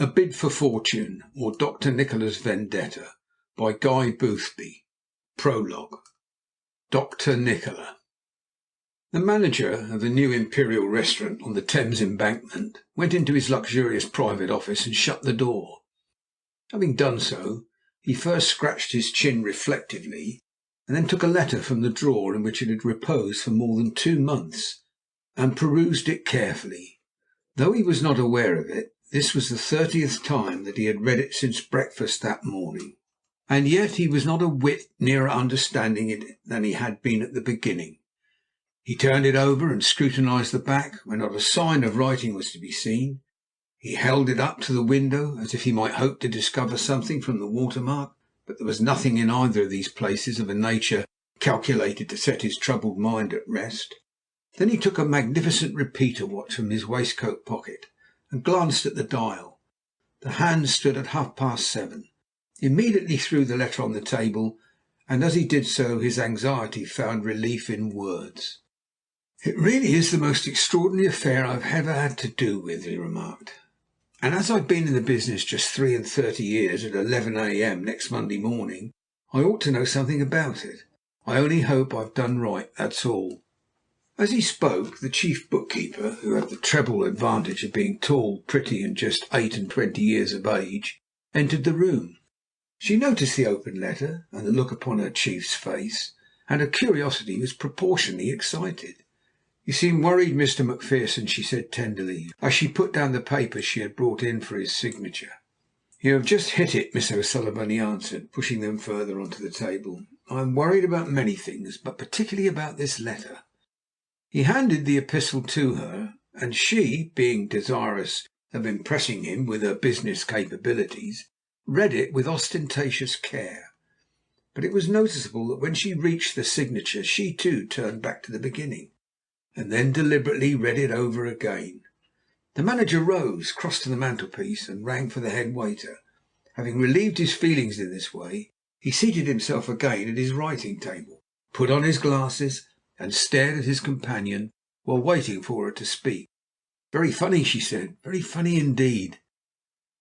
A Bid for Fortune, or Dr. Nikola's Vendetta, by Guy Boothby. Prologue. Dr. Nikola. The manager of the new Imperial restaurant on the Thames Embankment went into his luxurious private office and shut the door. Having done so, he first scratched his chin reflectively, and then took a letter from the drawer in which it had reposed for more than 2 months, and perused it carefully. Though he was not aware of it, this was the 30th time that he had read it since breakfast that morning, and yet he was not a whit nearer understanding it than he had been at the beginning. He turned it over and scrutinized the back, where not a sign of writing was to be seen. He held it up to the window as if he might hope to discover something from the watermark, but there was nothing in either of these places of a nature calculated to set his troubled mind at rest. Then he took a magnificent repeater watch from his waistcoat pocket and glanced at the dial. The hands stood at 7:30. He immediately threw the letter on the table, and as he did so his anxiety found relief in words. "It really is the most extraordinary affair I've ever had to do with," he remarked. "And as I've been in the business just 33 years at 11 a.m. next Monday morning, I ought to know something about it. I only hope I've done right, that's all." As he spoke, the chief bookkeeper, who had the treble advantage of being tall, pretty, and just 28 years of age, entered the room. She noticed the open letter and the look upon her chief's face, and her curiosity was proportionally excited. "You seem worried, Mr. Macpherson," she said tenderly, as she put down the papers she had brought in for his signature. "You have just hit it, Miss O'Sullivan," he answered, pushing them further onto the table. "I am worried about many things, but particularly about this letter." He handed the epistle to her, and she, being desirous of impressing him with her business capabilities, read it with ostentatious care. But it was noticeable that when she reached the signature she too turned back to the beginning, and then deliberately read it over again. The manager rose, crossed to the mantelpiece, and rang for the head waiter. Having relieved his feelings in this way, he seated himself again at his writing table, put on his glasses, and stared at his companion while waiting for her to speak. "Very funny," she said. "Very funny indeed."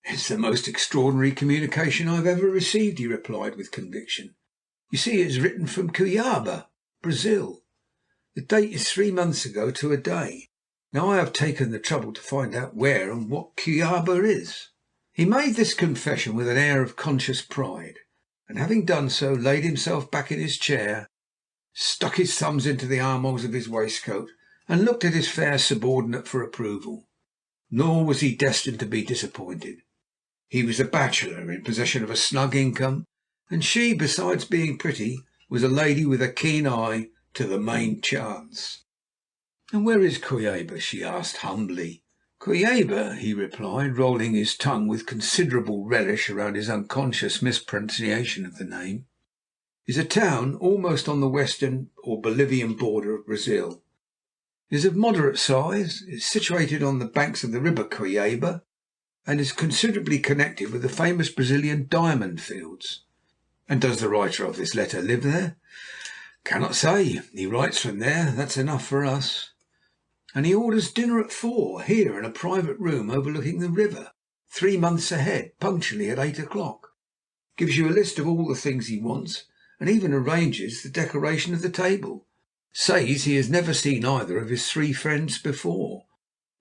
"It's the most extraordinary communication I have ever received," he replied with conviction. "You see, it is written from Cuyaba, Brazil. The date is 3 months ago to a day. Now I have taken the trouble to find out where and what Cuyaba is." He made this confession with an air of conscious pride, and having done so, laid himself back in his chair, stuck his thumbs into the armholes of his waistcoat, and looked at his fair subordinate for approval. Nor was he destined to be disappointed. He was a bachelor in possession of a snug income, and she, besides being pretty, was a lady with a keen eye to the main chance. "And where is Cuyaba?" she asked humbly. "Cuyaba," he replied, rolling his tongue with considerable relish around his unconscious mispronunciation of the name, "is a town almost on the western or Bolivian border of Brazil. It is of moderate size, is situated on the banks of the river Cuyaba, and is considerably connected with the famous Brazilian diamond fields." "And does the writer of this letter live there?" "Cannot say. He writes from there. That's enough for us." "And he orders dinner at 4, here in a private room overlooking the river, 3 months ahead, punctually at 8 o'clock. Gives you a list of all the things he wants, and even arranges the decoration of the table. Says he has never seen either of his 3 friends before,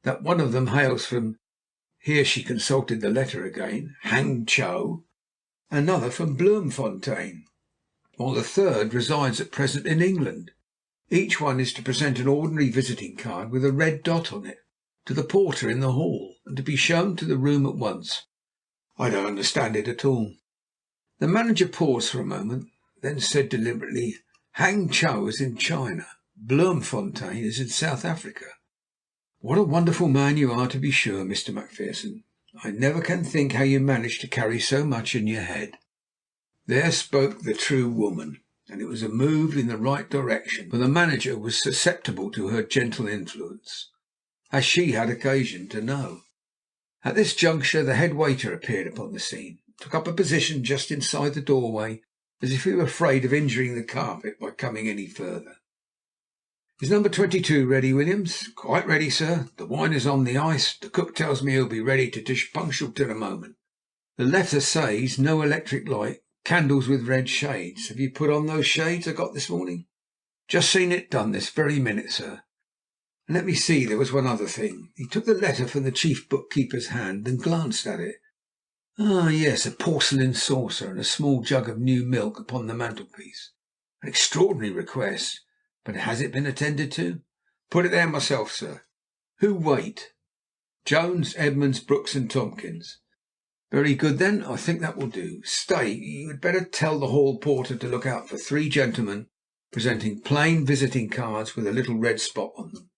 that one of them hails from," here she consulted the letter again, "Hang Chow, another from Bloemfontein, while the third resides at present in England. Each one is to present an ordinary visiting card with a red dot on it to the porter in the hall, and to be shown to the room at once. I don't understand it at all." The manager paused for a moment, then said deliberately, "Hang Chow is in China. Bloemfontein is in South Africa. What a wonderful man you are, to be sure, Mr. Macpherson. I never can think how you manage to carry so much in your head." There spoke the true woman, and it was a move in the right direction, for the manager was susceptible to her gentle influence, as she had occasion to know. At this juncture the head waiter appeared upon the scene, took up a position just inside the doorway, as if he were afraid of injuring the carpet by coming any further. Is number 22 ready, Williams? Quite ready, sir. The wine is on the ice. The cook tells me he'll be ready to dish punctual to the moment. The letter says no electric light, candles with red shades. Have you put on those shades I got this morning? Just seen it done this very minute, sir. And let me see, there was one other thing. He took the letter from the chief bookkeeper's hand and glanced at it. Ah, yes, a porcelain saucer and a small jug of new milk upon the mantelpiece. An extraordinary request, but has it been attended to? Put it there myself, sir. Who wait? Jones, Edmonds, Brooks and Tompkins. Very good, then. I think that will do. Stay, you had better tell the hall porter to look out for 3 gentlemen presenting plain visiting cards with a little red spot on them.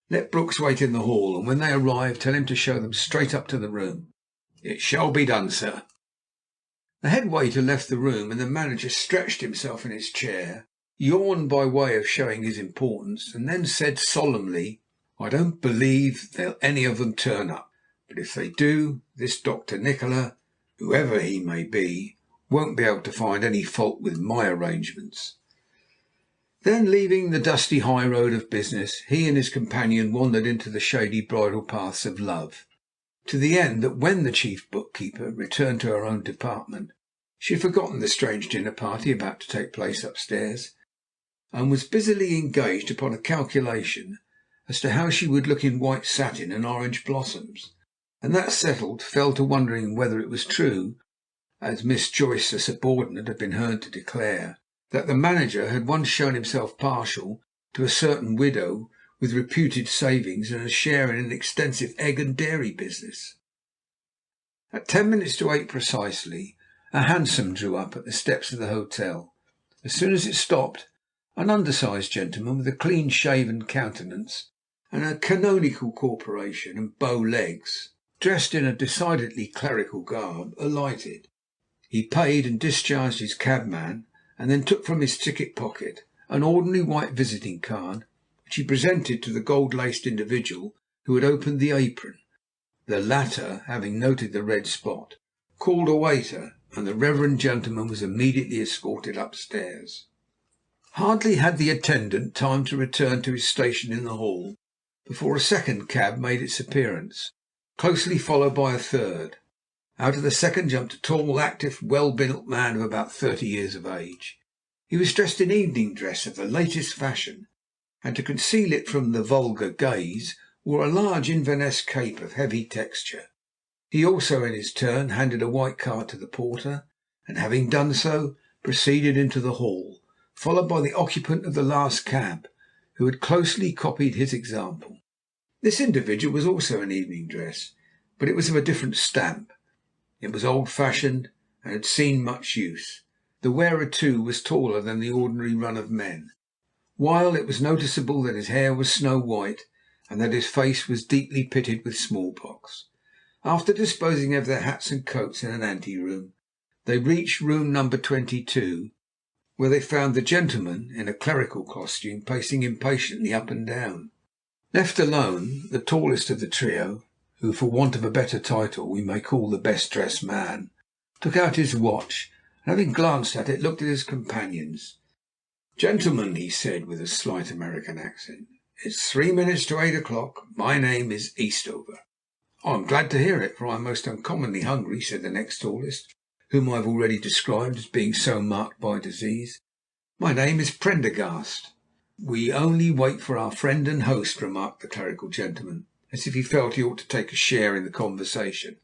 Let Brooks wait in the hall, and when they arrive tell him to show them straight up to the room. It shall be done, sir. The head waiter left the room, and the manager stretched himself in his chair, yawned by way of showing his importance, and then said solemnly, I don't believe they'll any of them turn up, but if they do, this Dr. Nikola, whoever he may be, won't be able to find any fault with my arrangements. Then, leaving the dusty high road of business, he and his companion wandered into the shady bridle paths of love, to the end that when the chief bookkeeper returned to her own department, she had forgotten the strange dinner party about to take place upstairs, and was busily engaged upon a calculation as to how she would look in white satin and orange blossoms, and that settled, fell to wondering whether it was true, as Miss Joyce, the subordinate, had been heard to declare, that the manager had once shown himself partial to a certain widow with reputed savings and a share in an extensive egg and dairy business. At 10 minutes to 8 precisely, a hansom drew up at the steps of the hotel. As soon as it stopped, an undersized gentleman with a clean-shaven countenance and a canonical corporation and bow legs, dressed in a decidedly clerical garb, alighted. He paid and discharged his cabman, and then took from his ticket pocket an ordinary white visiting card, which he presented to the gold-laced individual who had opened the apron. The latter, having noted the red spot, called a waiter, and the reverend gentleman was immediately escorted upstairs. Hardly had the attendant time to return to his station in the hall before a second cab made its appearance, closely followed by a third. Out of the second jumped a tall, active, well-built man of about 30 years of age. He was dressed in evening dress of the latest fashion, and to conceal it from the vulgar gaze wore a large Inverness cape of heavy texture. He also, in his turn, handed a white card to the porter, and having done so, proceeded into the hall, followed by the occupant of the last cab, who had closely copied his example. This individual was also in evening dress, but it was of a different stamp. It was old-fashioned and had seen much use. The wearer, too, was taller than the ordinary run of men, while it was noticeable that his hair was snow-white and that his face was deeply pitted with smallpox. After disposing of their hats and coats in an ante-room, they reached room number 22, where they found the gentleman in a clerical costume pacing impatiently up and down. Left alone, the tallest of the trio, who, for want of a better title, we may call the best-dressed man, took out his watch, and having glanced at it, looked at his companions. Gentlemen, he said, with a slight American accent, it's 3 minutes to 8 o'clock. My name is Eastover. I'm glad to hear it, for I am most uncommonly hungry, said the next tallest, whom I have already described as being so marked by disease. My name is Prendergast. We only wait for our friend and host, remarked the clerical gentleman, as if he felt he ought to take a share in the conversation.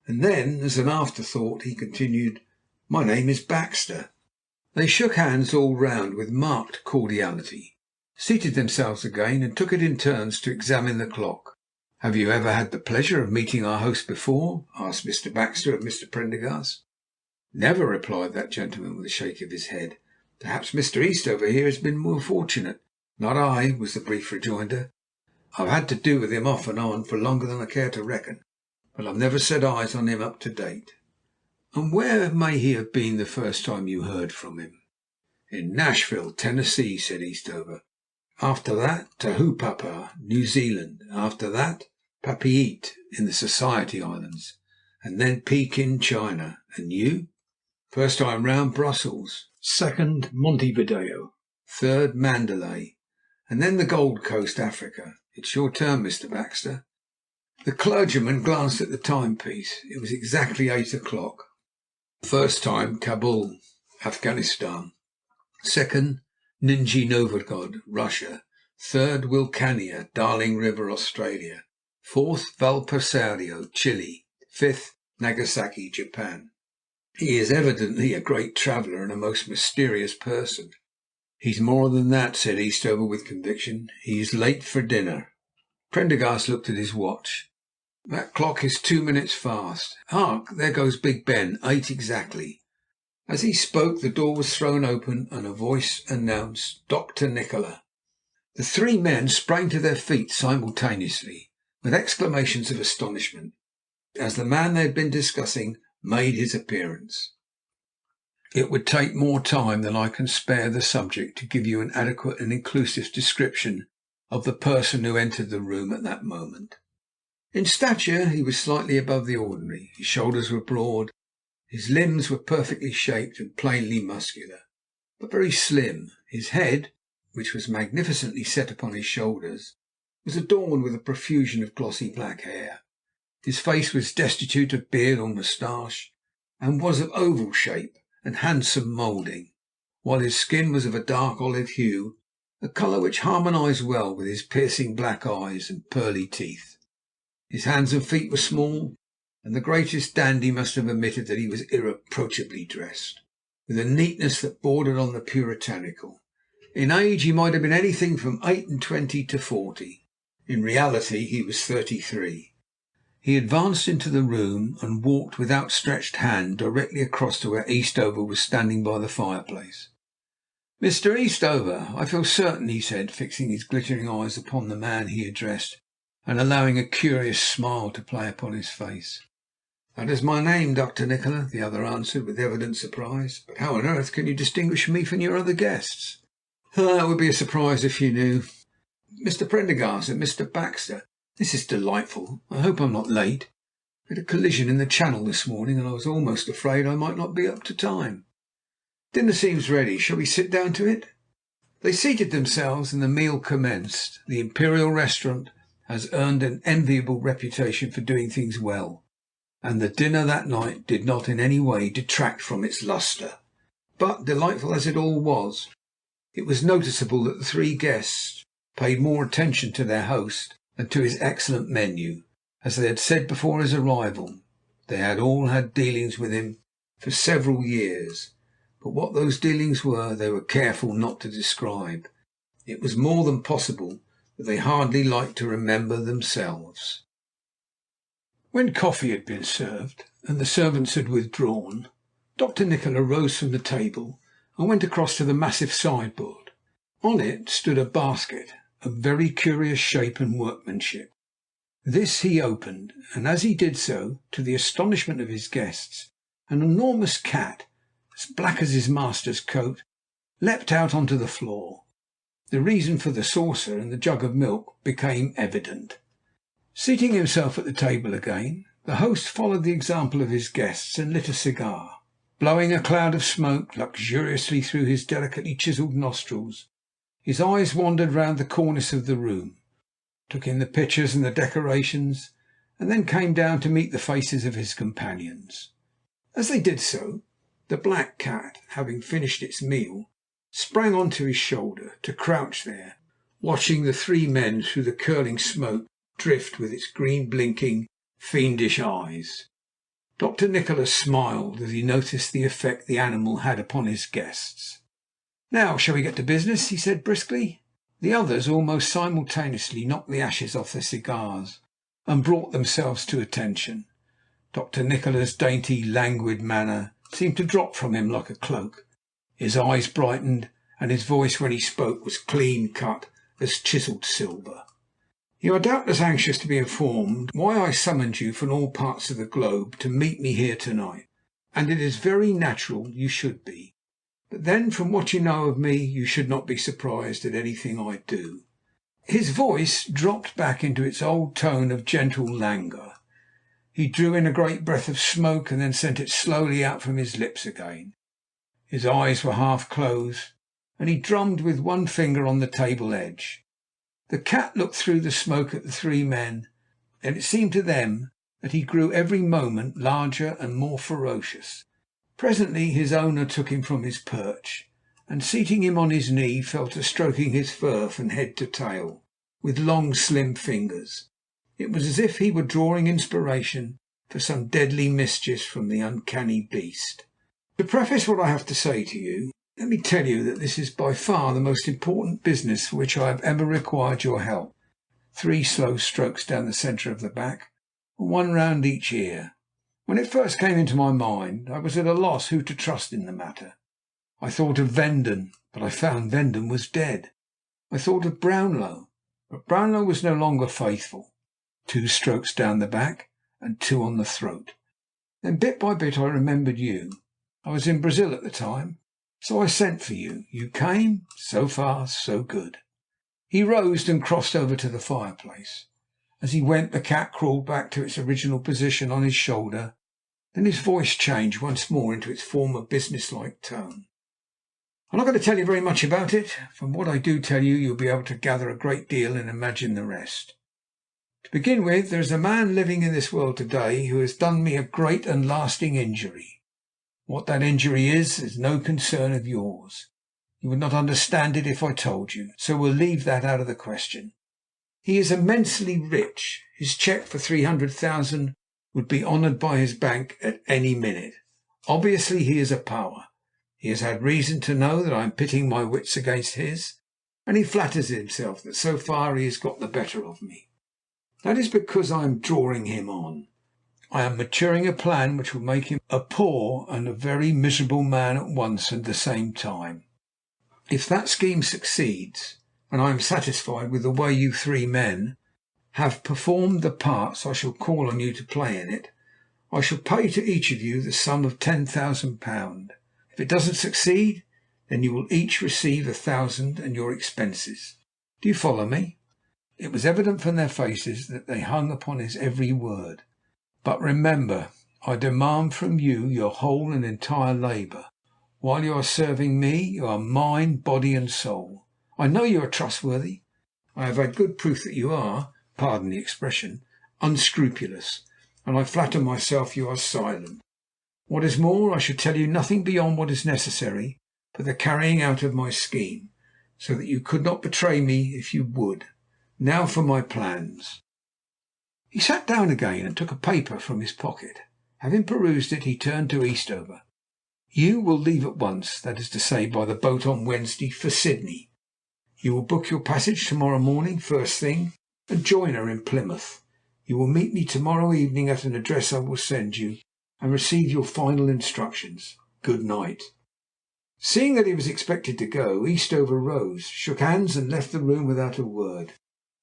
And then, as an afterthought, he continued, My name is Baxter. They shook hands all round with marked cordiality, seated themselves again, and took it in turns to examine the clock. Have you ever had the pleasure of meeting our host before? Asked Mr. Baxter of Mr. Prendergast. Never, replied that gentleman with a shake of his head. Perhaps Mr. Eastover here has been more fortunate. Not I, was the brief rejoinder. I've had to do with him off and on for longer than I care to reckon, but I've never set eyes on him up to date. And where may he have been the first time you heard from him? In Nashville, Tennessee, said Eastover. After that, Tahupapa, New Zealand. After that, Papeete in the Society Islands, and then Pekin, China. And you? First time round, Brussels. Second, Montevideo. Third, Mandalay. and then the Gold Coast, Africa. It's your turn, Mr. Baxter." The clergyman glanced at the timepiece. It was exactly 8 o'clock. First time, Kabul, Afghanistan. Second, Nizhny Novgorod, Russia. Third, Wilcannia, Darling River, Australia. Fourth, Valparaiso, Chile. Fifth, Nagasaki, Japan. He is evidently a great traveller and a most mysterious person. "He's more than that," said Eastover with conviction. "He is late for dinner." Prendergast looked at his watch. "That clock is 2 minutes fast. Hark, there goes Big Ben. 8 exactly." As he spoke, the door was thrown open, and a voice announced, "Dr. Nikola." The three men sprang to their feet simultaneously, with exclamations of astonishment, as the man they had been discussing made his appearance. It would take more time than I can spare the subject to give you an adequate and inclusive description of the person who entered the room at that moment. In stature he was slightly above the ordinary. His shoulders were broad, his limbs were perfectly shaped and plainly muscular, but very slim. His head, which was magnificently set upon his shoulders, was adorned with a profusion of glossy black hair. His face was destitute of beard or moustache, and was of oval shape and handsome moulding, while his skin was of a dark olive hue, a colour which harmonized well with his piercing black eyes and pearly teeth. His hands and feet were small, and the greatest dandy must have admitted that he was irreproachably dressed, with a neatness that bordered on the puritanical. In age he might have been anything from 28 to 40. In reality he was 33. He advanced into the room and walked with outstretched hand directly across to where Eastover was standing by the fireplace. "Mr. Eastover, I feel certain," he said, fixing his glittering eyes upon the man he addressed, and allowing a curious smile to play upon his face. "That is my name, Dr. Nikola," the other answered with evident surprise. "But how on earth can you distinguish me from your other guests?" "It would be a surprise if you knew. Mr. Prendergast and Mr. Baxter. This is delightful. I hope I'm not late. We had a collision in the Channel this morning, and I was almost afraid I might not be up to time. Dinner seems ready. Shall we sit down to it?" They seated themselves, and the meal commenced. The Imperial Restaurant has earned an enviable reputation for doing things well, and the dinner that night did not in any way detract from its lustre. But, delightful as it all was, it was noticeable that the three guests paid more attention to their host than to his excellent menu. As they had said before his arrival, they had all had dealings with him for several years, but what those dealings were they were careful not to describe. It was more than possible that they hardly liked to remember themselves. When coffee had been served and the servants had withdrawn, Dr. Nikola rose from the table and went across to the massive sideboard. On it stood a basket of very curious shape and workmanship. This he opened, and as he did so, to the astonishment of his guests, an enormous cat, as black as his master's coat, leapt out onto the floor. The reason for the saucer and the jug of milk became evident. Seating himself at the table again, the host followed the example of his guests and lit a cigar. Blowing a cloud of smoke luxuriously through his delicately chiselled nostrils, his eyes wandered round the cornice of the room, took in the pictures and the decorations, and then came down to meet the faces of his companions. As they did so, the black cat, having finished its meal, sprang on to his shoulder, to crouch there, watching the three men through the curling smoke drift with its green blinking, fiendish eyes. Dr. Nikola smiled as he noticed the effect the animal had upon his guests. "Now, shall we get to business?" he said briskly. The others almost simultaneously knocked the ashes off their cigars and brought themselves to attention. Dr. Nikola's dainty, languid manner seemed to drop from him like a cloak. His eyes brightened, and his voice when he spoke was clean cut as chiselled silver. "You are doubtless anxious to be informed why I summoned you from all parts of the globe to meet me here tonight, and it is very natural you should be. But then, from what you know of me, you should not be surprised at anything I do." His voice dropped back into its old tone of gentle languor. He drew in a great breath of smoke and then sent it slowly out from his lips again. His eyes were half closed, and he drummed with one finger on the table edge. The cat looked through the smoke at the three men, and it seemed to them that he grew every moment larger and more ferocious. Presently his owner took him from his perch, and seating him on his knee, fell to stroking his fur from head to tail with long slim fingers. It was as if he were drawing inspiration for some deadly mischief from the uncanny beast. To preface what I have to say to you, let me tell you that this is by far the most important business for which I have ever required your help. 3 slow strokes down the centre of the back, and 1 round each ear. When it first came into my mind, I was at a loss who to trust in the matter. I thought of Vendetta, but I found Vendetta was dead. I thought of Brownlow, but Brownlow was no longer faithful. 2 strokes down the back, and 2 on the throat. Then bit by bit I remembered you. I was in Brazil at the time, so I sent for you. You came. So far, so good. He rose and crossed over to the fireplace. As he went, the cat crawled back to its original position on his shoulder. Then his voice changed once more into its former businesslike tone. I'm not going to tell you very much about it. From what I do tell you, you'll be able to gather a great deal and imagine the rest. To begin with, there is a man living in this world today who has done me a great and lasting injury. What that injury is no concern of yours. You would not understand it if I told you, so we'll leave that out of the question. He is immensely rich. His cheque for 300,000 would be honoured by his bank at any minute. Obviously he is a power. He has had reason to know that I am pitting my wits against his, and he flatters himself that so far he has got the better of me. That is because I am drawing him on. I am maturing a plan which will make him a poor and a very miserable man at once and the same time. If that scheme succeeds, and I am satisfied with the way you 3 men have performed the parts I shall call on you to play in it, I shall pay to each of you the sum of £10,000. If it doesn't succeed, then you will each receive 1,000 and your expenses. Do you follow me?" It was evident from their faces that they hung upon his every word. "But remember, I demand from you your whole and entire labour. While you are serving me, you are mine, body and soul. I know you are trustworthy. I have had good proof that you are, pardon the expression, unscrupulous, and I flatter myself you are silent. What is more, I should tell you nothing beyond what is necessary for the carrying out of my scheme, so that you could not betray me if you would. Now for my plans." He sat down again and took a paper from his pocket. Having perused it, he turned to Eastover. "You will leave at once, that is to say, by the boat on Wednesday, for Sydney. You will book your passage to-morrow morning, first thing, and join her in Plymouth. You will meet me to-morrow evening at an address I will send you, and receive your final instructions. Good night." Seeing that he was expected to go, Eastover rose, shook hands, and left the room without a word.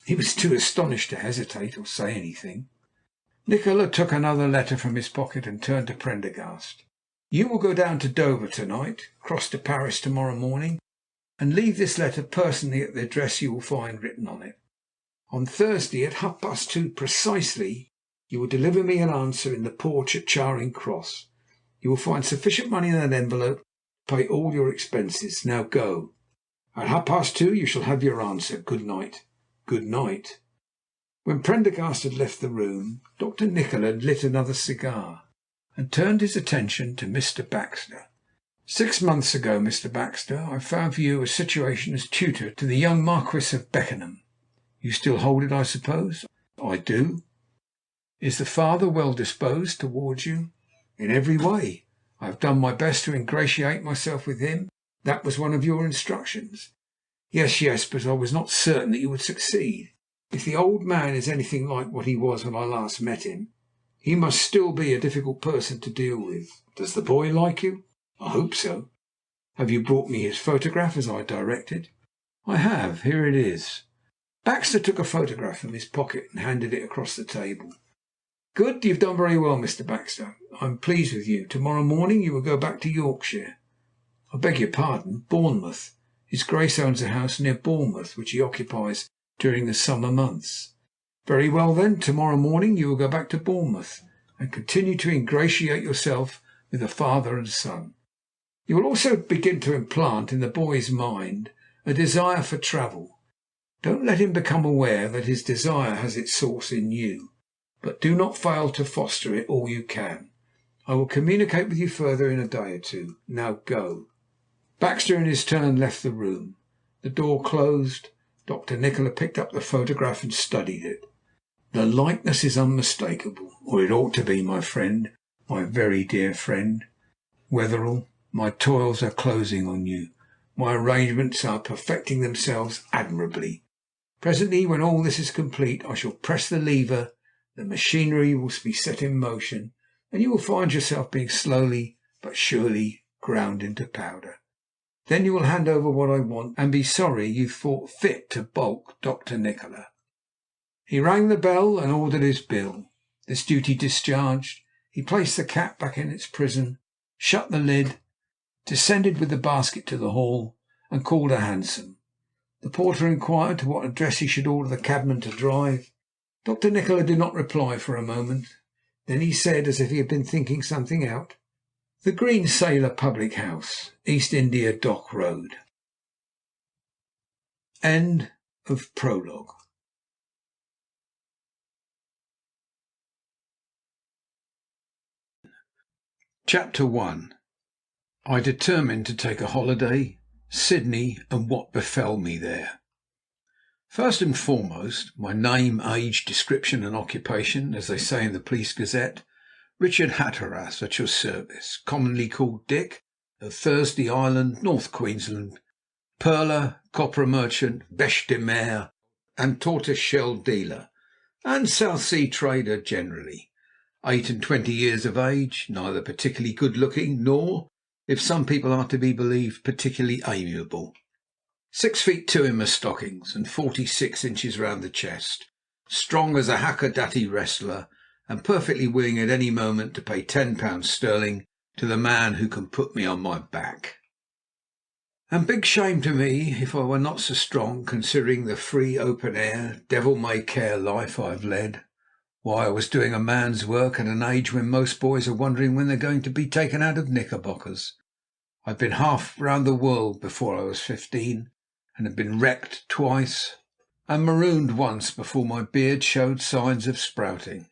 He was too astonished to hesitate or say anything. Nikola took another letter from his pocket and turned to Prendergast. "You will go down to Dover to-night, cross to Paris to-morrow morning, and leave this letter personally at the address you will find written on it. On Thursday at 2:30 precisely you will deliver me an answer in the porch at Charing Cross. You will find sufficient money in that envelope to pay all your expenses. Now go. At 2:30 you shall have your answer. Good night." "Good night." When Prendergast had left the room, Dr. Nikola had lit another cigar, and turned his attention to Mr. Baxter. "6 months ago, Mr. Baxter, I found for you a situation as tutor to the young Marquis of Beckenham. You still hold it, I suppose?" "I do." "Is the father well disposed towards you?" "In every way. I have done my best to ingratiate myself with him. That was one of your instructions." "Yes, yes, but I was not certain that you would succeed. If the old man is anything like what he was when I last met him, he must still be a difficult person to deal with. Does the boy like you?" "I hope so." "Have you brought me his photograph as I directed?" "I have. Here it is." Baxter took a photograph from his pocket and handed it across the table. "Good. You've done very well, Mr. Baxter. I am pleased with you. To-morrow morning you will go back to Yorkshire." "I beg your pardon, Bournemouth. His Grace owns a house near Bournemouth, which he occupies during the summer months." "Very well, then. To-morrow morning you will go back to Bournemouth, and continue to ingratiate yourself with the father and son." You will also begin to implant in the boy's mind a desire for travel. Don't let him become aware that his desire has its source in you, but do not fail to foster it all you can. I will communicate with you further in a day or two. Now go." Baxter in his turn left the room. The door closed. Dr. Nikola picked up the photograph and studied it. "The likeness is unmistakable, or it ought to be, my friend, my very dear friend Wetherell. My toils are closing on you. My arrangements are perfecting themselves admirably. Presently, when all this is complete, I shall press the lever, the machinery will be set in motion, and you will find yourself being slowly but surely ground into powder. Then you will hand over what I want, and be sorry you thought fit to balk Dr. Nikola." He rang the bell and ordered his bill. This duty discharged, he placed the cat back in its prison, shut the lid, descended with the basket to the hall, and called a hansom. The porter inquired to what address he should order the cabman to drive. Dr. Nikola did not reply for a moment. Then he said, as if he had been thinking something out, "The Green Sailor Public House, East India Dock Road." End of prologue. Chapter 1. I determined to take a holiday, Sydney, and what befell me there. First and foremost, my name, age, description, and occupation, as they say in the Police Gazette. Richard Hatteras, at your service, commonly called Dick, of Thursday Island, North Queensland, pearler, copra merchant, bêche de mer, and tortoise-shell dealer, and South Sea trader generally. 28 years of age, neither particularly good-looking nor, if some people are to be believed, particularly amiable. 6 feet 2 in my stockings, and 46 inches round the chest. Strong as a Hakodate wrestler, and perfectly willing at any moment to pay £10 sterling to the man who can put me on my back. And big shame to me if I were not so strong, considering the free, open-air, devil-may-care life I have led. Why, I was doing a man's work at an age when most boys are wondering when they're going to be taken out of knickerbockers. I'd been half round the world before I was 15, and had been wrecked twice, and marooned once before my beard showed signs of sprouting.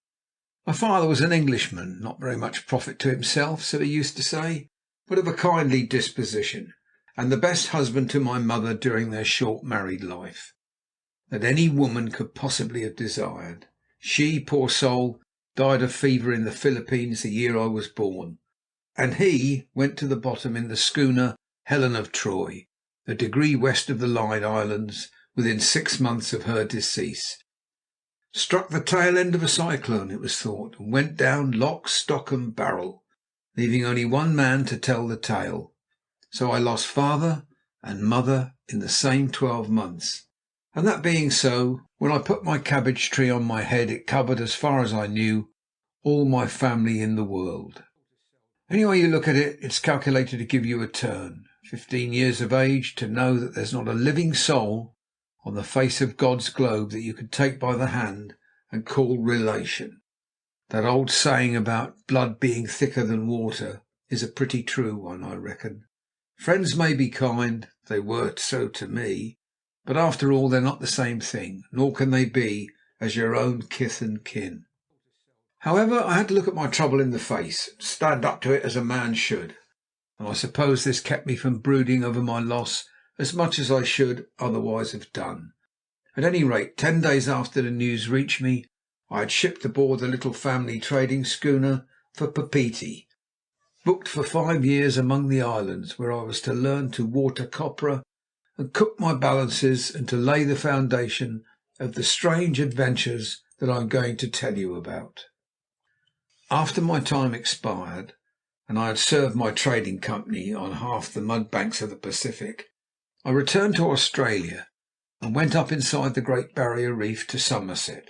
My father was an Englishman, not very much profit to himself, so he used to say, but of a kindly disposition, and the best husband to my mother during their short married life that any woman could possibly have desired. She, poor soul, died of fever in the Philippines the year I was born, and he went to the bottom in the schooner Helen of Troy, a degree west of the Line Islands, within 6 months of her decease. Struck the tail end of a cyclone, it was thought, and went down lock, stock, and barrel, leaving only one man to tell the tale. So I lost father and mother in the same 12 months. And that being so, when I put my cabbage tree on my head, it covered, as far as I knew, all my family in the world. Any way you look at it, it's calculated to give you a turn. 15 years of age, to know that there's not a living soul on the face of God's globe that you could take by the hand and call relation. That old saying about blood being thicker than water is a pretty true one, I reckon. Friends may be kind, they were so to me, but after all they're not the same thing, nor can they be as your own kith and kin. However, I had to look at my trouble in the face, and stand up to it as a man should, and I suppose this kept me from brooding over my loss as much as I should otherwise have done. At any rate, 10 days after the news reached me, I had shipped aboard the little family trading schooner for Papeete, booked for 5 years among the islands, where I was to learn to water copra and cook my balances, and to lay the foundation of the strange adventures that I am going to tell you about. After my time expired, and I had served my trading company on half the mud banks of the Pacific, I returned to Australia and went up inside the Great Barrier Reef to Somerset,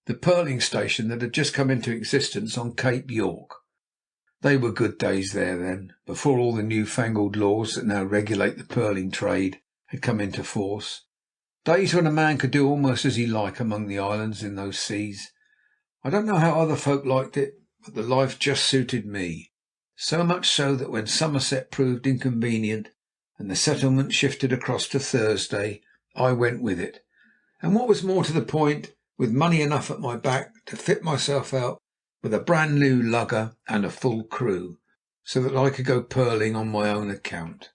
the pearling station that had just come into existence on Cape York. They were good days there then, before all the new-fangled laws that now regulate the pearling trade had come into force. Days when a man could do almost as he liked among the islands in those seas. I don't know how other folk liked it, but the life just suited me. so much so that when Somerset proved inconvenient and the settlement shifted across to Thursday, I went with it, and what was more to the point, with money enough at my back to fit myself out with a brand new lugger and a full crew, so that I could go pearling on my own account.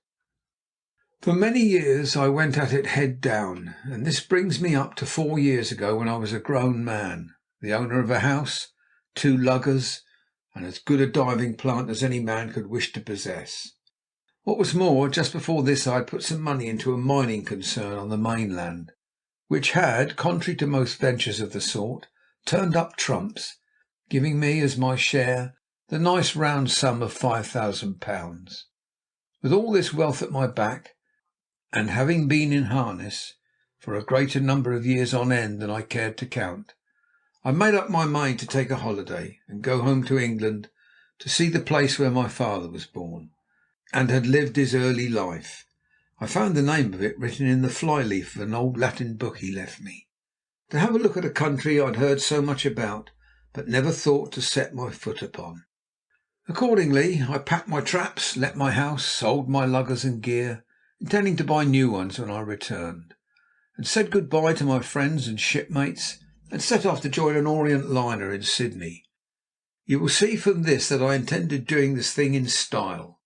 For many years I went at it head down, and this brings me up to 4 years ago, when I was a grown man, the owner of a house, 2 luggers, and as good a diving plant as any man could wish to possess. What was more, just before this I had put some money into a mining concern on the mainland, which had, contrary to most ventures of the sort, turned up trumps, giving me as my share the nice round sum of £5,000. With all this wealth at my back, and having been in harness for a greater number of years on end than I cared to count, I made up my mind to take a holiday and go home to England to see the place where my father was born and had lived his early life. I found the name of it written in the fly-leaf of an old Latin book he left me, to have a look at a country I'd heard so much about but never thought to set my foot upon. Accordingly, I packed my traps, let my house, sold my luggers and gear, intending to buy new ones when I returned, and said good-bye to my friends and shipmates, and set off to join an Orient liner in Sydney. You will see from this that I intended doing this thing in style.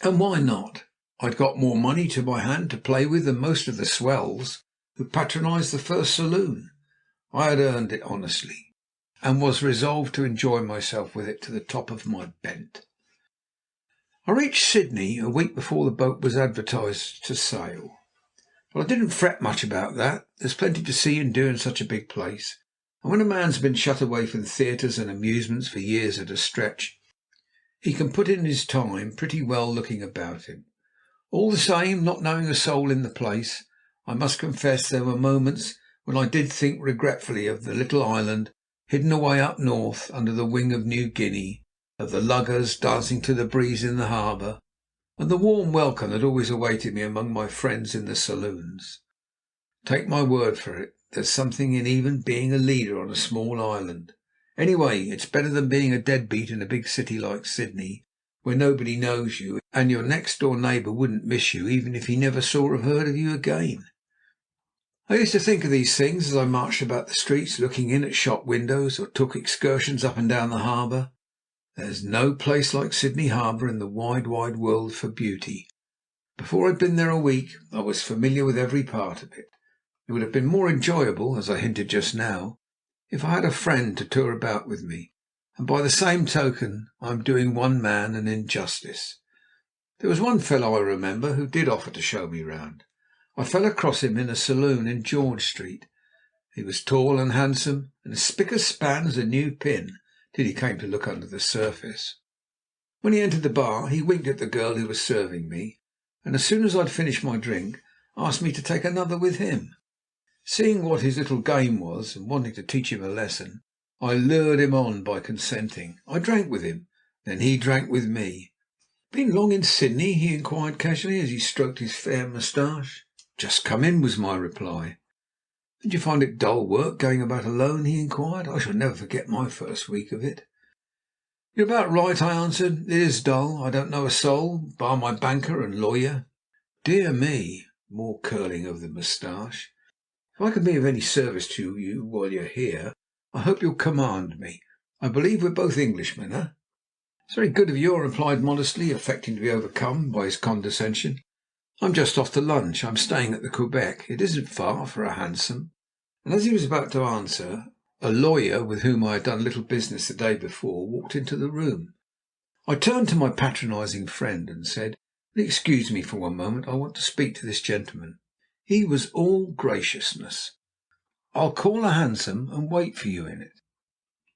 And why not? I'd got more money to my hand to play with than most of the swells who patronised the first saloon. I had earned it honestly, and was resolved to enjoy myself with it to the top of my bent. I reached Sydney a week before the boat was advertised to sail. But I didn't fret much about that. There's plenty to see and do in such a big place, and when a man's been shut away from theatres and amusements for years at a stretch, he can put in his time pretty well looking about him. All the same, not knowing a soul in the place, I must confess there were moments when I did think regretfully of the little island hidden away up north under the wing of New Guinea, of the luggers dancing to the breeze in the harbour, and the warm welcome that always awaited me among my friends in the saloons. Take my word for it, there's something in even being a leader on a small island. Anyway, it's better than being a deadbeat in a big city like Sydney, where nobody knows you, and your next-door neighbour wouldn't miss you even if he never saw or heard of you again. I used to think of these things as I marched about the streets looking in at shop windows, or took excursions up and down the harbour. There's no place like Sydney Harbour in the wide, wide world for beauty. Before I'd been there a week, I was familiar with every part of it. It would have been more enjoyable, as I hinted just now, if I had a friend to tour about with me, and by the same token I am doing one man an injustice. There was one fellow I remember who did offer to show me round. I fell across him in a saloon in George Street. He was tall and handsome, and as spick as span as a new pin, till he came to look under the surface. When he entered the bar, he winked at the girl who was serving me, and as soon as I'd finished my drink, asked me to take another with him. Seeing what his little game was, and wanting to teach him a lesson, I lured him on by consenting. I drank with him, then he drank with me. "Been long in Sydney?" he inquired casually, as he stroked his fair moustache. "Just come in," was my reply. "Did you find it dull work going about alone?" he inquired. "I shall never forget my first week of it." "You're about right," I answered. "It is dull. I don't know a soul, bar my banker and lawyer." "Dear me," more curling of the moustache. "If I can be of any service to you while you're here, I hope you'll command me. I believe we're both Englishmen, eh?" "It's very good of you," I replied modestly, affecting to be overcome by his condescension. "I'm just off to lunch. I'm staying at the Quebec. It isn't far for a hansom." And as he was about to answer, a lawyer with whom I had done a little business the day before walked into the room. I turned to my patronising friend and said, "Will you excuse me for one moment? I want to speak to this gentleman." He was all graciousness. "I'll call a hansom and wait for you in it."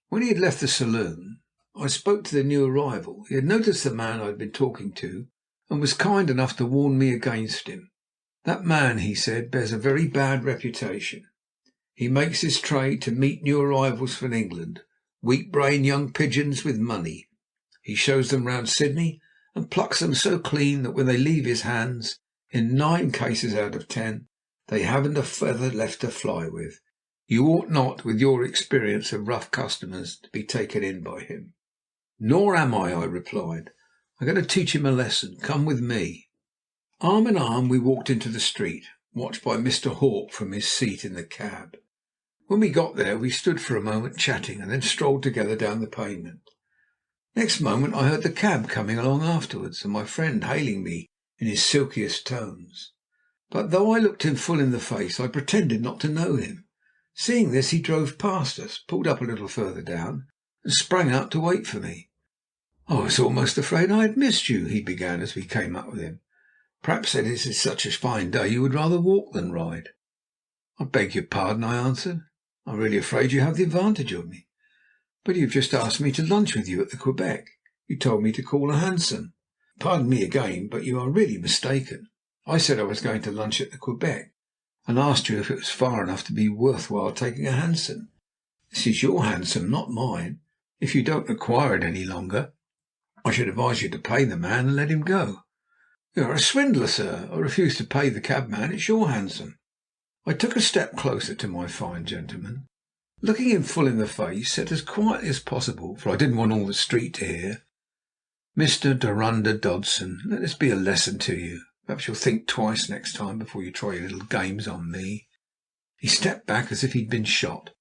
When he had left the saloon, I spoke to the new arrival. He had noticed the man I had been talking to, and was kind enough to warn me against him. "That man," he said, "bears a very bad reputation. He makes his trade to meet new arrivals from England, weak-brained young pigeons with money. He shows them round Sydney and plucks them so clean that when they leave his hands, in 9 cases out of 10, they haven't a feather left to fly with. You ought not, with your experience of rough customers, to be taken in by him." "Nor am I," I replied. I'm going to teach him a lesson. Come with me." Arm in arm we walked into the street, watched by Mr. Hawke from his seat in the cab. When we got there we stood for a moment chatting, and then strolled together down the pavement. Next moment I heard the cab coming along afterwards, and my friend hailing me in his silkiest tones. But though I looked him full in the face, I pretended not to know him. Seeing this, he drove past us, pulled up a little further down, and sprang out to wait for me. "I was almost afraid I had missed you," he began as we came up with him. "Perhaps as it is such a fine day you would rather walk than ride." "I beg your pardon," I answered. "I'm really afraid you have the advantage of me." "But you've just asked me to lunch with you at the Quebec. You told me to call a hansom." "Pardon me again, but you are really mistaken. I said I was going to lunch at the Quebec, and asked you if it was far enough to be worth while taking a hansom. This is your hansom, not mine. If you don't require it any longer, I should advise you to pay the man and let him go." "You are a swindler, sir. I refuse to pay the cabman. It's your hansom." I took a step closer to my fine gentleman, looking him full in the face, said as quietly as possible, for I didn't want all the street to hear, "Mr. Dorunda Dodson, let this be a lesson to you. Perhaps you'll think twice next time before you try your little games on me." He stepped back as if he'd been shot,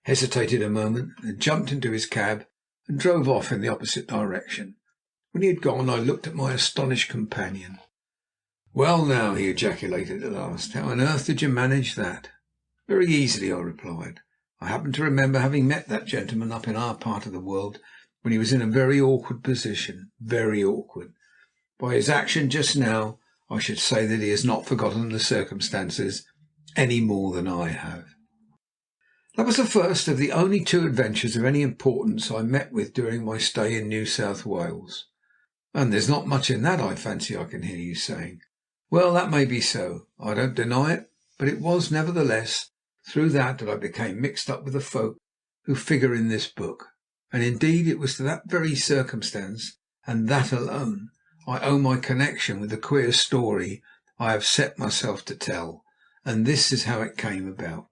hesitated a moment, then jumped into his cab and drove off in the opposite direction. When he had gone I looked at my astonished companion. "Well, now," he ejaculated at last, "how on earth did you manage that?" "Very easily," I replied. "I happen to remember having met that gentleman up in our part of the world when he was in a very awkward position, very awkward. By his action just now I should say that he has not forgotten the circumstances any more than I have." That was the first of the only two adventures of any importance I met with during my stay in New South Wales. "And there's not much in that, I fancy I can hear you saying." "Well, that may be so. I don't deny it. But it was, nevertheless, through that I became mixed up with the folk who figure in this book. And indeed it was to that very circumstance, and that alone, I owe my connection with the queer story I have set myself to tell. And this is how it came about.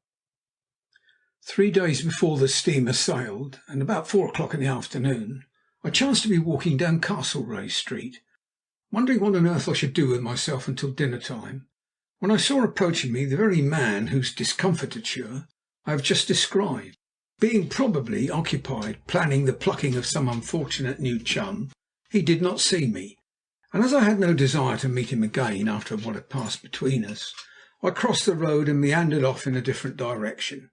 3 days before the steamer sailed, and about 4 o'clock in the afternoon, I chanced to be walking down Castlereagh Street, wondering what on earth I should do with myself until dinner time, when I saw approaching me the very man whose discomfiture I have just described. Being probably occupied planning the plucking of some unfortunate new chum, he did not see me, and as I had no desire to meet him again after what had passed between us, I crossed the road and meandered off in a different direction,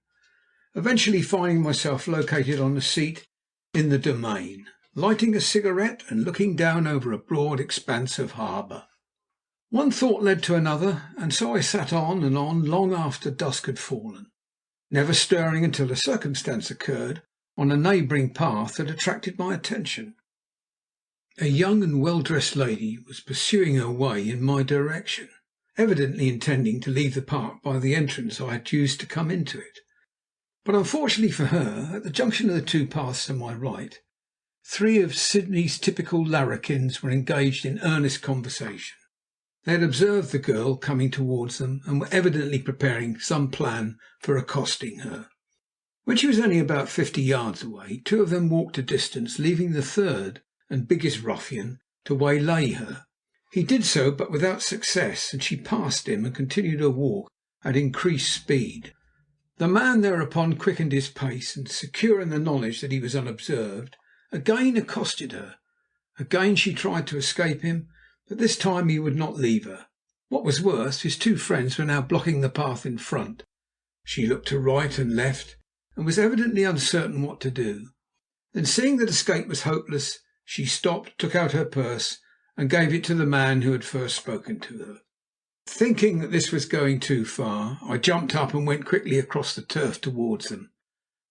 eventually finding myself located on a seat in the Domain, lighting a cigarette and looking down over a broad expanse of harbour. One thought led to another, and so I sat on and on long after dusk had fallen, never stirring until a circumstance occurred on a neighbouring path that attracted my attention. A young and well-dressed lady was pursuing her way in my direction, evidently intending to leave the park by the entrance I had used to come into it. But unfortunately for her, at the junction of the two paths to my right, 3 of Sydney's typical larrikins were engaged in earnest conversation. They had observed the girl coming towards them, and were evidently preparing some plan for accosting her. When she was only about 50 yards away, 2 of them walked a distance, leaving the third and biggest ruffian to waylay her. He did so, but without success, and she passed him and continued her walk at increased speed. The man thereupon quickened his pace, and, secure in the knowledge that he was unobserved, again accosted her. Again she tried to escape him, but this time he would not leave her. What was worse, his 2 friends were now blocking the path in front. She looked to right and left, and was evidently uncertain what to do. Then, seeing that escape was hopeless, she stopped, took out her purse, and gave it to the man who had first spoken to her. Thinking that this was going too far, I jumped up and went quickly across the turf towards them.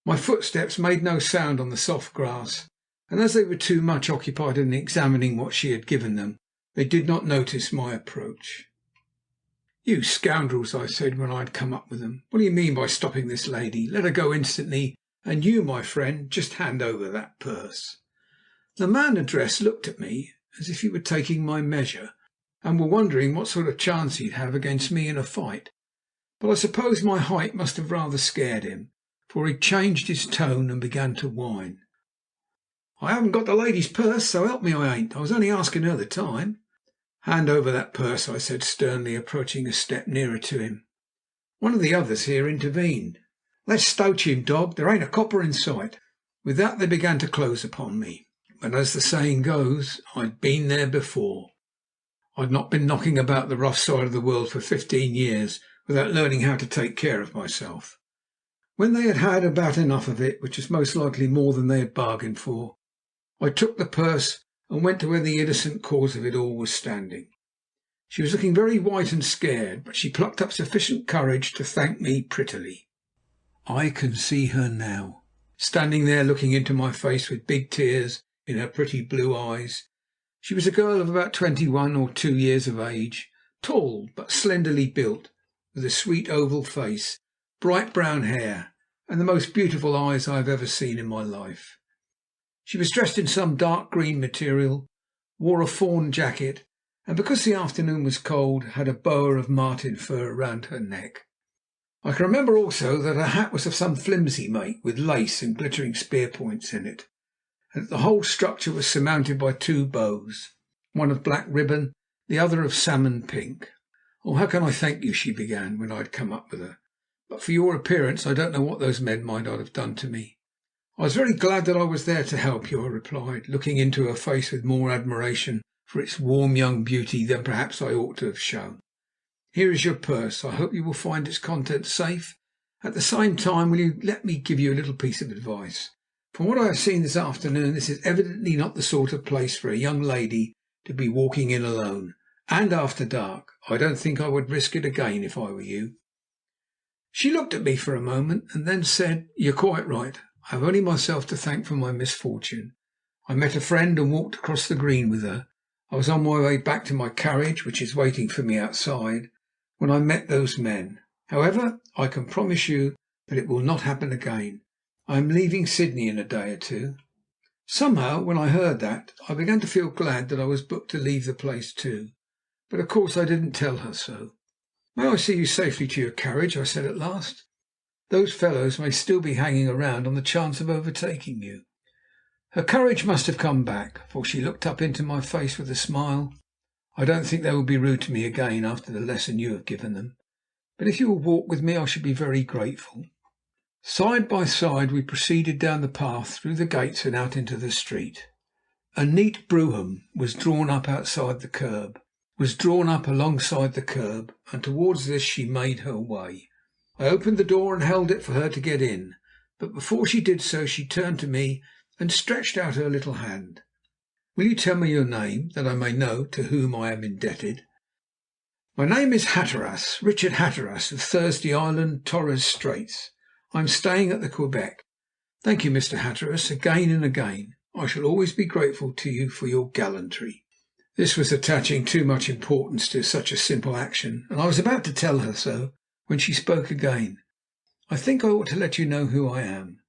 My footsteps made no sound on the soft grass, and as they were too much occupied in examining what she had given them, they did not notice my approach. "You scoundrels," I said when I had come up with them, "what do you mean by stopping this lady? Let her go instantly, and you, my friend, just hand over that purse." The man addressed looked at me as if he were taking my measure, and were wondering what sort of chance he'd have against me in a fight. But I suppose my height must have rather scared him, for he changed his tone and began to whine. I haven't got the lady's purse, so help me I ain't. I was only asking her the time." "Hand over that purse," I said sternly, approaching a step nearer to him. One of the others here intervened. "Let's stouch him, dog. There ain't a copper in sight." With that they began to close upon me. But as the saying goes, I'd been there before. I'd not been knocking about the rough side of the world for 15 years without learning how to take care of myself. When they had had about enough of it, which was most likely more than they had bargained for, I took the purse and went to where the innocent cause of it all was standing. She was looking very white and scared, but she plucked up sufficient courage to thank me prettily. I can see her now, standing there looking into my face with big tears in her pretty blue eyes. She was a girl of about 21 or 2 years of age, tall but slenderly built, with a sweet oval face, bright brown hair, and the most beautiful eyes I have ever seen in my life. She was dressed in some dark green material, wore a fawn jacket, and because the afternoon was cold, had a boa of marten fur round her neck. I can remember also that her hat was of some flimsy make, with lace and glittering spear points in it, and that the whole structure was surmounted by 2 bows, one of black ribbon, the other of salmon pink. "Oh, how can I thank you?" she began, when I had come up with her. "But for your appearance I don't know what those men might not have done to me." "I was very glad that I was there to help you," I replied, looking into her face with more admiration for its warm young beauty than perhaps I ought to have shown. "Here is your purse. I hope you will find its contents safe. At the same time, will you let me give you a little piece of advice? From what I have seen this afternoon, this is evidently not the sort of place for a young lady to be walking in alone, and after dark. I don't think I would risk it again if I were you." She looked at me for a moment, and then said, "You're quite right. I have only myself to thank for my misfortune. I met a friend and walked across the green with her. I was on my way back to my carriage, which is waiting for me outside, when I met those men. However, I can promise you that it will not happen again. I am leaving Sydney in a day or 2. Somehow, when I heard that, I began to feel glad that I was booked to leave the place too, but of course I didn't tell her so. "May I see you safely to your carriage?" I said at last. "Those fellows may still be hanging around on the chance of overtaking you." Her courage must have come back, for she looked up into my face with a smile. "I don't think they will be rude to me again after the lesson you have given them, but if you will walk with me I should be very grateful." Side by side we proceeded down the path, through the gates and out into the street. A neat brougham was drawn up alongside the curb, and towards this she made her way. I opened the door and held it for her to get in, but before she did so she turned to me and stretched out her little hand. "Will you tell me your name, that I may know to whom I am indebted?" "My name is Hatteras, Richard Hatteras, of Thursday Island, Torres Straits. I am staying at the Quebec." "Thank you, Mr. Hatteras, again and again. I shall always be grateful to you for your gallantry." This was attaching too much importance to such a simple action, and I was about to tell her so, when she spoke again. "I think I ought to let you know who I am.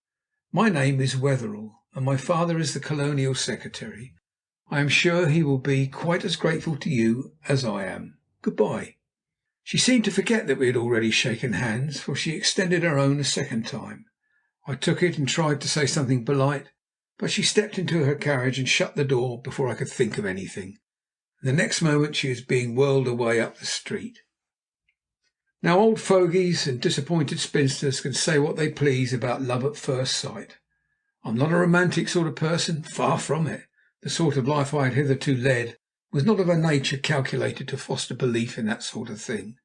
My name is Wetherell, and my father is the Colonial Secretary. I am sure he will be quite as grateful to you as I am. Good-bye." She seemed to forget that we had already shaken hands, for she extended her own a second time. I took it and tried to say something polite, but she stepped into her carriage and shut the door before I could think of anything. The next moment she was being whirled away up the street. Now, old fogies and disappointed spinsters can say what they please about love at first sight. I'm not a romantic sort of person, far from it. The sort of life I had hitherto led was not of a nature calculated to foster belief in that sort of thing.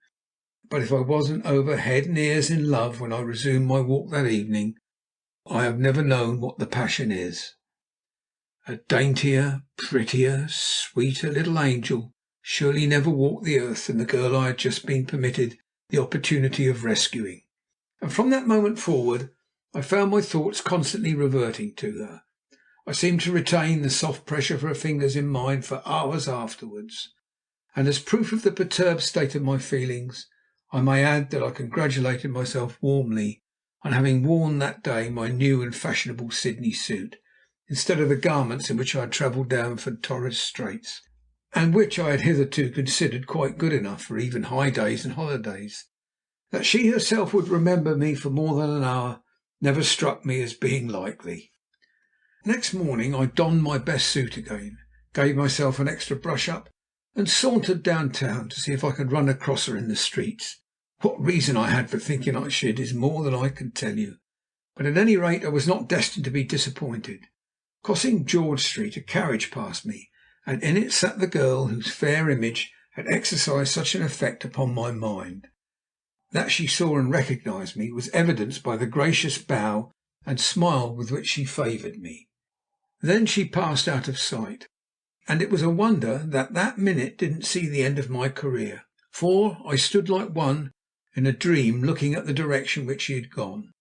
But if I wasn't over head and ears in love when I resumed my walk that evening, I have never known what the passion is. A daintier, prettier, sweeter little angel surely never walked the earth than the girl I had just been permitted the opportunity of rescuing, and from that moment forward I found my thoughts constantly reverting to her. I seemed to retain the soft pressure of her fingers in mine for hours afterwards, and as proof of the perturbed state of my feelings, I may add that I congratulated myself warmly on having worn that day my new and fashionable Sydney suit, instead of the garments in which I had travelled down from Torres Straits, and which I had hitherto considered quite good enough for even high days and holidays. That she herself would remember me for more than an hour never struck me as being likely. Next morning I donned my best suit again, gave myself an extra brush-up, and sauntered downtown to see if I could run across her in the streets. What reason I had for thinking I should is more than I can tell you, but at any rate I was not destined to be disappointed. Crossing George Street, a carriage passed me, and in it sat the girl whose fair image had exercised such an effect upon my mind. That she saw and recognized me was evidenced by the gracious bow and smile with which she favoured me. Then she passed out of sight, and it was a wonder that that minute didn't see the end of my career, for I stood like one in a dream looking at the direction which she had gone,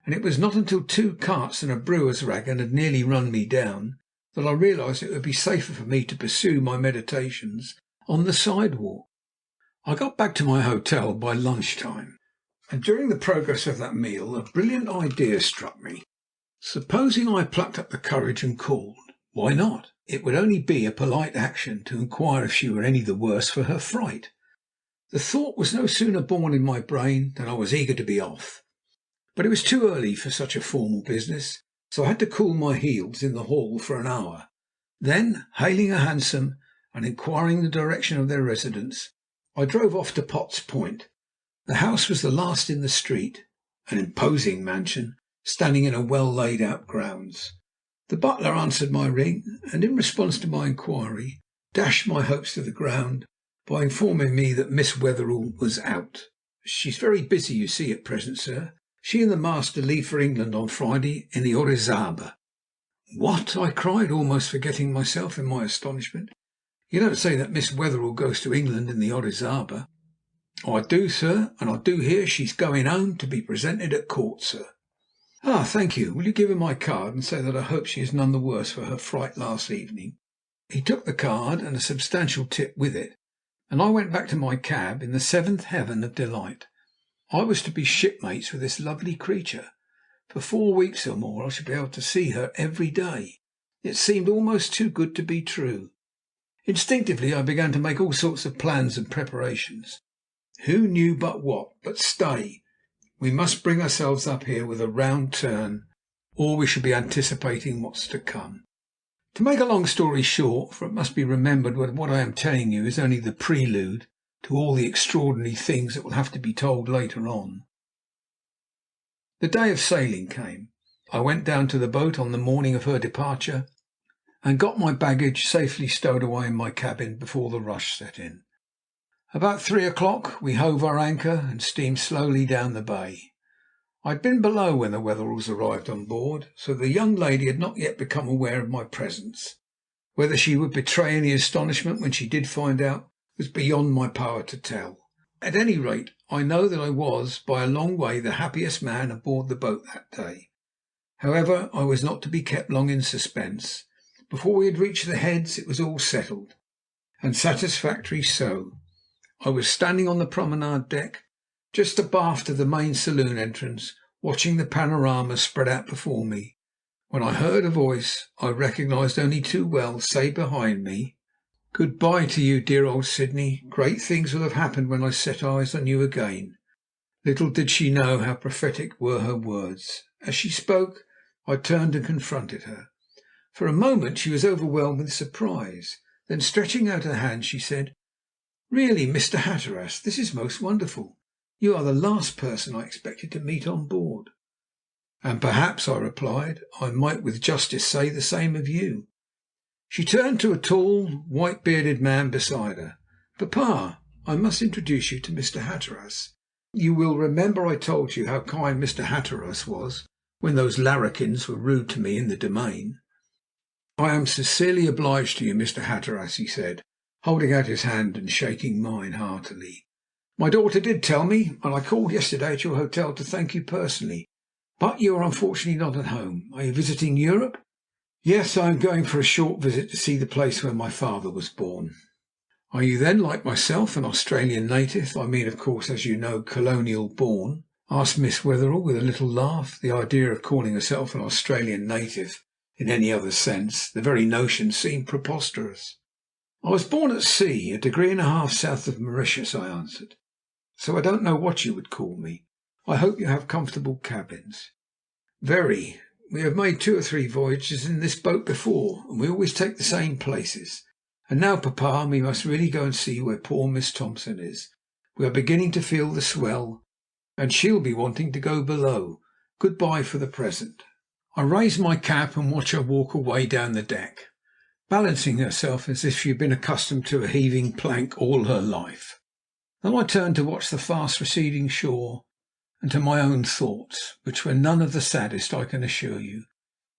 and it was not until 2 carts and a brewer's wagon had nearly run me down that I realized it would be safer for me to pursue my meditations on the sidewalk. I got back to my hotel by lunchtime, and during the progress of that meal a brilliant idea struck me. Supposing I plucked up the courage and called? Why not? It would only be a polite action to inquire if she were any the worse for her fright. The thought was no sooner born in my brain than I was eager to be off. But it was too early for such a formal business, so I had to cool my heels in the hall for an hour. Then, hailing a hansom and inquiring the direction of their residence, I drove off to Potts Point. The house was the last in the street, an imposing mansion standing in a well laid out grounds. The butler answered my ring, and in response to my inquiry, dashed my hopes to the ground by informing me that Miss Wetherell was out. "She's very busy, you see, at present, sir. She and the master leave for England on Friday in the Orizaba." "What?" I cried, almost forgetting myself in my astonishment. "You don't say that Miss Wetherell goes to England in the Orizaba?" "I do, sir, and I do hear she's going home to be presented at court, sir." "Ah, thank you. Will you give her my card and say that I hope she is none the worse for her fright last evening?" He took the card and a substantial tip with it, and I went back to my cab in the seventh heaven of delight. I was to be shipmates with this lovely creature. For 4 weeks or more I should be able to see her every day. It seemed almost too good to be true. Instinctively I began to make all sorts of plans and preparations. Who knew but what? But stay. We must bring ourselves up here with a round turn, or we shall be anticipating what's to come. To make a long story short, for it must be remembered that what I am telling you is only the prelude to all the extraordinary things that will have to be told later on. The day of sailing came. I went down to the boat on the morning of her departure, and got my baggage safely stowed away in my cabin before the rush set in. About 3 o'clock we hove our anchor and steamed slowly down the bay. I had been below when the Wetherells arrived on board, so the young lady had not yet become aware of my presence. Whether she would betray any astonishment when she did find out was beyond my power to tell. At any rate, I know that I was by a long way the happiest man aboard the boat that day. However, I was not to be kept long in suspense. Before we had reached the heads it was all settled, and satisfactory so. I was standing on the promenade deck, just abaft of the main saloon entrance, watching the panorama spread out before me, when I heard a voice I recognized only too well say behind me, "Good-bye to you, dear old Sydney. Great things will have happened when I set eyes on you again." Little did she know how prophetic were her words. As she spoke, I turned and confronted her. For a moment she was overwhelmed with surprise. Then, stretching out her hand, she said, "Really, Mr. Hatteras, this is most wonderful. You are the last person I expected to meet on board." "And perhaps," I replied, "I might with justice say the same of you." She turned to a tall, white-bearded man beside her. "Papa, I must introduce you to Mr. Hatteras. You will remember I told you how kind Mr. Hatteras was when those larrikins were rude to me in the Domain." "I am sincerely obliged to you, Mr. Hatteras," he said, holding out his hand and shaking mine heartily. "My daughter did tell me, and I called yesterday at your hotel to thank you personally. But you are unfortunately not at home. Are you visiting Europe?" "Yes, I am going for a short visit to see the place where my father was born." "Are you then, like myself, an Australian native? I mean, of course, as you know, colonial born?" asked Miss Wetherell with a little laugh. The idea of calling herself an Australian native in any other sense, the very notion seemed preposterous. "I was born at sea, a degree and a half south of Mauritius," I answered. "So I don't know what you would call me. I hope you have comfortable cabins." "Very. We have made 2 or 3 voyages in this boat before, and we always take the same places. And now, papa, we must really go and see where poor Miss Thompson is. We are beginning to feel the swell, and she'll be wanting to go below. Good-bye for the present." I raised my cap and watched her walk away down the deck, balancing herself as if she had been accustomed to a heaving plank all her life. Then I turned to watch the fast receding shore, and to my own thoughts, which were none of the saddest, I can assure you.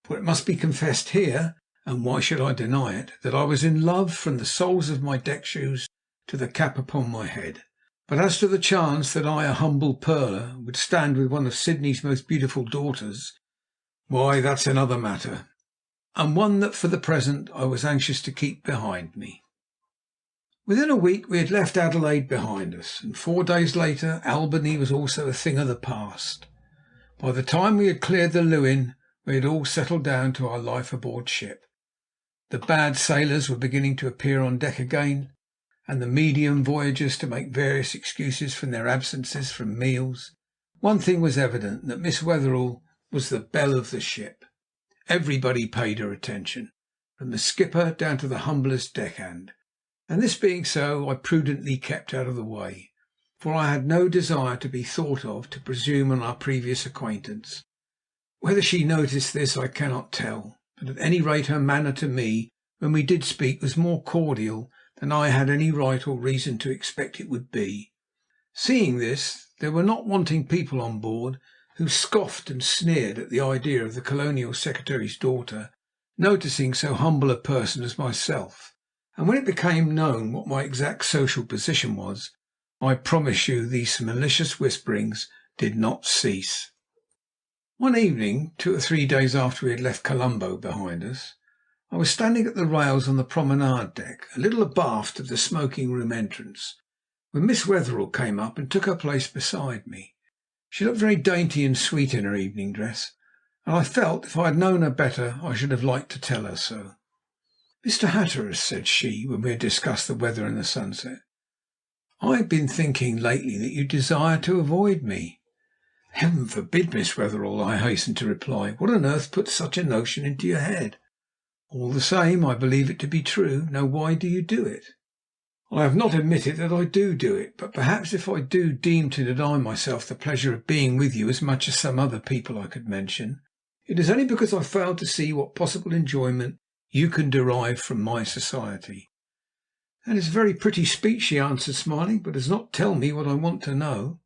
For it must be confessed here, and why should I deny it, that I was in love from the soles of my deck shoes to the cap upon my head. But as to the chance that I, a humble pearler, would stand with one of Sydney's most beautiful daughters, why, that's another matter, and one that for the present I was anxious to keep behind me. Within a week we had left Adelaide behind us, and 4 days later Albany was also a thing of the past. By the time we had cleared the Lewin, we had all settled down to our life aboard ship. The bad sailors were beginning to appear on deck again, and the medium voyagers to make various excuses for their absences from meals. One thing was evident, that Miss Wetherell was the belle of the ship. Everybody paid her attention, from the skipper down to the humblest deckhand, and this being so, I prudently kept out of the way, for I had no desire to be thought of to presume on our previous acquaintance. Whether she noticed this I cannot tell, but at any rate her manner to me when we did speak was more cordial than I had any right or reason to expect it would be. Seeing this, there were not wanting people on board who scoffed and sneered at the idea of the Colonial Secretary's daughter noticing so humble a person as myself, and when it became known what my exact social position was, I promise you these malicious whisperings did not cease. One evening, 2 or 3 days after we had left Colombo behind us, I was standing at the rails on the promenade deck, a little abaft of the smoking room entrance, when Miss Wetherell came up and took her place beside me. She looked very dainty and sweet in her evening dress, and I felt if I had known her better I should have liked to tell her so. "Mr. Hatteras," said she, when we had discussed the weather and the sunset, "I have been thinking lately that you desire to avoid me." "Heaven forbid, Miss Wetherell," I hastened to reply. "What on earth put such a notion into your head?" "All the same, I believe it to be true. Now, why do you do it?" "I have not admitted that I do it, but perhaps if I do deem to deny myself the pleasure of being with you as much as some other people I could mention, it is only because I fail to see what possible enjoyment you can derive from my society." "That is a very pretty speech," she answered, smiling, "but does not tell me what I want to know."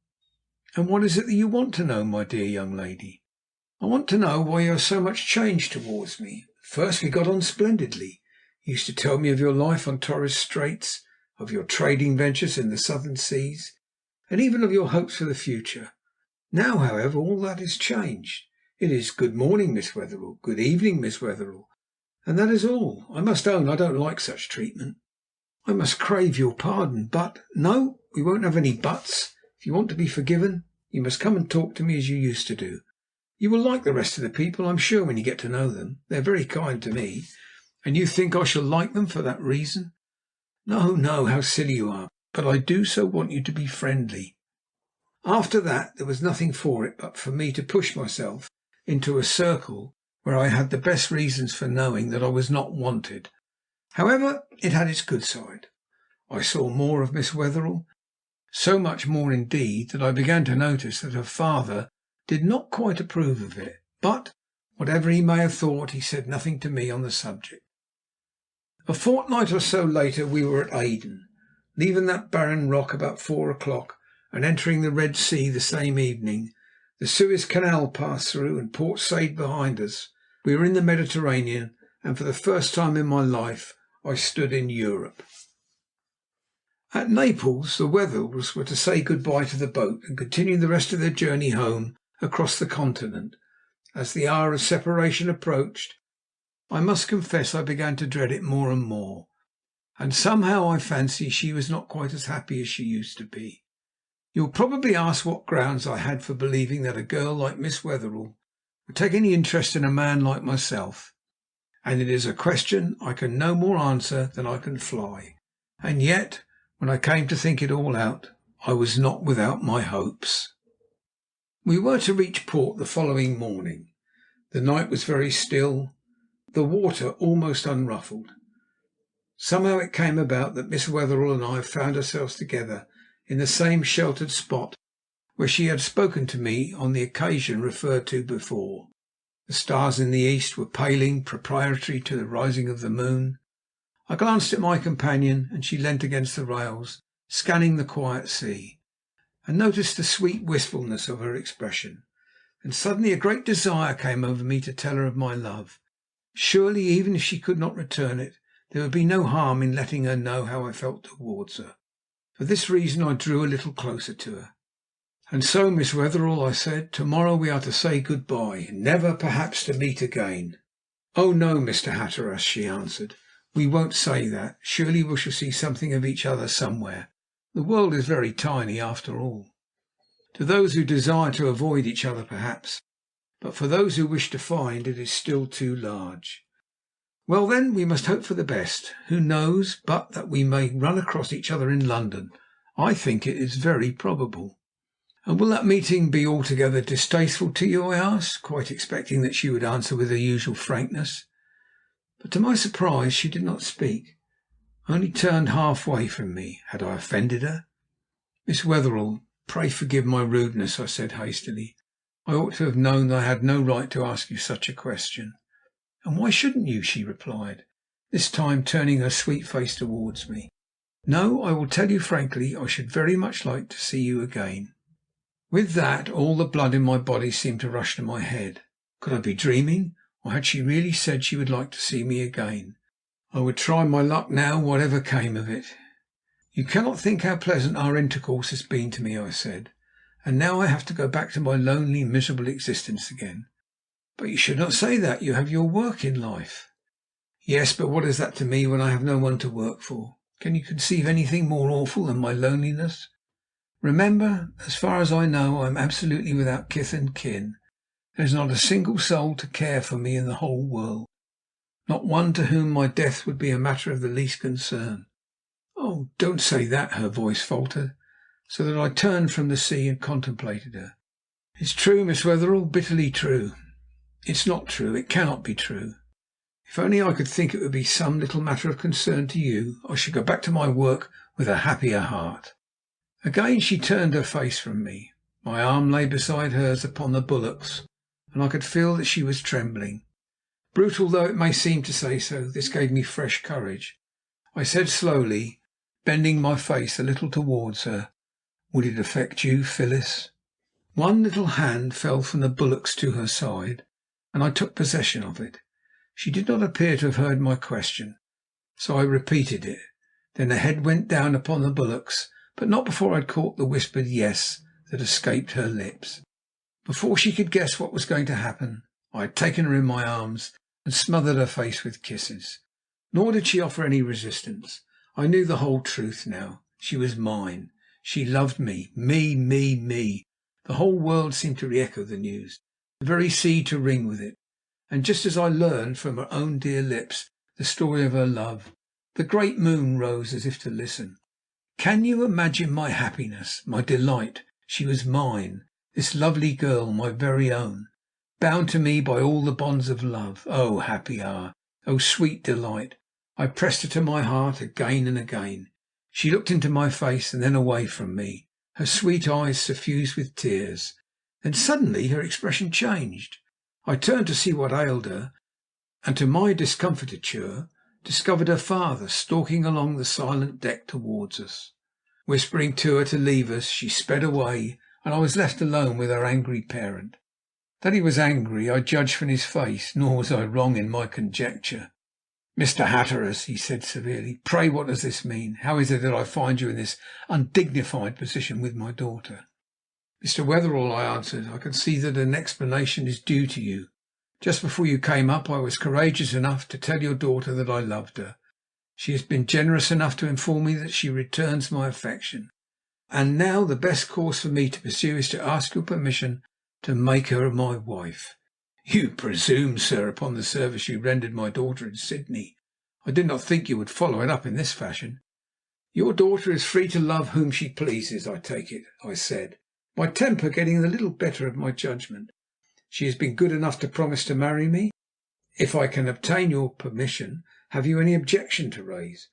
"And what is it that you want to know, my dear young lady?" "I want to know why you are so much changed towards me. At first we got on splendidly. You used to tell me of your life on Torres Straits, of your trading ventures in the southern seas, and even of your hopes for the future. Now, however, all that is changed. It is 'Good morning, Miss Wetherell,' 'Good evening, Miss Wetherell,' and that is all. I must own I don't like such treatment. I must crave your pardon, but—" "No, we won't have any buts. If you want to be forgiven, you must come and talk to me as you used to do. You will like the rest of the people, I'm sure, when you get to know them. They are very kind to me." "And you think I shall like them for that reason?" "No, no, how silly you are. But I do so want you to be friendly." After that there was nothing for it but for me to push myself into a circle where I had the best reasons for knowing that I was not wanted. However, it had its good side. I saw more of Miss Wetherell, so much more indeed that I began to notice that her father did not quite approve of it, but, whatever he may have thought, he said nothing to me on the subject. A fortnight or so later we were at Aden, leaving that barren rock about 4 o'clock and entering the Red Sea the same evening. The Suez Canal passed through and Port Said behind us. We were in the Mediterranean, and for the first time in my life I stood in Europe. At Naples the Wetherells were to say good-bye to the boat and continue the rest of their journey home across the continent. As the hour of separation approached, I must confess I began to dread it more and more, and somehow I fancy she was not quite as happy as she used to be. You will probably ask what grounds I had for believing that a girl like Miss Wetherell would take any interest in a man like myself, and it is a question I can no more answer than I can fly. And yet, when I came to think it all out, I was not without my hopes. We were to reach port the following morning. The night was very still, the water almost unruffled. Somehow it came about that Miss Wetherell and I found ourselves together in the same sheltered spot where she had spoken to me on the occasion referred to before. The stars in the east were paling preparatory to the rising of the moon. I glanced at my companion, and she leant against the rails, scanning the quiet sea, and noticed the sweet wistfulness of her expression. And suddenly a great desire came over me to tell her of my love. Surely, even if she could not return it, there would be no harm in letting her know how I felt towards her. For this reason I drew a little closer to her. "And so, Miss Wetherell," I said, "to-morrow we are to say good-bye, never perhaps to meet again." "Oh no, Mr. Hatteras," she answered. "We won't say that. Surely we shall see something of each other somewhere. The world is very tiny after all. To those who desire to avoid each other, perhaps, but for those who wish to find, it is still too large. Well, then, we must hope for the best. Who knows but that we may run across each other in London? I think it is very probable." "And will that meeting be altogether distasteful to you?" I asked, quite expecting that she would answer with her usual frankness. But to my surprise she did not speak, only turned half away from me. Had I offended her? "Miss Wetherell, pray forgive my rudeness," I said hastily. "I ought to have known that I had no right to ask you such a question." "And why shouldn't you?" she replied, this time turning her sweet face towards me. "No, I will tell you frankly. I should very much like to see you again." With that all the blood in my body seemed to rush to my head. Could I be dreaming, or had she really said she would like to see me again? I would try my luck now, whatever came of it. "You cannot think how pleasant our intercourse has been to me," I said, "and now I have to go back to my lonely, miserable existence again." "But you should not say that. You have your work in life." "Yes, but what is that to me when I have no one to work for? Can you conceive anything more awful than my loneliness? Remember, as far as I know, I am absolutely without kith and kin. There is not a single soul to care for me in the whole world, not one to whom my death would be a matter of the least concern." "Oh, don't say that," her voice faltered, so that I turned from the sea and contemplated her. "It's true, Miss Wetherell, bitterly true." "It's not true. It cannot be true. If only I could think it would be some little matter of concern to you, I should go back to my work with a happier heart." Again she turned her face from me. My arm lay beside hers upon the bulwarks, and I could feel that she was trembling. Brutal though it may seem to say so, this gave me fresh courage. I said slowly, bending my face a little towards her, "Would it affect you, Phyllis?" One little hand fell from the bulwarks to her side, and I took possession of it. She did not appear to have heard my question, so I repeated it. Then her head went down upon the bulwarks, but not before I had caught the whispered "yes" that escaped her lips. Before she could guess what was going to happen, I had taken her in my arms and smothered her face with kisses. Nor did she offer any resistance. I knew the whole truth now. She was mine. She loved me. Me. The whole world seemed to re-echo the news, the very sea to ring with it. And just as I learned from her own dear lips the story of her love, the great moon rose as if to listen. Can you imagine my happiness, my delight? She was mine, this lovely girl, my very own, bound to me by all the bonds of love. Oh, happy hour! Oh, sweet delight! I pressed her to my heart again and again. She looked into my face and then away from me, her sweet eyes suffused with tears. Then suddenly her expression changed. I turned to see what ailed her, and to my discomfiture discovered her father stalking along the silent deck towards us. Whispering to her to leave us, she sped away, and I was left alone with her angry parent. That he was angry I judged from his face, nor was I wrong in my conjecture. "Mr. Hatteras," he said severely, "pray what does this mean? How is it that I find you in this undignified position with my daughter?" "Mr. Wetherell," I answered, "I can see that an explanation is due to you. Just before you came up I was courageous enough to tell your daughter that I loved her. She has been generous enough to inform me that she returns my affection, and now the best course for me to pursue is to ask your permission to make her my wife." "You presume, sir, upon the service you rendered my daughter in Sydney. I did not think you would follow it up in this fashion." "Your daughter is free to love whom she pleases, I take it," I said, my temper getting a little better of my judgment. She has been good enough to promise to marry me. If I can obtain your permission, have you any objection to raise?"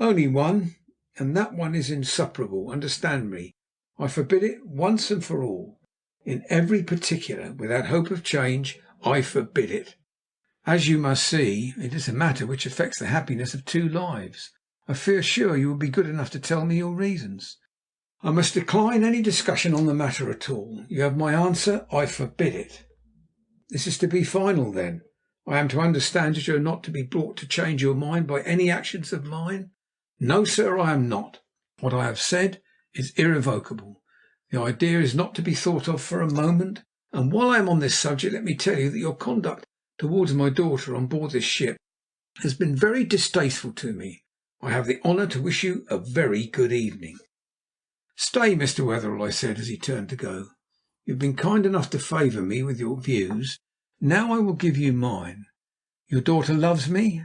"Only one, and that one is insuperable. Understand me. I forbid it once and for all. In every particular, without hope of change, I forbid it. As you must see, it is a matter which affects the happiness of two lives. I feel sure you will be good enough to tell me your reasons." "I must decline any discussion on the matter at all. You have my answer. I forbid it." "This is to be final, then? I am to understand that you are not to be brought to change your mind by any actions of mine?" "No, sir, I am not. What I have said is irrevocable. The idea is not to be thought of for a moment. And while I am on this subject, let me tell you that your conduct towards my daughter on board this ship has been very distasteful to me. I have the honour to wish you a very good evening." "Stay, Mr. Wetherell," I said as he turned to go. "You have been kind enough to favour me with your views. Now I will give you mine. Your daughter loves me.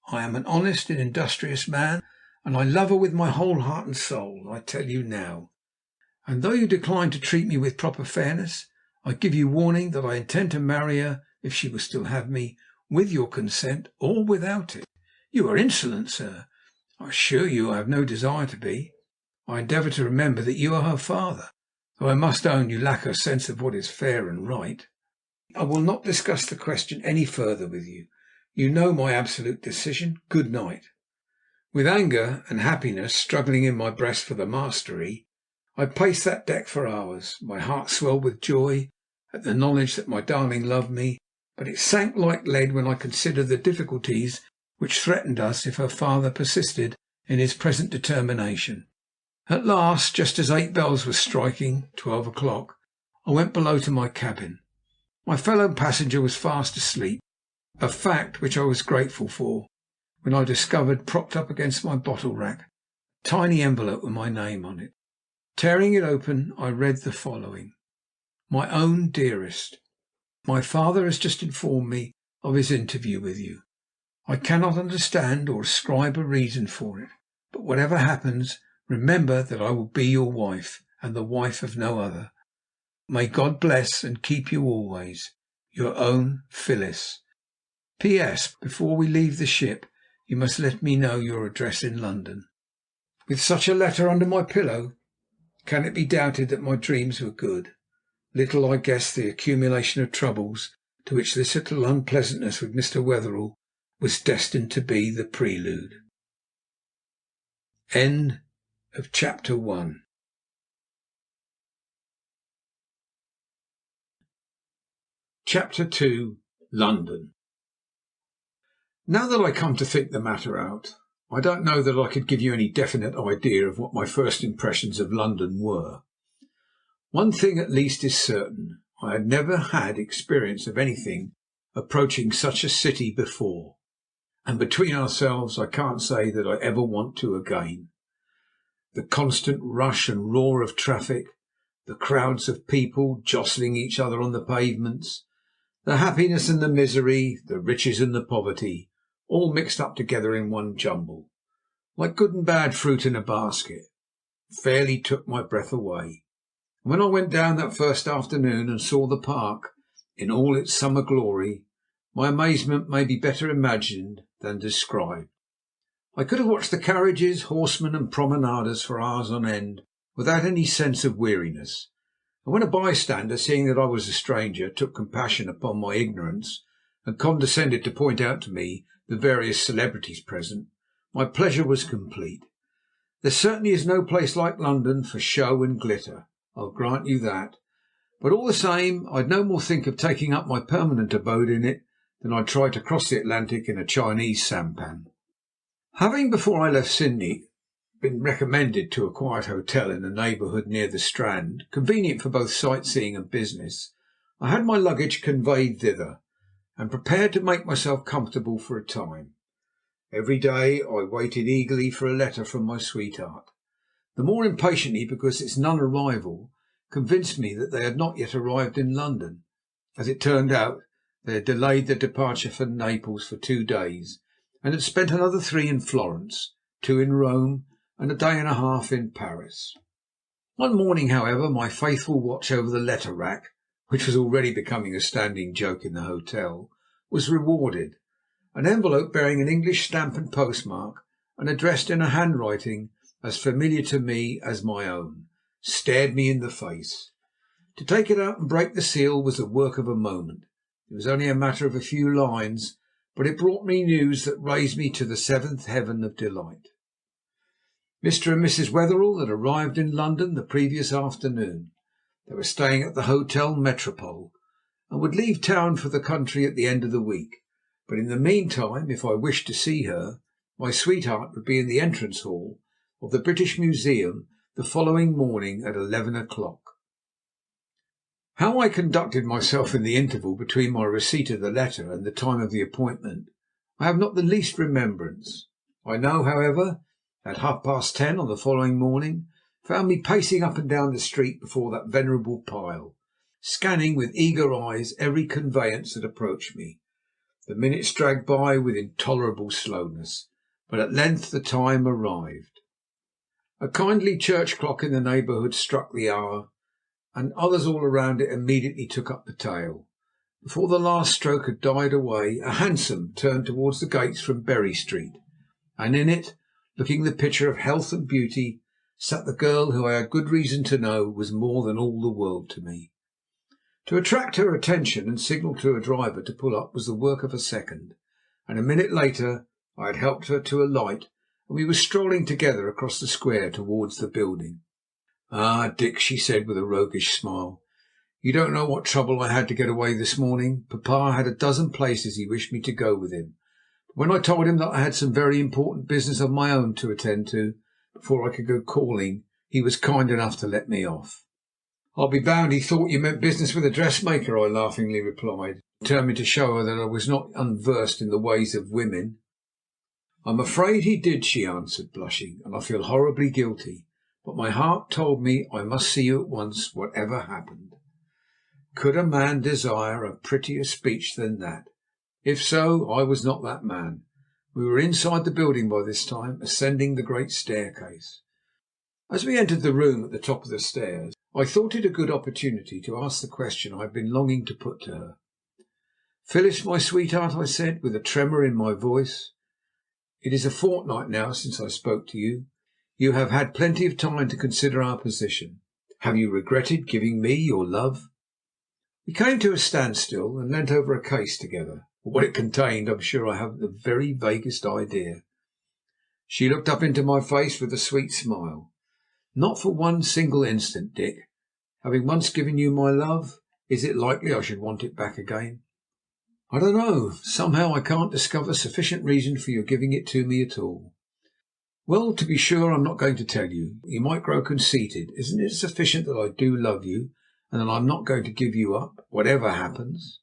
I am an honest and industrious man, and I love her with my whole heart and soul. I tell you now. And though you decline to treat me with proper fairness, I give you warning that I intend to marry her, if she will still have me, with your consent or without it." "You are insolent, sir." "I assure you I have no desire to be. I endeavour to remember that you are her father, though I must own you lack a sense of what is fair and right. I will not discuss the question any further with you. You know my absolute decision. Good night." With anger and happiness struggling in my breast for the mastery, I paced that deck for hours. My heart swelled with joy at the knowledge that my darling loved me, but it sank like lead when I considered the difficulties which threatened us if her father persisted in his present determination. At last, just as 8 bells were striking 12 o'clock, I went below to my cabin. My fellow passenger was fast asleep, a fact which I was grateful for, when I discovered, propped up against my bottle rack, a tiny envelope with my name on it. Tearing it open, I read the following: "My own dearest, my father has just informed me of his interview with you. I cannot understand or ascribe a reason for it, but whatever happens, remember that I will be your wife, and the wife of no other. May God bless and keep you always. Your own Phyllis. P.S. Before we leave the ship, you must let me know your address in London." With such a letter under my pillow, can it be doubted that my dreams were good? Little I guessed the accumulation of troubles to which this little unpleasantness with Mr. Wetherell was destined to be the prelude. End of chapter 1. Chapter 2. London. Now that I come to think the matter out, I don't know that I could give you any definite idea of what my first impressions of London were. One thing at least is certain: I had never had experience of anything approaching such a city before, and between ourselves I can't say that I ever want to again. The constant rush and roar of traffic, the crowds of people jostling each other on the pavements, the happiness and the misery, the riches and the poverty, all mixed up together in one jumble, like good and bad fruit in a basket, fairly took my breath away. And when I went down that first afternoon and saw the park in all its summer glory, my amazement may be better imagined than described. I could have watched the carriages, horsemen and promenaders for hours on end without any sense of weariness, and when a bystander, seeing that I was a stranger, took compassion upon my ignorance and condescended to point out to me the various celebrities present, my pleasure was complete. There certainly is no place like London for show and glitter, I'll grant you that, but all the same I'd no more think of taking up my permanent abode in it than I'd try to cross the Atlantic in a Chinese sampan. Having, before I left Sydney, been recommended to a quiet hotel in a neighbourhood near the Strand, convenient for both sightseeing and business, I had my luggage conveyed thither, and prepared to make myself comfortable for a time. Every day I waited eagerly for a letter from my sweetheart, the more impatiently because its non-arrival convinced me that they had not yet arrived in London. As it turned out, they had delayed their departure from Naples for 2 days, and had spent another 3 in Florence, 2 in Rome, and a day and a half in Paris. One morning, however, my faithful watch over the letter rack which was already becoming a standing joke in the hotel, was rewarded. An envelope bearing an English stamp and postmark, and addressed in a handwriting as familiar to me as my own, stared me in the face. To take it out and break the seal was the work of a moment. It was only a matter of a few lines, but it brought me news that raised me to the seventh heaven of delight. Mr. and Mrs. Wetherell had arrived in London the previous afternoon. They were staying at the Hotel Metropole, and would leave town for the country at the end of the week. But in the meantime, if I wished to see her, my sweetheart would be in the entrance hall of the British Museum the following morning at 11 o'clock. How I conducted myself in the interval between my receipt of the letter and the time of the appointment, I have not the least remembrance. I know, however, at 10:30 on the following morning, found me pacing up and down the street before that venerable pile, scanning with eager eyes every conveyance that approached me. The minutes dragged by with intolerable slowness, but at length the time arrived. A kindly church clock in the neighbourhood struck the hour, and others all around it immediately took up the tale. Before the last stroke had died away, a hansom turned towards the gates from Bury Street, and in it, looking the picture of health and beauty, sat the girl who I had good reason to know was more than all the world to me. To attract her attention and signal to a driver to pull up was the work of a second, and a minute later I had helped her to alight, and we were strolling together across the square towards the building. "Ah, Dick," she said with a roguish smile, "you don't know what trouble I had to get away this morning. Papa had a dozen places he wished me to go with him. But when I told him that I had some very important business of my own to attend to before I could go calling, he was kind enough to let me off." "I'll be bound he thought you meant business with a dressmaker," I laughingly replied, determined to show her that I was not unversed in the ways of women. "I'm afraid he did," she answered, blushing, "and I feel horribly guilty. But my heart told me I must see you at once, whatever happened." Could a man desire a prettier speech than that? If so, I was not that man. We were inside the building by this time, ascending the great staircase. As we entered the room at the top of the stairs, I thought it a good opportunity to ask the question I had been longing to put to her. "Phyllis, my sweetheart," I said, with a tremor in my voice, "it is a fortnight now since I spoke to you. You have had plenty of time to consider our position. Have you regretted giving me your love?" We came to a standstill and leant over a case together. What it contained, I'm sure I haven't the very vaguest idea. She looked up into my face with a sweet smile. "Not for one single instant, Dick. Having once given you my love, is it likely I should want it back again?" "I don't know. Somehow I can't discover sufficient reason for your giving it to me at all." "Well, to be sure, I'm not going to tell you. You might grow conceited. Isn't it sufficient that I do love you, and that I'm not going to give you up, whatever happens?"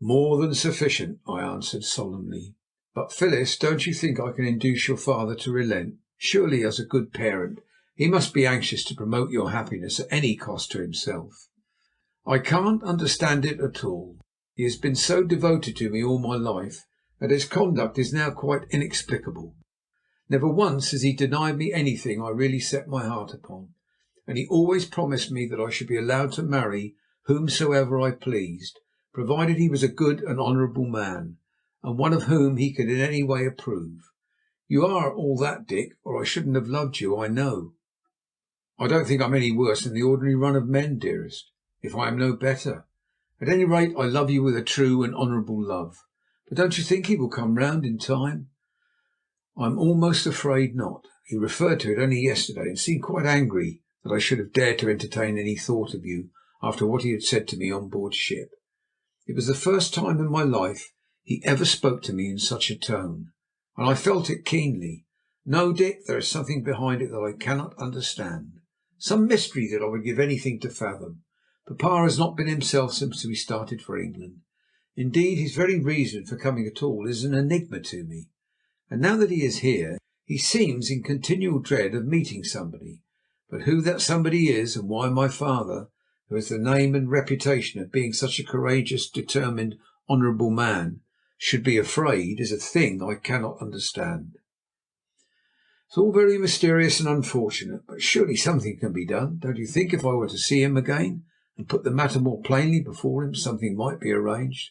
"More than sufficient," I answered solemnly. "But, Phyllis, don't you think I can induce your father to relent? Surely, as a good parent, he must be anxious to promote your happiness at any cost to himself." "I can't understand it at all. He has been so devoted to me all my life that his conduct is now quite inexplicable. Never once has he denied me anything I really set my heart upon, and he always promised me that I should be allowed to marry whomsoever I pleased, provided he was a good and honourable man, and one of whom he could in any way approve. You are all that, Dick, or I shouldn't have loved you, I know." "I don't think I'm any worse than the ordinary run of men, dearest, if I am no better. At any rate, I love you with a true and honourable love. But don't you think he will come round in time?" "I'm almost afraid not. He referred to it only yesterday, and seemed quite angry that I should have dared to entertain any thought of you after what he had said to me on board ship. It was the first time in my life he ever spoke to me in such a tone, and I felt it keenly. No, Dick, there is something behind it that I cannot understand, some mystery that I would give anything to fathom. Papa has not been himself since we started for England. Indeed, his very reason for coming at all is an enigma to me. And now that he is here, he seems in continual dread of meeting somebody. But who that somebody is, and why my father, who has the name and reputation of being such a courageous, determined, honourable man, should be afraid, is a thing I cannot understand. It's all very mysterious and unfortunate, but surely something can be done, don't you think, if I were to see him again, and put the matter more plainly before him, something might be arranged.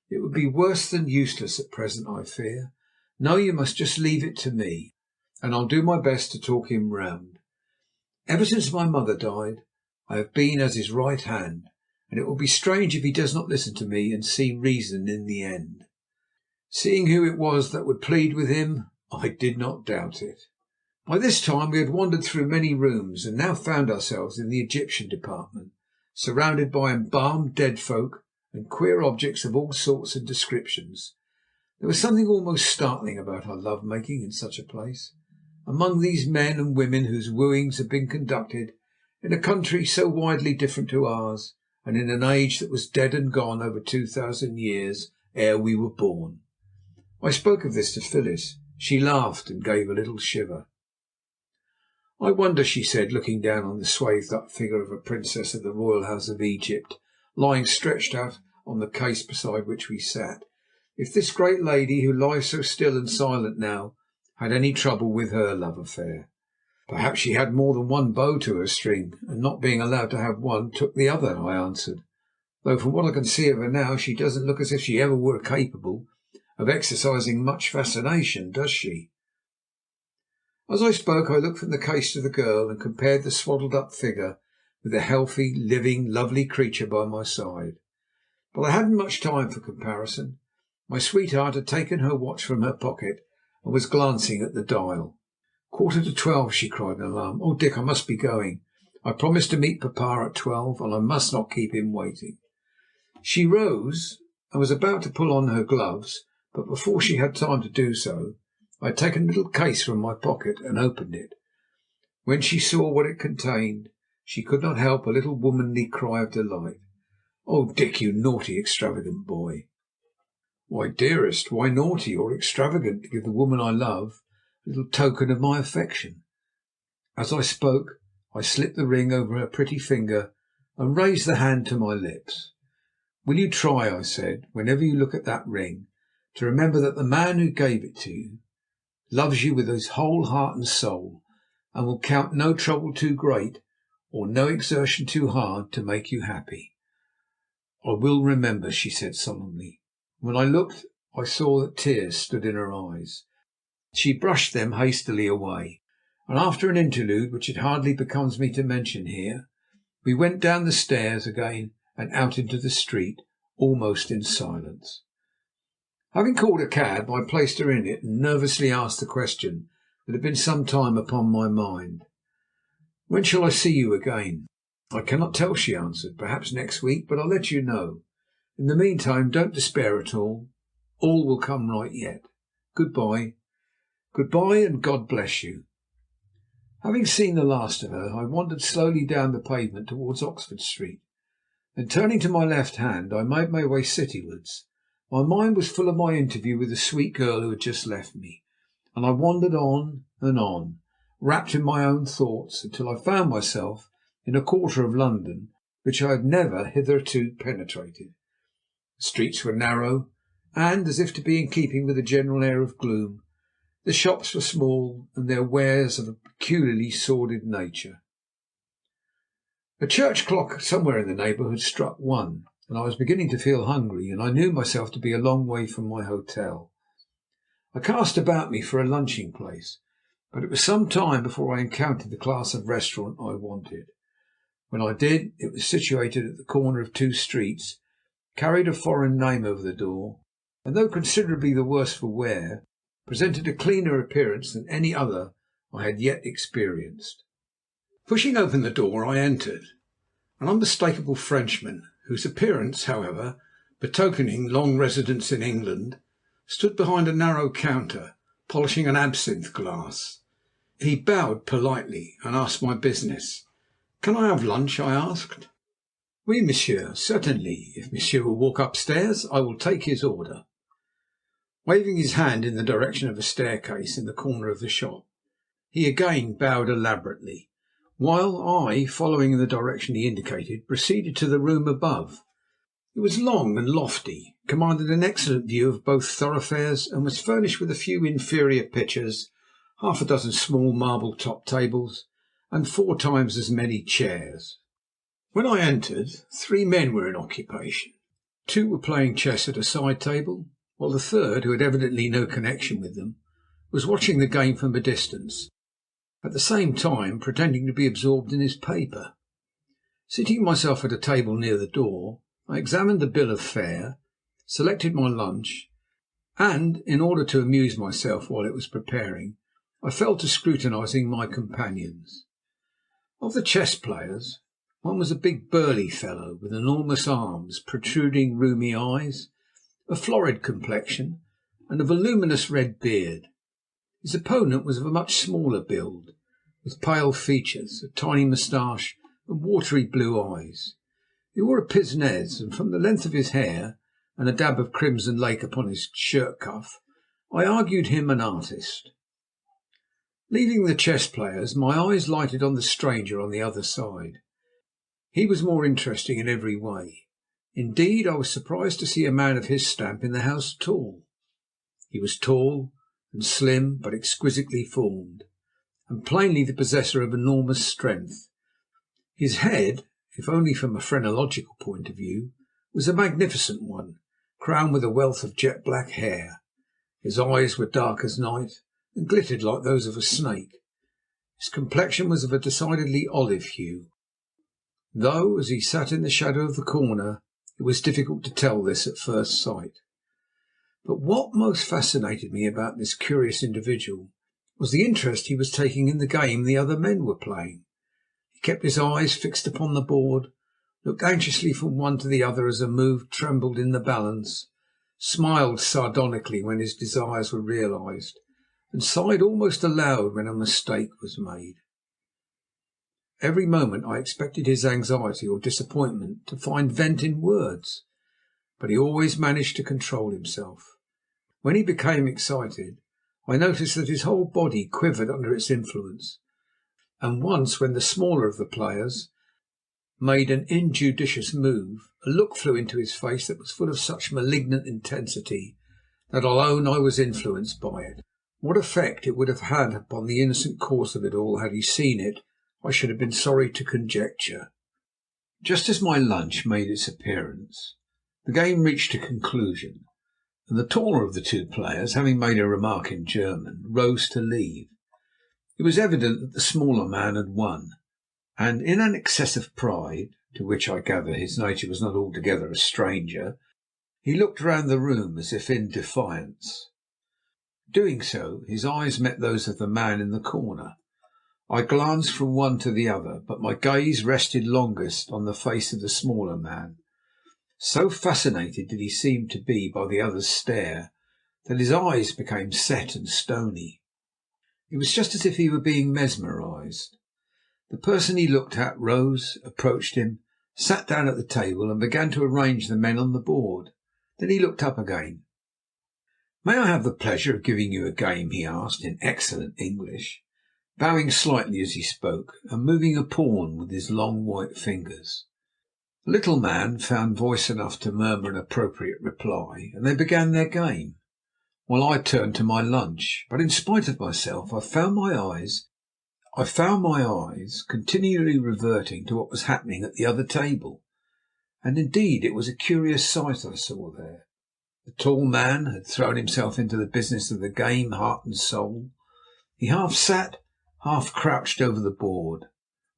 It would be worse than useless at present, I fear. No, you must just leave it to me, and I'll do my best to talk him round. Ever since my mother died, I have been as his right hand, and it will be strange if he does not listen to me and see reason in the end. Seeing who it was that would plead with him, I did not doubt it. By this time we had wandered through many rooms, and now found ourselves in the Egyptian department, surrounded by embalmed dead folk and queer objects of all sorts and descriptions. There was something almost startling about our love-making in such a place, among these men and women whose wooings had been conducted in a country so widely different to ours, and in an age that was dead and gone over 2,000 years ere we were born. I spoke of this to Phyllis. She laughed and gave a little shiver. "I wonder," she said, looking down on the swathed-up figure of a princess of the royal house of Egypt, lying stretched out on the case beside which we sat, "if this great lady, who lies so still and silent now, had any trouble with her love affair. Perhaps she had more than one bow to her string, and not being allowed to have one, took the other," I answered. "Though from what I can see of her now, she doesn't look as if she ever were capable of exercising much fascination, does she?" As I spoke I looked from the case to the girl, and compared the swaddled-up figure with the healthy, living, lovely creature by my side. But I hadn't much time for comparison. My sweetheart had taken her watch from her pocket and was glancing at the dial. "Quarter to 12," she cried in alarm. "Oh, Dick, I must be going. I promised to meet papa at 12, and I must not keep him waiting." She rose and was about to pull on her gloves, but before she had time to do so, I had taken a little case from my pocket and opened it. When she saw what it contained, she could not help a little womanly cry of delight. "Oh, Dick, you naughty, extravagant boy!" "Why, dearest, why naughty or extravagant to give the woman I love a little token of my affection?" As I spoke, I slipped the ring over her pretty finger and raised the hand to my lips. "Will you try," I said, "whenever you look at that ring, to remember that the man who gave it to you loves you with his whole heart and soul, and will count no trouble too great or no exertion too hard to make you happy?" "I will remember," she said solemnly. When I looked I saw that tears stood in her eyes. She brushed them hastily away, and after an interlude which it hardly becomes me to mention here, we went down the stairs again and out into the street, almost in silence. Having called a cab, I placed her in it and nervously asked the question that had been some time upon my mind. "When shall I see you again?" "I cannot tell," she answered. "Perhaps next week, but I'll let you know. In the meantime, don't despair at all. All will come right yet. Good bye." "Good bye, and God bless you." Having seen the last of her, I wandered slowly down the pavement towards Oxford Street. Then, turning to my left hand, I made my way citywards. My mind was full of my interview with the sweet girl who had just left me, and I wandered on and on, wrapped in my own thoughts, until I found myself in a quarter of London which I had never hitherto penetrated. The streets were narrow, and, as if to be in keeping with the general air of gloom, the shops were small and their wares of a peculiarly sordid nature. A church clock somewhere in the neighbourhood struck 1, and I was beginning to feel hungry, and I knew myself to be a long way from my hotel. I cast about me for a lunching place, but it was some time before I encountered the class of restaurant I wanted. When I did, it was situated at the corner of 2 streets, carried a foreign name over the door, and though considerably the worse for wear, presented a cleaner appearance than any other I had yet experienced. Pushing open the door, I entered. An unmistakable Frenchman, whose appearance, however, betokening long residence in England, stood behind a narrow counter, polishing an absinthe glass. He bowed politely and asked my business. "Can I have lunch?" I asked. "Oui, monsieur, certainly. If monsieur will walk upstairs, I will take his order." Waving his hand in the direction of a staircase in the corner of the shop, he again bowed elaborately, while I, following in the direction he indicated, proceeded to the room above. It was long and lofty, commanded an excellent view of both thoroughfares, and was furnished with a few inferior pictures, half a dozen small marble-topped tables, and 4 times as many chairs. When I entered, 3 men were in occupation. 2 were playing chess at a side table, while the third, who had evidently no connection with them, was watching the game from a distance, at the same time pretending to be absorbed in his paper. Seating myself at a table near the door, I examined the bill of fare, selected my lunch, and, in order to amuse myself while it was preparing, I fell to scrutinizing my companions. Of the chess players, one was a big burly fellow with enormous arms, protruding rheumy eyes, a florid complexion, and a voluminous red beard. His opponent was of a much smaller build, with pale features, a tiny moustache, and watery blue eyes. He wore a pince nez, and from the length of his hair and a dab of crimson lake upon his shirt cuff, I argued him an artist. Leaving the chess players, my eyes lighted on the stranger on the other side. He was more interesting in every way. Indeed, I was surprised to see a man of his stamp in the house at all. He was tall and slim, but exquisitely formed, and plainly the possessor of enormous strength. His head, if only from a phrenological point of view, was a magnificent one, crowned with a wealth of jet black hair. His eyes were dark as night, and glittered like those of a snake. His complexion was of a decidedly olive hue, though, as he sat in the shadow of the corner, it was difficult to tell this at first sight. But what most fascinated me about this curious individual was the interest he was taking in the game the other men were playing. He kept his eyes fixed upon the board, looked anxiously from one to the other as a move trembled in the balance, smiled sardonically when his desires were realized, and sighed almost aloud when a mistake was made. Every moment I expected his anxiety or disappointment to find vent in words, but he always managed to control himself. When he became excited, I noticed that his whole body quivered under its influence, and once, when the smaller of the players made an injudicious move, a look flew into his face that was full of such malignant intensity that I'll own I was influenced by it. What effect it would have had upon the innocent course of it all had he seen it, I should have been sorry to conjecture. Just as my lunch made its appearance, the game reached a conclusion, and the taller of the 2 players, having made a remark in German, rose to leave. It was evident that the smaller man had won, and in an excess of pride, to which I gather his nature was not altogether a stranger, he looked round the room as if in defiance. Doing so, his eyes met those of the man in the corner. I glanced from one to the other, but my gaze rested longest on the face of the smaller man. So fascinated did he seem to be by the other's stare that his eyes became set and stony. It was just as if he were being mesmerized. The person he looked at rose, approached him, sat down at the table, and began to arrange the men on the board. Then he looked up again. "May I have the pleasure of giving you a game?" he asked in excellent English, bowing slightly as he spoke, and moving a pawn with his long white fingers. The little man found voice enough to murmur an appropriate reply, and they began their game, while I turned to my lunch. But in spite of myself, I found my eyes continually reverting to what was happening at the other table, and indeed it was a curious sight I saw there. The tall man had thrown himself into the business of the game heart and soul. He half sat, half crouched over the board,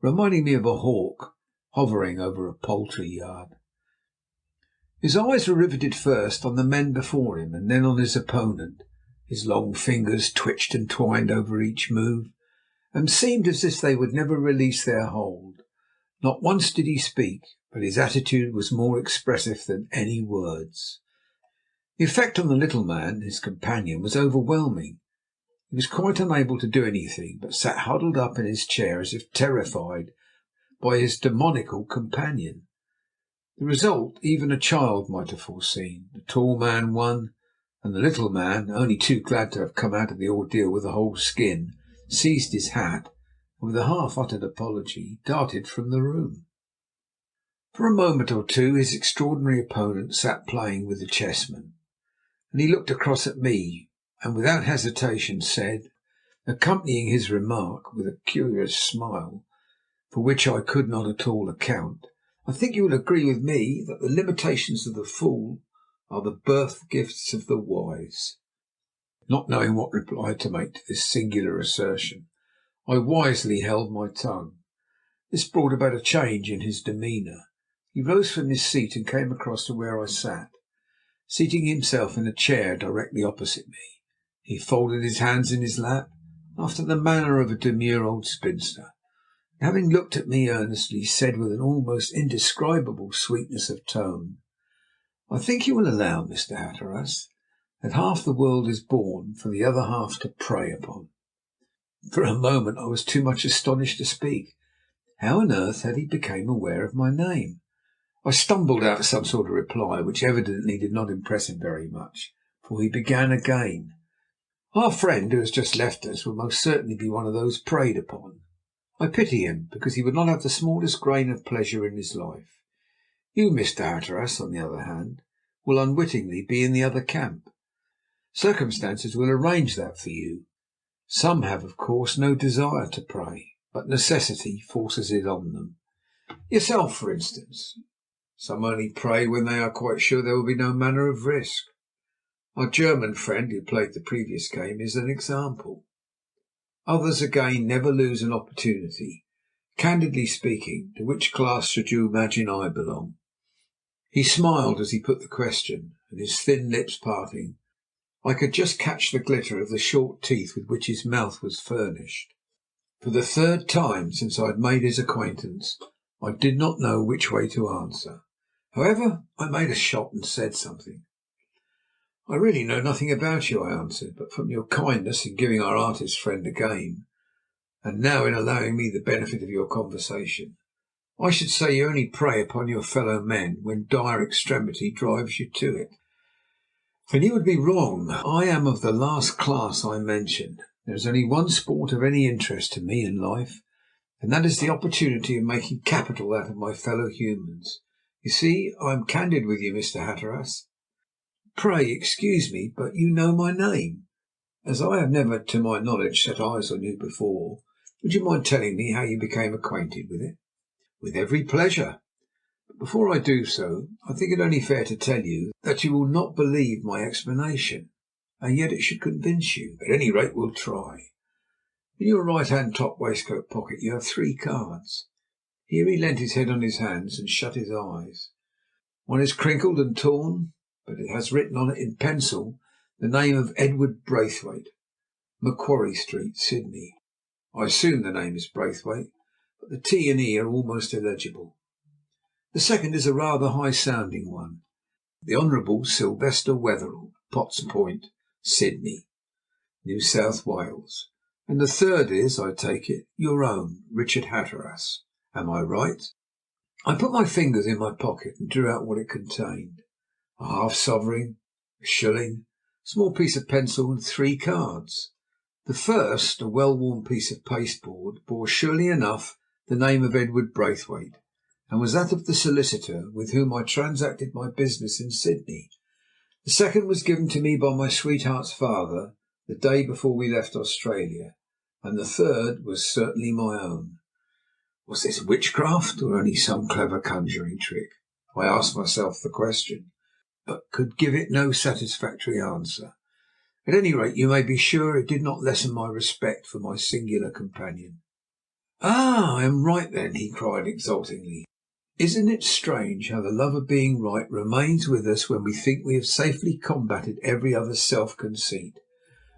reminding me of a hawk hovering over a poultry yard. His eyes were riveted first on the men before him and then on his opponent. His long fingers twitched and twined over each move, and seemed as if they would never release their hold. Not once did he speak, but his attitude was more expressive than any words. The effect on the little man, his companion, was overwhelming. He was quite unable to do anything, but sat huddled up in his chair as if terrified by his demoniacal companion. The result even a child might have foreseen. The tall man won, and the little man, only too glad to have come out of the ordeal with a whole skin, seized his hat, and with a half-uttered apology darted from the room. For a moment or two his extraordinary opponent sat playing with the chessmen, and he looked across at me, and without hesitation said, accompanying his remark with a curious smile, for which I could not at all account, I think you will agree with me that the limitations of the fool are the birth gifts of the wise." Not knowing what reply to make to this singular assertion, I wisely held my tongue. This brought about a change in his demeanour. He rose from his seat and came across to where I sat. Seating himself in a chair directly opposite me, he folded his hands in his lap, after the manner of a demure old spinster, and having looked at me earnestly, said with an almost indescribable sweetness of tone, "I think you will allow, Mr. Hatteras, that half the world is born for the other half to prey upon." For a moment I was too much astonished to speak. How on earth had he become aware of my name? I stumbled out some sort of reply, which evidently did not impress him very much, for he began again. "Our friend who has just left us will most certainly be one of those preyed upon. I pity him, because he would not have the smallest grain of pleasure in his life. You, Mr. Hatteras, on the other hand, will unwittingly be in the other camp. Circumstances will arrange that for you. Some have, of course, no desire to prey, but necessity forces it on them. Yourself, for instance. Some only prey when they are quite sure there will be no manner of risk. Our German friend who played the previous game is an example. Others, again, never lose an opportunity. Candidly speaking, to which class should you imagine I belong?" He smiled as he put the question, and his thin lips parting, I could just catch the glitter of the short teeth with which his mouth was furnished. For the third time since I had made his acquaintance, I did not know which way to answer. However, I made a shot and said something. "I really know nothing about you," I answered, "but from your kindness in giving our artist friend a game, and now in allowing me the benefit of your conversation, I should say you only prey upon your fellow men when dire extremity drives you to it. And you would be wrong. I am of the last class I mentioned. There is only one sport of any interest to me in life, and that is the opportunity of making capital out of my fellow humans. You see, I am candid with you, Mr. Hatteras. Pray excuse me, but you know my name. As I have never, to my knowledge, set eyes on you before, would you mind telling me how you became acquainted with it?" "With every pleasure. But before I do so, I think it only fair to tell you that you will not believe my explanation, and yet it should convince you. At any rate, we'll try. In your right-hand top waistcoat pocket you have 3 cards." Here he leant his head on his hands and shut his eyes. "One is crinkled and torn, but it has written on it in pencil the name of Edward Braithwaite, Macquarie Street, Sydney. I assume the name is Braithwaite, but the T and E are almost illegible. The second is a rather high-sounding one, the Honourable Sylvester Wetherell, Potts Point, Sydney, New South Wales. And the third is, I take it, your own, Richard Hatteras. Am I right?" I put my fingers in my pocket and drew out what it contained. A half-sovereign, a shilling, a small piece of pencil, and 3 cards. The first, a well-worn piece of pasteboard, bore surely enough the name of Edward Braithwaite, and was that of the solicitor with whom I transacted my business in Sydney. The second was given to me by my sweetheart's father the day before we left Australia, and the third was certainly my own. Was this witchcraft, or only some clever conjuring trick? I asked myself the question, but could give it no satisfactory answer. At any rate, you may be sure it did not lessen my respect for my singular companion. "Ah, I am right then," he cried exultingly. "Isn't it strange how the love of being right remains with us when we think we have safely combated every other self-conceit?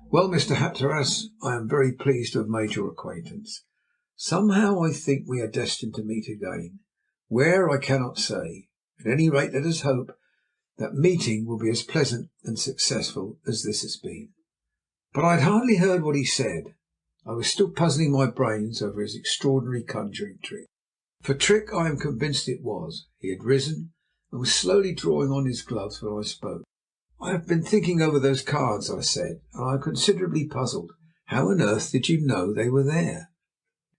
Well, Mr. Hatteras, I am very pleased to have made your acquaintance. Somehow I think we are destined to meet again. Where, I cannot say. At any rate, let us hope that meeting will be as pleasant and successful as this has been." But I had hardly heard what he said. I was still puzzling my brains over his extraordinary conjuring trick. For trick I am convinced it was. He had risen, and was slowly drawing on his gloves when I spoke. "I have been thinking over those cards," I said, "and I am considerably puzzled. How on earth did you know they were there?"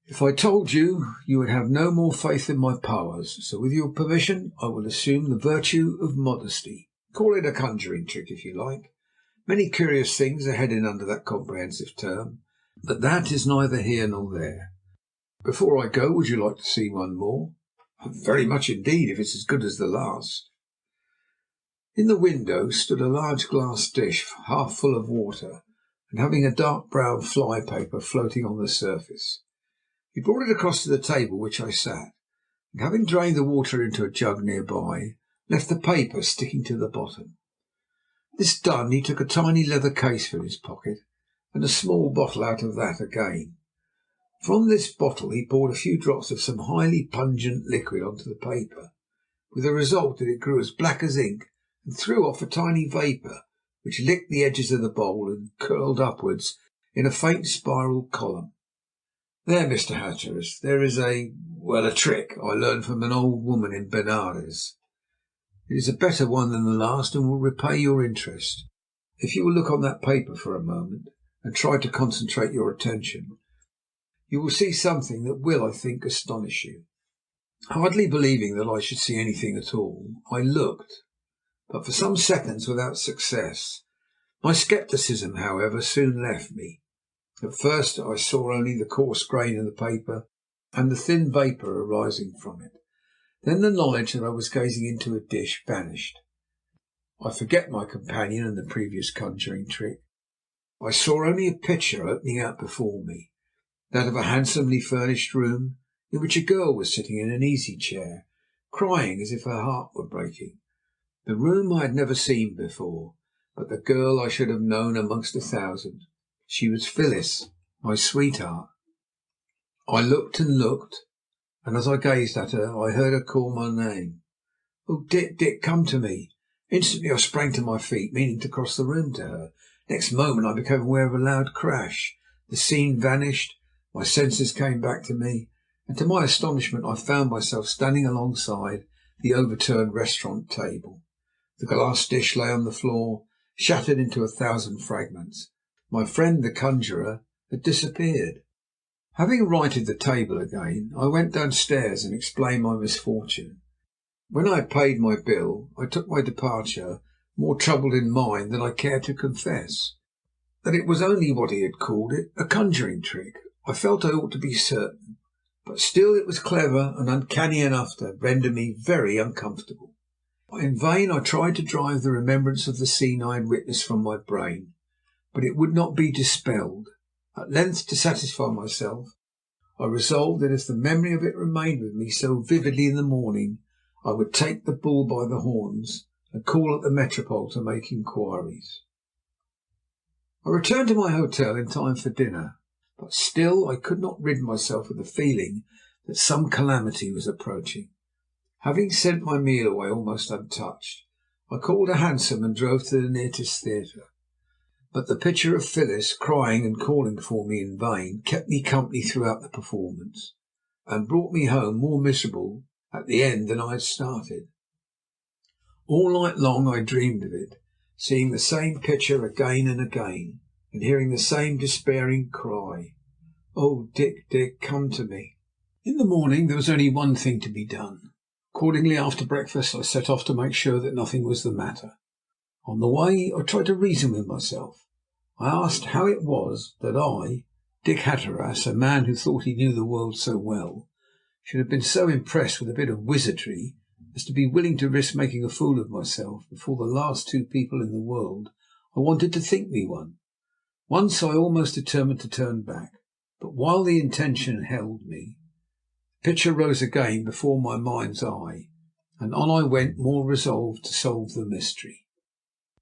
"If I told you, you would have no more faith in my powers, so with your permission I will assume the virtue of modesty. Call it a conjuring trick if you like. Many curious things are headed under that comprehensive term, but that is neither here nor there. Before I go, would you like to see one more?" Very much indeed, if it's as good as the last. In the window stood a large glass dish half full of water and having a dark brown fly paper floating on the surface. He brought it across to the table which I sat, and having drained the water into a jug nearby, left the paper sticking to the bottom. This done, he took a tiny leather case from his pocket and a small bottle out of that again. From this bottle he poured a few drops of some highly pungent liquid onto the paper, with the result that it grew as black as ink and threw off a tiny vapour which licked the edges of the bowl and curled upwards in a faint spiral column. There, Mr. Hatteras, there is a trick I learned from an old woman in Benares. It is a better one than the last and will repay your interest. If you will look on that paper for a moment and try to concentrate your attention, you will see something that will, I think, astonish you." Hardly believing that I should see anything at all, I looked, but for some seconds without success. My scepticism, however, soon left me. At first I saw only the coarse grain of the paper and the thin vapour arising from it. Then the knowledge that I was gazing into a dish vanished. I forget my companion and the previous conjuring trick. I saw only a picture opening out before me, that of a handsomely furnished room in which a girl was sitting in an easy chair, crying as if her heart were breaking. The room I had never seen before, but the girl I should have known amongst 1,000. She was Phyllis, my sweetheart. I looked and looked, and as I gazed at her I heard her call my name. "Oh, Dick, Dick, come to me!" Instantly I sprang to my feet, meaning to cross the room to her. Next moment I became aware of a loud crash. The scene vanished, my senses came back to me, and to my astonishment I found myself standing alongside the overturned restaurant table. The glass dish lay on the floor, shattered into 1,000 fragments. My friend the conjurer had disappeared. Having righted the table again, I went downstairs and explained my misfortune. When I had paid my bill, I took my departure, more troubled in mind than I cared to confess. That it was only what he had called it, a conjuring trick, I felt I ought to be certain, but still it was clever and uncanny enough to render me very uncomfortable. In vain I tried to drive the remembrance of the scene I had witnessed from my brain, but it would not be dispelled. At length, to satisfy myself, I resolved that if the memory of it remained with me so vividly in the morning, I would take the bull by the horns and call at the Metropole to make inquiries. I returned to my hotel in time for dinner, but still I could not rid myself of the feeling that some calamity was approaching. Having sent my meal away almost untouched, I called a hansom and drove to the nearest theatre. But the picture of Phyllis crying and calling for me in vain kept me company throughout the performance, and brought me home more miserable at the end than I had started. All night long I dreamed of it, seeing the same picture again and again, and hearing the same despairing cry, "Oh, Dick, Dick, come to me!" In the morning there was only one thing to be done. Accordingly, after breakfast I set off to make sure that nothing was the matter. On the way I tried to reason with myself. I asked how it was that I, Dick Hatteras, a man who thought he knew the world so well, should have been so impressed with a bit of wizardry as to be willing to risk making a fool of myself before the last two people in the world I wanted to think me one. Once I almost determined to turn back, but while the intention held me, the picture rose again before my mind's eye, and on I went, more resolved to solve the mystery.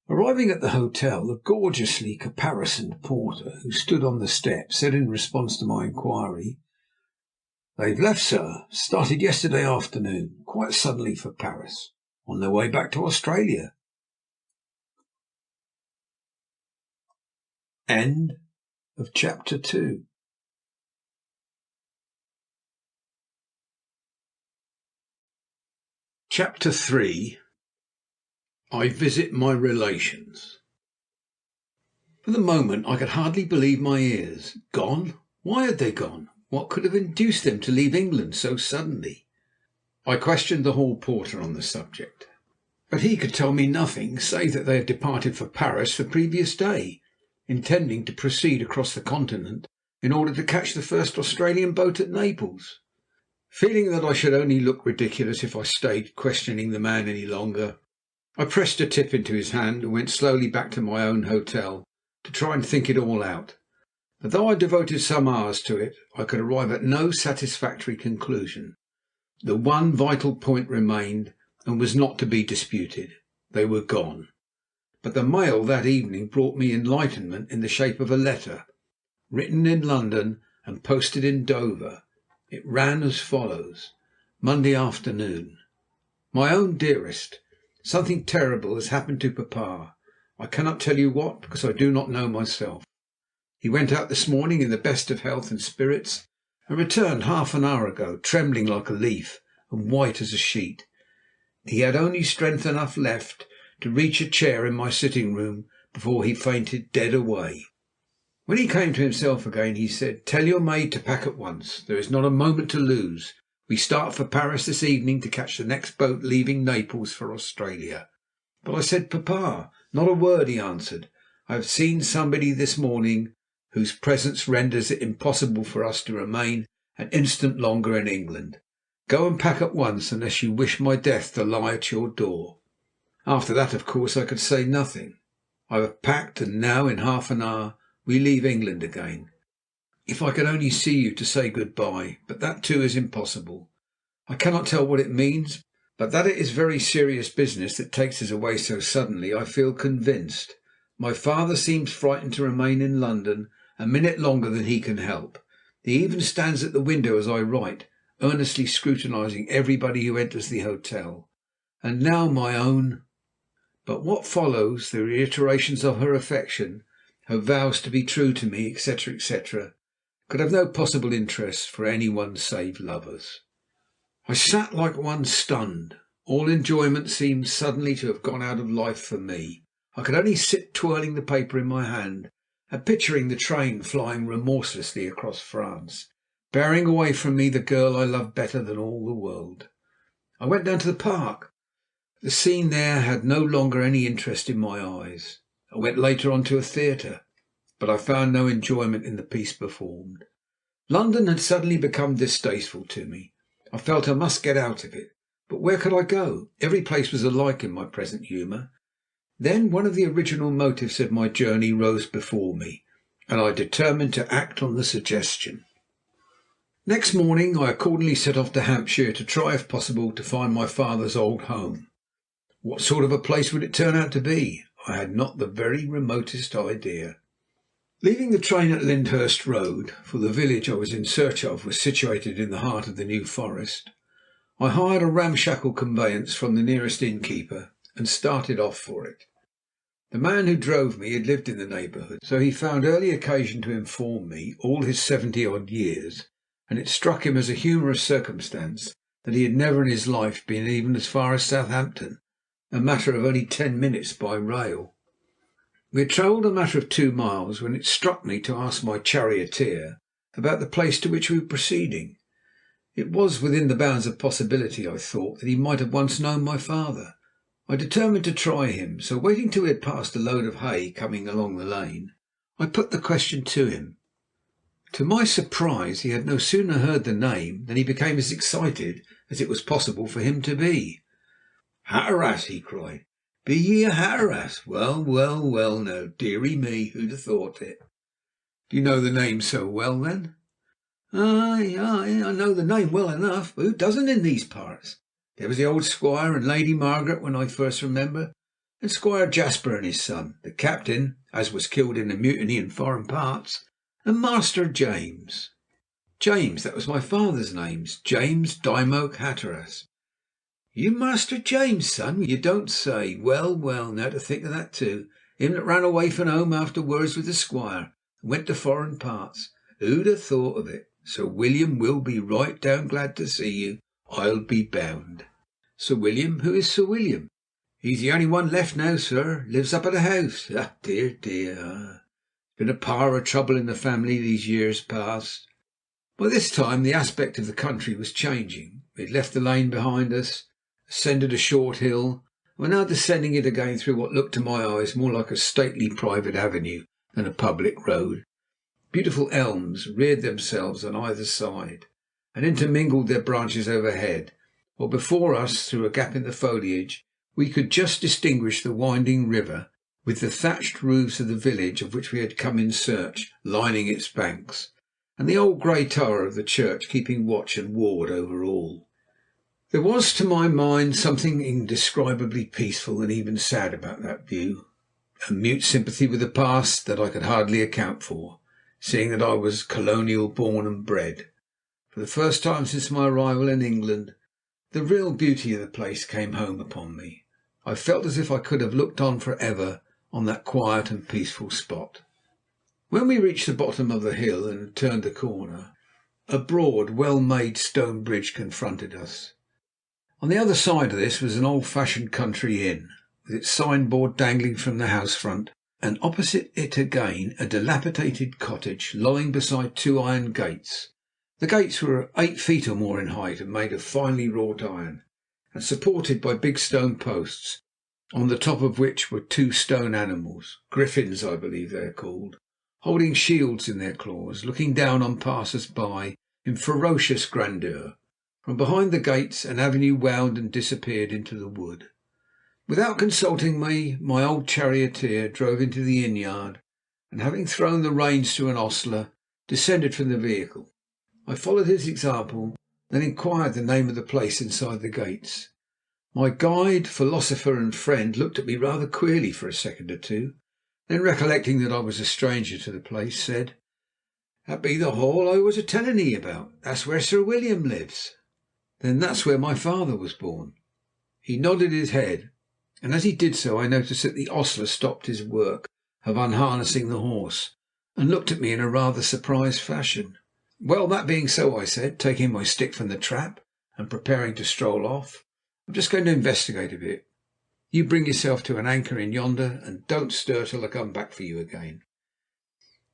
Arriving at the hotel, a gorgeously caparisoned porter who stood on the step said in response to my inquiry, "They've left, sir. Started yesterday afternoon, quite suddenly, for Paris, on their way back to Australia." End of chapter 2. Chapter 3. I visit my relations. For the moment I could hardly believe my ears. Gone? Why had they gone? What could have induced them to leave England so suddenly? I questioned the hall porter on the subject, but he could tell me nothing save that they had departed for Paris the previous day, intending to proceed across the continent in order to catch the first Australian boat at Naples. Feeling that I should only look ridiculous if I stayed questioning the man any longer, I pressed a tip into his hand and went slowly back to my own hotel to try and think it all out. But though I devoted some hours to it, I could arrive at no satisfactory conclusion. The one vital point remained and was not to be disputed. They were gone. But the mail that evening brought me enlightenment in the shape of a letter, written in London and posted in Dover. It ran as follows: Monday afternoon. My own dearest, something terrible has happened to Papa. I cannot tell you what, because I do not know myself. He went out this morning in the best of health and spirits, and returned half an hour ago, trembling like a leaf and white as a sheet. He had only strength enough left to reach a chair in my sitting room before he fainted dead away. When he came to himself again, he said, "Tell your maid to pack at once. There is not a moment to lose. We start for Paris this evening to catch the next boat leaving Naples for Australia." But I said, "Papa." "Not a word," he answered. "I have seen somebody this morning whose presence renders it impossible for us to remain an instant longer in England. Go and pack at once, unless you wish my death to lie at your door." After that, of course, I could say nothing. I have packed, and now, in half an hour, we leave England again. If I could only see you to say good-bye, but that too is impossible. I cannot tell what it means, but that it is very serious business that takes us away so suddenly, I feel convinced. My father seems frightened to remain in London a minute longer than he can help. He even stands at the window as I write, earnestly scrutinizing everybody who enters the hotel. And now my own. But what follows, the reiterations of her affection, her vows to be true to me, etc., etc., could have no possible interest for any one save lovers. I sat like one stunned. All enjoyment seemed suddenly to have gone out of life for me. I could only sit twirling the paper in my hand and picturing the train flying remorselessly across France, bearing away from me the girl I loved better than all the world. I went down to the park. The scene there had no longer any interest in my eyes. I went later on to a theatre, but I found no enjoyment in the piece performed. London had suddenly become distasteful to me. I felt I must get out of it. But where could I go? Every place was alike in my present humour. Then one of the original motives of my journey rose before me, and I determined to act on the suggestion. Next morning I accordingly set off to Hampshire to try, if possible, to find my father's old home. What sort of a place would it turn out to be? I had not the very remotest idea. Leaving the train at Lyndhurst Road, for the village I was in search of was situated in the heart of the New Forest, I hired a ramshackle conveyance from the nearest innkeeper and started off for it. The man who drove me had lived in the neighbourhood, so he found early occasion to inform me, all his 70-odd years, and it struck him as a humorous circumstance that he had never in his life been even as far as Southampton, a matter of only 10 minutes by rail. We had travelled a matter of 2 miles when it struck me to ask my charioteer about the place to which we were proceeding. It was within the bounds of possibility, I thought, that he might have once known my father. I determined to try him, so waiting till we had passed a load of hay coming along the lane, I put the question to him. To my surprise, he had no sooner heard the name than he became as excited as it was possible for him to be. "Hatteras!" he cried. "Be ye a Hatteras? Well, well, well, now, dearie me, who'd have thought it?" "Do you know the name so well, then?" "Aye, I know the name well enough. Who doesn't in these parts? There was the old Squire and Lady Margaret when I first remember, and Squire Jasper and his son, the captain, as was killed in the mutiny in foreign parts, and Master James." "James, that was my father's name, James Dymoke Hatteras." "You Master James' son, you don't say? Well, well, now to think of that too. Him that ran away from home after words with the Squire, and went to foreign parts. Who'd have thought of it? Sir William will be right down glad to see you, I'll be bound." "Sir William? Who is Sir William?" "He's the only one left now, sir. Lives up at the house. Ah, dear, dear. Been a power of trouble in the family these years past." By this time the aspect of the country was changing. We had left the lane behind us, ascended a short hill, and were now descending it again through what looked to my eyes more like a stately private avenue than a public road. Beautiful elms reared themselves on either side, and intermingled their branches overhead, while before us, through a gap in the foliage, we could just distinguish the winding river, with the thatched roofs of the village of which we had come in search lining its banks, and the old grey tower of the church keeping watch and ward over all. There was, to my mind, something indescribably peaceful and even sad about that view, a mute sympathy with the past that I could hardly account for, seeing that I was colonial born and bred. For the first time since my arrival in England, the real beauty of the place came home upon me. I felt as if I could have looked on for ever on that quiet and peaceful spot. When we reached the bottom of the hill and had turned the corner, a broad, well-made stone bridge confronted us. On the other side of this was an old-fashioned country inn, with its signboard dangling from the house front, and opposite it again a dilapidated cottage lying beside two iron gates. The gates were 8 feet or more in height and made of finely wrought iron, and supported by big stone posts, on the top of which were 2 stone animals, griffins I believe they are called, holding shields in their claws, looking down on passers-by in ferocious grandeur. From behind the gates an avenue wound and disappeared into the wood. Without consulting me, my old charioteer drove into the inn-yard, and having thrown the reins to an ostler, descended from the vehicle. I followed his example, then inquired the name of the place inside the gates. My guide, philosopher and friend looked at me rather queerly for a second or two, then recollecting that I was a stranger to the place, said, "That be the hall I was a telling 'ee about. That's where Sir William lives." "Then that's where my father was born." He nodded his head, and as he did so I noticed that the ostler stopped his work of unharnessing the horse and looked at me in a rather surprised fashion. "Well, that being so," I said, taking my stick from the trap and preparing to stroll off, "I'm just going to investigate a bit. You bring yourself to an anchor in yonder, and don't stir till I come back for you again."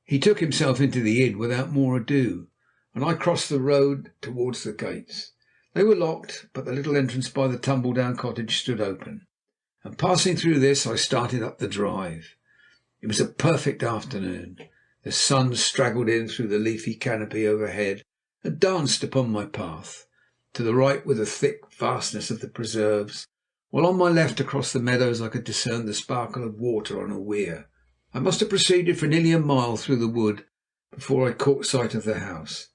He took himself into the inn without more ado, and I crossed the road towards the gates. They were locked, but the little entrance by the tumble-down cottage stood open, and passing through this I started up the drive. It was a perfect afternoon. The sun straggled in through the leafy canopy overhead and danced upon my path. To the right were the thick vastness of the preserves, while on my left across the meadows I could discern the sparkle of water on a weir. I must have proceeded for nearly a mile through the wood before I caught sight of the house.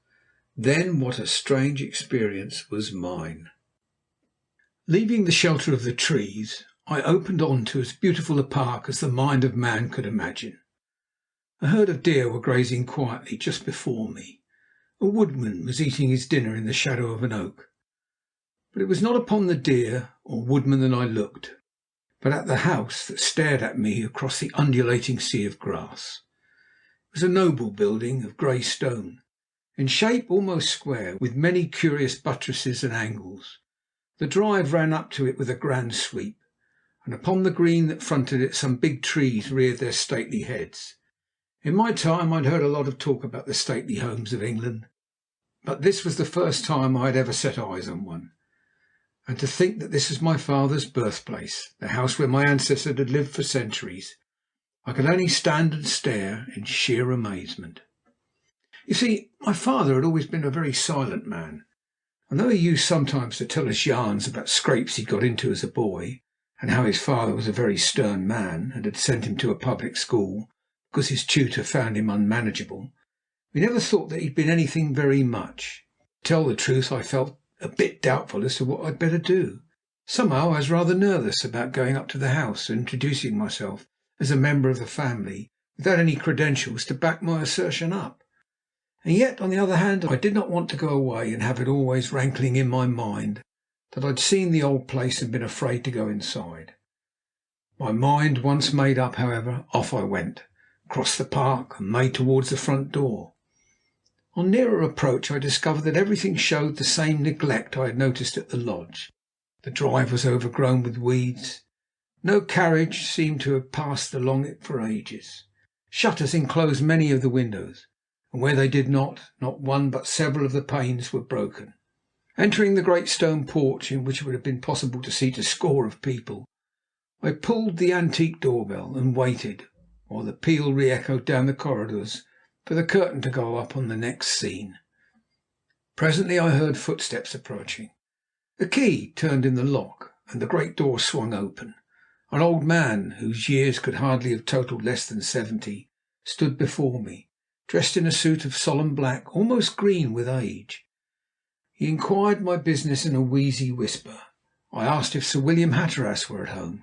Then what a strange experience was mine. Leaving the shelter of the trees, I opened on to as beautiful a park as the mind of man could imagine. A herd of deer were grazing quietly just before me. A woodman was eating his dinner in the shadow of an oak. But it was not upon the deer or woodman that I looked, but at the house that stared at me across the undulating sea of grass. It was a noble building of grey stone, in shape almost square, with many curious buttresses and angles. The drive ran up to it with a grand sweep, and upon the green that fronted it some big trees reared their stately heads. In my time I had heard a lot of talk about the stately homes of England, but this was the first time I had ever set eyes on one. And to think that this was my father's birthplace, the house where my ancestors had lived for centuries, I could only stand and stare in sheer amazement. You see, my father had always been a very silent man, and though he used sometimes to tell us yarns about scrapes he got into as a boy, and how his father was a very stern man and had sent him to a public school because his tutor found him unmanageable, we never thought that he'd been anything very much. To tell the truth, I felt a bit doubtful as to what I'd better do. Somehow I was rather nervous about going up to the house and introducing myself as a member of the family without any credentials to back my assertion up. And yet, on the other hand, I did not want to go away and have it always rankling in my mind that I'd seen the old place and been afraid to go inside. My mind once made up, however, off I went, crossed the park and made towards the front door. On nearer approach I discovered that everything showed the same neglect I had noticed at the lodge. The drive was overgrown with weeds. No carriage seemed to have passed along it for ages. Shutters enclosed many of the windows, and where they did not one but several of the panes were broken. Entering the great stone porch, in which it would have been possible to seat a score of people, I pulled the antique doorbell and waited, while the peal re-echoed down the corridors, for the curtain to go up on the next scene. Presently I heard footsteps approaching. The key turned in the lock, and the great door swung open. An old man, whose years could hardly have totalled less than 70, stood before me, dressed in a suit of solemn black, almost green with age. He inquired my business in a wheezy whisper. I asked if Sir William Hatteras were at home.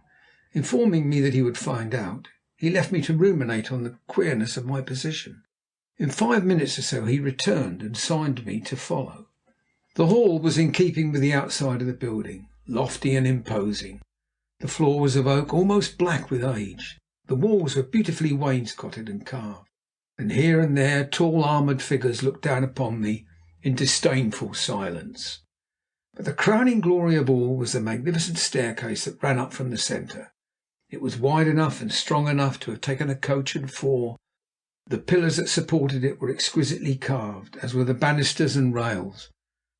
Informing me that he would find out, he left me to ruminate on the queerness of my position. In 5 minutes or so he returned and signed me to follow. The hall was in keeping with the outside of the building, lofty and imposing. The floor was of oak, almost black with age. The walls were beautifully wainscoted and carved, and here and there tall armoured figures looked down upon me in disdainful silence. But the crowning glory of all was the magnificent staircase that ran up from the centre. It was wide enough and strong enough to have taken a coach and four. The pillars that supported it were exquisitely carved, as were the banisters and rails.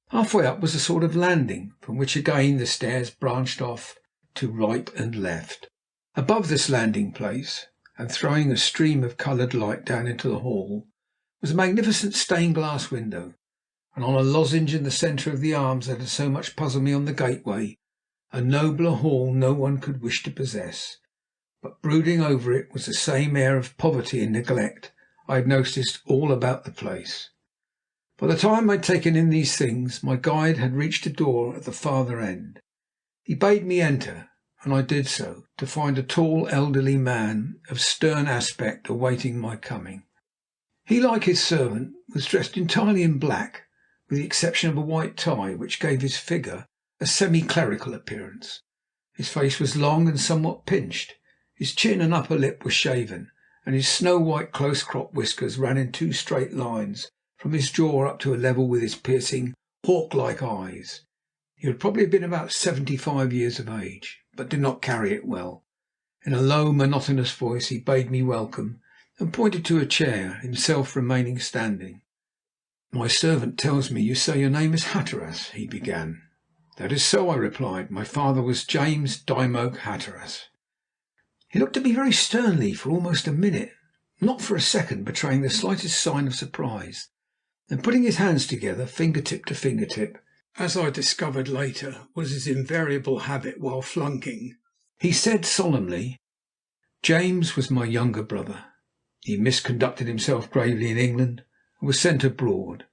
Halfway up was a sort of landing, from which again the stairs branched off to right and left. Above this landing place, and throwing a stream of coloured light down into the hall, was a magnificent stained glass window, and on a lozenge in the centre of the arms that had so much puzzled me on the gateway, a nobler hall no one could wish to possess. But brooding over it was the same air of poverty and neglect I had noticed all about the place. By the time I had taken in these things, my guide had reached a door at the farther end. He bade me enter, and I did so, to find a tall, elderly man of stern aspect awaiting my coming. He, like his servant, was dressed entirely in black, with the exception of a white tie, which gave his figure a semi-clerical appearance. His face was long and somewhat pinched. His chin and upper lip were shaven, and his snow-white close-cropped whiskers ran in 2 straight lines from his jaw up to a level with his piercing, hawk-like eyes. He would probably have been about 75 years of age, but did not carry it well. In a low, monotonous voice he bade me welcome, and pointed to a chair, himself remaining standing. "My servant tells me you say your name is Hatteras," he began. "That is so," I replied. "My father was James Dymoke Hatteras." He looked at me very sternly for almost a minute, not for a second betraying the slightest sign of surprise. Then, putting his hands together, finger-tip to finger-tip, as I discovered later was his invariable habit while flunking, he said solemnly, "James was my younger brother. He misconducted himself gravely in England and was sent abroad.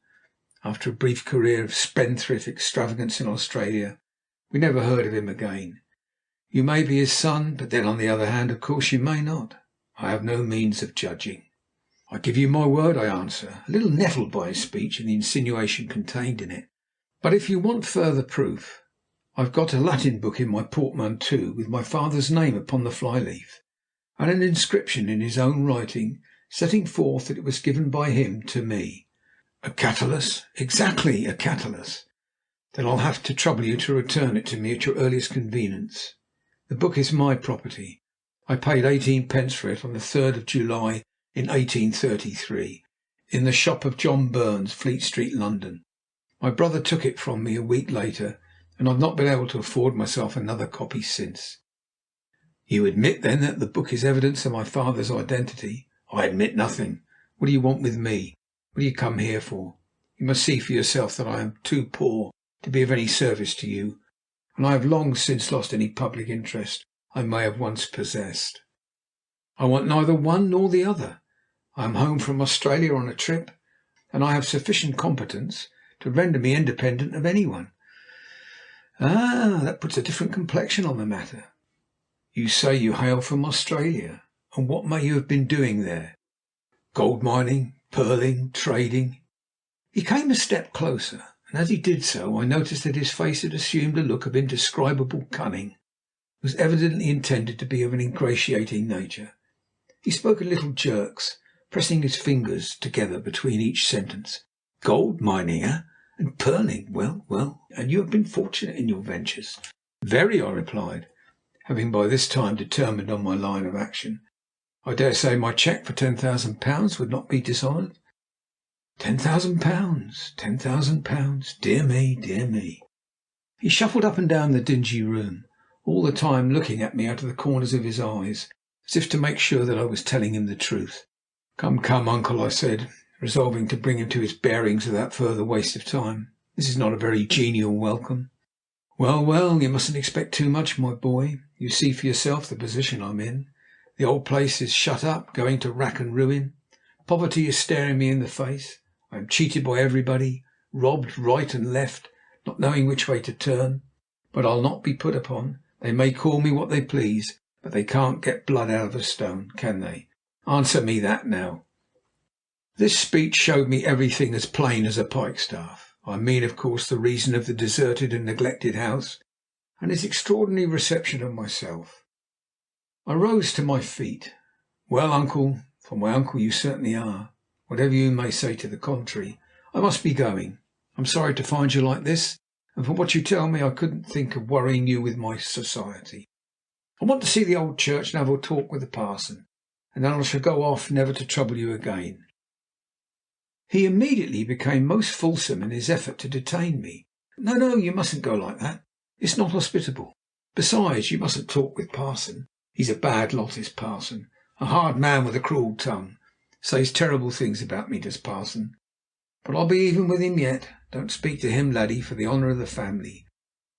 After a brief career of spendthrift extravagance in Australia, we never heard of him again. You may be his son, but then, on the other hand, of course, you may not. I have no means of judging." "I give you my word," I answer, a little nettled by his speech and the insinuation contained in it. "But if you want further proof, I've got a Latin book in my portmanteau with my father's name upon the fly-leaf, and an inscription in his own writing setting forth that it was given by him to me." "A Catullus?" "Exactly, a Catullus." "Then I'll have to trouble you to return it to me at your earliest convenience. The book is my property. I paid 18 pence for it on the 3rd of July in 1833, in the shop of John Burns, Fleet Street, London. My brother took it from me a week later, and I've not been able to afford myself another copy since." "You admit, then, that the book is evidence of my father's identity?" "I admit nothing. What do you want with me? What do you come here for? You must see for yourself that I am too poor to be of any service to you, and I have long since lost any public interest I may have once possessed." "I want neither one nor the other. I am home from Australia on a trip, and I have sufficient competence to render me independent of anyone." "Ah, that puts a different complexion on the matter. You say you hail from Australia, and what may you have been doing there?" "Gold mining, pearling, trading." He came a step closer, and as he did so I noticed that his face had assumed a look of indescribable cunning. It was evidently intended to be of an ingratiating nature. He spoke in little jerks, pressing his fingers together between each sentence. "Gold mining, eh? And pearling. Well, well, and you have been fortunate in your ventures." "Very," I replied, having by this time determined on my line of action. "I dare say my cheque for £10,000 would not be dishonoured." £10,000! £10,000! Dear me, dear me! He shuffled up and down the dingy room, all the time looking at me out of the corners of his eyes, as if to make sure that I was telling him the truth. "Come, come, uncle," I said, resolving to bring him to his bearings without further waste of time. "This is not a very genial welcome." "Well, well, you mustn't expect too much, my boy. You see for yourself the position I'm in. The old place is shut up, going to rack and ruin. Poverty is staring me in the face. I am cheated by everybody, robbed right and left, not knowing which way to turn. But I'll not be put upon. They may call me what they please, but they can't get blood out of a stone, can they? Answer me that now." This speech showed me everything as plain as a pikestaff. I mean, of course, the reason of the deserted and neglected house, and his extraordinary reception of myself. I rose to my feet. "Well, uncle, for my uncle you certainly are, whatever you may say to the contrary, I must be going. I'm sorry to find you like this, and from what you tell me I couldn't think of worrying you with my society. I want to see the old church and have a talk with the parson, and then I shall go off, never to trouble you again." He immediately became most fulsome in his effort to detain me. "No, no, you mustn't go like that. It's not hospitable. Besides, you mustn't talk with parson. He's a bad lot, is parson. A hard man with a cruel tongue. Says terrible things about me, does parson. But I'll be even with him yet. Don't speak to him, laddie, for the honour of the family.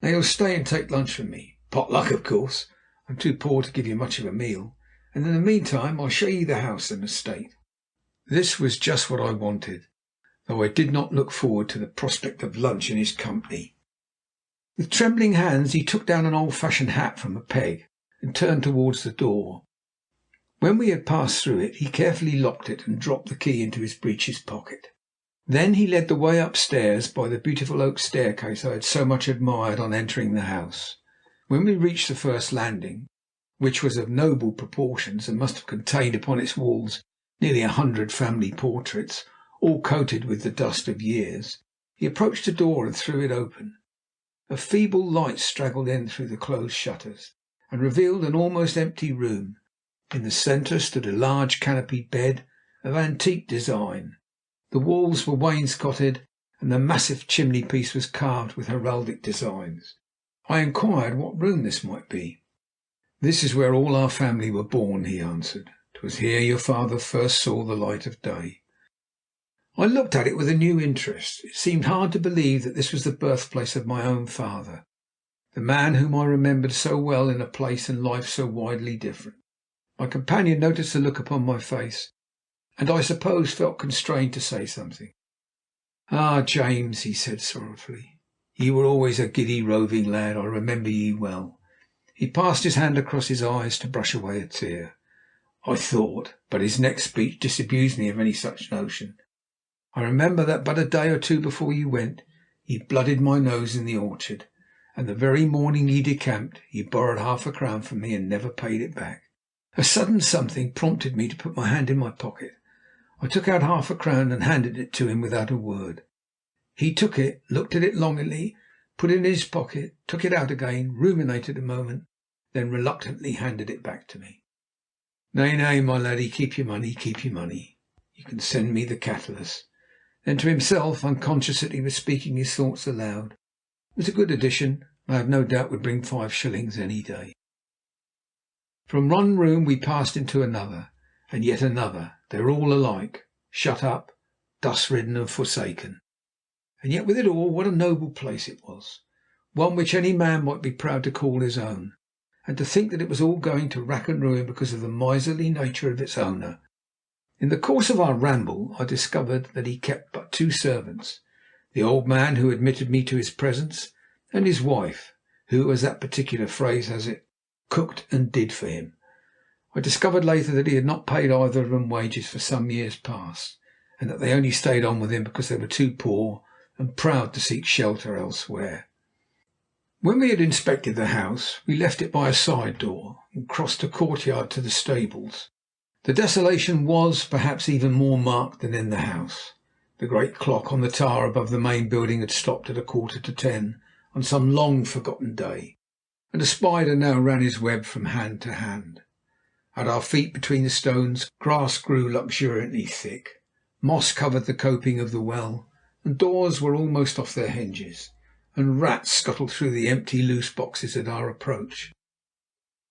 Now you'll stay and take lunch with me. Pot luck, of course. I'm too poor to give you much of a meal. And in the meantime I'll show you the house and estate." This was just what I wanted, though I did not look forward to the prospect of lunch in his company. With trembling hands he took down an old-fashioned hat from a peg and turned towards the door. When we had passed through it, he carefully locked it and dropped the key into his breeches pocket. Then he led the way upstairs by the beautiful oak staircase I had so much admired on entering the house. When we reached the first landing, which was of noble proportions and must have contained upon its walls nearly 100 family portraits, all coated with the dust of years, he approached the door and threw it open. A feeble light straggled in through the closed shutters, and revealed an almost empty room. In the centre stood a large canopied bed of antique design. The walls were wainscoted, and the massive chimney-piece was carved with heraldic designs. I inquired what room this might be. "This is where all our family were born," he answered. "'Twas here your father first saw the light of day." I looked at it with a new interest. It seemed hard to believe that this was the birthplace of my own father, the man whom I remembered so well in a place and life so widely different. My companion noticed the look upon my face, and I suppose felt constrained to say something. "Ah, James," he said sorrowfully, "ye were always a giddy roving lad. I remember ye well." He passed his hand across his eyes to brush away a tear. I thought, but his next speech disabused me of any such notion. "I remember that but a day or two before you went, ye blooded my nose in the orchard, and the very morning ye decamped, ye borrowed half-a-crown from me and never paid it back." A sudden something prompted me to put my hand in my pocket. I took out half-a-crown and handed it to him without a word. He took it, looked at it longingly, put it in his pocket, took it out again, ruminated a moment, then reluctantly handed it back to me. "Nay, nay, my laddie, keep your money, keep your money. You can send me the catalyst." Then to himself, unconscious that he was speaking his thoughts aloud, "It was a good addition. I have no doubt would bring 5 shillings any day." From one room we passed into another, and yet another. They were all alike, shut up, dust-ridden and forsaken. And yet with it all, what a noble place it was, one which any man might be proud to call his own. And to think that it was all going to rack and ruin because of the miserly nature of its owner. In the course of our ramble I discovered that he kept but 2 servants, the old man who admitted me to his presence, and his wife, who, as that particular phrase has it, cooked and did for him. I discovered later that he had not paid either of them wages for some years past, and that they only stayed on with him because they were too poor and proud to seek shelter elsewhere. When we had inspected the house, we left it by a side door and crossed a courtyard to the stables. The desolation was, perhaps, even more marked than in the house. The great clock on the tower above the main building had stopped at 10:15 on some long-forgotten day, and a spider now ran his web from hand to hand. At our feet, between the stones, grass grew luxuriantly thick. Moss covered the coping of the well, and doors were almost off their hinges, and rats scuttled through the empty loose boxes at our approach.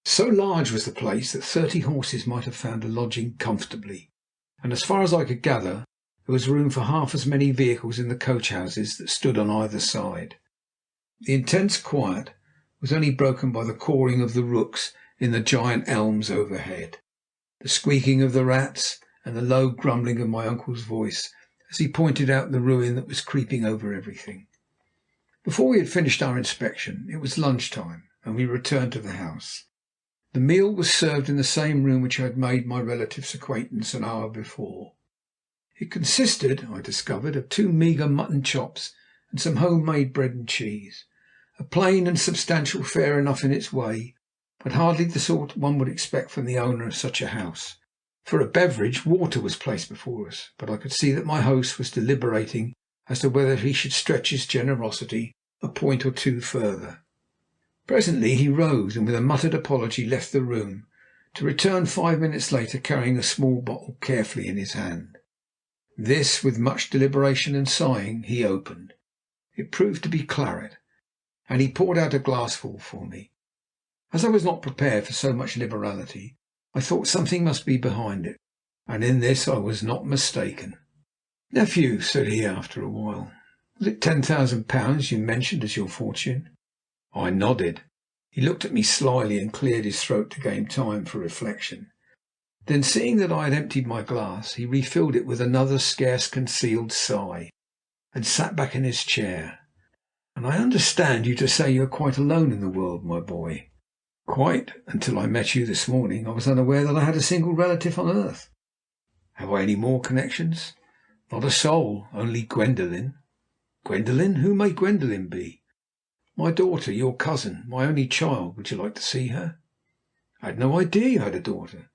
So large was the place that 30 horses might have found a lodging comfortably, and as far as I could gather, There was room for half as many vehicles in the coach houses that stood on either side. The intense quiet was only broken by the cawing of the rooks in the giant elms overhead, the squeaking of the rats, and the low grumbling of my uncle's voice as he pointed out the ruin that was creeping over everything. Before we had finished our inspection, it was lunchtime, and we returned to the house. The meal was served in the same room which I had made my relative's acquaintance an hour before. It consisted, I discovered, of 2 meagre mutton chops and some homemade bread and cheese. A plain and substantial fare enough in its way, but hardly the sort one would expect from the owner of such a house. For a beverage, water was placed before us, but I could see that my host was deliberating as to whether he should stretch his generosity a point or two further. Presently he rose, and with a muttered apology left the room, to return 5 minutes later carrying a small bottle carefully in his hand. This, with much deliberation and sighing, he opened. It proved to be claret, and he poured out a glassful for me. As I was not prepared for so much liberality, I thought something must be behind it, and in this I was not mistaken. "Nephew," said he after a while, "was it £10,000 you mentioned as your fortune?" I nodded. He looked at me slyly and cleared his throat to gain time for reflection. Then, seeing that I had emptied my glass, he refilled it with another scarce concealed sigh, and sat back in his chair. "And I understand you to say you are quite alone in the world, my boy?" "Quite. Until I met you this morning, I was unaware that I had a single relative on earth." "Have I any more connections?" "Not a soul. Only Gwendolen." "Gwendolen? Who may Gwendolen be?" "My daughter, your cousin, my only child. Would you like to see her?" "I had no idea you had a daughter."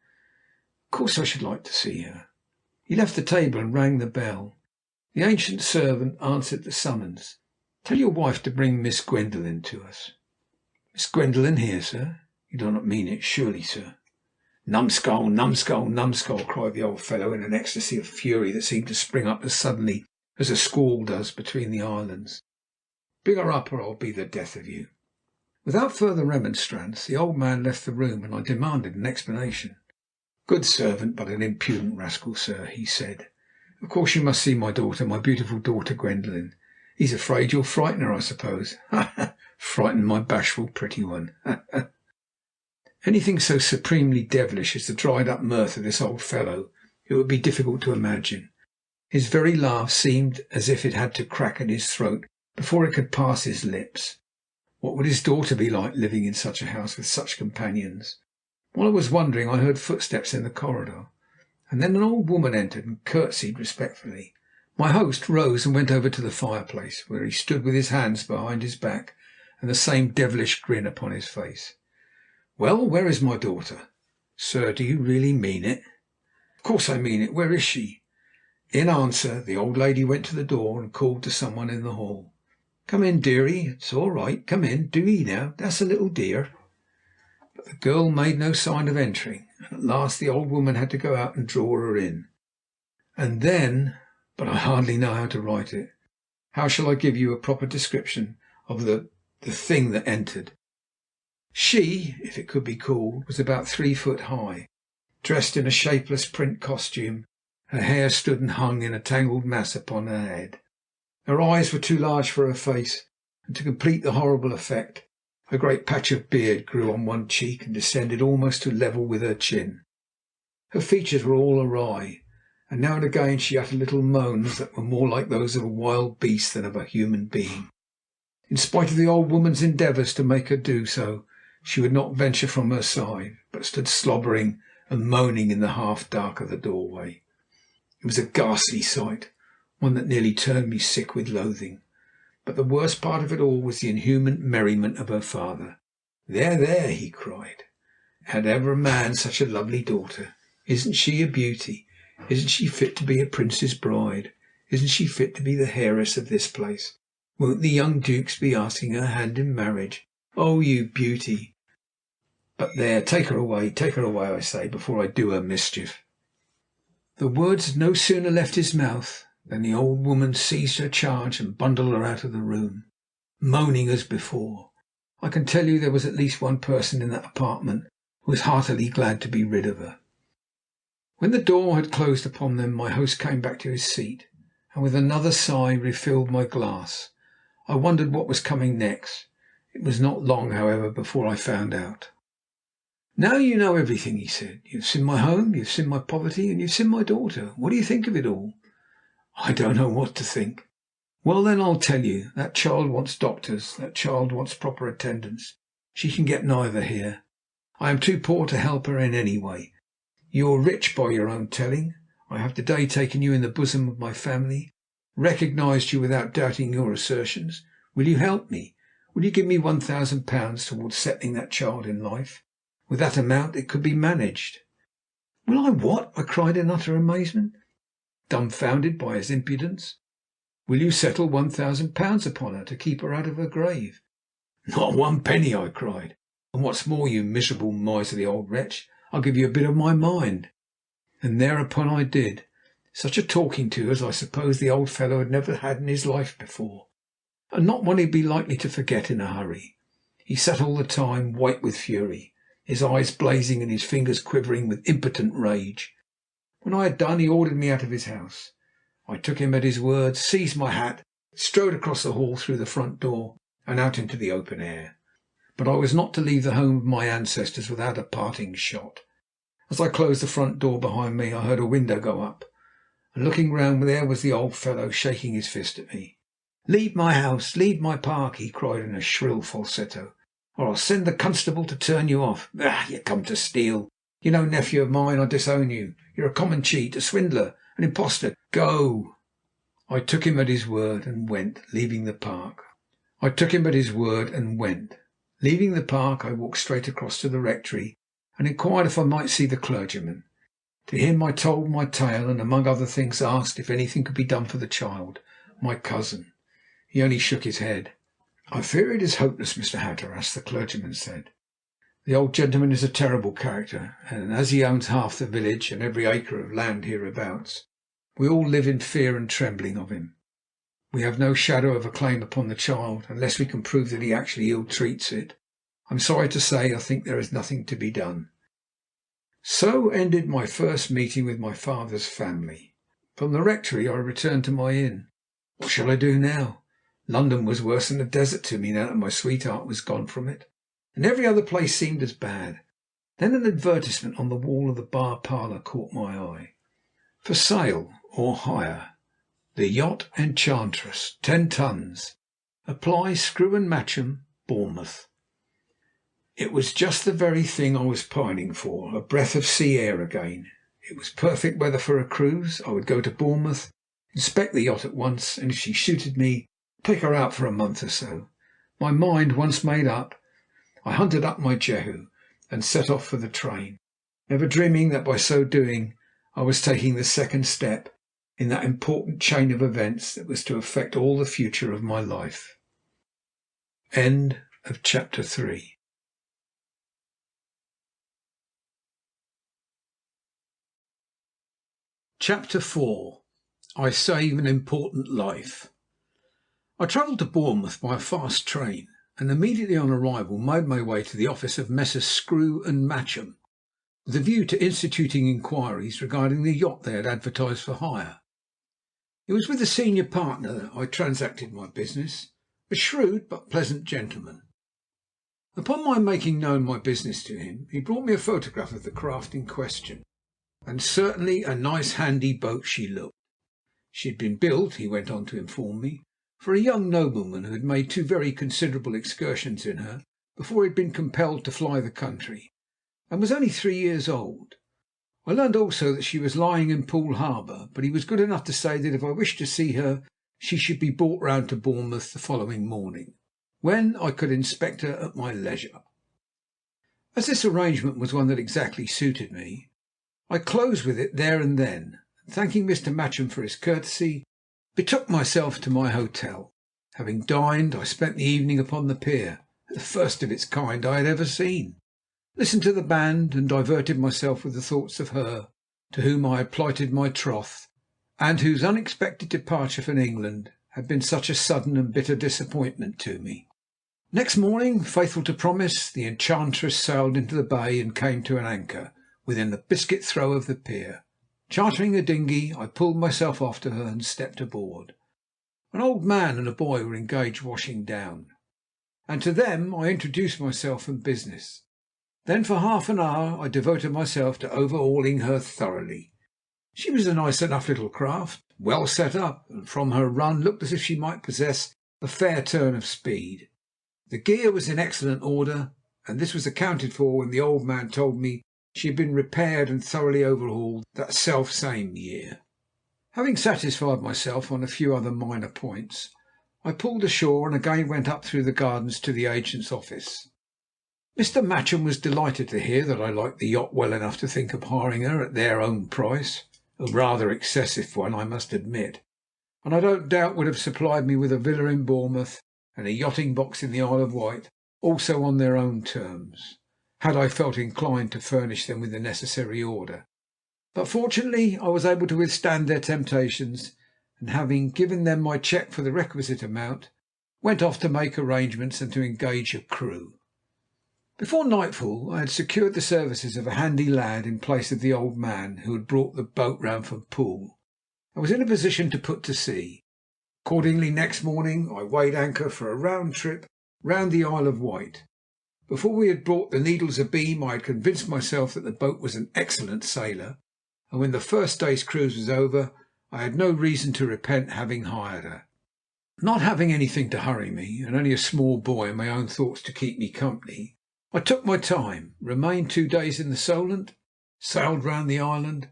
"Of course I should like to see her." He left the table and rang the bell. The ancient servant answered the summons. "Tell your wife to bring Miss Gwendolen to us." "Miss Gwendolen here, sir? You do not mean it, surely, sir?" "Numbskull, numbskull, numbskull!" cried the old fellow in an ecstasy of fury that seemed to spring up as suddenly as a squall does between the islands. "Bring her up, or I'll be the death of you." Without further remonstrance, the old man left the room, and I demanded an explanation. "Good servant, but an impudent rascal, sir," he said. "Of course you must see my daughter, my beautiful daughter Gwendolen. He's afraid you'll frighten her, I suppose. Ha, ha! Frighten my bashful pretty one. Ha, ha!" Anything so supremely devilish as the dried-up mirth of this old fellow it would be difficult to imagine. His very laugh seemed as if it had to crack in his throat before it could pass his lips. What would his daughter be like, living in such a house with such companions? While I was wondering, I heard footsteps in the corridor, and then an old woman entered and curtsied respectfully. My host rose and went over to the fireplace, where he stood with his hands behind his back and the same devilish grin upon his face. "Well, where is my daughter?" "Sir, do you really mean it?" "Of course I mean it. Where is she?" In answer, the old lady went to the door and called to someone in the hall. "Come in, dearie. It's all right. Come in, do 'ee now. That's a little dear." But the girl made no sign of entering, and at last the old woman had to go out and draw her in. And then, but I hardly know how to write it. How shall I give you a proper description of the thing that entered? She, if it could be called, was about 3 foot high, dressed in a shapeless print costume. Her hair stood and hung in a tangled mass upon her head. Her eyes were too large for her face, and to complete the horrible effect, a great patch of beard grew on one cheek and descended almost to level with her chin. Her features were all awry, and now and again she uttered little moans that were more like those of a wild beast than of a human being. In spite of the old woman's endeavours to make her do so, she would not venture from her side, but stood slobbering and moaning in the half dark of the doorway. It was a ghastly sight, one that nearly turned me sick with loathing. But the worst part of it all was the inhuman merriment of her father. "There, there," he cried. "Had ever a man such a lovely daughter? Isn't she a beauty? Isn't she fit to be a prince's bride? Isn't she fit to be the heiress of this place? Won't the young dukes be asking her hand in marriage? Oh, you beauty! But there, take her away, I say, before I do her mischief." The words had no sooner left his mouth than the old woman seized her charge and bundled her out of the room, moaning as before. I can tell you there was at least one person in that apartment who was heartily glad to be rid of her. When the door had closed upon them, my host came back to his seat, and with another sigh refilled my glass. I wondered what was coming next. It was not long, however, before I found out. "Now you know everything," he said. "You've seen my home, you've seen my poverty, and you've seen my daughter. What do you think of it all?" "I don't know what to think." "Well, then, I'll tell you. That child wants doctors. That child wants proper attendance. She can get neither here. I am too poor to help her in any way. You are rich by your own telling. I have today taken you in the bosom of my family, recognised you without doubting your assertions. Will you help me? Will you give me £1,000 towards settling that child in life? With that amount it could be managed." "Will I what?" I cried in utter amazement, dumbfounded by his impudence. "Will you settle £1,000 upon her to keep her out of her grave?" "Not one penny," I cried. "And what's more, you miserable, miserly old wretch, I'll give you a bit of my mind." And thereupon I did. Such a talking to as I suppose the old fellow had never had in his life before, and not one he'd be likely to forget in a hurry. He sat all the time white with fury, his eyes blazing and his fingers quivering with impotent rage. When I had done, he ordered me out of his house. I took him at his word, seized my hat, strode across the hall through the front door and out into the open air. But I was not to leave the home of my ancestors without a parting shot. As I closed the front door behind me, I heard a window go up, and looking round, there was the old fellow shaking his fist at me. "Leave my house, leave my park," he cried in a shrill falsetto, "or I'll send the constable to turn you off. Ah, you come to steal. You're no nephew of mine. I disown you. You're a common cheat, a swindler, an impostor. Go." I took him at his word and went, leaving the park. Leaving the park, I walked straight across to the rectory and inquired if I might see the clergyman. To him I told my tale, and among other things asked if anything could be done for the child, my cousin. He only shook his head. "I fear it is hopeless, Mr. Hatteras," the clergyman said. "The old gentleman is a terrible character, and as he owns half the village and every acre of land hereabouts, we all live in fear and trembling of him. We have no shadow of a claim upon the child unless we can prove that he actually ill-treats it. I'm sorry to say I think there is nothing to be done." So ended my first meeting with my father's family. From the rectory I returned to my inn. What shall I do now? London was worse than a desert to me now that my sweetheart was gone from it, and every other place seemed as bad. Then an advertisement on the wall of the bar parlour caught my eye. "For sale or hire. The yacht Enchantress, 10 tons. Apply Screw and Matcham, Bournemouth." It was just the very thing I was pining for, a breath of sea air again. It was perfect weather for a cruise. I would go to Bournemouth, inspect the yacht at once, and if she suited me, take her out for a month or so. My mind once made up, I hunted up my Jehu and set off for the train, never dreaming that by so doing I was taking the second step in that important chain of events that was to affect all the future of my life. End of chapter 3. Chapter 4. I Save an Important Life. I travelled to Bournemouth by a fast train, and immediately on arrival made my way to the office of Messrs. Screw and Matcham, with a view to instituting inquiries regarding the yacht they had advertised for hire. It was with the senior partner that I transacted my business, a shrewd but pleasant gentleman. Upon my making known my business to him, he brought me a photograph of the craft in question, and certainly a nice handy boat she looked. She had been built, he went on to inform me, for a young nobleman who had made 2 very considerable excursions in her before he had been compelled to fly the country, and was only 3 years old. I learned also that she was lying in Poole Harbour, but he was good enough to say that if I wished to see her she should be brought round to Bournemouth the following morning, when I could inspect her at my leisure. As this arrangement was one that exactly suited me, I closed with it there and then, and thanking Mr. Matcham for his courtesy, betook myself to my hotel. Having dined, I spent the evening upon the pier, the first of its kind I had ever seen, listened to the band, and diverted myself with the thoughts of her to whom I had plighted my troth, and whose unexpected departure from England had been such a sudden and bitter disappointment to me. Next morning, faithful to promise, the Enchantress sailed into the bay and came to an anchor within a biscuit throw of the pier. Chartering a dinghy, I pulled myself off to her and stepped aboard. An old man and a boy were engaged washing down, and to them I introduced myself and business. Then for half an hour I devoted myself to overhauling her thoroughly. She was a nice enough little craft, well set up, and from her run looked as if she might possess a fair turn of speed. The gear was in excellent order, and this was accounted for when the old man told me she had been repaired and thoroughly overhauled that self-same year. Having satisfied myself on a few other minor points, I pulled ashore and again went up through the gardens to the agent's office. Mr. Matcham was delighted to hear that I liked the yacht well enough to think of hiring her at their own price, a rather excessive one, I must admit, and I don't doubt would have supplied me with a villa in Bournemouth and a yachting box in the Isle of Wight, also on their own terms, had I felt inclined to furnish them with the necessary order. But fortunately I was able to withstand their temptations, and having given them my cheque for the requisite amount, went off to make arrangements and to engage a crew. Before nightfall I had secured the services of a handy lad in place of the old man who had brought the boat round from Poole, and was in a position to put to sea. Accordingly, next morning I weighed anchor for a round trip round the Isle of Wight. Before we had brought the Needles abeam I had convinced myself that the boat was an excellent sailer, and when the first day's cruise was over I had no reason to repent having hired her. Not having anything to hurry me, and only a small boy and my own thoughts to keep me company, I took my time, remained 2 days in the Solent, sailed round the island,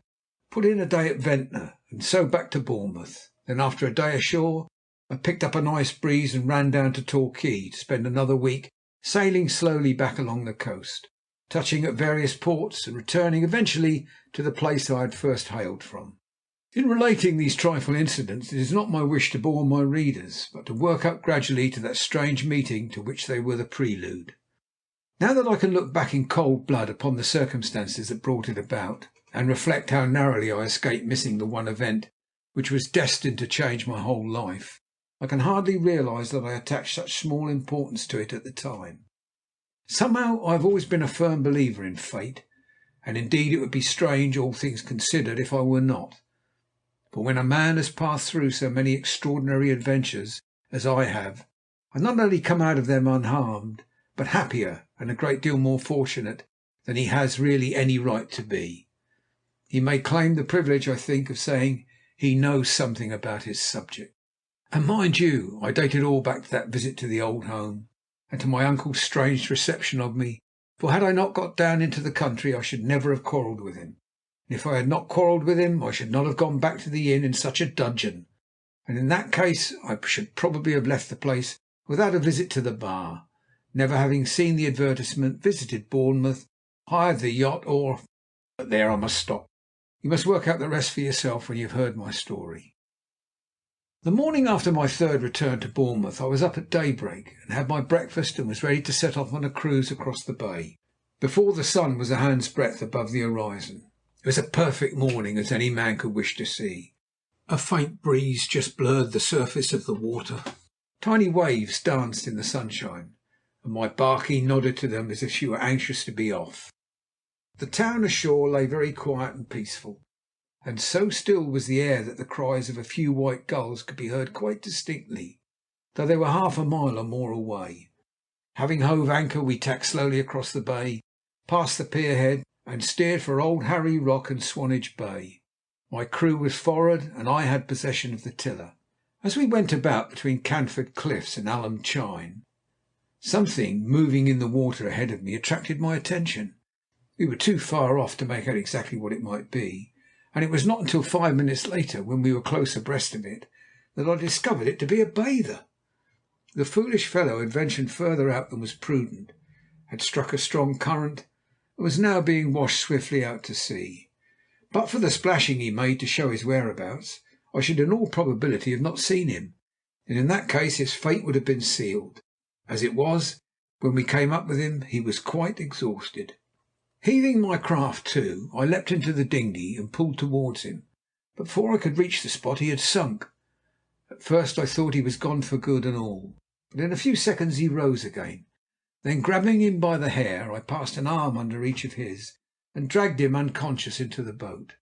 put in a day at Vendetta, and so back to Bournemouth. Then after a day ashore I picked up a nice breeze and ran down to Torquay to spend another week sailing slowly back along the coast, touching at various ports and returning eventually to the place I had first hailed from. In relating these trifling incidents, it is not my wish to bore my readers, but to work up gradually to that strange meeting to which they were the prelude. Now that I can look back in cold blood upon the circumstances that brought it about, and reflect how narrowly I escaped missing the one event which was destined to change my whole life, I can hardly realize that I attached such small importance to it at the time. Somehow I have always been a firm believer in fate, and indeed it would be strange, all things considered, if I were not. For when a man has passed through so many extraordinary adventures as I have, and not only come out of them unharmed, but happier and a great deal more fortunate than he has really any right to be, he may claim the privilege, I think, of saying he knows something about his subject. And mind you, I date it all back to that visit to the old home, and to my uncle's strange reception of me, for had I not got down into the country I should never have quarrelled with him, and if I had not quarrelled with him I should not have gone back to the inn in such a dudgeon, and in that case I should probably have left the place without a visit to the bar, never having seen the advertisement, visited Bournemouth, hired the yacht, or... But there I must stop. You must work out the rest for yourself when you have heard my story. The morning after my third return to Bournemouth I was up at daybreak and had my breakfast and was ready to set off on a cruise across the bay, before the sun was a hand's breadth above the horizon. It was a perfect morning, as any man could wish to see. A faint breeze just blurred the surface of the water. Tiny waves danced in the sunshine, and my barkie nodded to them as if she were anxious to be off. The town ashore lay very quiet and peaceful, and so still was the air that the cries of a few white gulls could be heard quite distinctly, though they were half a mile or more away. Having hove anchor, we tacked slowly across the bay, past the pier head, and steered for Old Harry Rock and Swanage Bay. My crew was forward, and I had possession of the tiller. As we went about between Canford Cliffs and Alum Chine, something moving in the water ahead of me attracted my attention. We were too far off to make out exactly what it might be, and it was not until 5 minutes later, when we were close abreast of it, that I discovered it to be a bather. The foolish fellow had ventured further out than was prudent, had struck a strong current, and was now being washed swiftly out to sea. But for the splashing he made to show his whereabouts, I should in all probability have not seen him, and in that case his fate would have been sealed. As it was, when we came up with him he was quite exhausted. Heaving my craft to, I leapt into the dinghy and pulled towards him, but before I could reach the spot he had sunk. At first I thought he was gone for good and all, but in a few seconds he rose again. Then, grabbing him by the hair, I passed an arm under each of his and dragged him unconscious into the boat.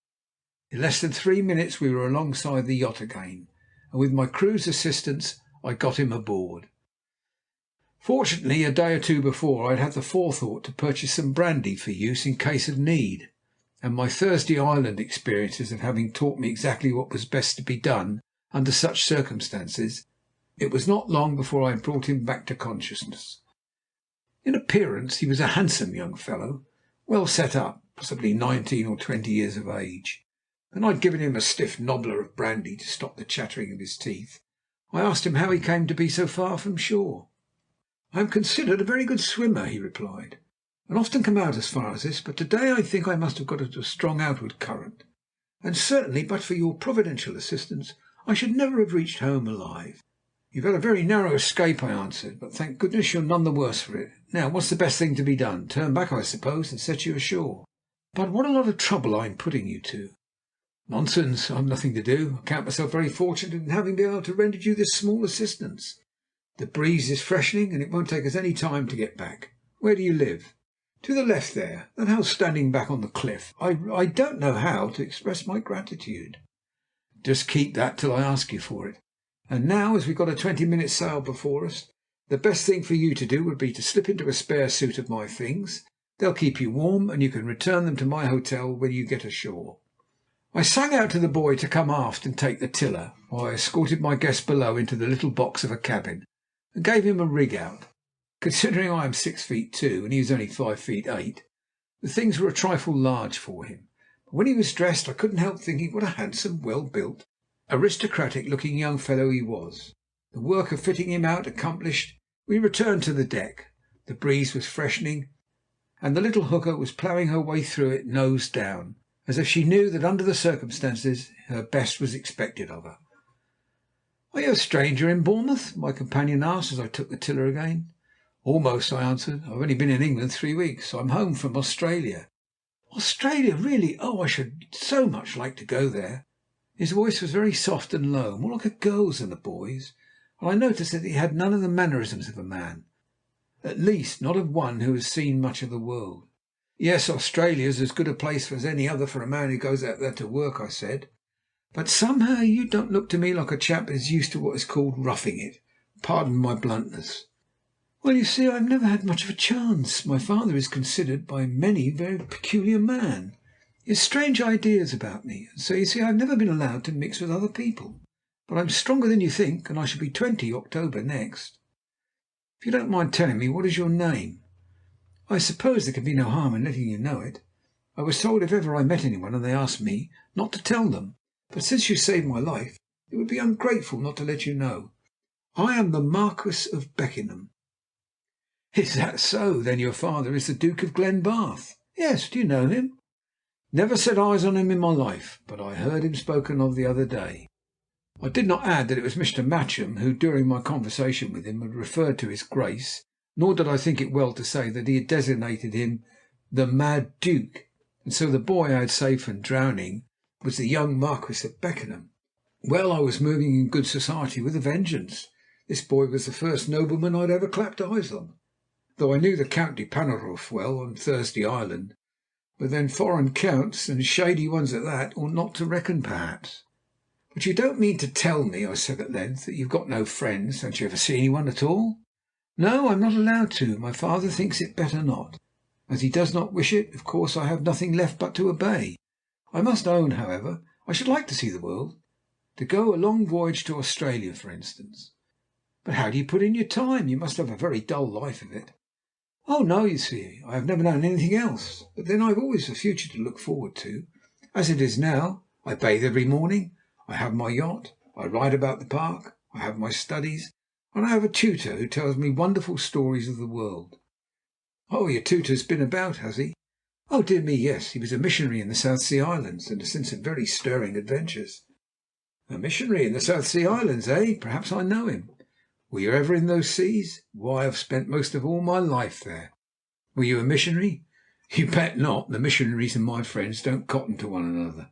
In less than 3 minutes we were alongside the yacht again, and with my crew's assistance I got him aboard. Fortunately, a day or two before I had had the forethought to purchase some brandy for use in case of need, and my Thursday Island experiences of having taught me exactly what was best to be done under such circumstances, it was not long before I brought him back to consciousness. In appearance he was a handsome young fellow, well set up, possibly 19 or 20 years of age. When I had given him a stiff nobbler of brandy to stop the chattering of his teeth, I asked him how he came to be so far from shore. "I am considered a very good swimmer," he replied, "and often come out as far as this, but to-day I think I must have got into a strong outward current, and certainly but for your providential assistance I should never have reached home alive." "You've had a very narrow escape," I answered, "but thank goodness you're none the worse for it. Now, what's the best thing to be done? Turn back, I suppose, and set you ashore. But what a lot of trouble I'm putting you to." "Nonsense. I've nothing to do. I count myself very fortunate in having been able to render you this small assistance. The breeze is freshening, and it won't take us any time to get back. Where do you live?" "To the left there. That house standing back on the cliff. I don't know how to express my gratitude." "Just keep that till I ask you for it. And now, as we've got a 20-minute sail before us, the best thing for you to do would be to slip into a spare suit of my things. They'll keep you warm, and you can return them to my hotel when you get ashore." I sang out to the boy to come aft and take the tiller, while I escorted my guest below into the little box of a cabin, and gave him a rig out. Considering I am 6 feet 2 and he is only 5 feet 8, the things were a trifle large for him. But when he was dressed I couldn't help thinking what a handsome, well-built, aristocratic-looking young fellow he was. The work of fitting him out accomplished, we returned to the deck. The breeze was freshening, and the little hooker was ploughing her way through it nose down, as if she knew that under the circumstances her best was expected of her. "Are you a stranger in Bournemouth?" my companion asked as I took the tiller again. "Almost," I answered. "I've only been in England 3 weeks. I'm home from Australia." "Australia, really? Oh, I should so much like to go there." His voice was very soft and low, more like a girl's than a boy's, and I noticed that he had none of the mannerisms of a man, at least not of one who has seen much of the world. "Yes, Australia's as good a place as any other for a man who goes out there to work," I said. "But somehow you don't look to me like a chap that is used to what is called roughing it. Pardon my bluntness." "Well, you see, I've never had much of a chance. My father is considered by many a very peculiar man. He has strange ideas about me, and so you see I've never been allowed to mix with other people. But I'm stronger than you think, and I shall be 20 October next." "If you don't mind telling me, what is your name?" "I suppose there can be no harm in letting you know it. I was told if ever I met anyone and they asked me, not to tell them. But since you saved my life, it would be ungrateful not to let you know. I am the Marquis of Beckenham." "Is that so? Then your father is the Duke of Glenbarth?" "Yes. Do you know him?" "Never set eyes on him in my life, but I heard him spoken of the other day." I did not add that it was Mr. Matcham who, during my conversation with him, had referred to his Grace, nor did I think it well to say that he had designated him the Mad Duke, and so the boy I had saved from drowning was the young Marquis of Beckenham. Well, I was moving in good society with a vengeance. This boy was the first nobleman I had ever clapped eyes on, though I knew the Count de Paneroff well on Thursday Island. But then foreign counts, and shady ones at that, ought not to reckon perhaps. "But you don't mean to tell me," I said at length, "that you've got no friends? Don't you ever see anyone at all?" "No, I'm not allowed to. My father thinks it better not. As he does not wish it, of course I have nothing left but to obey. I must own, however, I should like to see the world. To go a long voyage to Australia, for instance." "But how do you put in your time? You must have a very dull life of it." "Oh no, you see, I have never known anything else. But then I have always the future to look forward to. As it is now, I bathe every morning, I have my yacht, I ride about the park, I have my studies, and I have a tutor who tells me wonderful stories of the world." "Oh, your tutor's been about, has he?" "Oh dear me, yes. He was a missionary in the South Sea Islands, and has seen some very stirring adventures." "A missionary in the South Sea Islands, eh? Perhaps I know him. Were you ever in those seas?" "Why, I've spent most of all my life there." "Were you a missionary?" "You bet not. The missionaries and my friends don't cotton to one another."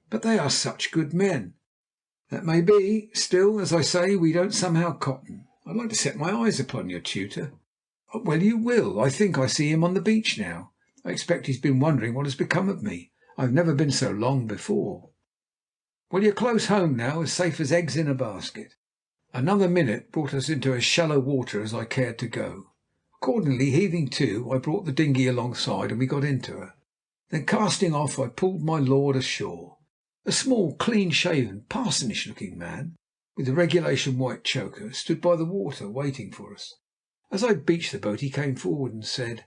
"But they are such good men." "That may be. Still, as I say, we don't somehow cotton. I'd like to set my eyes upon your tutor." "Well, you will. I think I see him on the beach now. I expect he's been wondering what has become of me. I've never been so long before." "Well, you're close home now, as safe as eggs in a basket." Another minute brought us into as shallow water as I cared to go. Accordingly, heaving to, I brought the dinghy alongside, and we got into her. Then, casting off, I pulled my lord ashore. A small, clean-shaven, parsonish-looking man, with the regulation white choker, stood by the water, waiting for us. As I beached the boat, he came forward and said,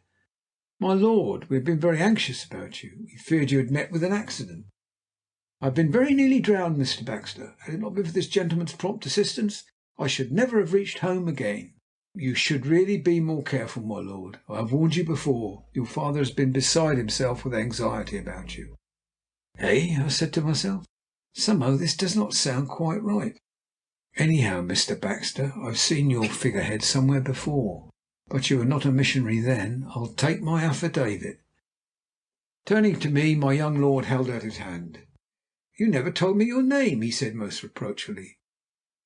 "My lord, we have been very anxious about you. We feared you had met with an accident." "I have been very nearly drowned, Mr. Baxter. Had it not been for this gentleman's prompt assistance, I should never have reached home again." "You should really be more careful, my lord. I have warned you before. Your father has been beside himself with anxiety about you." "Eh?" I said to myself. "Somehow this does not sound quite right. Anyhow, Mr. Baxter, I've seen your figurehead somewhere before, but you were not a missionary then. I'll take my affidavit." Turning to me, my young lord held out his hand. "You never told me your name," he said most reproachfully.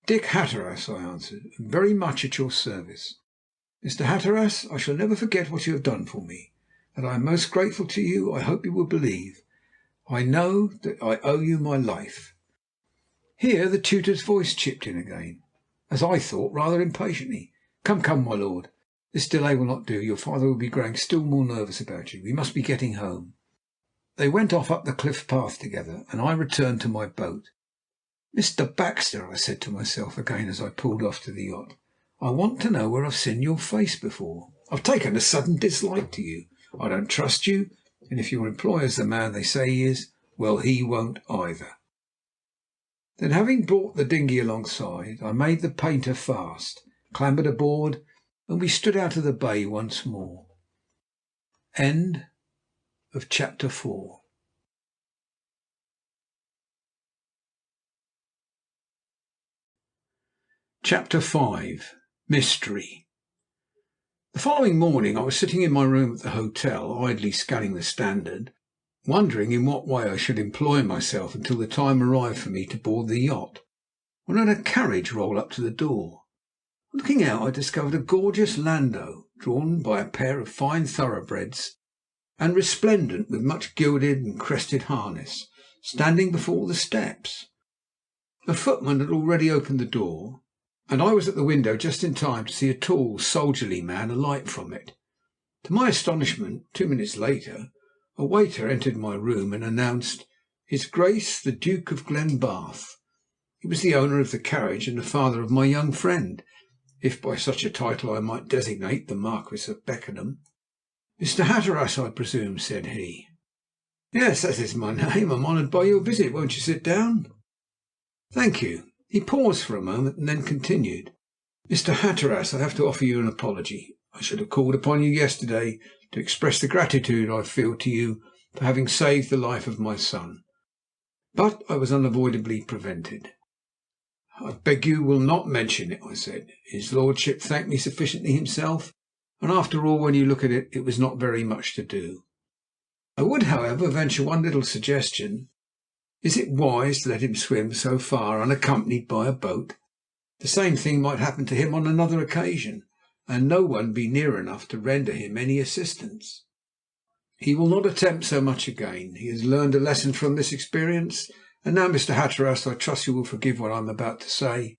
"Dick Hatteras," I answered, "and very much at your service. Mr. Hatteras, I shall never forget what you have done for me. That I am most grateful to you, I hope you will believe. I know that I owe you my life." Here the tutor's voice chipped in again, as I thought, rather impatiently. "Come, come, my lord, this delay will not do. Your father will be growing still more nervous about you. We must be getting home." They went off up the cliff path together, and I returned to my boat. "Mr. Baxter," I said to myself again as I pulled off to the yacht, "I want to know where I've seen your face before. I've taken a sudden dislike to you. I don't trust you, and if your employer's the man they say he is, well, he won't either." Then, having brought the dinghy alongside, I made the painter fast, clambered aboard, and we stood out of the bay once more. End of chapter 4. Chapter 5. Mystery. The following morning I was sitting in my room at the hotel, idly scanning the Standard, wondering in what way I should employ myself until the time arrived for me to board the yacht, when I had a carriage roll up to the door. Looking out, I discovered a gorgeous landau, drawn by a pair of fine thoroughbreds, and resplendent with much gilded and crested harness, standing before the steps. The footman had already opened the door, and I was at the window just in time to see a tall, soldierly man alight from it. To my astonishment, 2 minutes later, a waiter entered my room and announced His Grace the Duke of Glenbarth. He was the owner of the carriage and the father of my young friend, if by such a title I might designate the Marquis of Beckenham. "Mr. Hatteras, I presume," said he. "Yes, that is my name. I'm honoured by your visit. Won't you sit down?" "Thank you." He paused for a moment and then continued. "Mr. Hatteras, I have to offer you an apology. I should have called upon you yesterday to express the gratitude I feel to you for having saved the life of my son, but I was unavoidably prevented." "I beg you will not mention it," I said. "His lordship thanked me sufficiently himself, and after all, when you look at it, it was not very much to do. I would, however, venture one little suggestion. Is it wise to let him swim so far unaccompanied by a boat? The same thing might happen to him on another occasion, and no one be near enough to render him any assistance. He will not attempt so much again. He has learned a lesson from this experience. And now, Mr. Hatteras, I trust you will forgive what I am about to say.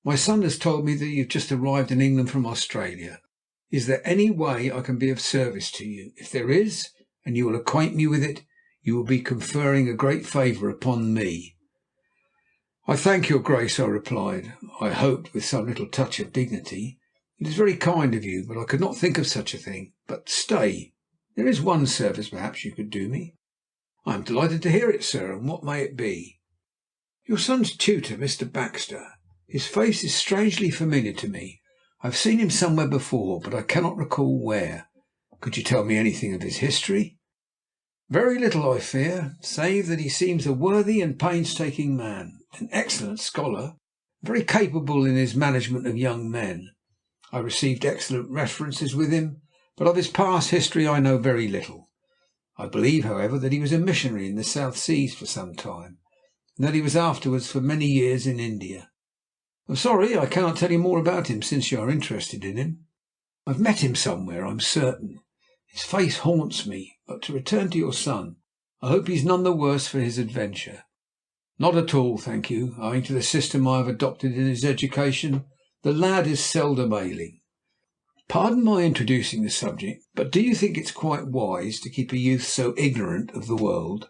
My son has told me that you have just arrived in England from Australia. Is there any way I can be of service to you? If there is, and you will acquaint me with it, you will be conferring a great favour upon me." "I thank your Grace," I replied, I hoped with some little touch of dignity. "It is very kind of you, but I could not think of such a thing. But stay, there is one service perhaps you could do me." "I am delighted to hear it, sir, and what may it be?" "Your son's tutor, Mr. Baxter. His face is strangely familiar to me. I have seen him somewhere before, but I cannot recall where. Could you tell me anything of his history?" "Very little, I fear, save that he seems a worthy and painstaking man, an excellent scholar, very capable in his management of young men. I received excellent references with him, but of his past history I know very little. I believe, however, that he was a missionary in the South Seas for some time, and that he was afterwards for many years in India. I'm sorry I cannot tell you more about him, since you are interested in him. I've met him somewhere, I'm certain. His face haunts me. But to return to your son. I hope he's none the worse for his adventure." "Not at all, thank you. Owing to the system I have adopted in his education, the lad is seldom ailing. Pardon my introducing the subject, but do you think it's quite wise to keep a youth so ignorant of the world?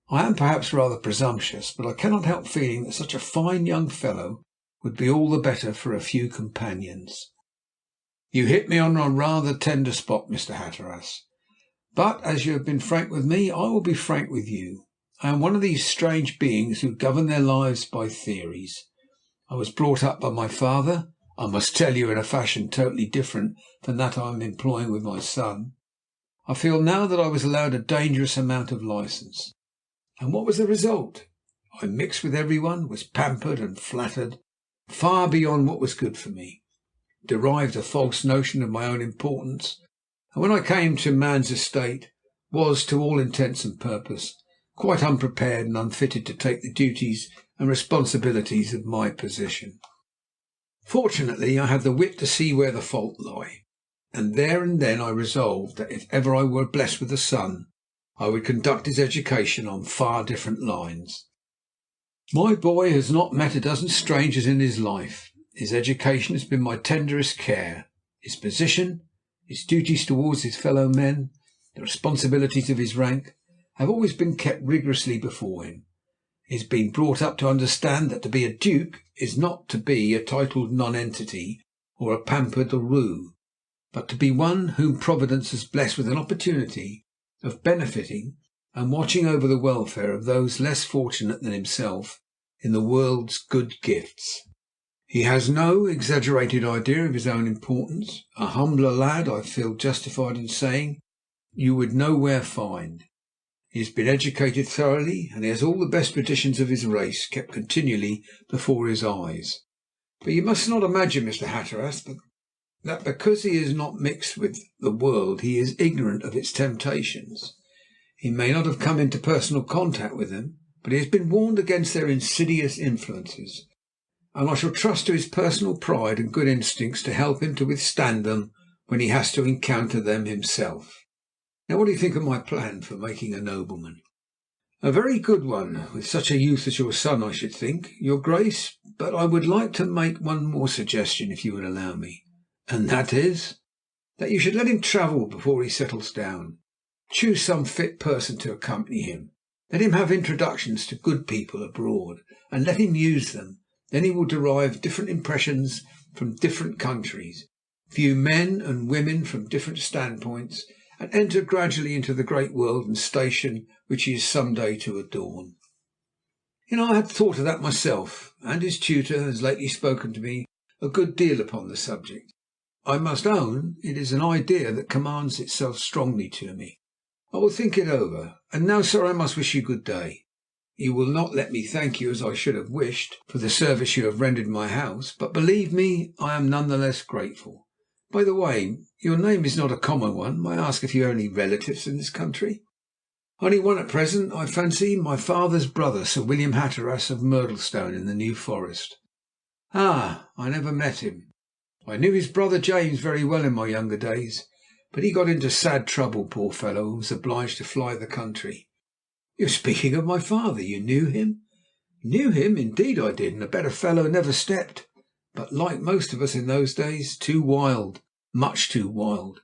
I am perhaps rather presumptuous, but I cannot help feeling that such a fine young fellow would be all the better for a few companions." "You hit me on a rather tender spot, Mr. Hatteras. But as you have been frank with me, I will be frank with you. I am one of these strange beings who govern their lives by theories. I was brought up by my father, I must tell you, in a fashion totally different from that I am employing with my son. I feel now that I was allowed a dangerous amount of license. And what was the result? I mixed with everyone, was pampered and flattered, far beyond what was good for me, derived a false notion of my own importance, and when I came to man's estate, was, to all intents and purpose, quite unprepared and unfitted to take the duties and responsibilities of my position. Fortunately, I had the wit to see where the fault lay, and there and then I resolved that if ever I were blessed with a son, I would conduct his education on far different lines. My boy has not met a dozen strangers in his life. His education has been my tenderest care. His position, his duties towards his fellow men, the responsibilities of his rank, have always been kept rigorously before him. He has been brought up to understand that to be a duke is not to be a titled nonentity or a pampered roue, but to be one whom Providence has blessed with an opportunity of benefiting and watching over the welfare of those less fortunate than himself in the world's good gifts. He has no exaggerated idea of his own importance. A humbler lad, I feel justified in saying, you would nowhere find. He has been educated thoroughly, and he has all the best traditions of his race kept continually before his eyes. But you must not imagine, Mr. Hatteras, that because he is not mixed with the world he is ignorant of its temptations. He may not have come into personal contact with them, but he has been warned against their insidious influences, and I shall trust to his personal pride and good instincts to help him to withstand them when he has to encounter them himself. Now, what do you think of my plan for making a nobleman?" "A very good one, with such a youth as your son, I should think, your Grace. But I would like to make one more suggestion, if you would allow me." "And that is?" "That you should let him travel before he settles down. Choose some fit person to accompany him. Let him have introductions to good people abroad, and let him use them. Then he will derive different impressions from different countries, view men and women from different standpoints, and enter gradually into the great world and station which he is some day to adorn." I had thought of that myself, and his tutor has lately spoken to me a good deal upon the subject. I must own it is an idea that commands itself strongly to me. I will think it over. And now, sir, I must wish you good day. You will not let me thank you as I should have wished for the service you have rendered my house, but believe me, I am none the less grateful. By the way, your name is not a common one. May I ask if you have any relatives in this country?" "Only one at present, I fancy. My father's brother, Sir William Hatteras of Myrtlestone in the New Forest." "Ah, I never met him. I knew his brother James very well in my younger days, but he got into sad trouble, poor fellow, and was obliged to fly the country." "You are speaking of my father. You knew him?" "Knew him? Indeed I did, and a better fellow never stepped. But, like most of us in those days, too wild, much too wild."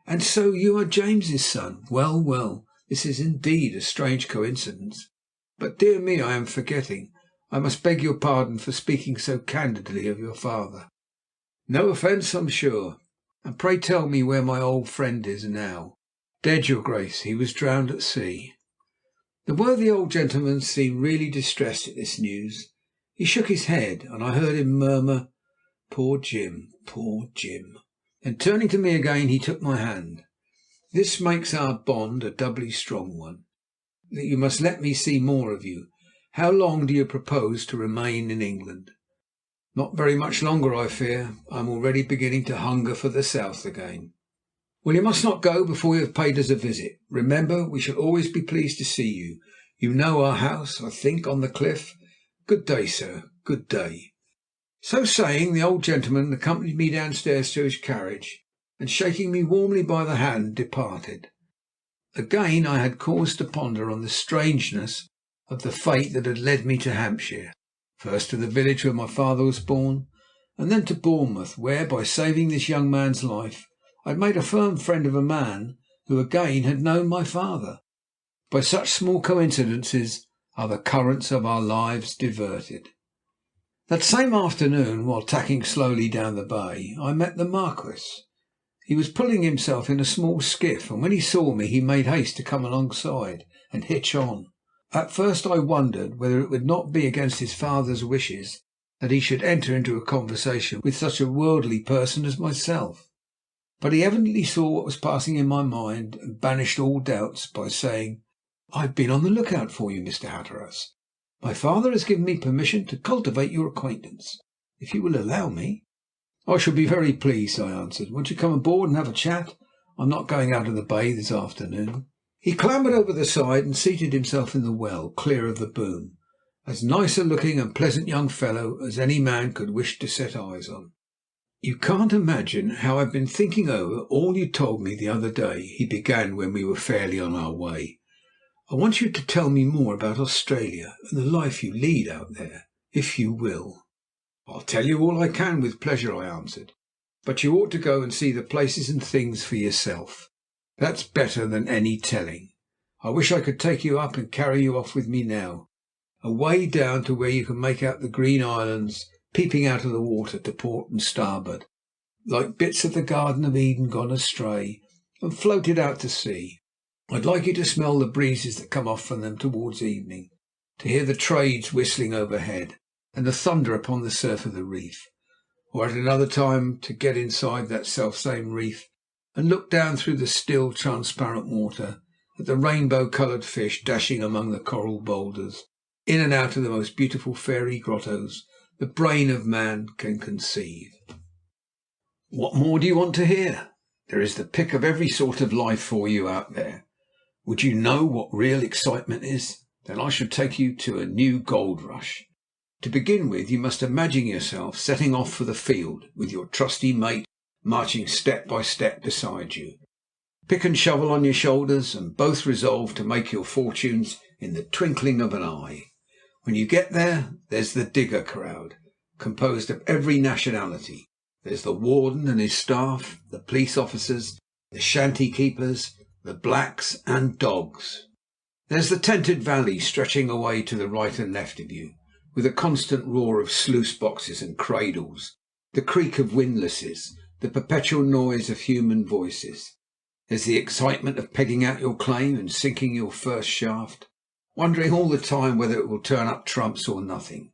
"And so you are James's son? Well, well, this is indeed a strange coincidence. But, dear me, I am forgetting. I must beg your pardon for speaking so candidly of your father." "No offence, I'm sure. And pray tell me where my old friend is now." "Dead, your Grace. He was drowned at sea." The worthy old gentleman seemed really distressed at this news. He shook his head, and I heard him murmur, "Poor Jim, poor Jim." Then turning to me again, he took my hand. "This makes our bond a doubly strong one. That you must let me see more of you. How long do you propose to remain in England?" "Not very much longer, I fear. I am already beginning to hunger for the south again." "Well, you must not go before you have paid us a visit. Remember, we shall always be pleased to see you. You know our house, I think, on the cliff. Good day, sir, good day." So saying, the old gentleman accompanied me downstairs to his carriage, and shaking me warmly by the hand, departed. Again I had cause to ponder on the strangeness of the fate that had led me to Hampshire, first to the village where my father was born, and then to Bournemouth, where, by saving this young man's life, I had made a firm friend of a man who again had known my father. By such small coincidences are the currents of our lives diverted. That same afternoon, while tacking slowly down the bay, I met the Marquis. He was pulling himself in a small skiff, and when he saw me he made haste to come alongside and hitch on. At first I wondered whether it would not be against his father's wishes that he should enter into a conversation with such a worldly person as myself. But he evidently saw what was passing in my mind, and banished all doubts by saying, "I have been on the lookout for you, Mr. Hatteras. My father has given me permission to cultivate your acquaintance, if you will allow me." "I shall be very pleased," I answered. "Won't you come aboard and have a chat? I'm not going out of the bay this afternoon." He clambered over the side and seated himself in the well, clear of the boom, as nice a looking and pleasant young fellow as any man could wish to set eyes on. "You can't imagine how I've been thinking over all you told me the other day," he began when we were fairly on our way. "I want you to tell me more about Australia and the life you lead out there, if you will." "I'll tell you all I can with pleasure," I answered. "But you ought to go and see the places and things for yourself. That's better than any telling. I wish I could take you up and carry you off with me now, away down to where you can make out the green islands peeping out of the water to port and starboard, like bits of the Garden of Eden gone astray and floated out to sea. I'd like you to smell the breezes that come off from them towards evening, to hear the trades whistling overhead, and the thunder upon the surf of the reef, or at another time to get inside that selfsame reef and look down through the still, transparent water at the rainbow-coloured fish dashing among the coral boulders, in and out of the most beautiful fairy grottos the brain of man can conceive. What more do you want to hear? There is the pick of every sort of life for you out there. Would you know what real excitement is? Then I shall take you to a new gold rush. To begin with, you must imagine yourself setting off for the field, with your trusty mate marching step by step beside you, pick and shovel on your shoulders, and both resolved to make your fortunes in the twinkling of an eye. When you get there, there's the digger crowd, composed of every nationality. There's the warden and his staff, the police officers, the shanty keepers, the blacks and dogs. There's the tented valley stretching away to the right and left of you, with a constant roar of sluice boxes and cradles, the creak of windlasses, the perpetual noise of human voices. There's the excitement of pegging out your claim and sinking your first shaft, wondering all the time whether it will turn up trumps or nothing.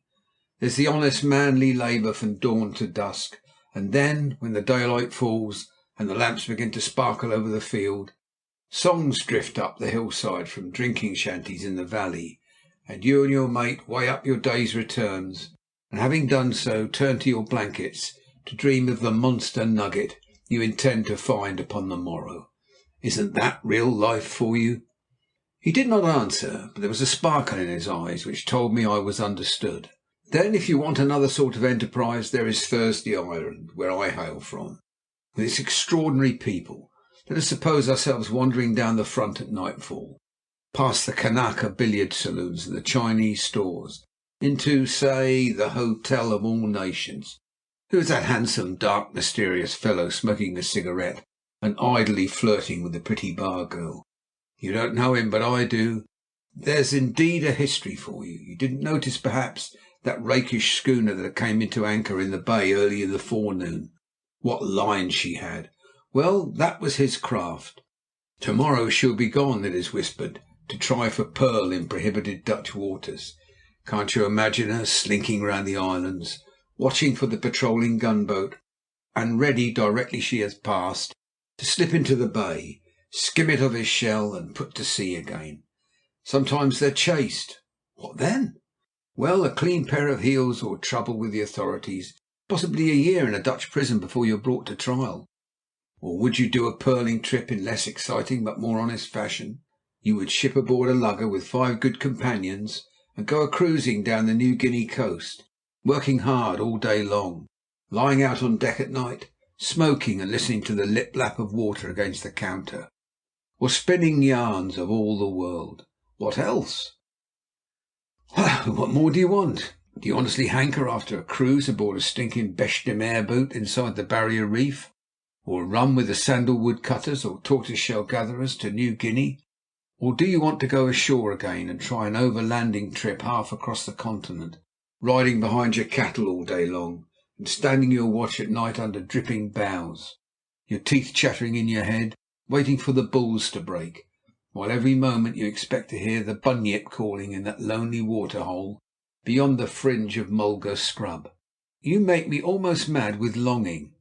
There's the honest manly labour from dawn to dusk, and then, when the daylight falls and the lamps begin to sparkle over the field, songs drift up the hillside from drinking shanties in the valley, and you and your mate weigh up your day's returns, and having done so, turn to your blankets to dream of the monster nugget you intend to find upon the morrow. Isn't that real life for you? He did not answer, but there was a sparkle in his eyes which told me I was understood. Then, if you want another sort of enterprise, there is Thursday Island, where I hail from, with its extraordinary people. Let us suppose ourselves wandering down the front at nightfall, past the Kanaka billiard saloons and the Chinese stores, into, say, the Hotel of All Nations. Who is that handsome, dark, mysterious fellow smoking a cigarette and idly flirting with the pretty bar girl? You don't know him, but I do. There's indeed a history for you. You didn't notice, perhaps, that rakish schooner that came into anchor in the bay early in the forenoon. What lines she had! Well, that was his craft. Tomorrow she'll be gone, it is whispered, to try for pearl in prohibited Dutch waters. Can't you imagine her slinking round the islands, watching for the patrolling gunboat, and ready, directly she has passed, to slip into the bay, skim it of his shell, and put to sea again? Sometimes they're chased. What then? Well, a clean pair of heels, or trouble with the authorities, possibly a year in a Dutch prison before you're brought to trial. Or would you do a pearling trip in less exciting but more honest fashion? You would ship aboard a lugger with 5 good companions and go a-cruising down the New Guinea coast, working hard all day long, lying out on deck at night, smoking and listening to the lip-lap of water against the counter. or spinning yarns of all the world. What else? What more do you want? Do you honestly hanker after a cruise aboard a stinking bêche de mer boat inside the Barrier Reef, or a run with the sandalwood cutters or tortoise-shell gatherers to New Guinea? Or do you want to go ashore again and try an overlanding trip half across the continent, riding behind your cattle all day long, and standing your watch at night under dripping bows, your teeth chattering in your head, waiting for the bulls to break, while every moment you expect to hear the bunyip calling in that lonely water-hole beyond the fringe of mulga scrub? You make me almost mad with longing,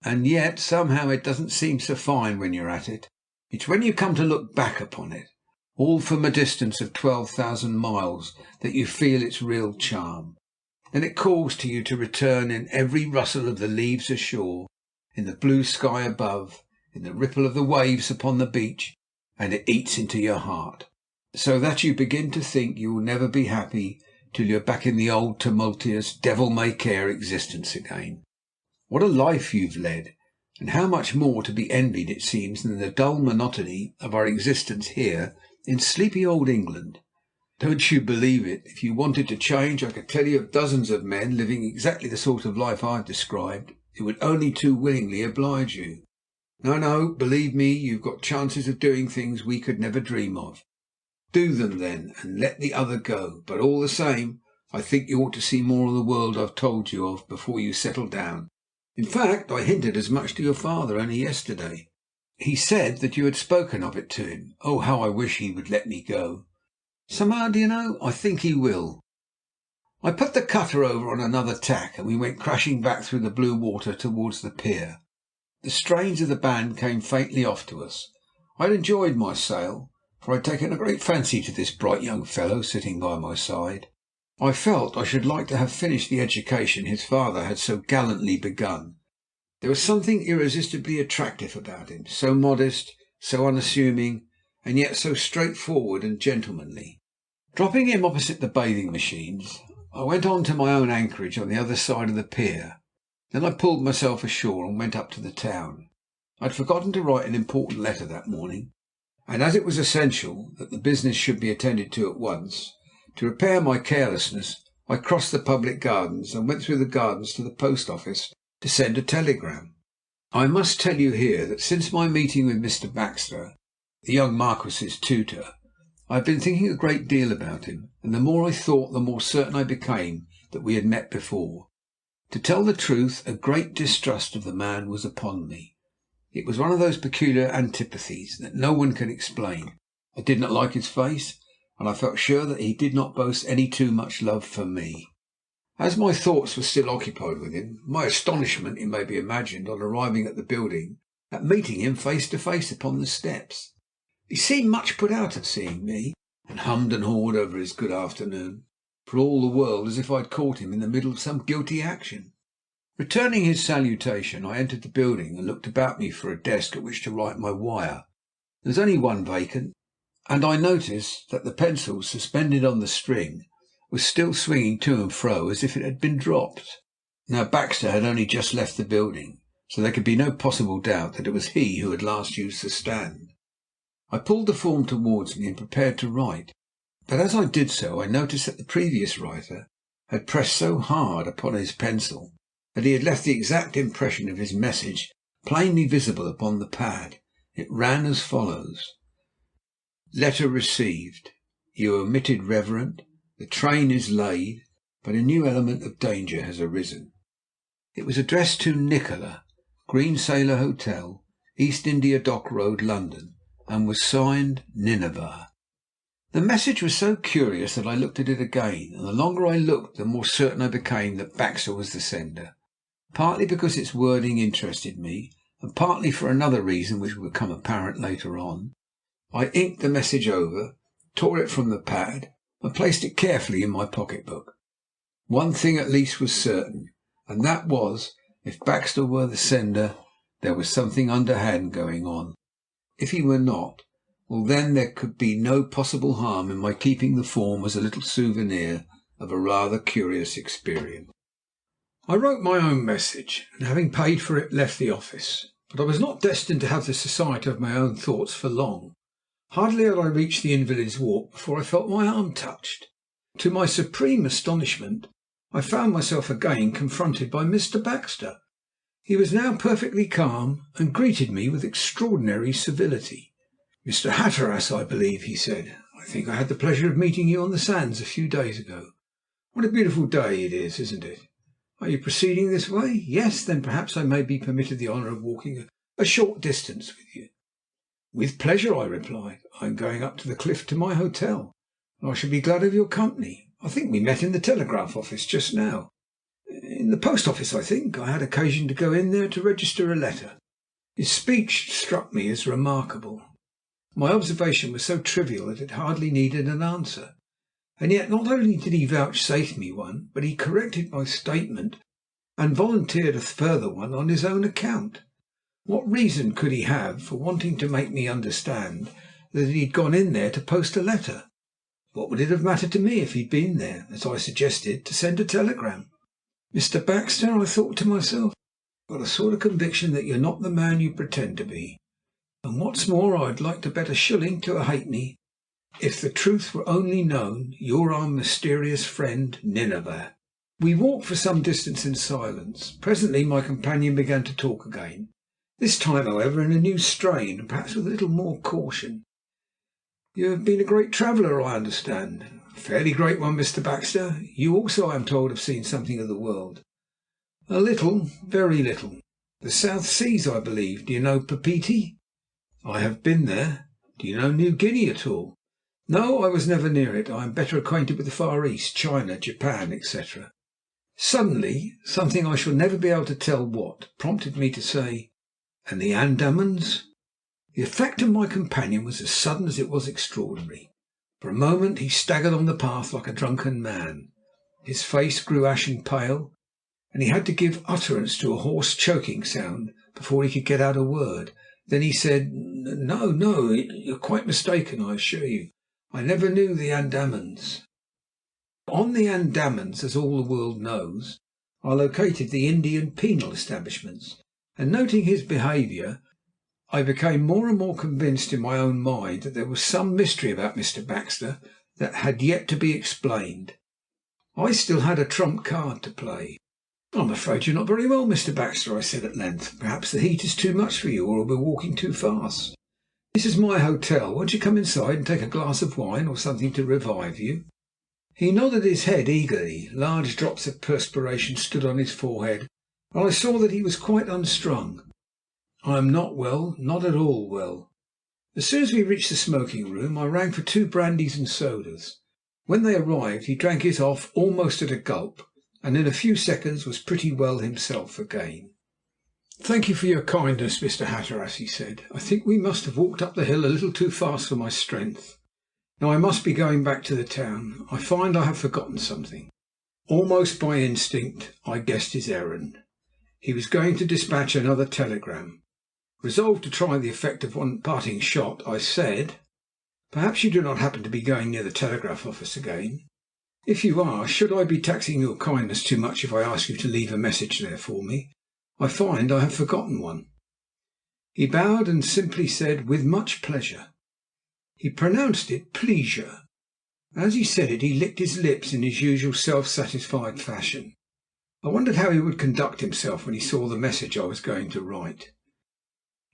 and yet somehow it doesn't seem so fine when you're at it. It's when you come to look back upon it, all from a distance of 12,000 miles, that you feel its real charm. Then it calls to you to return in every rustle of the leaves ashore, in the blue sky above, in the ripple of the waves upon the beach, and it eats into your heart, so that you begin to think you will never be happy till you're back in the old tumultuous, devil-may-care existence again. What a life you've led, and how much more to be envied it seems than the dull monotony of our existence here in sleepy old England. Don't you believe it? If you wanted to change, I could tell you of dozens of men living exactly the sort of life I've described, who would only too willingly oblige you. No, believe me, you've got chances of doing things we could never dream of. Do them then, and let the other go. But all the same, I think you ought to see more of the world I've told you of before you settle down. In fact, I hinted as much to your father only yesterday. He said that you had spoken of it to him. Oh, how I wish he would let me go. Somehow, do you know, I think he will. I put the cutter over on another tack, and we went crashing back through the blue water towards the pier. The strains of the band came faintly off to us. I had enjoyed my sail, for I had taken a great fancy to this bright young fellow sitting by my side. I felt I should like to have finished the education his father had so gallantly begun. There was something irresistibly attractive about him, so modest, so unassuming, and yet so straightforward and gentlemanly. Dropping him opposite the bathing machines, I went on to my own anchorage on the other side of the pier. Then I pulled myself ashore and went up to the town. I had forgotten to write an important letter that morning, and as it was essential that the business should be attended to at once, to repair my carelessness, I crossed the public gardens and went through the gardens to the post office to send a telegram. I must tell you here that since my meeting with Mr. Baxter, the young Marquis's tutor, I have been thinking a great deal about him, and the more I thought, the more certain I became that we had met before. To tell the truth, a great distrust of the man was upon me. It was one of those peculiar antipathies that no one can explain. I did not like his face, and I felt sure that he did not boast any too much love for me. As my thoughts were still occupied with him, my astonishment, it may be imagined, on arriving at the building, at meeting him face to face upon the steps. He seemed much put out at seeing me, and hummed and hawed over his good afternoon, for all the world as if I had caught him in the middle of some guilty action. Returning his salutation, I entered the building and looked about me for a desk at which to write my wire. There was only one vacant, and I noticed that the pencil suspended on the string was still swinging to and fro as if it had been dropped. Now Baxter had only just left the building, so there could be no possible doubt that it was he who had last used the stand. I pulled the form towards me and prepared to write, but as I did so I noticed that the previous writer had pressed so hard upon his pencil that he had left the exact impression of his message plainly visible upon the pad. It ran as follows: Letter received. You omitted Reverend. The train is laid, but a new element of danger has arisen. It was addressed to Nikola, Green Sailor Hotel, East India Dock Road, London, and was signed Nineveh. The message was so curious that I looked at it again, and the longer I looked the more certain I became that Baxter was the sender, partly because its wording interested me, and partly for another reason which will become apparent later on. I inked the message over, tore it from the pad, and placed it carefully in my pocket-book. One thing at least was certain, and that was, if Baxter were the sender, there was something underhand going on. If he were not, well, then there could be no possible harm in my keeping the form as a little souvenir of a rather curious experience. I wrote my own message, and having paid for it, left the office. But I was not destined to have the society of my own thoughts for long. Hardly had I reached the Invalid's Walk before I felt my arm touched. To my supreme astonishment, I found myself again confronted by Mr. Baxter. He was now perfectly calm, and greeted me with extraordinary civility. "Mr. Hatteras, I believe," he said. "I think I had the pleasure of meeting you on the sands a few days ago. What a beautiful day it is, isn't it? Are you proceeding this way? Yes, then perhaps I may be permitted the honour of walking a short distance with you." "With pleasure," I replied. "I am going up to the cliff to my hotel, and I shall be glad of your company. I think we met in the telegraph office just now." "In the post office, I think. I had occasion to go in there to register a letter." His speech struck me as remarkable. My observation was so trivial that it hardly needed an answer. And yet not only did he vouchsafe me one, but he corrected my statement and volunteered a further one on his own account. What reason could he have for wanting to make me understand that he had gone in there to post a letter? What would it have mattered to me if he'd been there, as I suggested, to send a telegram? "Mr. Baxter," I thought to myself, "I've got a sort of conviction that you're not the man you pretend to be. And what's more, I'd like to bet a shilling to a halfpenny, if the truth were only known, you're our mysterious friend Nineveh." We walked for some distance in silence. Presently my companion began to talk again, this time, however, in a new strain, and perhaps with a little more caution. "You have been a great traveller, I understand." "A fairly great one, Mr. Baxter. You also, I am told, have seen something of the world." "A little, very little. The South Seas, I believe. Do you know Papeete?" "I have been there." "Do you know New Guinea at all?" "No, I was never near it. I am better acquainted with the Far East, China, Japan, etc." Suddenly something, I shall never be able to tell what, prompted me to say, "And the Andamans?" The effect of my companion was as sudden as it was extraordinary. For a moment he staggered on the path like a drunken man. His face grew ashen pale, and he had to give utterance to a hoarse choking sound before he could get out a word. Then he said, "No, no, you're quite mistaken, I assure you. I never knew the Andamans." On the Andamans, as all the world knows, are located the Indian penal establishments, and noting his behaviour, I became more and more convinced in my own mind that there was some mystery about Mr. Baxter that had yet to be explained. I still had a trump card to play. "I'm afraid you're not very well, Mr. Baxter," I said at length. "Perhaps the heat is too much for you, or we're walking too fast. This is my hotel. Won't you come inside and take a glass of wine or something to revive you?" He nodded his head eagerly. Large drops of perspiration stood on his forehead, and I saw that he was quite unstrung. "I am not well, not at all well." As soon as we reached the smoking room, I rang for 2 brandies and sodas. When they arrived, he drank it off almost at a gulp, and in a few seconds was pretty well himself again. "Thank you for your kindness, Mr. Hatteras," he said. "I think we must have walked up the hill a little too fast for my strength. Now I must be going back to the town. I find I have forgotten something." Almost by instinct I guessed his errand. He was going to dispatch another telegram. Resolved to try the effect of one parting shot, I said, "Perhaps you do not happen to be going near the telegraph office again? If you are, should I be taxing your kindness too much if I ask you to leave a message there for me? I find I have forgotten one." He bowed and simply said, "With much pleasure." He pronounced it pleasure. As he said it, he licked his lips in his usual self-satisfied fashion. I wondered how he would conduct himself when he saw the message I was going to write.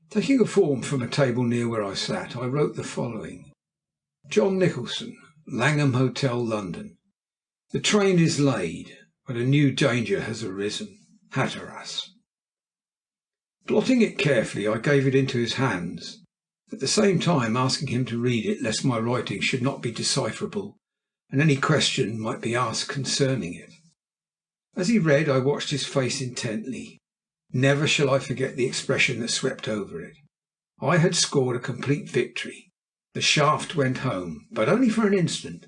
Taking a form from a table near where I sat, I wrote the following: "John Nicholson, Langham Hotel, London. The train is laid, but a new danger has arisen. Hatteras." Blotting it carefully, I gave it into his hands, at the same time asking him to read it, lest my writing should not be decipherable and any question might be asked concerning it. As he read, I watched his face intently. Never shall I forget the expression that swept over it. I had scored a complete victory. The shaft went home, but only for an instant.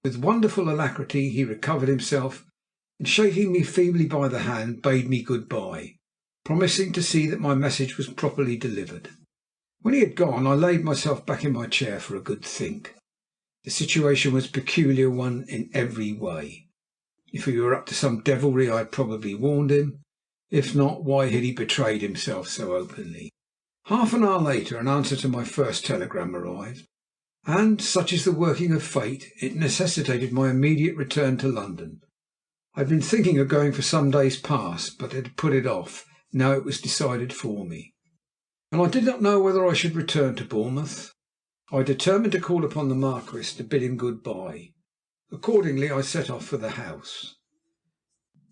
With wonderful alacrity he recovered himself, and shaking me feebly by the hand, bade me good-bye, promising to see that my message was properly delivered. When he had gone, I laid myself back in my chair for a good think. The situation was a peculiar one in every way. If he were up to some devilry, I had probably warned him. If not, why had he betrayed himself so openly? Half an hour later an answer to my first telegram arrived, and, such is the working of fate, it necessitated my immediate return to London. I had been thinking of going for some days past, but had put it off. Now it was decided for me, and I did not know whether I should return to Bournemouth. I determined to call upon the Marquis to bid him good-bye. Accordingly I set off for the house.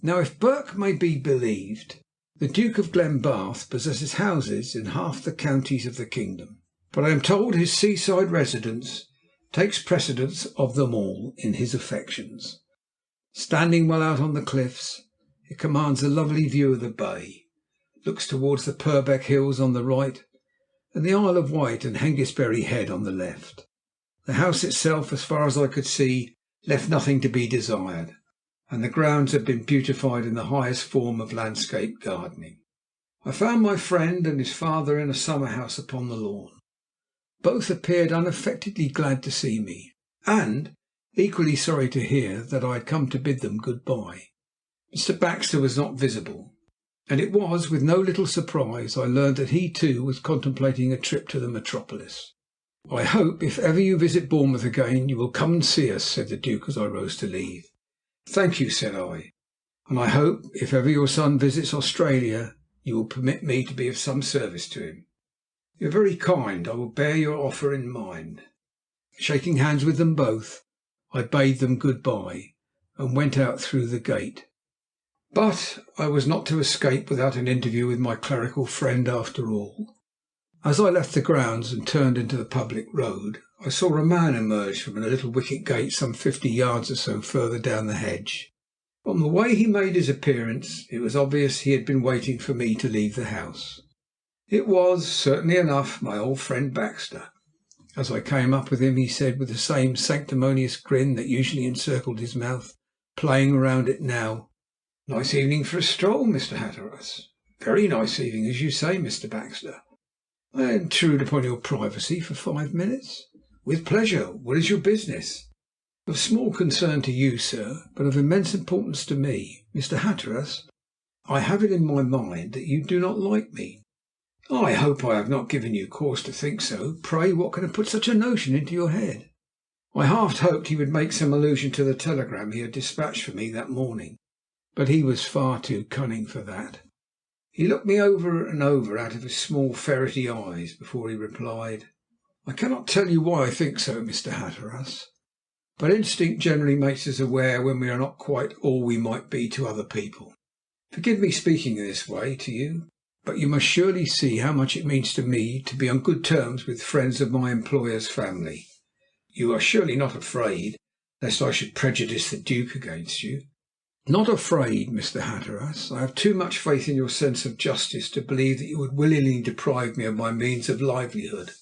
Now, if Burke may be believed, the Duke of Glenbarth possesses houses in half the counties of the kingdom, but I am told his seaside residence takes precedence of them all in his affections. Standing well out on the cliffs, it commands a lovely view of the bay, looks towards the Purbeck Hills on the right, and the Isle of Wight and Hengistbury Head on the left. The house itself, as far as I could see, left nothing to be desired, and the grounds had been beautified in the highest form of landscape gardening. I found my friend and his father in a summer house upon the lawn. Both appeared unaffectedly glad to see me, and equally sorry to hear that I had come to bid them good-bye. Mr. Baxter was not visible, and it was with no little surprise I learned that he too was contemplating a trip to the metropolis. "I hope if ever you visit Bournemouth again you will come and see us," said the Duke as I rose to leave. "Thank you," said I, "and I hope if ever your son visits Australia you will permit me to be of some service to him." "You are very kind. I will bear your offer in mind." Shaking hands with them both, I bade them good-bye and went out through the gate. But I was not to escape without an interview with my clerical friend after all. As I left the grounds and turned into the public road, I saw a man emerge from a little wicket gate some 50 yards or so further down the hedge. From the way he made his appearance, it was obvious he had been waiting for me to leave the house. It was, certainly enough, my old friend Baxter. As I came up with him, he said, with the same sanctimonious grin that usually encircled his mouth, playing round it now, "Nice evening for a stroll, Mr. Hatteras." "Very nice evening, as you say, Mr. Baxter." "May I intrude upon your privacy for 5 minutes?" "With pleasure. What is your business?" "Of small concern to you, sir, but of immense importance to me. Mr. Hatteras, I have it in my mind that you do not like me." "I hope I have not given you cause to think so. Pray, what can have put such a notion into your head?" I half hoped he would make some allusion to the telegram he had dispatched for me that morning, but he was far too cunning for that. He looked me over and over out of his small ferrety eyes before he replied, "I cannot tell you why I think so, Mr. Hatteras, but instinct generally makes us aware when we are not quite all we might be to other people. Forgive me speaking in this way to you, but you must surely see how much it means to me to be on good terms with friends of my employer's family. You are surely not afraid lest I should prejudice the Duke against you?" "Not afraid, Mr. Hatteras. I have too much faith in your sense of justice to believe that you would willingly deprive me of my means of livelihood,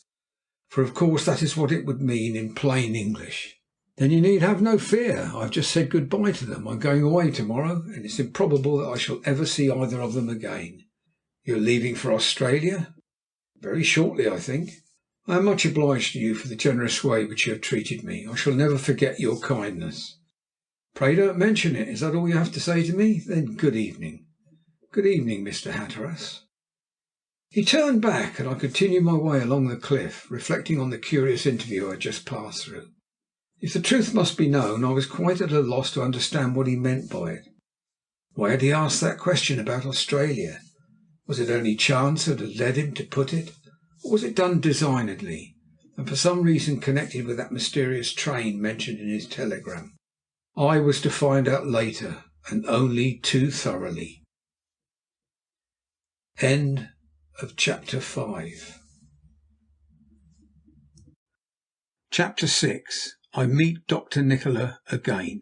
for of course that is what it would mean in plain English." "Then you need have no fear. I have just said good-bye to them. I am going away to-morrow, and it is improbable that I shall ever see either of them again." "You are leaving for Australia?" "Very shortly, I think. I am much obliged to you for the generous way which you have treated me. I shall never forget your kindness." "Pray don't mention it. Is that all you have to say to me? Then good evening." "Good evening, Mr. Hatteras." He turned back, and I continued my way along the cliff, reflecting on the curious interview I had just passed through. If the truth must be known, I was quite at a loss to understand what he meant by it. Why had he asked that question about Australia? Was it only chance that had led him to put it, or was it done designedly, and for some reason connected with that mysterious train mentioned in his telegram? I was to find out later, and only too thoroughly. End of chapter 5. Chapter 6. I meet Dr. Nikola again.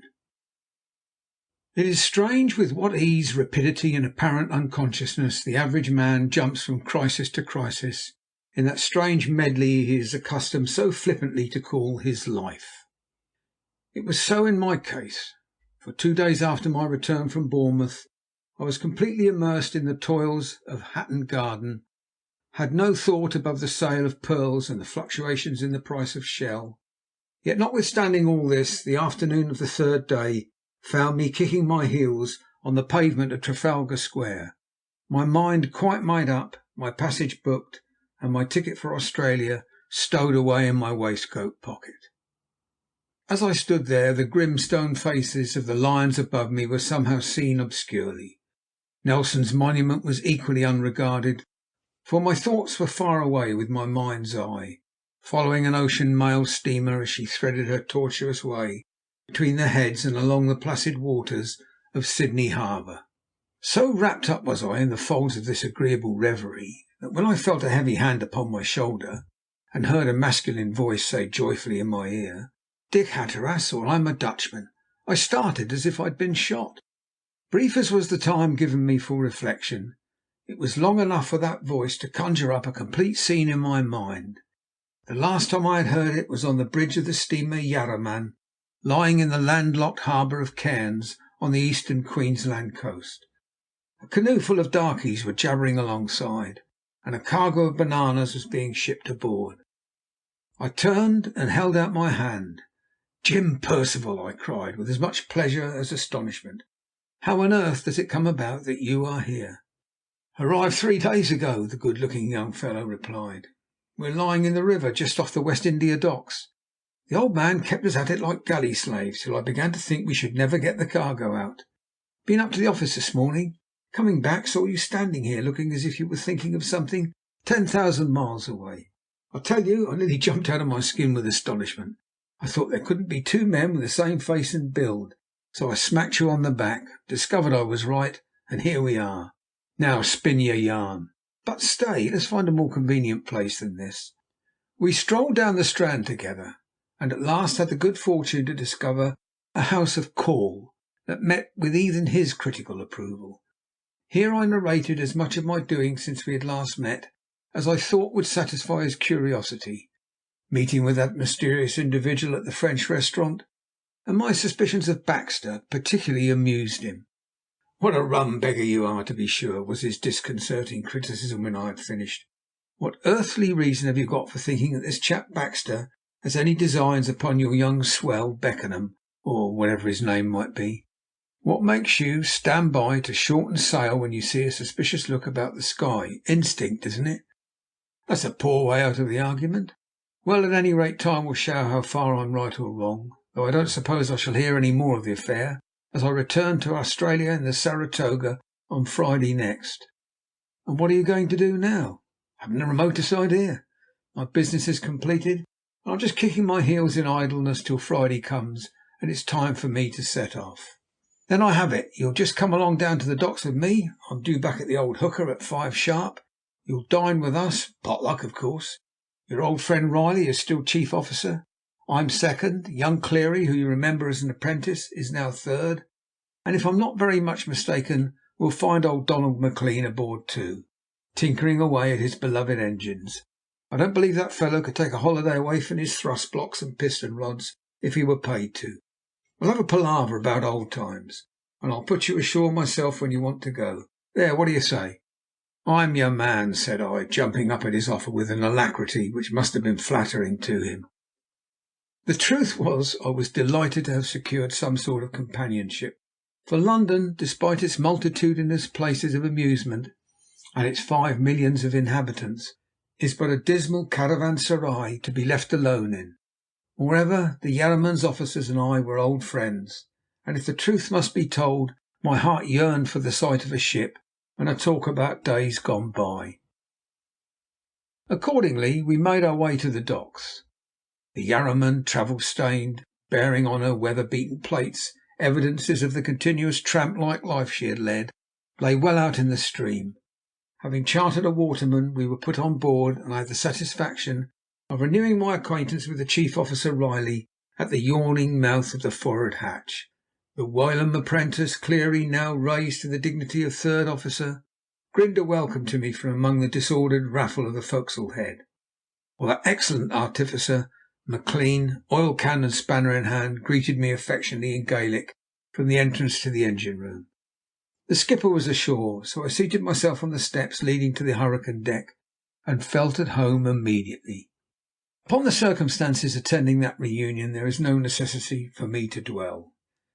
It is strange with what ease, rapidity, and apparent unconsciousness the average man jumps from crisis to crisis in that strange medley he is accustomed so flippantly to call his life. It was so in my case. For 2 days after my return from Bournemouth I was completely immersed in the toils of Hatton Garden, had no thought above the sale of pearls and the fluctuations in the price of shell. Yet notwithstanding all this, the afternoon of the 3rd day found me kicking my heels on the pavement of Trafalgar Square, my mind quite made up, my passage booked, and my ticket for Australia stowed away in my waistcoat pocket. As I stood there, the grim stone faces of the lions above me were somehow seen obscurely. Nelson's monument was equally unregarded, for my thoughts were far away with my mind's eye, following an ocean mail steamer as she threaded her tortuous way between the heads and along the placid waters of Sydney Harbour. So wrapped up was I in the folds of this agreeable reverie that when I felt a heavy hand upon my shoulder and heard a masculine voice say joyfully in my ear, "Dick Hatteras, or I'm a Dutchman," I started as if I'd been shot. Brief as was the time given me for reflection, it was long enough for that voice to conjure up a complete scene in my mind. The last time I had heard it was on the bridge of the steamer Yarraman, lying in the landlocked harbour of Cairns on the eastern Queensland coast. A canoe full of darkies were jabbering alongside, and a cargo of bananas was being shipped aboard. I turned and held out my hand. "Jim Percival," I cried, with as much pleasure as astonishment, "how on earth does it come about that you are here?" "Arrived 3 days ago," the good-looking young fellow replied. "We're lying in the river just off the West India docks. The old man kept us at it like galley slaves till I began to think we should never get the cargo out. Been up to the office this morning. Coming back, saw you standing here looking as if you were thinking of something 10,000 miles away. I tell you, I nearly jumped out of my skin with astonishment. I thought there couldn't be two men with the same face and build, so I smacked you on the back, discovered I was right, and here we are. Now spin your yarn. But stay, let's find a more convenient place than this." We strolled down the Strand together, and at last had the good fortune to discover a house of call that met with even his critical approval. Here I narrated as much of my doings since we had last met as I thought would satisfy his curiosity, meeting with that mysterious individual at the French restaurant, and my suspicions of Baxter particularly amused him. "What a rum beggar you are, to be sure," was his disconcerting criticism when I had finished. "What earthly reason have you got for thinking that this chap Baxter has any designs upon your young swell Beckenham, or whatever his name might be? What makes you stand by to shorten sail when you see a suspicious look about the sky? Instinct, isn't it? That's a poor way out of the argument. Well, at any rate, time will show how far I'm right or wrong, though I don't suppose I shall hear any more of the affair, as I return to Australia in the Saratoga on Friday next." "And what are you going to do now?" "Haven't the remotest idea. My business is completed, and I'm just kicking my heels in idleness till Friday comes, and it's time for me to set off." "Then I have it. You'll just come along down to the docks with me. I'm due back at the old hooker at 5 sharp. You'll dine with us, pot luck, of course. Your old friend Riley is still chief officer. I'm second. Young Cleary, who you remember as an apprentice, is now third. And if I'm not very much mistaken, we'll find old Donald Maclean aboard too, tinkering away at his beloved engines. I don't believe that fellow could take a holiday away from his thrust blocks and piston rods if he were paid to. We'll have a palaver about old times, and I'll put you ashore myself when you want to go. There, what do you say?" "I'm your man," said I, jumping up at his offer with an alacrity which must have been flattering to him. The truth was, I was delighted to have secured some sort of companionship, for London, despite its multitudinous places of amusement and its 5 millions of inhabitants, is but a dismal caravanserai to be left alone in. Moreover, the Yarraman's officers and I were old friends, and if the truth must be told, my heart yearned for the sight of a ship and a talk about days gone by. Accordingly, we made our way to the docks. The Yarraman, travel-stained, bearing on her weather-beaten plates evidences of the continuous tramp-like life she had led, lay well out in the stream. Having chartered a waterman, we were put on board, and I had the satisfaction of renewing my acquaintance with the chief officer Riley at the yawning mouth of the forward hatch. The whilom apprentice Cleary, now raised to the dignity of third officer, grinned a welcome to me from among the disordered raffle of the forecastle head, while that excellent artificer Maclean, oil can and spanner in hand, greeted me affectionately in Gaelic from the entrance to the engine room. The skipper was ashore, so I seated myself on the steps leading to the hurricane deck, and felt at home immediately. Upon the circumstances attending that reunion there is no necessity for me to dwell.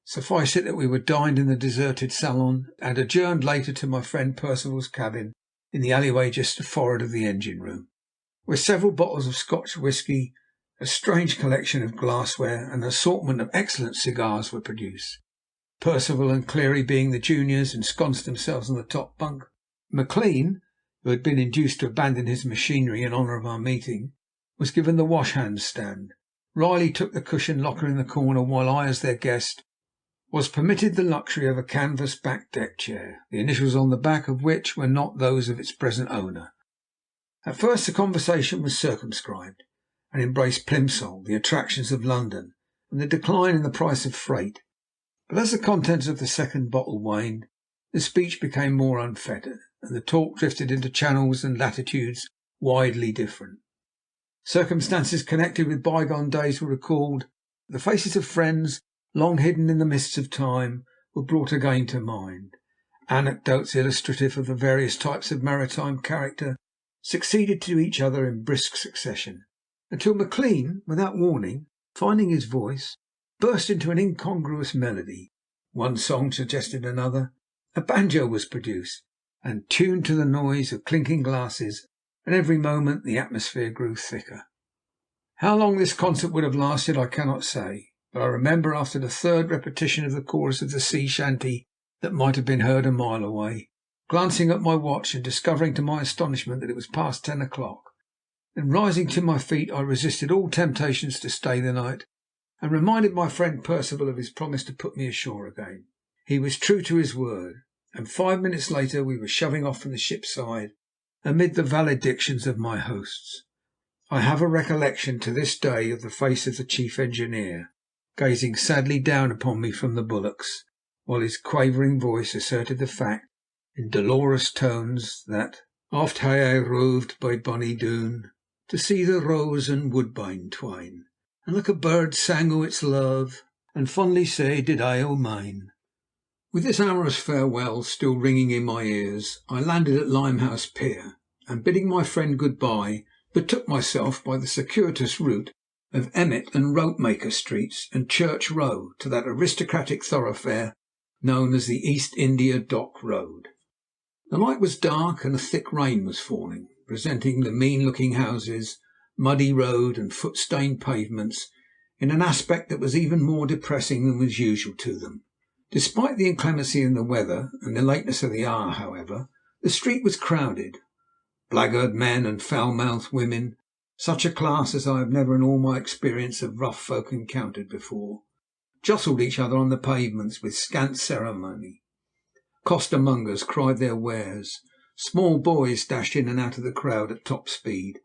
Suffice it that we were dined in the deserted salon, and adjourned later to my friend Percival's cabin in the alleyway just forward of the engine room, where several bottles of Scotch whisky, a strange collection of glassware, and an assortment of excellent cigars were produced. Percival and Cleary, being the juniors, ensconced themselves on the top bunk. Maclean, who had been induced to abandon his machinery in honour of our meeting, was given the wash-hand stand. Riley took the cushioned locker in the corner, while I, as their guest, was permitted the luxury of a canvas-backed deck chair, the initials on the back of which were not those of its present owner. At first the conversation was circumscribed, and embraced Plimsoll, the attractions of London, and the decline in the price of freight. But as the contents of the second bottle waned, the speech became more unfettered, and the talk drifted into channels and latitudes widely different. Circumstances connected with bygone days were recalled. The faces of friends, long hidden in the mists of time, were brought again to mind. Anecdotes illustrative of the various types of maritime character succeeded to each other in brisk succession, until Maclean, without warning, finding his voice, burst into an incongruous melody. One song suggested another. A banjo was produced, and tuned to the noise of clinking glasses, and every moment the atmosphere grew thicker. How long this concert would have lasted I cannot say, but I remember, after the third repetition of the chorus of the sea shanty that might have been heard a mile away, glancing at my watch and discovering to my astonishment that it was past 10 o'clock. Then rising to my feet, I resisted all temptations to stay the night, and reminded my friend Percival of his promise to put me ashore again. He was true to his word, and 5 minutes later we were shoving off from the ship's side amid the valedictions of my hosts. I have a recollection to this day of the face of the chief engineer, gazing sadly down upon me from the bulwarks, while his quavering voice asserted the fact, in dolorous tones, that "Oft hae I roved by bonny Doon, to see the rose and woodbine twine, and like a bird sang o' its love, and fondly sae did I o' mine." With this amorous farewell still ringing in my ears, I landed at Limehouse Pier, and bidding my friend good-bye, betook myself by the circuitous route of Emmet and Ropemaker Streets and Church Row to that aristocratic thoroughfare known as the East India Dock Road. The night was dark, and a thick rain was falling, presenting the mean-looking houses, muddy road, and foot-stained pavements in an aspect that was even more depressing than was usual to them. Despite the inclemency in the weather and the lateness of the hour, however, the street was crowded. Blackguard men and foul-mouthed women, such a class as I have never in all my experience of rough folk encountered before, jostled each other on the pavements with scant ceremony. Costermongers cried their wares, small boys dashed in and out of the crowd at top speed,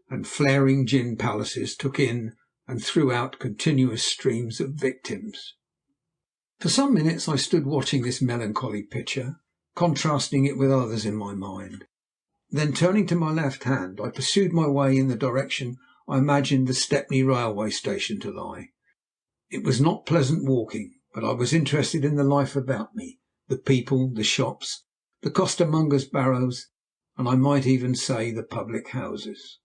and flaring gin palaces took in and threw out continuous streams of victims. For some minutes I stood watching this melancholy picture, contrasting it with others in my mind. Then, turning to my left hand, I pursued my way in the direction I imagined the Stepney railway station to lie. It was not pleasant walking, but I was interested in the life about me, the people, the shops, the costermongers' barrows, and I might even say the public houses.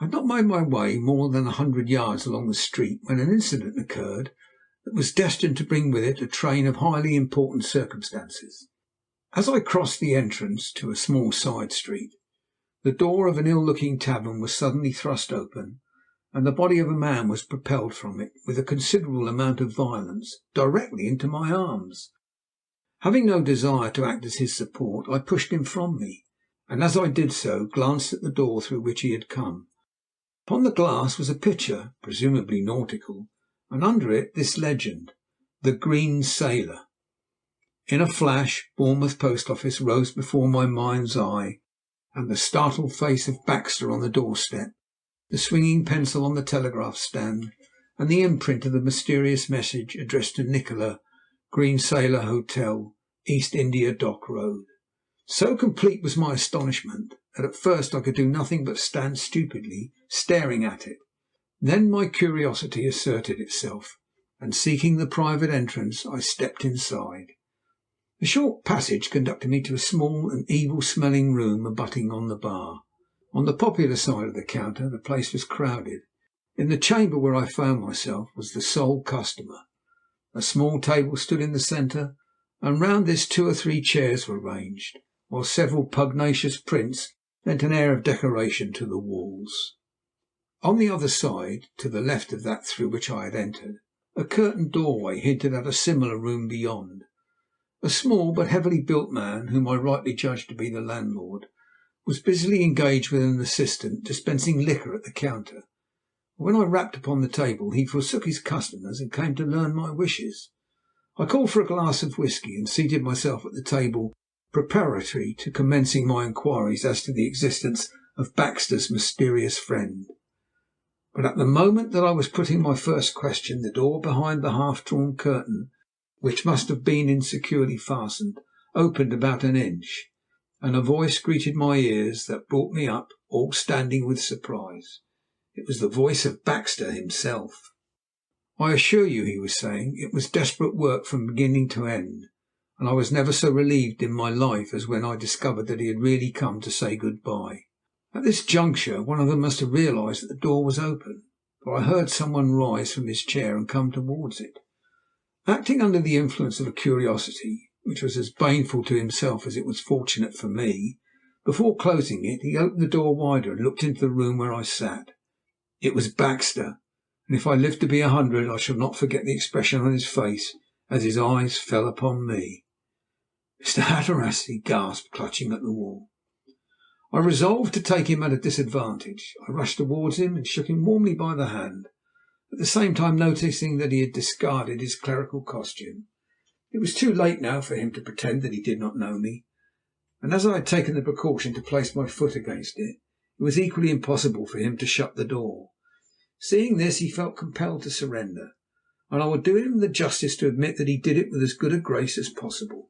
I had not made my way more than 100 yards along the street when an incident occurred that was destined to bring with it a train of highly important circumstances. As I crossed the entrance to a small side street, the door of an ill-looking tavern was suddenly thrust open, and the body of a man was propelled from it with a considerable amount of violence directly into my arms. Having no desire to act as his support, I pushed him from me, and as I did so glanced at the door through which he had come. Upon the glass was a picture, presumably nautical, and under it this legend: "The Green Sailor." In a flash Bournemouth Post Office rose before my mind's eye, and the startled face of Baxter on the doorstep, the swinging pencil on the telegraph stand, and the imprint of the mysterious message addressed to Nikola, Green Sailor Hotel, East India Dock Road. So complete was my astonishment that at first I could do nothing but stand stupidly staring at it. Then my curiosity asserted itself, and seeking the private entrance, I stepped inside. A short passage conducted me to a small and evil-smelling room abutting on the bar. On the popular side of the counter the place was crowded. In the chamber where I found myself was the sole customer. A small table stood in the centre, and round this 2 or 3 chairs were ranged, while several pugnacious prints lent an air of decoration to the walls. On the other side, to the left of that through which I had entered, a curtained doorway hinted at a similar room beyond. A small but heavily built man, whom I rightly judged to be the landlord, was busily engaged with an assistant dispensing liquor at the counter. When I rapped upon the table he forsook his customers and came to learn my wishes. I called for a glass of whisky and seated myself at the table preparatory to commencing my inquiries as to the existence of Baxter's mysterious friend. But at the moment that I was putting my first question, the door behind the half-drawn curtain, which must have been insecurely fastened, opened about an inch, and a voice greeted my ears that brought me up, all standing with surprise. It was the voice of Baxter himself. "I assure you," he was saying, "it was desperate work from beginning to end, and I was never so relieved in my life as when I discovered that he had really come to say good-bye." At this juncture one of them must have realized that the door was open, for I heard someone rise from his chair and come towards it. Acting under the influence of a curiosity which was as baneful to himself as it was fortunate for me, before closing it he opened the door wider and looked into the room where I sat. It was Baxter, and if I live to be 100 I shall not forget the expression on his face as his eyes fell upon me. "Mr. Hatteras," he gasped, clutching at the wall. I resolved to take him at a disadvantage. I rushed towards him and shook him warmly by the hand, at the same time noticing that he had discarded his clerical costume. It was too late now for him to pretend that he did not know me, and as I had taken the precaution to place my foot against it, it was equally impossible for him to shut the door. Seeing this, he felt compelled to surrender, and I would do him the justice to admit that he did it with as good a grace as possible.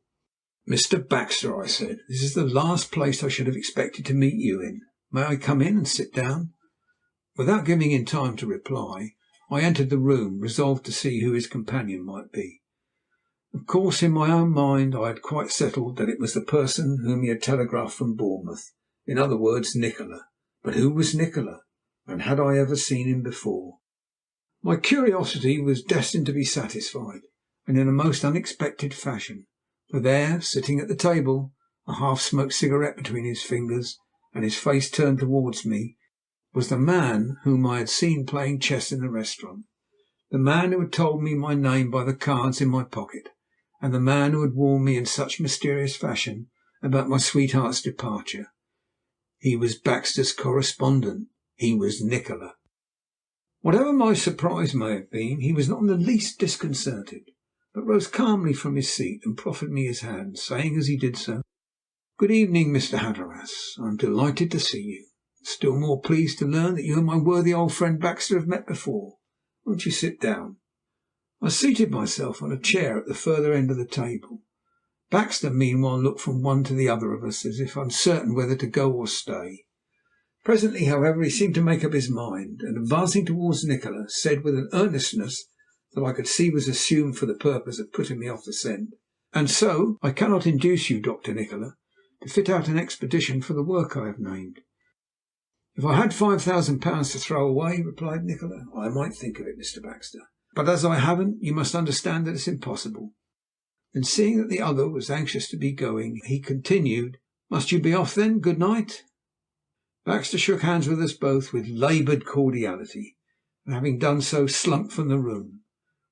"Mr. Baxter," I said, "this is the last place I should have expected to meet you in. May I come in and sit down?" Without giving him time to reply, I entered the room, resolved to see who his companion might be. Of course, in my own mind I had quite settled that it was the person whom he had telegraphed from Bournemouth, in other words, Nikola. But who was Nikola, and had I ever seen him before? My curiosity was destined to be satisfied, and in a most unexpected fashion. For there, sitting at the table, a half-smoked cigarette between his fingers, and his face turned towards me, was the man whom I had seen playing chess in the restaurant, the man who had told me my name by the cards in my pocket, and the man who had warned me in such mysterious fashion about my sweetheart's departure. He was Baxter's correspondent. He was Nikola. Whatever my surprise may have been, he was not in the least disconcerted, but rose calmly from his seat and proffered me his hand, saying as he did so, "Good evening, Mr. Hatteras. I am delighted to see you. Still more pleased to learn that you and my worthy old friend Baxter have met before. Won't you sit down?" I seated myself on a chair at the further end of the table. Baxter meanwhile looked from one to the other of us as if uncertain whether to go or stay. Presently, however, he seemed to make up his mind, and advancing towards Nikola, said with an earnestness that I could see was assumed for the purpose of putting me off the scent, "And so I cannot induce you, Dr. Nikola, to fit out an expedition for the work I have named." "If I had £5,000 to throw away," replied Nikola, "I might think of it, Mr. Baxter. But as I haven't, you must understand that it's impossible." Then, seeing that the other was anxious to be going, he continued, "Must you be off then? Good night." Baxter shook hands with us both with laboured cordiality, and having done so, slunk from the room.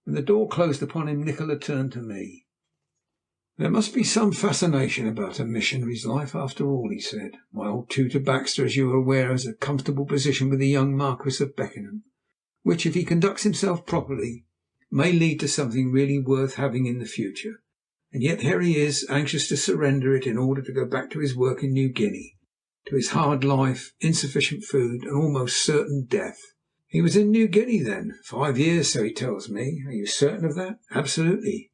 When the door closed upon him, Nikola turned to me. "There must be some fascination about a missionary's life, after all," he said. "My old tutor Baxter, as you are aware, has a comfortable position with the young Marquis of Beckenham, which, if he conducts himself properly, may lead to something really worth having in the future. And yet here he is, anxious to surrender it in order to go back to his work in New Guinea, to his hard life, insufficient food, and almost certain death." "He was in New Guinea, then?" "5 years, so he tells me." "Are you certain of that?" "Absolutely."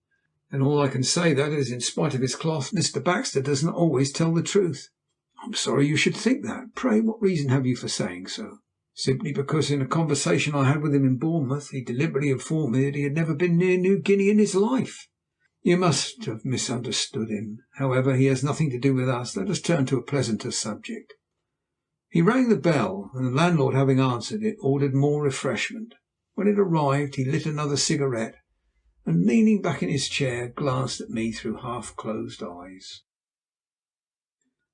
"And all I can say that is, in spite of his cloth, Mr. Baxter does not always tell the truth." "I am sorry you should think that. Pray, what reason have you for saying so?" "Simply because in a conversation I had with him in Bournemouth he deliberately informed me that he had never been near New Guinea in his life." "You must have misunderstood him. However, he has nothing to do with us. Let us turn to a pleasanter subject." He rang the bell, and the landlord, having answered it, ordered more refreshment. When it arrived he lit another cigarette, and, leaning back in his chair, glanced at me through half-closed eyes.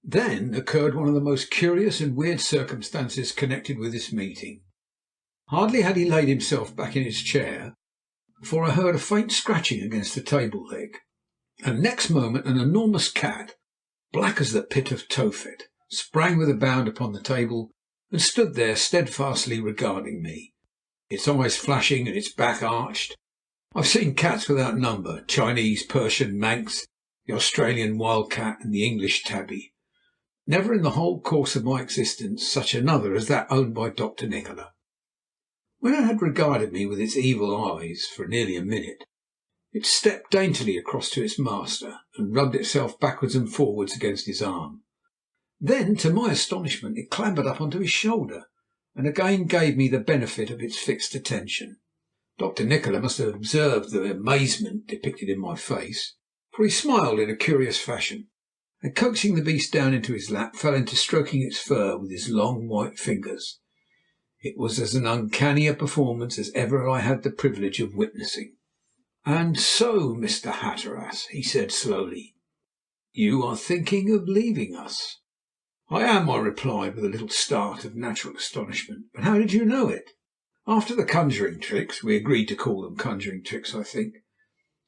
Then occurred one of the most curious and weird circumstances connected with this meeting. Hardly had he laid himself back in his chair before I heard a faint scratching against the table leg, and next moment an enormous cat, black as the pit of Tophet, sprang with a bound upon the table and stood there steadfastly regarding me, its eyes flashing and its back arched. I've seen cats without number, Chinese, Persian, Manx, the Australian wildcat and the English tabby. Never in the whole course of my existence such another as that owned by Dr. Nikola. When it had regarded me with its evil eyes for nearly a minute, it stepped daintily across to its master and rubbed itself backwards and forwards against his arm. Then, to my astonishment, it clambered up onto his shoulder and again gave me the benefit of its fixed attention. Dr. Nikola must have observed the amazement depicted in my face, for he smiled in a curious fashion, and coaxing the beast down into his lap, fell into stroking its fur with his long white fingers. It was as uncanny a performance as ever I had the privilege of witnessing. "And so, Mr. Hatteras," he said slowly, "you are thinking of leaving us?" "I am," I replied, with a little start of natural astonishment. "But how did you know it?" "After the conjuring tricks, we agreed to call them conjuring tricks, I think,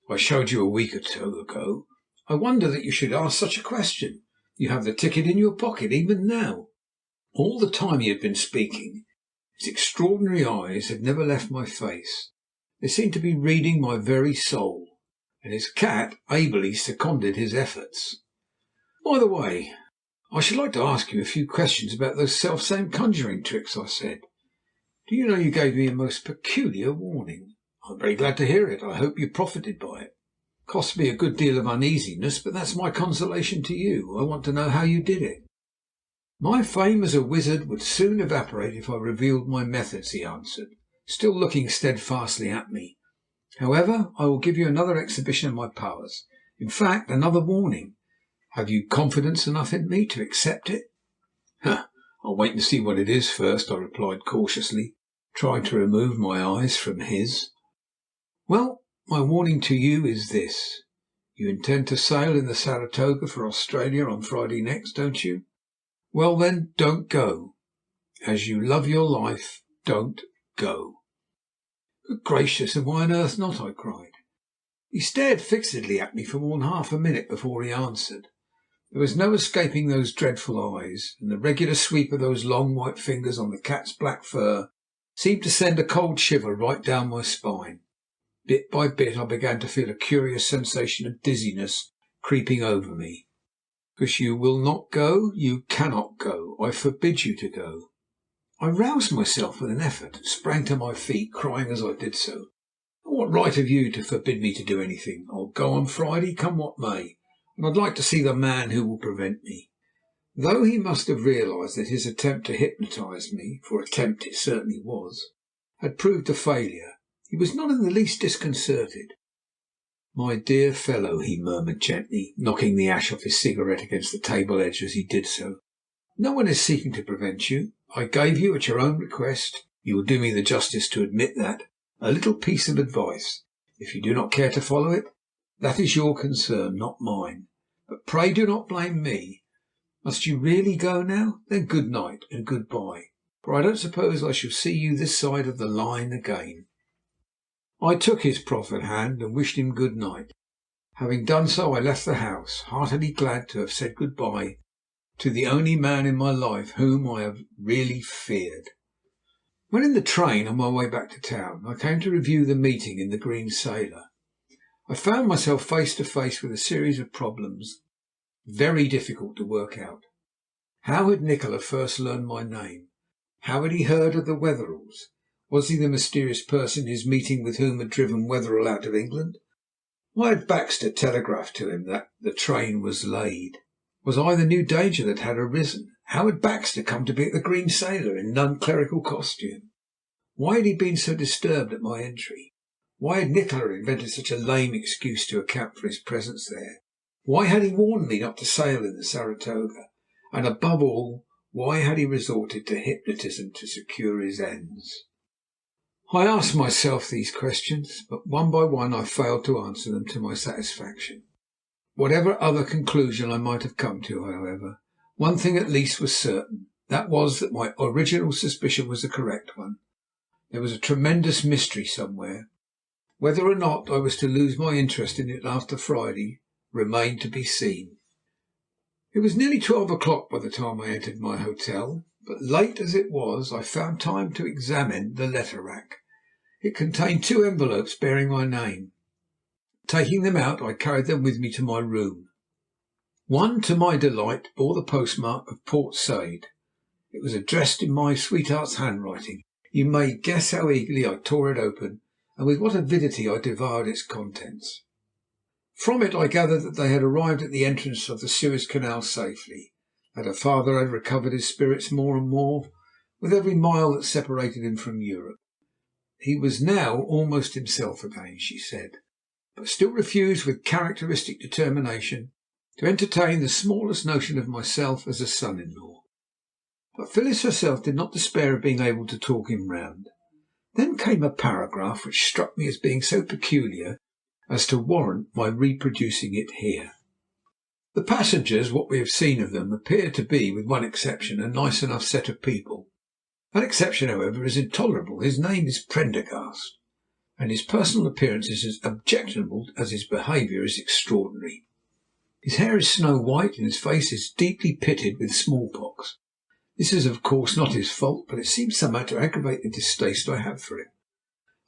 I showed you a week or two ago. I wonder that you should ask such a question. You have the ticket in your pocket even now." All the time he had been speaking, his extraordinary eyes had never left my face. They seemed to be reading my very soul, and his cat ably seconded his efforts. "By the way, I should like to ask you a few questions about those self-same conjuring tricks," I said. "Do you know you gave me a most peculiar warning?" "I'm very glad to hear it. I hope you profited by it." "Cost me a good deal of uneasiness, but that's my consolation to you. I want to know how you did it." "My fame as a wizard would soon evaporate if I revealed my methods," he answered, still looking steadfastly at me. "However, I will give you another exhibition of my powers. In fact, another warning. Have you confidence enough in me to accept it?" "I'll wait and see what it is first," I replied cautiously, trying to remove my eyes from his. "Well, my warning to you is this. You intend to sail in the Saratoga for Australia on Friday next, don't you? Well, then, don't go. As you love your life, don't go." "Good gracious, and why on earth not?" I cried. He stared fixedly at me for more than half a minute before he answered. There was no escaping those dreadful eyes, and the regular sweep of those long white fingers on the cat's black fur seemed to send a cold shiver right down my spine. Bit by bit I began to feel a curious sensation of dizziness creeping over me. "Because you will not go? You cannot go. I forbid you to go." I roused myself with an effort and sprang to my feet, crying as I did so, "What right have you to forbid me to do anything? I'll go on Friday, come what may, and I'd like to see the man who will prevent me." Though he must have realized that his attempt to hypnotize me, for attempt it certainly was, had proved a failure, he was not in the least disconcerted. "My dear fellow," he murmured gently, knocking the ash off his cigarette against the table edge as he did so, "no one is seeking to prevent you. I gave you, at your own request, you will do me the justice to admit that, a little piece of advice. If you do not care to follow it, that is your concern, not mine. But pray do not blame me. Must you really go now? Then good night and good bye, for I don't suppose I shall see you this side of the line again." I took his proffered hand and wished him good night. Having done so, I left the house, heartily glad to have said good bye to the only man in my life whom I have really feared. When in the train on my way back to town, I came to review the meeting in the Green Sailor. I found myself face to face with a series of problems very difficult to work out. How had Nikola first learned my name? How had he heard of the Wetherells? Was he the mysterious person his meeting with whom had driven Wetherell out of England? Why had Baxter telegraphed to him that the train was laid? Was I the new danger that had arisen? How had Baxter come to be at the Green Sailor in non-clerical costume? Why had he been so disturbed at my entry? Why had Nikola invented such a lame excuse to account for his presence there? Why had he warned me not to sail in the Saratoga? And above all, why had he resorted to hypnotism to secure his ends? I asked myself these questions, but one by one I failed to answer them to my satisfaction. Whatever other conclusion I might have come to, however, one thing at least was certain. That was that my original suspicion was the correct one. There was a tremendous mystery somewhere. Whether or not I was to lose my interest in it after Friday remained to be seen. It was nearly 12 o'clock by the time I entered my hotel, but late as it was, I found time to examine the letter rack. It contained 2 envelopes bearing my name. Taking them out, I carried them with me to my room. One, to my delight, bore the postmark of Port Said. It was addressed in my sweetheart's handwriting. You may guess how eagerly I tore it open, and with what avidity I devoured its contents. From it I gathered that they had arrived at the entrance of the Suez Canal safely, that her father had recovered his spirits more and more with every mile that separated him from Europe. He was now almost himself again, she said, but still refused with characteristic determination to entertain the smallest notion of myself as a son-in-law. But Phyllis herself did not despair of being able to talk him round. Then came a paragraph which struck me as being so peculiar as to warrant my reproducing it here. The passengers, what we have seen of them, appear to be, with one exception, a nice enough set of people. That exception, however, is intolerable. His name is Prendergast, and his personal appearance is as objectionable as his behaviour is extraordinary. His hair is snow white, and his face is deeply pitted with smallpox. This is, of course, not his fault, but it seems somehow to aggravate the distaste I have for him.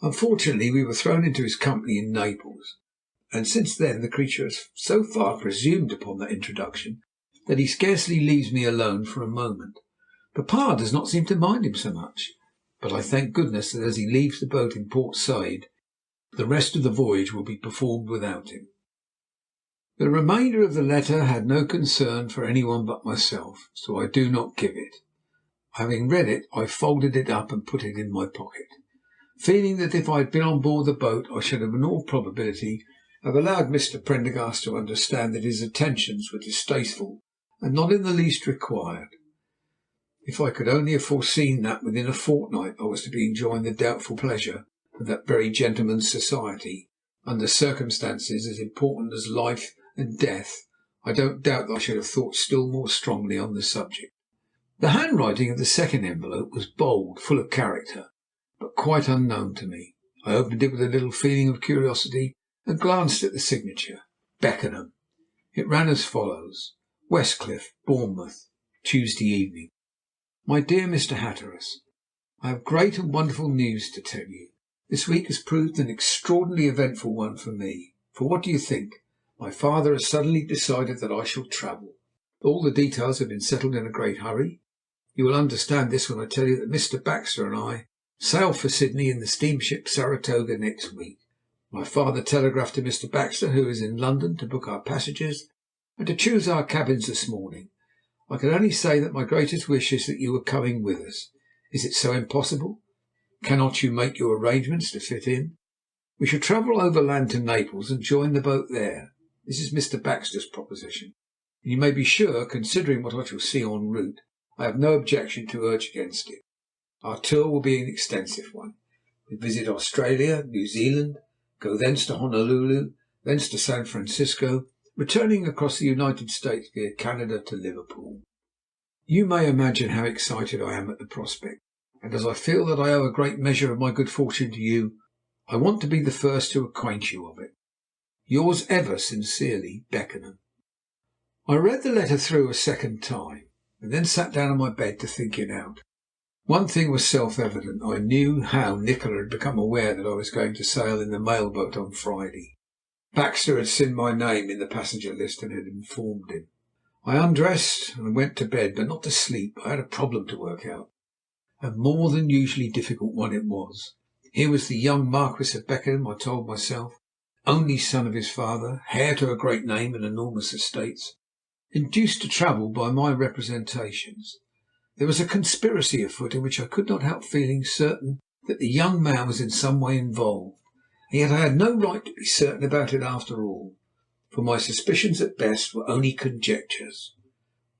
Unfortunately, we were thrown into his company in Naples, and since then the creature has so far presumed upon that introduction that he scarcely leaves me alone for a moment. Papa does not seem to mind him so much, but I thank goodness that as he leaves the boat in Port Said, the rest of the voyage will be performed without him. The remainder of the letter had no concern for any one but myself, so I do not give it. Having read it, I folded it up and put it in my pocket, feeling that if I had been on board the boat I should have in all probability have allowed Mr. Prendergast to understand that his attentions were distasteful and not in the least required. If I could only have foreseen that within a fortnight I was to be enjoying the doubtful pleasure of that very gentleman's society, under circumstances as important as life and death, I don't doubt that I should have thought still more strongly on the subject. The handwriting of the second envelope was bold, full of character, but quite unknown to me. I opened it with a little feeling of curiosity and glanced at the signature, Beckenham. It ran as follows: Westcliff, Bournemouth, Tuesday evening. My dear Mr. Hatteras, I have great and wonderful news to tell you. This week has proved an extraordinarily eventful one for me. For what do you think? My father has suddenly decided that I shall travel. All the details have been settled in a great hurry. You will understand this when I tell you that Mr. Baxter and I sail for Sydney in the steamship Saratoga next week. My father telegraphed to Mr. Baxter, who is in London, to book our passages and to choose our cabins this morning. I can only say that my greatest wish is that you were coming with us. Is it so impossible? Cannot you make your arrangements to fit in? We shall travel overland to Naples and join the boat there. This is Mr. Baxter's proposition, and you may be sure, considering what I shall see en route, I have no objection to urge against it. Our tour will be an extensive one. We visit Australia, New Zealand, go thence to Honolulu, thence to San Francisco, returning across the United States via Canada to Liverpool. You may imagine how excited I am at the prospect, and as I feel that I owe a great measure of my good fortune to you, I want to be the first to acquaint you of it. Yours ever sincerely, Beckenham. I read the letter through a second time, and then sat down on my bed to think it out. One thing was self-evident. I knew how Nikola had become aware that I was going to sail in the mail boat on Friday. Baxter had seen my name in the passenger list and had informed him. I undressed and went to bed, but not to sleep. I had a problem to work out. A more than usually difficult one it was. Here was the young Marquis of Beckenham, I told myself, only son of his father, heir to a great name and enormous estates, induced to travel by my representations. There was a conspiracy afoot in which I could not help feeling certain that the young man was in some way involved, and yet I had no right to be certain about it after all, for my suspicions at best were only conjectures.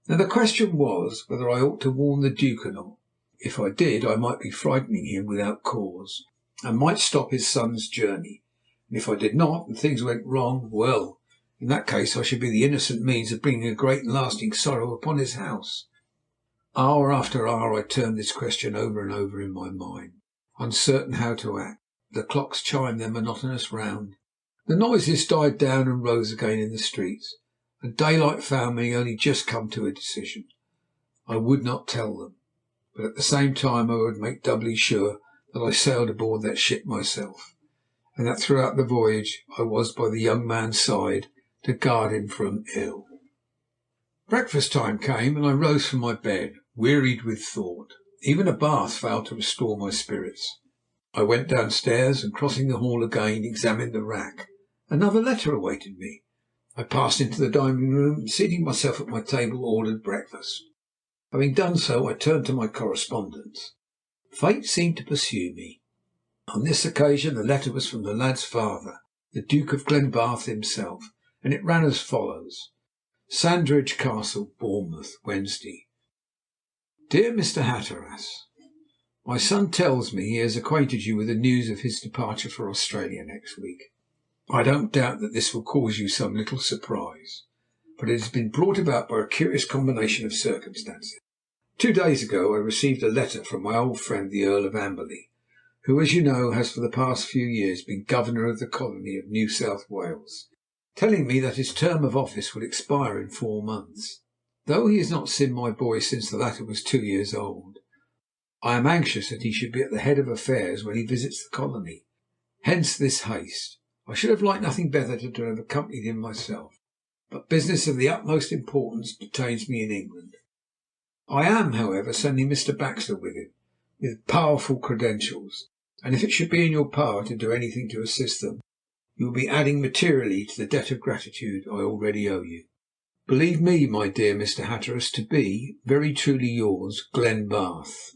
Now the question was whether I ought to warn the Duke or not. If I did, I might be frightening him without cause. and might stop his son's journey. And if I did not, and things went wrong, well, in that case I should be the innocent means of bringing a great and lasting sorrow upon his house. Hour after hour I turned this question over and over in my mind, uncertain how to act. The clocks chimed their monotonous round. The noises died down and rose again in the streets, and daylight found me only just come to a decision. I would not tell them, but at the same time I would make doubly sure that I sailed aboard that ship myself, and that throughout the voyage I was by the young man's side to guard him from ill. Breakfast time came, and I rose from my bed, wearied with thought. Even a bath failed to restore my spirits. I went downstairs, and crossing the hall again, examined the rack. Another letter awaited me. I passed into the dining room, and seating myself at my table, ordered breakfast. Having done so, I turned to my correspondence. Fate seemed to pursue me. On this occasion the letter was from the lad's father, the Duke of Glenbarth himself, and it ran as follows: Sandridge Castle, Bournemouth, Wednesday. Dear Mr. Hatteras, my son tells me he has acquainted you with the news of his departure for Australia next week. I don't doubt that this will cause you some little surprise, but it has been brought about by a curious combination of circumstances. 2 days ago I received a letter from my old friend the Earl of Amberley, who, as you know, has for the past few years been Governor of the colony of New South Wales, telling me that his term of office would expire in 4 months. Though he has not seen my boy since the latter was 2 years old, I am anxious that he should be at the head of affairs when he visits the colony. Hence this haste. I should have liked nothing better than to have accompanied him myself, but business of the utmost importance detains me in England. I am, however, sending Mr. Baxter with him, with powerful credentials, and if it should be in your power to do anything to assist them, you will be adding materially to the debt of gratitude I already owe you. Believe me, my dear Mr. Hatteras, to be very truly yours, Glenbarth.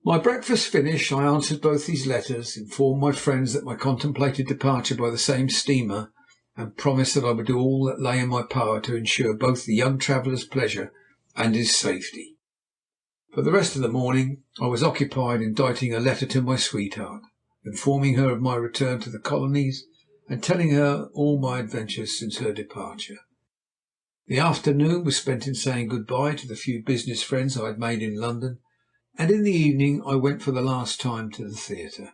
My breakfast finished, I answered both these letters, informed my friends that my contemplated departure by the same steamer, and promised that I would do all that lay in my power to ensure both the young traveller's pleasure and his safety. For the rest of the morning I was occupied in dictating a letter to my sweetheart, informing her of my return to the colonies, and telling her all my adventures since her departure. The afternoon was spent in saying good-bye to the few business friends I had made in London, and in the evening I went for the last time to the theatre.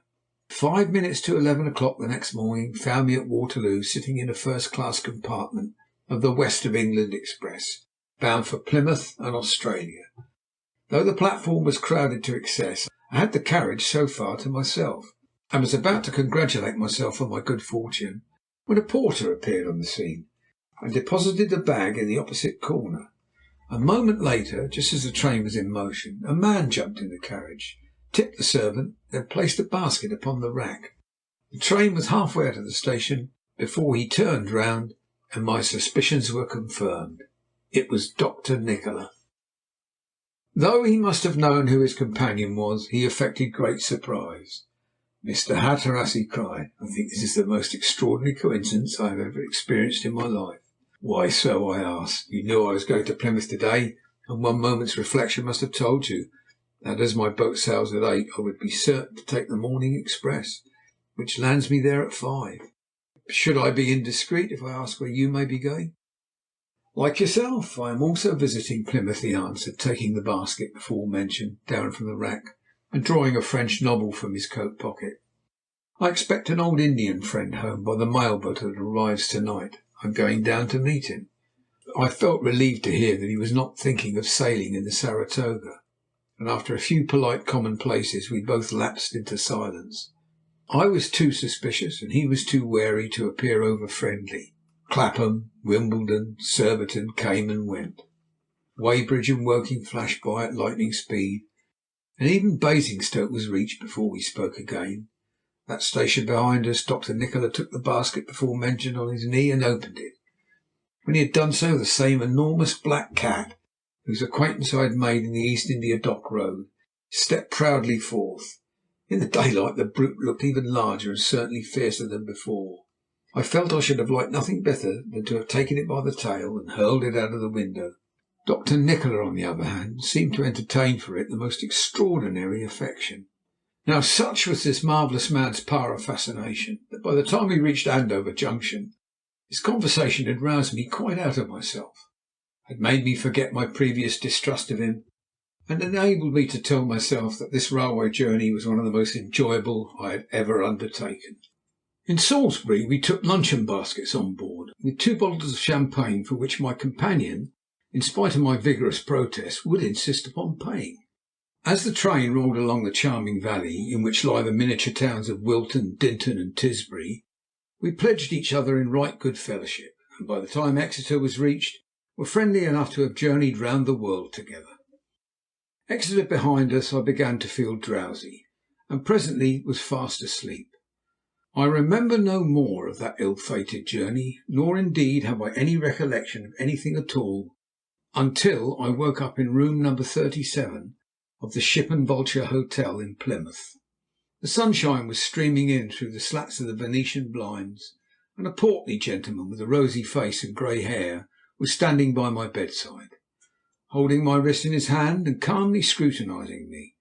5 minutes to 11 o'clock the next morning found me at Waterloo, sitting in a first-class compartment of the West of England Express, bound for Plymouth and Australia. Though the platform was crowded to excess, I had the carriage so far to myself, and was about to congratulate myself on my good fortune, when a porter appeared on the scene, and deposited a bag in the opposite corner. A moment later, just as the train was in motion, a man jumped in the carriage, tipped the servant, then placed a basket upon the rack. The train was halfway out of the station before he turned round, and my suspicions were confirmed. It was Dr. Nikola. Though he must have known who his companion was, he affected great surprise. "Mr. Hatteras," he cried, "I think this is the most extraordinary coincidence I have ever experienced in my life." "Why so?" I asked. "You knew I was going to Plymouth today, and one moment's reflection must have told you that as my boat sails at 8 I would be certain to take the morning express, which lands me there at 5. Should I be indiscreet if I ask where you may be going?" "Like yourself, I am also visiting Plymouth," he answered, taking the basket before mentioned down from the rack and drawing a French novel from his coat pocket. "I expect an old Indian friend home by the mail boat that arrives to-night. I am going down to meet him." I felt relieved to hear that he was not thinking of sailing in the Saratoga, and after a few polite commonplaces we both lapsed into silence. I was too suspicious and he was too wary to appear over friendly. Clapham, Wimbledon, Surbiton came and went. Weybridge and Woking flashed by at lightning speed, and even Basingstoke was reached before we spoke again. That station behind us, Dr. Nikola took the basket before mentioned on his knee and opened it. When he had done so, the same enormous black cat, whose acquaintance I had made in the East India Dock Road, stepped proudly forth. In the daylight the brute looked even larger and certainly fiercer than before. I felt I should have liked nothing better than to have taken it by the tail and hurled it out of the window. Dr. Nikola, on the other hand, seemed to entertain for it the most extraordinary affection. Now, such was this marvellous man's power of fascination that by the time we reached Andover Junction, his conversation had roused me quite out of myself, had made me forget my previous distrust of him, and enabled me to tell myself that this railway journey was one of the most enjoyable I had ever undertaken. In Salisbury we took luncheon baskets on board, with 2 bottles of champagne for which my companion, in spite of my vigorous protests, would insist upon paying. As the train rolled along the charming valley in which lie the miniature towns of Wilton, Dinton and Tisbury, we pledged each other in right good fellowship, and by the time Exeter was reached, were friendly enough to have journeyed round the world together. Exeter behind us, I began to feel drowsy, and presently was fast asleep. I remember no more of that ill-fated journey, nor indeed have I any recollection of anything at all until I woke up in room number 37 of the Ship and Vulture Hotel in Plymouth. The sunshine was streaming in through the slats of the Venetian blinds, and a portly gentleman with a rosy face and grey hair was standing by my bedside, holding my wrist in his hand and calmly scrutinizing me.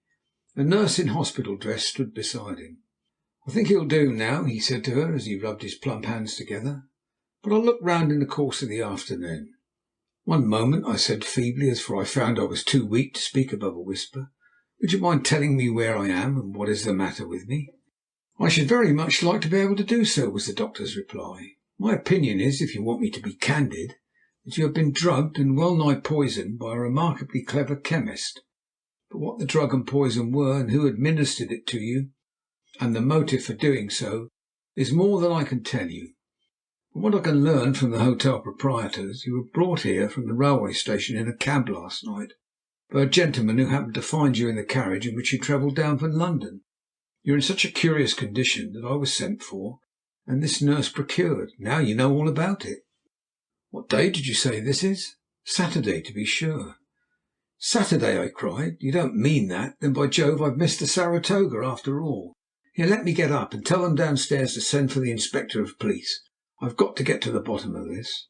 A nurse in hospital dress stood beside him. "I think he'll do now," he said to her as he rubbed his plump hands together, "but I'll look round in the course of the afternoon." "One moment," I said feebly, for I found I was too weak to speak above a whisper. "Would you mind telling me where I am and what is the matter with me?" "I should very much like to be able to do so," was the doctor's reply. "My opinion is, if you want me to be candid, that you have been drugged and well nigh poisoned by a remarkably clever chemist. But what the drug and poison were, and who administered it to you, and the motive for doing so, is more than I can tell you. From what I can learn from the hotel proprietors, you were brought here from the railway station in a cab last night by a gentleman who happened to find you in the carriage in which you travelled down from London. You are in such a curious condition that I was sent for, and this nurse procured. Now you know all about it." "What day did you say this is?" "Saturday, to be sure." "Saturday!" I cried. "You don't mean that? Then, by Jove, I've missed the Saratoga after all. Here, let me get up, and tell them downstairs to send for the Inspector of Police. I've got to get to the bottom of this."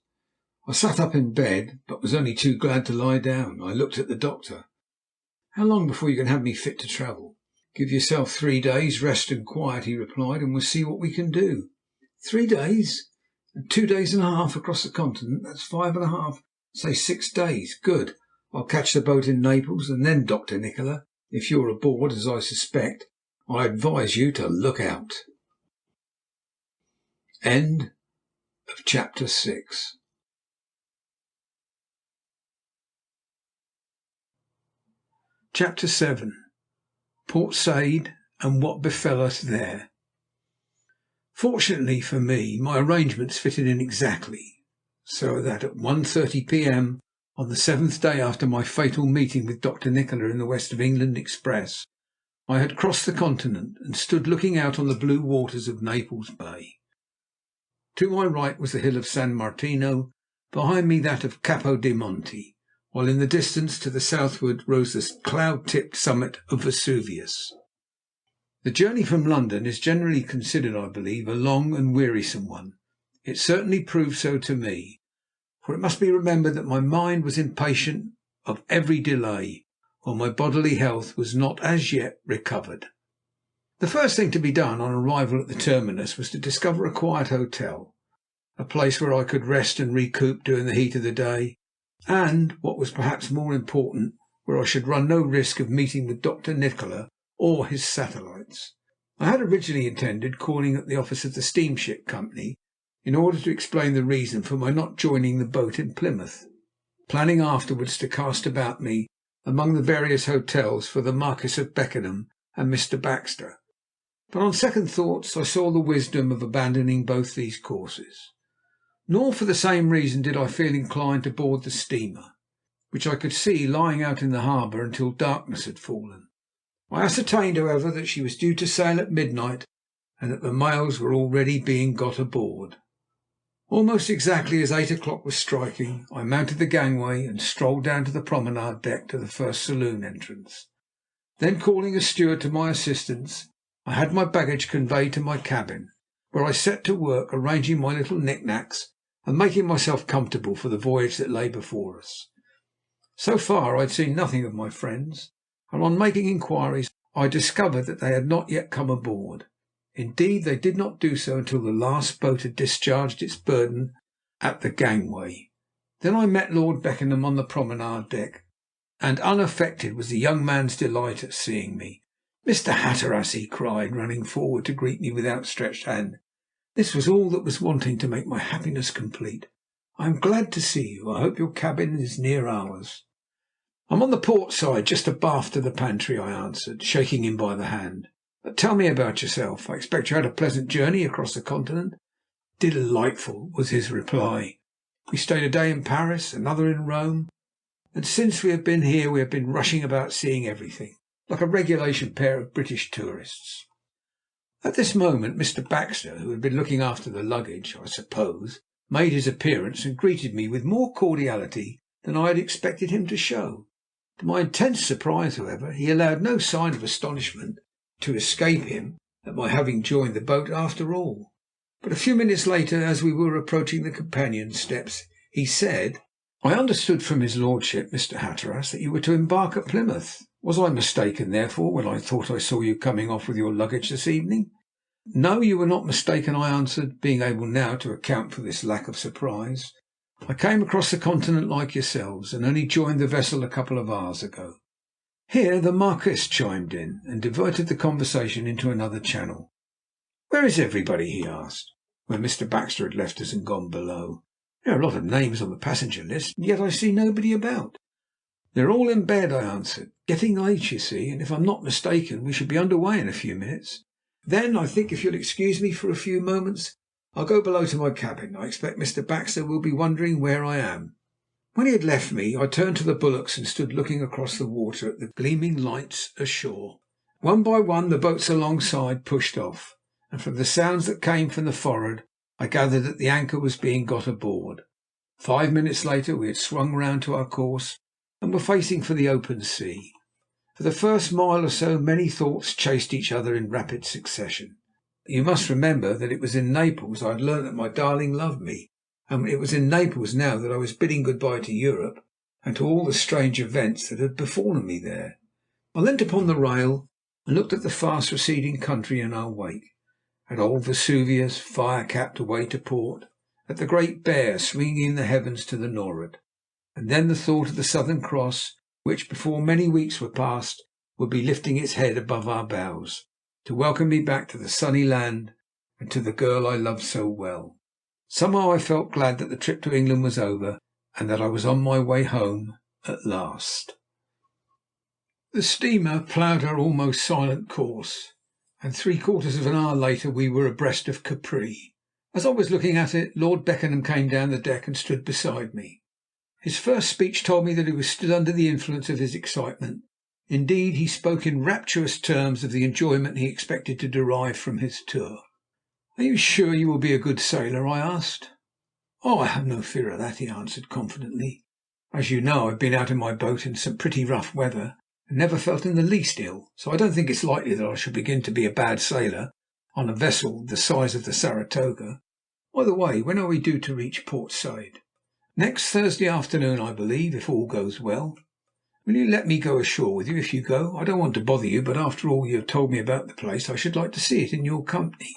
I sat up in bed, but was only too glad to lie down. I looked at the doctor. "How long before you can have me fit to travel?" "Give yourself 3 days, rest and quiet," he replied, "and we'll see what we can do." 3 days? And 2 days and a half across the continent? That's 5.5, say 6 days. Good. I'll catch the boat in Naples, and then, Dr. Nikola, if you're aboard, as I suspect, I advise you to look out. End of chapter 6. Chapter 7. Port Said and what befell us there. Fortunately for me, my arrangements fitted in exactly, so that at 1:30 p.m. on the 7th day after my fatal meeting with Dr. Nikola in the West of England express, I had crossed the continent and stood looking out on the blue waters of Naples Bay. To my right was the hill of San Martino, behind me that of Capo di Monte, while in the distance to the southward rose the cloud-tipped summit of Vesuvius. The journey from London is generally considered, I believe, a long and wearisome one. It certainly proved so to me, for it must be remembered that my mind was impatient of every delay, while my bodily health was not as yet recovered. The first thing to be done on arrival at the terminus was to discover a quiet hotel, a place where I could rest and recoup during the heat of the day, and, what was perhaps more important, where I should run no risk of meeting with Dr. Nikola or his satellites. I had originally intended calling at the office of the steamship company in order to explain the reason for my not joining the boat in Plymouth, planning afterwards to cast about me among the various hotels for the Marquis of Beckenham and Mr. Baxter. But on second thoughts I saw the wisdom of abandoning both these courses. Nor for the same reason did I feel inclined to board the steamer, which I could see lying out in the harbour until darkness had fallen. I ascertained, however, that she was due to sail at midnight, and that the mails were already being got aboard. Almost exactly as 8 o'clock was striking, I mounted the gangway and strolled down to the promenade deck to the first saloon entrance. Then, calling a steward to my assistance, I had my baggage conveyed to my cabin, where I set to work arranging my little knick-knacks and making myself comfortable for the voyage that lay before us. So far I had seen nothing of my friends, and on making inquiries I discovered that they had not yet come aboard. Indeed, they did not do so until the last boat had discharged its burden at the gangway. Then I met Lord Beckenham on the promenade deck, and unaffected was the young man's delight at seeing me. "Mr. Hatteras," he cried, running forward to greet me with outstretched hand. "This was all that was wanting to make my happiness complete. I am glad to see you. I hope your cabin is near ours." "I'm on the port side, just abaft of the pantry," I answered, shaking him by the hand. "But tell me about yourself. I expect you had a pleasant journey across the continent." "Delightful," was his reply. "We stayed a day in Paris, another in Rome, and since we have been here we have been rushing about seeing everything, like a regulation pair of British tourists." At this moment Mr. Baxter, who had been looking after the luggage, I suppose, made his appearance and greeted me with more cordiality than I had expected him to show. To my intense surprise, however, he allowed no sign of astonishment to escape him at my having joined the boat after all. But a few minutes later, as we were approaching the companion steps, he said, "I understood from his lordship, Mr. Hatteras, that you were to embark at Plymouth. Was I mistaken, therefore, when I thought I saw you coming off with your luggage this evening?" "No, you were not mistaken," I answered, being able now to account for this lack of surprise. "I came across the continent like yourselves, and only joined the vessel a couple of hours ago." Here the Marquis chimed in, and diverted the conversation into another channel. "Where is everybody?" he asked, when Mr. Baxter had left us and gone below. "There are a lot of names on the passenger list, and yet I see nobody about." "They're all in bed," I answered. "Getting late, you see, and if I'm not mistaken we shall be under way in a few minutes." "Then I think, if you'll excuse me for a few moments, I'll go below to my cabin. I expect Mr. Baxter will be wondering where I am." When he had left me, I turned to the bulwarks and stood looking across the water at the gleaming lights ashore. One by one the boats alongside pushed off, and from the sounds that came from the forward I gathered that the anchor was being got aboard. 5 minutes later we had swung round to our course and were facing for the open sea. For the first mile or so many thoughts chased each other in rapid succession. You must remember that it was in Naples I had learnt that my darling loved me, and it was in Naples now that I was bidding good-bye to Europe and to all the strange events that had befallen me there. I leant upon the rail and looked at the fast receding country in our wake, at old Vesuvius, fire-capped away to port, at the Great Bear swinging in the heavens to the nor'ard, and then the thought of the Southern Cross, which, before many weeks were past, would be lifting its head above our bows, to welcome me back to the sunny land and to the girl I loved so well. Somehow I felt glad that the trip to England was over, and that I was on my way home at last. The steamer ploughed her almost silent course, and 3/4 of an hour later we were abreast of Capri. As I was looking at it, Lord Beckenham came down the deck and stood beside me. His first speech told me that he was still under the influence of his excitement. Indeed, he spoke in rapturous terms of the enjoyment he expected to derive from his tour. "Are you sure you will be a good sailor?" I asked. "Oh, I have no fear of that," he answered confidently. "As you know, I have been out in my boat in some pretty rough weather, and never felt in the least ill, so I don't think it's likely that I shall begin to be a bad sailor on a vessel the size of the Saratoga. By the way, when are we due to reach Port Said?" "Next Thursday afternoon, I believe, if all goes well." "Will you let me go ashore with you if you go? I don't want to bother you, but after all you have told me about the place, I should like to see it in your company."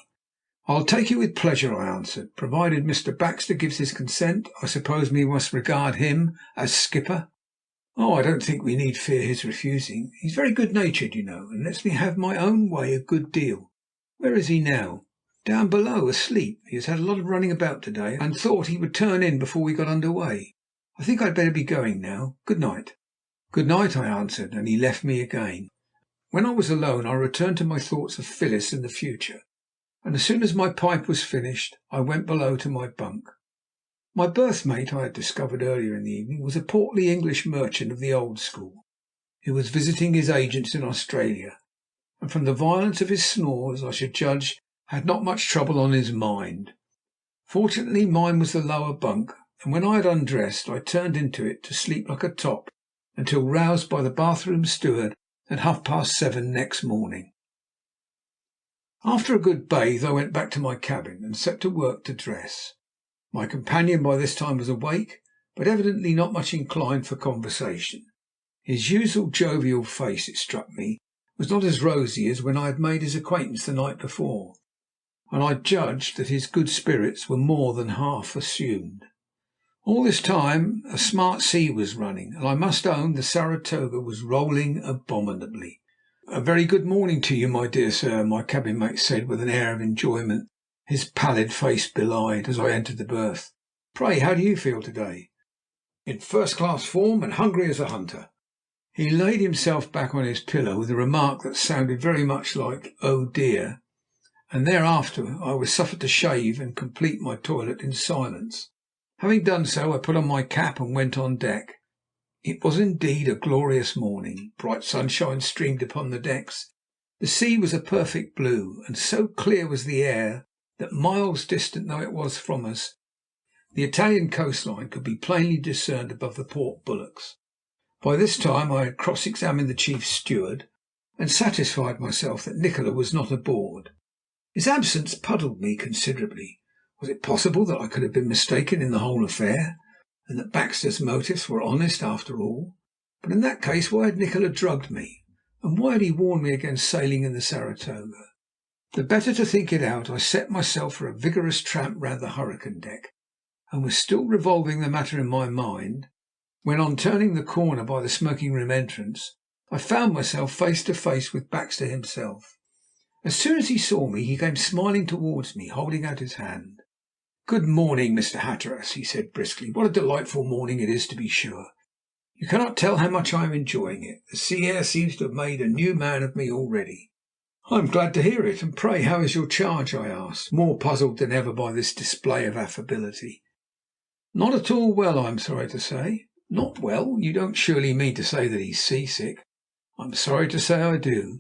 "I'll take you with pleasure," I answered, "provided Mr. Baxter gives his consent. I suppose we must regard him as skipper?" "Oh, I don't think we need fear his refusing. He's very good-natured, you know, and lets me have my own way a good deal. Where is he now?" "Down below, asleep. He has had a lot of running about to day, and thought he would turn in before we got under way. I think I'd better be going now. Good night." "Good night," I answered, and he left me again. When I was alone I returned to my thoughts of Phyllis and the future, and as soon as my pipe was finished I went below to my bunk. My berth mate, I had discovered earlier in the evening, was a portly English merchant of the old school, who was visiting his agents in Australia, and from the violence of his snores I should judge had not much trouble on his mind. Fortunately mine was the lower bunk, and when I had undressed I turned into it to sleep like a top until roused by the bathroom steward at 7:30 next morning. After a good bathe I went back to my cabin and set to work to dress. My companion by this time was awake, but evidently not much inclined for conversation. His usual jovial face, it struck me, was not as rosy as when I had made his acquaintance the night before, and I judged that his good spirits were more than half assumed. All this time a smart sea was running, and I must own the Saratoga was rolling abominably. "A very good morning to you, my dear sir," my cabin mate said with an air of enjoyment his pallid face belied, as I entered the berth. "Pray, how do you feel to-day?" "In first-class form, and hungry as a hunter." He laid himself back on his pillow with a remark that sounded very much like "Oh dear," and thereafter I was suffered to shave and complete my toilet in silence. Having done so, I put on my cap and went on deck. It was indeed a glorious morning. Bright sunshine streamed upon the decks. The sea was a perfect blue, and so clear was the air that, miles distant though it was from us, the Italian coastline could be plainly discerned above the port bulwarks. By this time I had cross-examined the chief steward, and satisfied myself that Nikola was not aboard. His absence puzzled me considerably. Was it possible that I could have been mistaken in the whole affair, and that Baxter's motives were honest after all? But in that case, why had Nikola drugged me, and why had he warned me against sailing in the Saratoga? The better to think it out, I set myself for a vigorous tramp round the hurricane deck, and was still revolving the matter in my mind when, on turning the corner by the smoking room entrance, I found myself face to face with Baxter himself. As soon as he saw me, he came smiling towards me, holding out his hand. "Good morning, Mr. Hatteras," he said briskly. "What a delightful morning it is, to be sure. You cannot tell how much I am enjoying it. The sea air seems to have made a new man of me already." "I am glad to hear it. And pray, how is your charge?" I asked, more puzzled than ever by this display of affability. "Not at all well, I am sorry to say." "Not well? You don't surely mean to say that he's seasick?" "I'm sorry to say I do.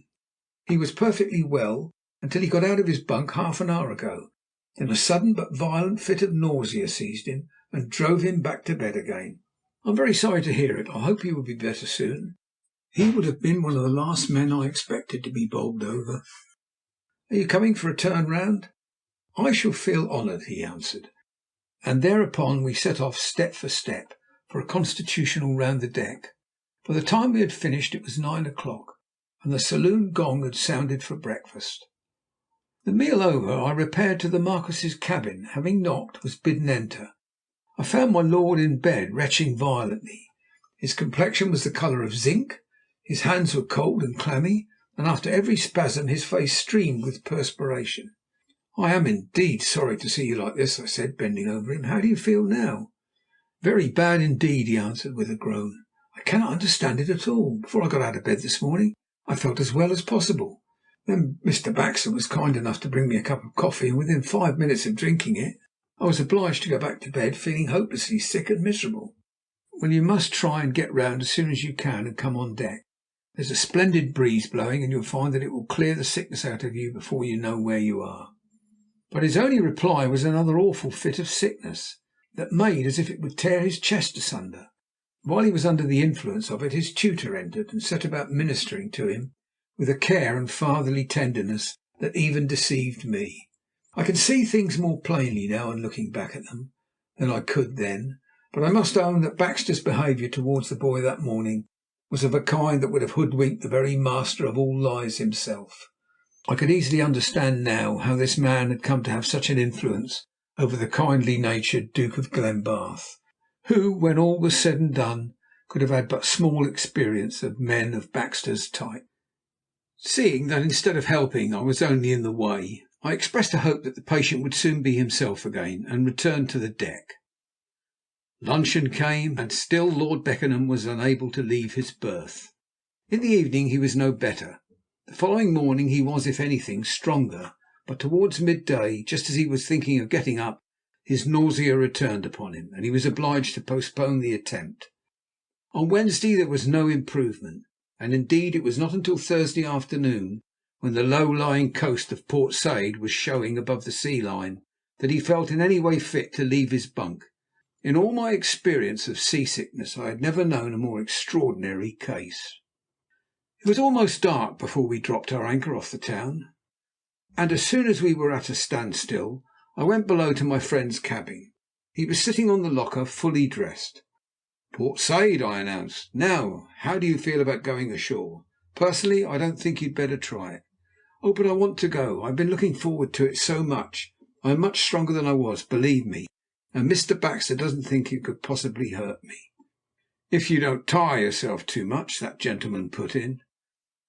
He was perfectly well until he got out of his bunk half an hour ago. Then a sudden but violent fit of nausea seized him and drove him back to bed again." "I'm very sorry to hear it. I hope he will be better soon." "He would have been one of the last men I expected to be bowled over." "Are you coming for a turn round?" "I shall feel honoured," he answered, and thereupon we set off step for step for a constitutional round the deck. By the time we had finished it was 9 o'clock, and the saloon gong had sounded for breakfast. The meal over, I repaired to the Marquis's cabin. Having knocked, was bidden enter. I found my lord in bed, retching violently. His complexion was the colour of zinc, his hands were cold and clammy, and after every spasm his face streamed with perspiration. "I am indeed sorry to see you like this," I said, bending over him. "How do you feel now?" "Very bad indeed," he answered with a groan. "I cannot understand it at all. Before I got out of bed this morning I felt as well as possible. Then Mr. Baxter was kind enough to bring me a cup of coffee, and within 5 minutes of drinking it I was obliged to go back to bed feeling hopelessly sick and miserable." "Well, you must try and get round as soon as you can and come on deck. There's a splendid breeze blowing, and you'll find that it will clear the sickness out of you before you know where you are." But his only reply was another awful fit of sickness that made as if it would tear his chest asunder. While he was under the influence of it, his tutor entered and set about ministering to him with a care and fatherly tenderness that even deceived me. I can see things more plainly now on looking back at them than I could then, but I must own that Baxter's behaviour towards the boy that morning was of a kind that would have hoodwinked the very master of all lies himself. I could easily understand now how this man had come to have such an influence over the kindly-natured Duke of Glenbarth, who, when all was said and done, could have had but small experience of men of Baxter's type. Seeing that instead of helping I was only in the way, I expressed a hope that the patient would soon be himself again, and returned to the deck. Luncheon came, and still Lord Beckenham was unable to leave his berth. In the evening he was no better. The following morning he was, if anything, stronger, but towards midday, just as he was thinking of getting up, his nausea returned upon him, and he was obliged to postpone the attempt. On Wednesday there was no improvement, and indeed it was not until Thursday afternoon, when the low-lying coast of Port Said was showing above the sea line, that he felt in any way fit to leave his bunk. In all my experience of seasickness I had never known a more extraordinary case. It was almost dark before we dropped our anchor off the town, and as soon as we were at a standstill I went below to my friend's cabin. He was sitting on the locker, fully dressed. "Port Said," I announced. "Now, how do you feel about going ashore? Personally, I don't think you'd better try it." "Oh, but I want to go. I've been looking forward to it so much. I am much stronger than I was, believe me, and Mr. Baxter doesn't think it could possibly hurt me." "If you don't tire yourself too much," that gentleman put in.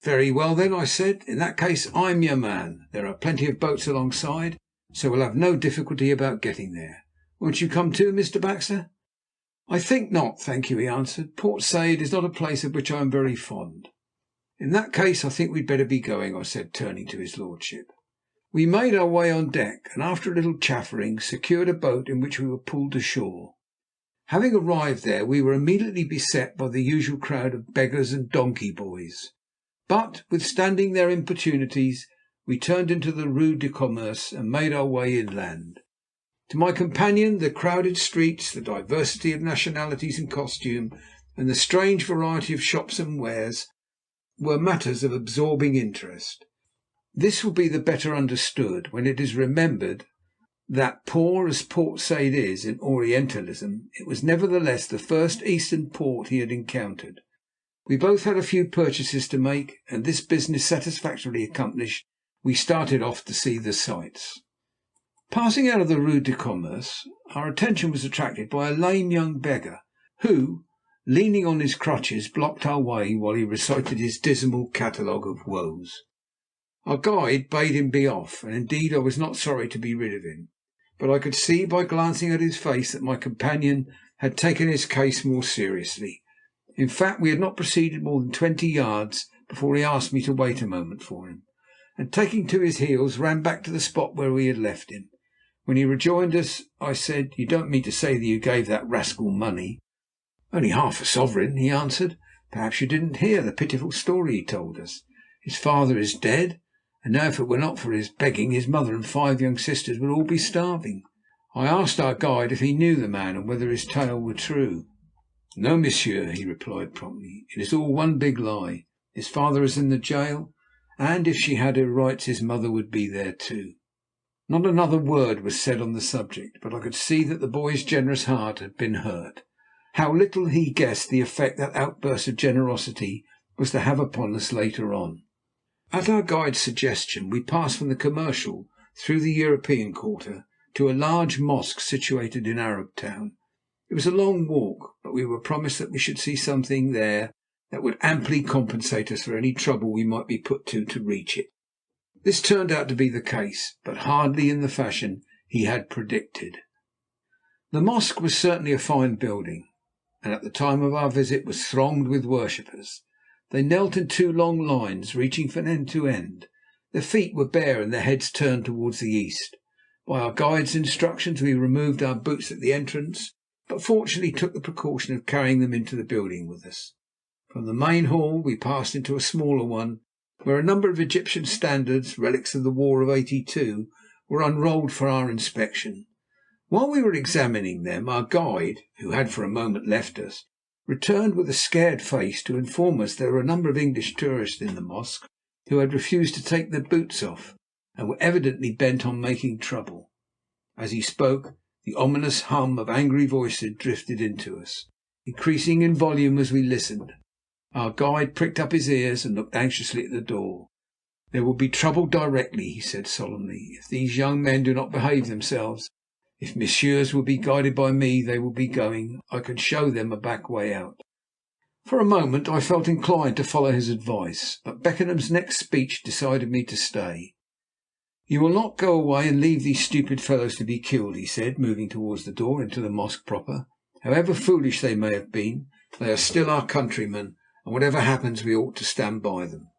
"Very well, then," I said. "In that case, I'm your man. There are plenty of boats alongside, so we'll have no difficulty about getting there. Won't you come too, Mr. Baxter?" "I think not, thank you," he answered. "Port Said is not a place of which I am very fond." "In that case, I think we'd better be going," I said, turning to his lordship. We made our way on deck, and after a little chaffering secured a boat in which we were pulled ashore. Having arrived there, we were immediately beset by the usual crowd of beggars and donkey boys. But, withstanding their importunities, we turned into the Rue du Commerce and made our way inland. To my companion, the crowded streets, the diversity of nationalities and costume, and the strange variety of shops and wares were matters of absorbing interest. This will be the better understood when it is remembered that, poor as Port Said is in Orientalism, it was nevertheless the first Eastern port he had encountered. We both had a few purchases to make, and this business satisfactorily accomplished, we started off to see the sights. Passing out of the Rue du Commerce, our attention was attracted by a lame young beggar, who, leaning on his crutches, blocked our way while he recited his dismal catalogue of woes. Our guide bade him be off, and indeed I was not sorry to be rid of him, but I could see by glancing at his face that my companion had taken his case more seriously. In fact, we had not proceeded more than 20 yards before he asked me to wait a moment for him, and taking to his heels ran back to the spot where we had left him. When he rejoined us, I said, "You don't mean to say that you gave that rascal money?" "Only half a sovereign," he answered. "Perhaps you didn't hear the pitiful story he told us. His father is dead, and now if it were not for his begging, his mother and 5 young sisters would all be starving." I asked our guide if he knew the man and whether his tale were true. "No, monsieur," he replied promptly. "It is all one big lie. His father is in the jail, and if she had her rights, his mother would be there too." Not another word was said on the subject, but I could see that the boy's generous heart had been hurt. How little he guessed the effect that outburst of generosity was to have upon us later on. At our guide's suggestion, we passed from the commercial through the European quarter to a large mosque situated in Arab Town. It was a long walk, but we were promised that we should see something there that would amply compensate us for any trouble we might be put to reach it. This turned out to be the case, but hardly in the fashion he had predicted. The mosque was certainly a fine building, and at the time of our visit was thronged with worshippers. They knelt in 2 long lines, reaching from end to end. Their feet were bare and their heads turned towards the east. By our guide's instructions, we removed our boots at the entrance, but fortunately took the precaution of carrying them into the building with us. From the main hall we passed into a smaller one, where a number of Egyptian standards, relics of the War of '82, were unrolled for our inspection. While we were examining them, our guide, who had for a moment left us, returned with a scared face to inform us there were a number of English tourists in the mosque who had refused to take their boots off, and were evidently bent on making trouble. As he spoke, the ominous hum of angry voices drifted into us, increasing in volume as we listened. Our guide pricked up his ears and looked anxiously at the door. "There will be trouble directly," he said solemnly, "if these young men do not behave themselves. If messieurs will be guided by me, they will be going. I can show them a back way out." For a moment I felt inclined to follow his advice, but Beckenham's next speech decided me to stay. "You will not go away and leave these stupid fellows to be killed," he said, moving towards the door into the mosque proper. "However foolish they may have been, they are still our countrymen, and whatever happens we ought to stand by them."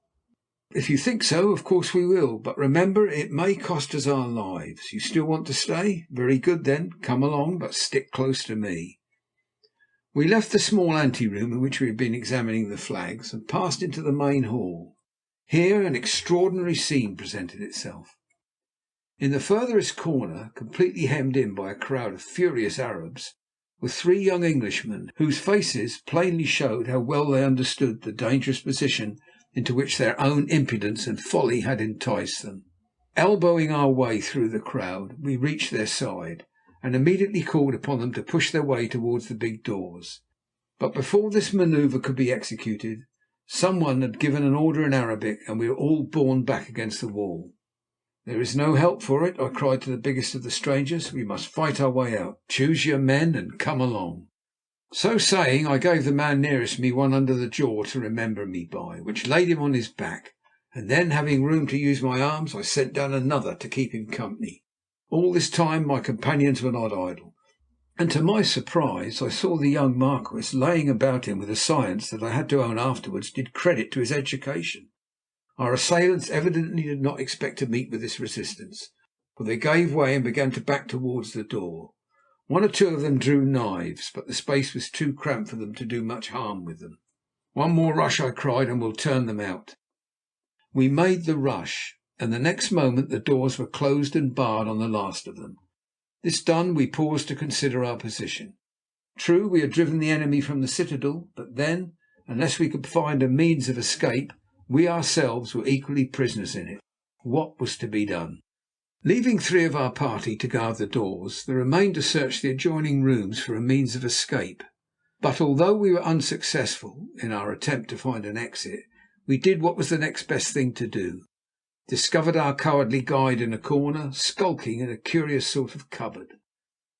"If you think so, of course we will, but remember it may cost us our lives. You still want to stay? Very good then, come along, but stick close to me." We left the small anteroom in which we had been examining the flags, and passed into the main hall. Here an extraordinary scene presented itself. In the furthest corner, completely hemmed in by a crowd of furious Arabs, were 3 young Englishmen, whose faces plainly showed how well they understood the dangerous position into which their own impudence and folly had enticed them. Elbowing our way through the crowd, we reached their side, and immediately called upon them to push their way towards the big doors. But before this manoeuvre could be executed, Someone had given an order in Arabic, and we were all borne back against the wall. "There is no help for it," I cried to the biggest of the strangers. "We must fight our way out. Choose your men and come along." So saying, I gave the man nearest me one under the jaw to remember me by, which laid him on his back, and then, having room to use my arms, I sent down another to keep him company. All this time my companions were not idle, and to my surprise I saw the young Marquis laying about him with a science that I had to own afterwards did credit to his education. Our assailants evidently did not expect to meet with this resistance, for they gave way and began to back towards the door. One or two of them drew knives, but the space was too cramped for them to do much harm with them. "One more rush," I cried, "and we'll turn them out." We made the rush, and the next moment the doors were closed and barred on the last of them. This done, we paused to consider our position. True, we had driven the enemy from the citadel, but then, unless we could find a means of escape, we ourselves were equally prisoners in it. What was to be done? Leaving 3 of our party to guard the doors, there remained to search the adjoining rooms for a means of escape. But although we were unsuccessful in our attempt to find an exit, we did what was the next best thing to do. Discovered our cowardly guide in a corner, skulking in a curious sort of cupboard.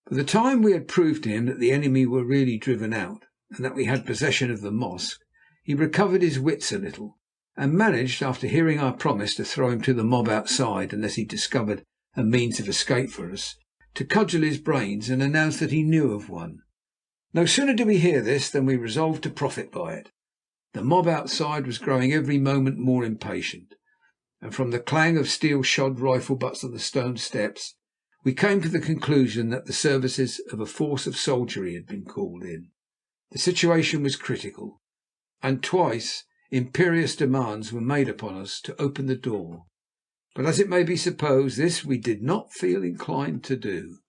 By the time we had proved to him that the enemy were really driven out, and that we had possession of the mosque, he recovered his wits a little, and managed, after hearing our promise to throw him to the mob outside unless he discovered a means of escape for us, to cudgel his brains and announce that he knew of one. No sooner did we hear this than we resolved to profit by it. The mob outside was growing every moment more impatient, and from the clang of steel-shod rifle butts on the stone steps, we came to the conclusion that the services of a force of soldiery had been called in. The situation was critical, and twice imperious demands were made upon us to open the door. But as it may be supposed, this we did not feel inclined to do.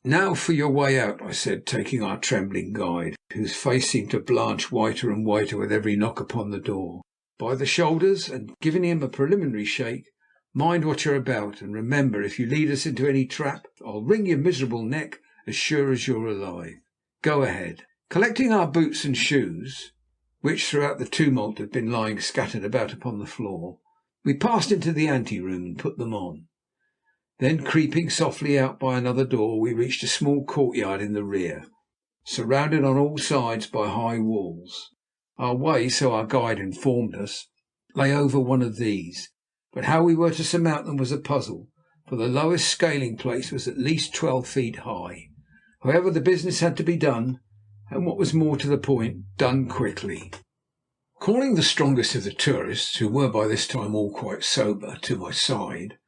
"Now for your way out," I said, taking our trembling guide, whose face seemed to blanch whiter and whiter with every knock upon the door, by the shoulders, and giving him a preliminary shake. "Mind what you're about, and remember, if you lead us into any trap, I'll wring your miserable neck as sure as you're alive. Go ahead." Collecting our boots and shoes, which throughout the tumult had been lying scattered about upon the floor, we passed into the ante-room and put them on. Then, creeping softly out by another door, we reached a small courtyard in the rear, surrounded on all sides by high walls. Our way, so our guide informed us, lay over one of these, but how we were to surmount them was a puzzle, for the lowest scaling place was at least 12 feet high. However, the business had to be done, and what was more to the point, done quickly. Calling the strongest of the tourists, who were by this time all quite sober, to my side,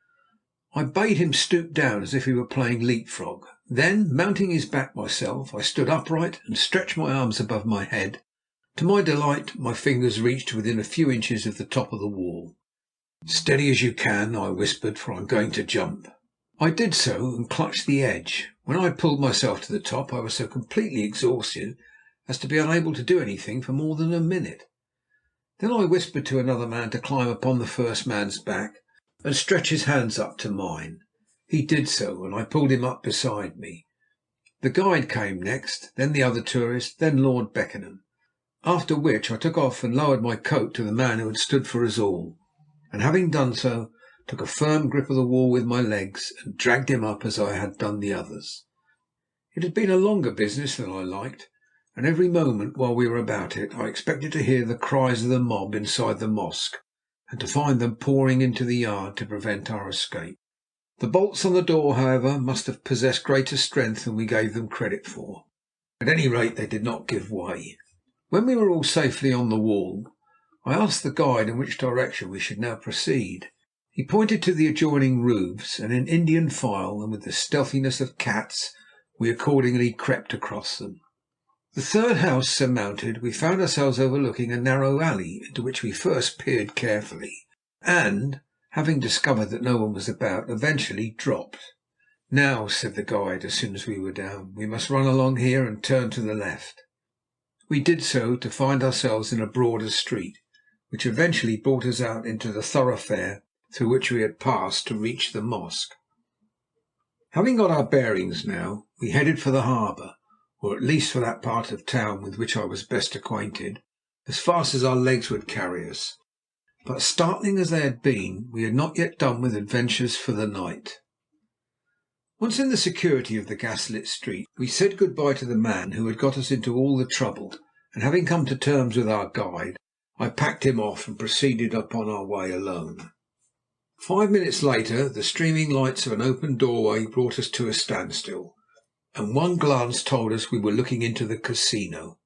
I bade him stoop down as if he were playing leap-frog. Then, mounting his back myself, I stood upright and stretched my arms above my head. To my delight, my fingers reached within a few inches of the top of the wall. "Steady as you can," I whispered, "for I'm going to jump." I did so, and clutched the edge. When I had pulled myself to the top, I was so completely exhausted as to be unable to do anything for more than a minute. Then I whispered to another man to climb upon the first man's back and stretch his hands up to mine. He did so, and I pulled him up beside me. The guide came next, then the other tourist, then Lord Beckenham, after which I took off and lowered my coat to the man who had stood for us all, and having done so, took a firm grip of the wall with my legs and dragged him up as I had done the others. It had been a longer business than I liked, and every moment while we were about it I expected to hear the cries of the mob inside the mosque, and to find them pouring into the yard to prevent our escape. The bolts on the door, however, must have possessed greater strength than we gave them credit for. At any rate, they did not give way. When we were all safely on the wall, I asked the guide in which direction we should now proceed. He pointed to the adjoining roofs, and in Indian file and with the stealthiness of cats, we accordingly crept across them. The third house surmounted, we found ourselves overlooking a narrow alley, into which we first peered carefully, and, having discovered that no one was about, eventually dropped. "Now," said the guide, as soon as we were down, "we must run along here and turn to the left." We did so, to find ourselves in a broader street, which eventually brought us out into the thoroughfare through which we had passed to reach the mosque. Having got our bearings now, we headed for the harbour, or at least for that part of town with which I was best acquainted, as fast as our legs would carry us. But startling as they had been, we had not yet done with adventures for the night. Once in the security of the gaslit street, we said good-bye to the man who had got us into all the trouble, and having come to terms with our guide, I packed him off and proceeded upon our way alone. 5 minutes later, the streaming lights of an open doorway brought us to a standstill, and one glance told us we were looking into the casino.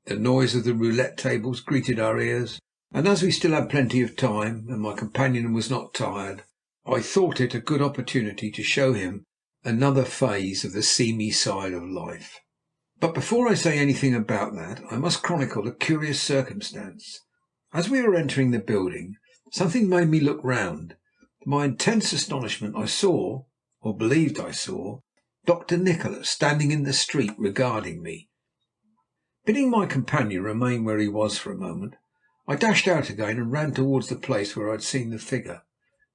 The noise of the roulette tables greeted our ears, and as we still had plenty of time, and my companion was not tired, I thought it a good opportunity to show him another phase of the seamy side of life. But before I say anything about that, I must chronicle a curious circumstance. As we were entering the building, something made me look round. To my intense astonishment, I saw, or believed I saw, Dr. Nikola standing in the street regarding me. Bidding my companion remain where he was for a moment, I dashed out again and ran towards the place where I had seen the figure.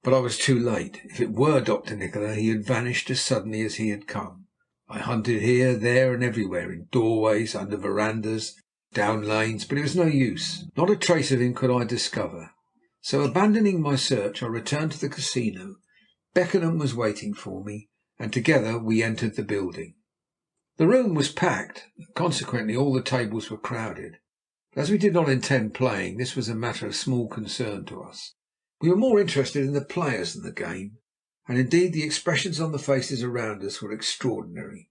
But I was too late. If it were Dr. Nikola, he had vanished as suddenly as he had come. I hunted here, there, and everywhere, in doorways, under verandas, down lanes, but it was no use. Not a trace of him could I discover. So, abandoning my search, I returned to the casino. Beckenham was waiting for me, and together we entered the building. The room was packed, consequently all the tables were crowded. But as we did not intend playing, this was a matter of small concern to us. We were more interested in the players than the game, and indeed the expressions on the faces around us were extraordinary.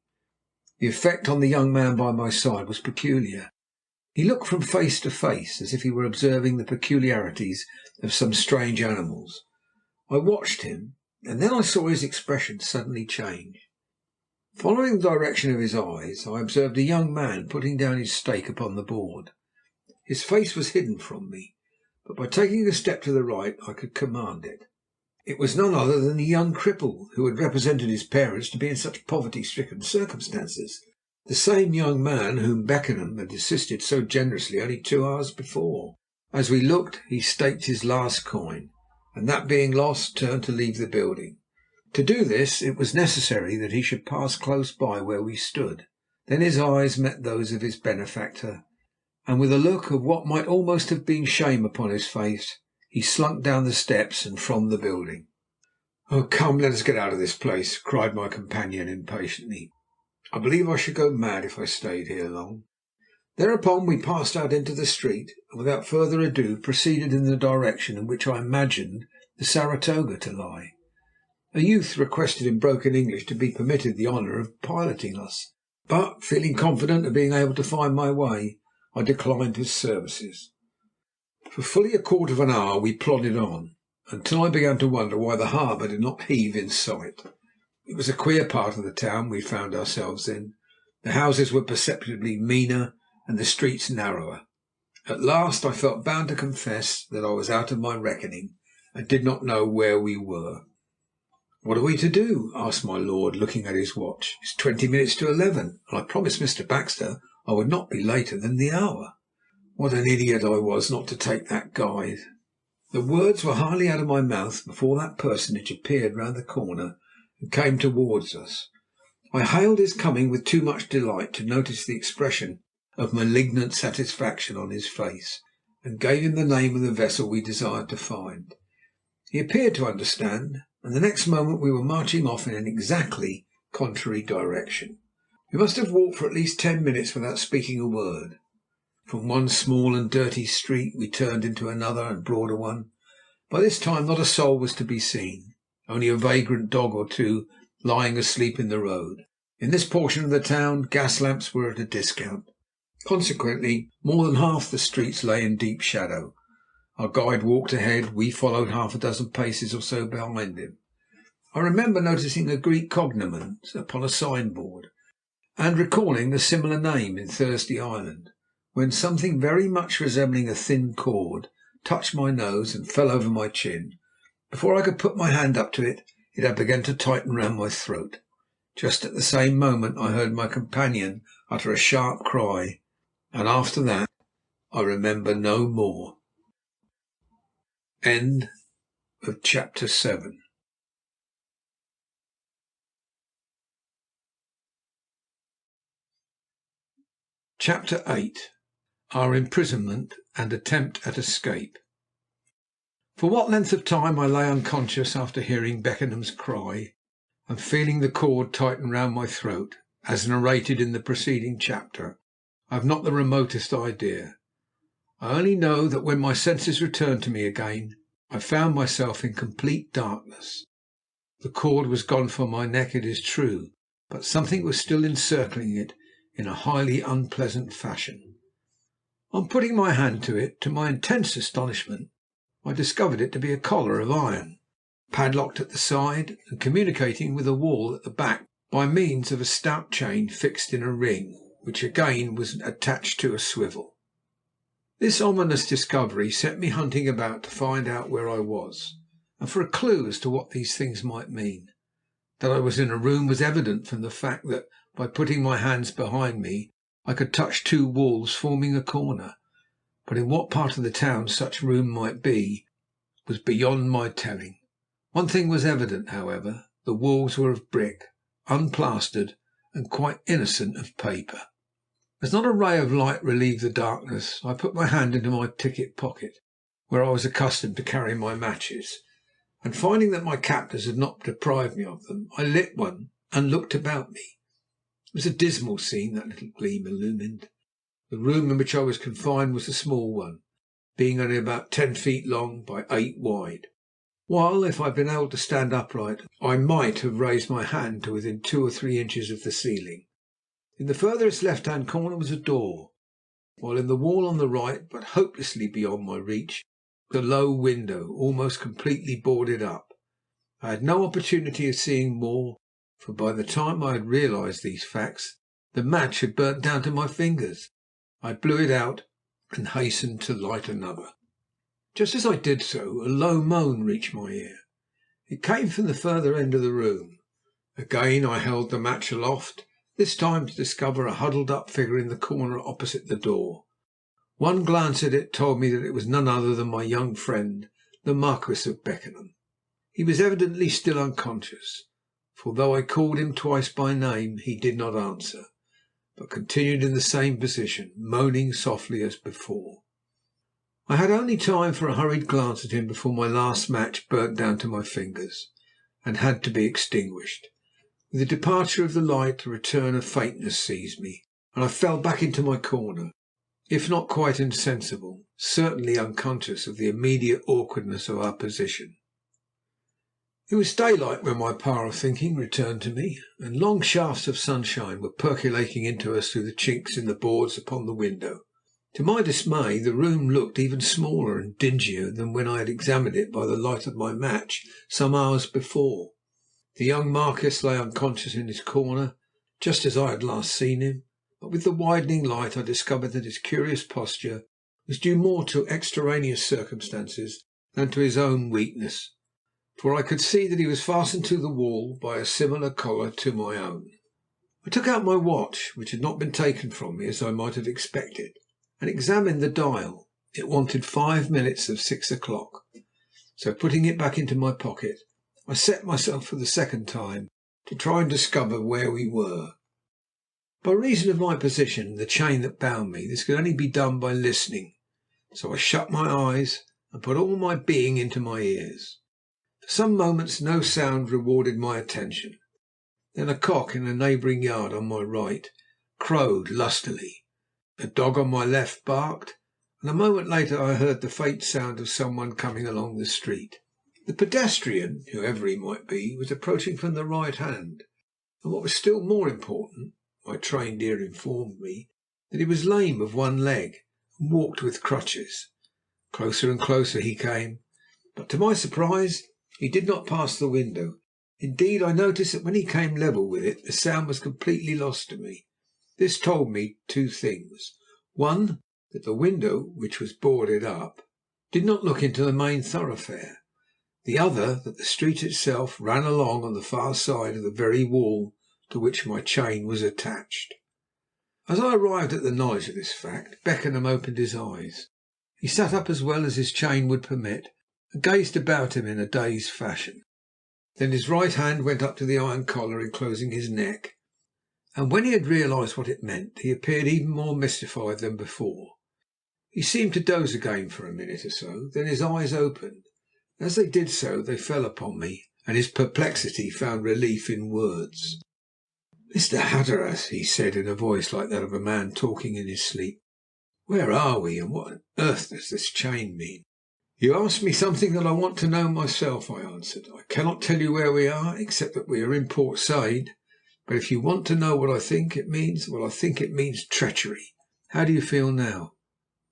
The effect on the young man by my side was peculiar. He looked from face to face as if he were observing the peculiarities of some strange animals. I watched him, and then I saw his expression suddenly change. Following the direction of his eyes, I observed a young man putting down his stake upon the board. His face was hidden from me, but by taking a step to the right I could command it. It was none other than the young cripple who had represented his parents to be in such poverty-stricken circumstances, the same young man whom Beckenham had assisted so generously only 2 hours before. As we looked, he staked his last coin, and that being lost, turned to leave the building. To do this, it was necessary that he should pass close by where we stood. Then his eyes met those of his benefactor, and with a look of what might almost have been shame upon his face, he slunk down the steps and from the building. "Oh, come, let us get out of this place," cried my companion impatiently. "I believe I should go mad if I stayed here long." Thereupon we passed out into the street, and without further ado proceeded in the direction in which I imagined the Saratoga to lie. A youth requested in broken English to be permitted the honour of piloting us, but, feeling confident of being able to find my way, I declined his services. For fully a quarter of an hour we plodded on, until I began to wonder why the harbour did not heave in sight. It was a queer part of the town we found ourselves in. The houses were perceptibly meaner and the streets narrower. At last I felt bound to confess that I was out of my reckoning and did not know where we were. "What are we to do?" asked my lord, looking at his watch. "It's 20 minutes to 11, and I promised Mr. Baxter I would not be later than the hour. What an idiot I was not to take that guide." The words were hardly out of my mouth before that personage appeared round the corner and came towards us. I hailed his coming with too much delight to notice the expression of malignant satisfaction on his face, and gave him the name of the vessel we desired to find. He appeared to understand, and the next moment we were marching off in an exactly contrary direction. We must have walked for at least 10 minutes without speaking a word. From one small and dirty street we turned into another and broader one. By this time not a soul was to be seen, only a vagrant dog or two lying asleep in the road. In this portion of the town gas lamps were at a discount. Consequently, more than half the streets lay in deep shadow. Our guide walked ahead, we followed half a dozen paces or so behind him. I remember noticing a Greek cognomen upon a signboard, and recalling a similar name in Thursday Island, when something very much resembling a thin cord touched my nose and fell over my chin. Before I could put my hand up to it, it had begun to tighten round my throat. Just at the same moment I heard my companion utter a sharp cry, and after that I remember no more. End of chapter 7. Chapter 8. Our imprisonment and attempt at escape. For what length of time I lay unconscious after hearing Beckenham's cry and feeling the cord tighten round my throat, as narrated in the preceding chapter, I have not the remotest idea. I only know that when my senses returned to me again, I found myself in complete darkness. The cord was gone from my neck, it is true, but something was still encircling it in a highly unpleasant fashion. On putting my hand to it, to my intense astonishment, I discovered it to be a collar of iron, padlocked at the side and communicating with a wall at the back by means of a stout chain fixed in a ring, which again was attached to a swivel. This ominous discovery set me hunting about to find out where I was, and for a clue as to what these things might mean. That I was in a room was evident from the fact that, by putting my hands behind me, I could touch two walls forming a corner, but in what part of the town such room might be was beyond my telling. One thing was evident, however: the walls were of brick, unplastered, and quite innocent of paper. As not a ray of light relieved the darkness, I put my hand into my ticket pocket, where I was accustomed to carry my matches, and finding that my captors had not deprived me of them, I lit one and looked about me. It was a dismal scene that little gleam illumined. The room in which I was confined was a small one, being only about 10 feet long by 8 wide, while, if I had been able to stand upright, I might have raised my hand to within 2 or 3 inches of the ceiling. In the furthest left-hand corner was a door, while in the wall on the right, but hopelessly beyond my reach, was a low window, almost completely boarded up. I had no opportunity of seeing more, for by the time I had realized these facts, the match had burnt down to my fingers. I blew it out and hastened to light another. Just as I did so, a low moan reached my ear. It came from the further end of the room. Again I held the match aloft, this time to discover a huddled-up figure in the corner opposite the door. One glance at it told me that it was none other than my young friend, the Marquis of Beckenham. He was evidently still unconscious, for though I called him twice by name, he did not answer, but continued in the same position, moaning softly as before. I had only time for a hurried glance at him before my last match burnt down to my fingers, and had to be extinguished. With the departure of the light, a return of faintness seized me, and I fell back into my corner, if not quite insensible, certainly unconscious of the immediate awkwardness of our position. It was daylight when my power of thinking returned to me, and long shafts of sunshine were percolating into us through the chinks in the boards upon the window. To my dismay, the room looked even smaller and dingier than when I had examined it by the light of my match some hours before. The young Marquis lay unconscious in his corner, just as I had last seen him, but with the widening light I discovered that his curious posture was due more to extraneous circumstances than to his own weakness, for I could see that he was fastened to the wall by a similar collar to my own. I took out my watch, which had not been taken from me as I might have expected, and examined the dial. It wanted 5 minutes of 6 o'clock, so putting it back into my pocket, I set myself for the second time to try and discover where we were. By reason of my position and the chain that bound me, this could only be done by listening, so I shut my eyes and put all my being into my ears. For some moments no sound rewarded my attention. Then a cock in a neighbouring yard on my right crowed lustily. A dog on my left barked, and a moment later I heard the faint sound of someone coming along the street. The pedestrian, whoever he might be, was approaching from the right hand, and what was still more important, my trained ear informed me that he was lame of one leg and walked with crutches. Closer and closer he came, but to my surprise he did not pass the window. Indeed, I noticed that when he came level with it, the sound was completely lost to me. This told me two things. One, that the window, which was boarded up, did not look into the main thoroughfare. The other, that the street itself ran along on the far side of the very wall to which my chain was attached. As I arrived at the knowledge of this fact, Beckenham opened his eyes. He sat up as well as his chain would permit, and gazed about him in a dazed fashion. Then his right hand went up to the iron collar enclosing his neck, and when he had realized what it meant, he appeared even more mystified than before. He seemed to doze again for a minute or so. Then his eyes opened. As they did so, they fell upon me, and his perplexity found relief in words. "Mr. Hatteras," he said in a voice like that of a man talking in his sleep, "where are we, and what on earth does this chain mean?" "You ask me something that I want to know myself," I answered. "I cannot tell you where we are, except that we are in Port Said. But if you want to know what I think it means, well, I think it means treachery. How do you feel now?"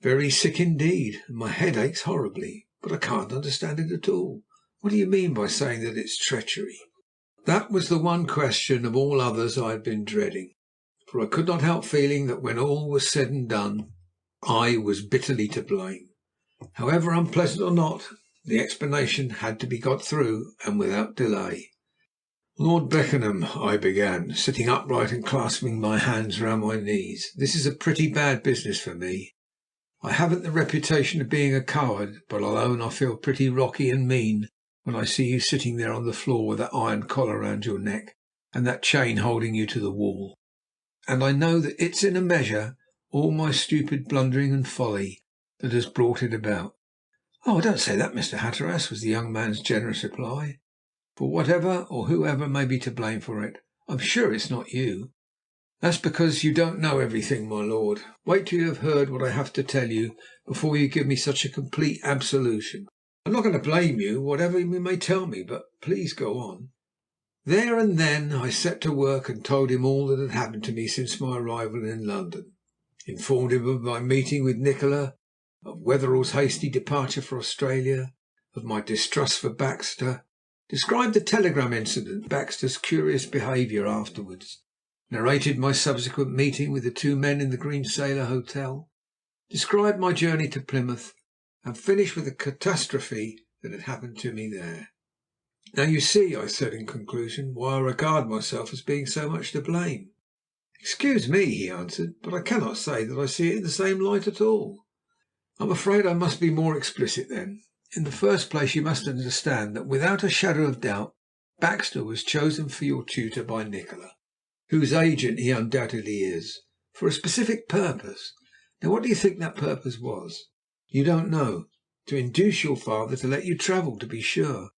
"Very sick indeed, and my head aches horribly. But I can't understand it at all. What do you mean by saying that it's treachery?" That was the one question of all others I had been dreading, for I could not help feeling that when all was said and done, I was bitterly to blame. However unpleasant or not, the explanation had to be got through, and without delay. "Lord Beckenham," I began, sitting upright and clasping my hands round my knees, "this is a pretty bad business for me. I haven't the reputation of being a coward, but I'll own I feel pretty rocky and mean when I see you sitting there on the floor with that iron collar round your neck and that chain holding you to the wall. And I know that it's in a measure all my stupid blundering and folly that has brought it about." "Oh, don't say that, Mr. Hatteras," was the young man's generous reply. "For whatever or whoever may be to blame for it, I'm sure it's not you." "That's because you don't know everything, my lord. Wait till you have heard what I have to tell you before you give me such a complete absolution. I'm not going to blame you, whatever you may tell me, but please go on." There and then I set to work and told him all that had happened to me since my arrival in London, informed him of my meeting with Nikola, of Wetherell's hasty departure for Australia, of my distrust for Baxter, described the telegram incident, Baxter's curious behaviour afterwards, narrated my subsequent meeting with the two men in the Green Sailor Hotel, described my journey to Plymouth, and finished with the catastrophe that had happened to me there. "Now you see," I said in conclusion, "why I regard myself as being so much to blame." "Excuse me," he answered, "but I cannot say that I see it in the same light at all." "I'm afraid I must be more explicit then. In the first place, you must understand that without a shadow of doubt Baxter was chosen for your tutor by Nikola, whose agent he undoubtedly is, for a specific purpose. Now, what do you think that purpose was? You don't know. To induce your father to let you travel, to be sure.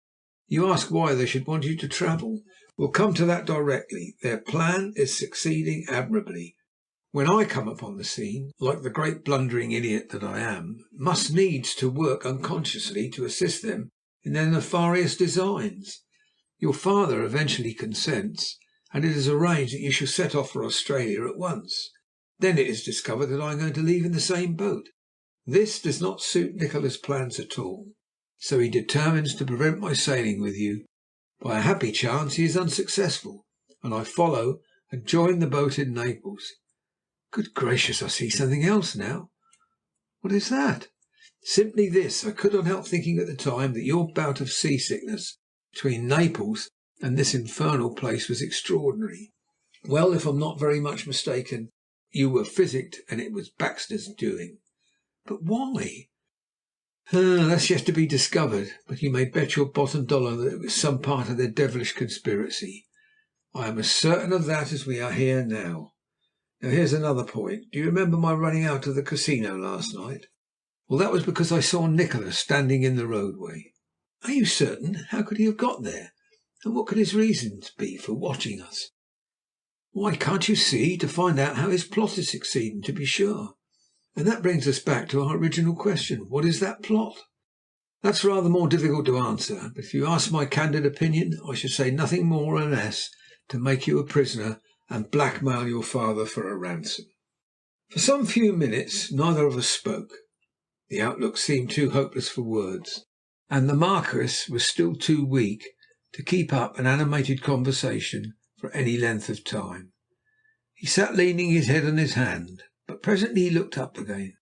You ask why they should want you to travel. We'll come to that directly. Their plan is succeeding admirably. When I come upon the scene, like the great blundering idiot that I am, must needs to work unconsciously to assist them in their nefarious designs. Your father eventually consents, and it is arranged that you shall set off for Australia at once. Then it is discovered that I am going to leave in the same boat. This does not suit Nikola's plans at all, so he determines to prevent my sailing with you. By a happy chance he is unsuccessful, and I follow and join the boat in Naples. Good gracious, I see something else now." "What is that?" "Simply this. I could not help thinking at the time that your bout of seasickness between Naples and this infernal place was extraordinary. Well, if I'm not very much mistaken, you were physicked, and it was Baxter's doing." "But why?" "That's yet to be discovered, but you may bet your bottom dollar that it was some part of their devilish conspiracy. I am as certain of that as we are here now. Now here's another point. Do you remember my running out of the casino last night? Well, that was because I saw Nikola standing in the roadway." "Are you certain? How could he have got there? And what could his reasons be for watching us?" "Why, can't you see? To find out how his plot is succeeding, to be sure. And that brings us back to our original question. What is that plot?" "That's rather more difficult to answer, but if you ask my candid opinion, I should say nothing more or less to make you a prisoner and blackmail your father for a ransom." For some few minutes neither of us spoke. The outlook seemed too hopeless for words, and the Marquis was still too weak to keep up an animated conversation for any length of time. He sat leaning his head on his hand, but presently he looked up again.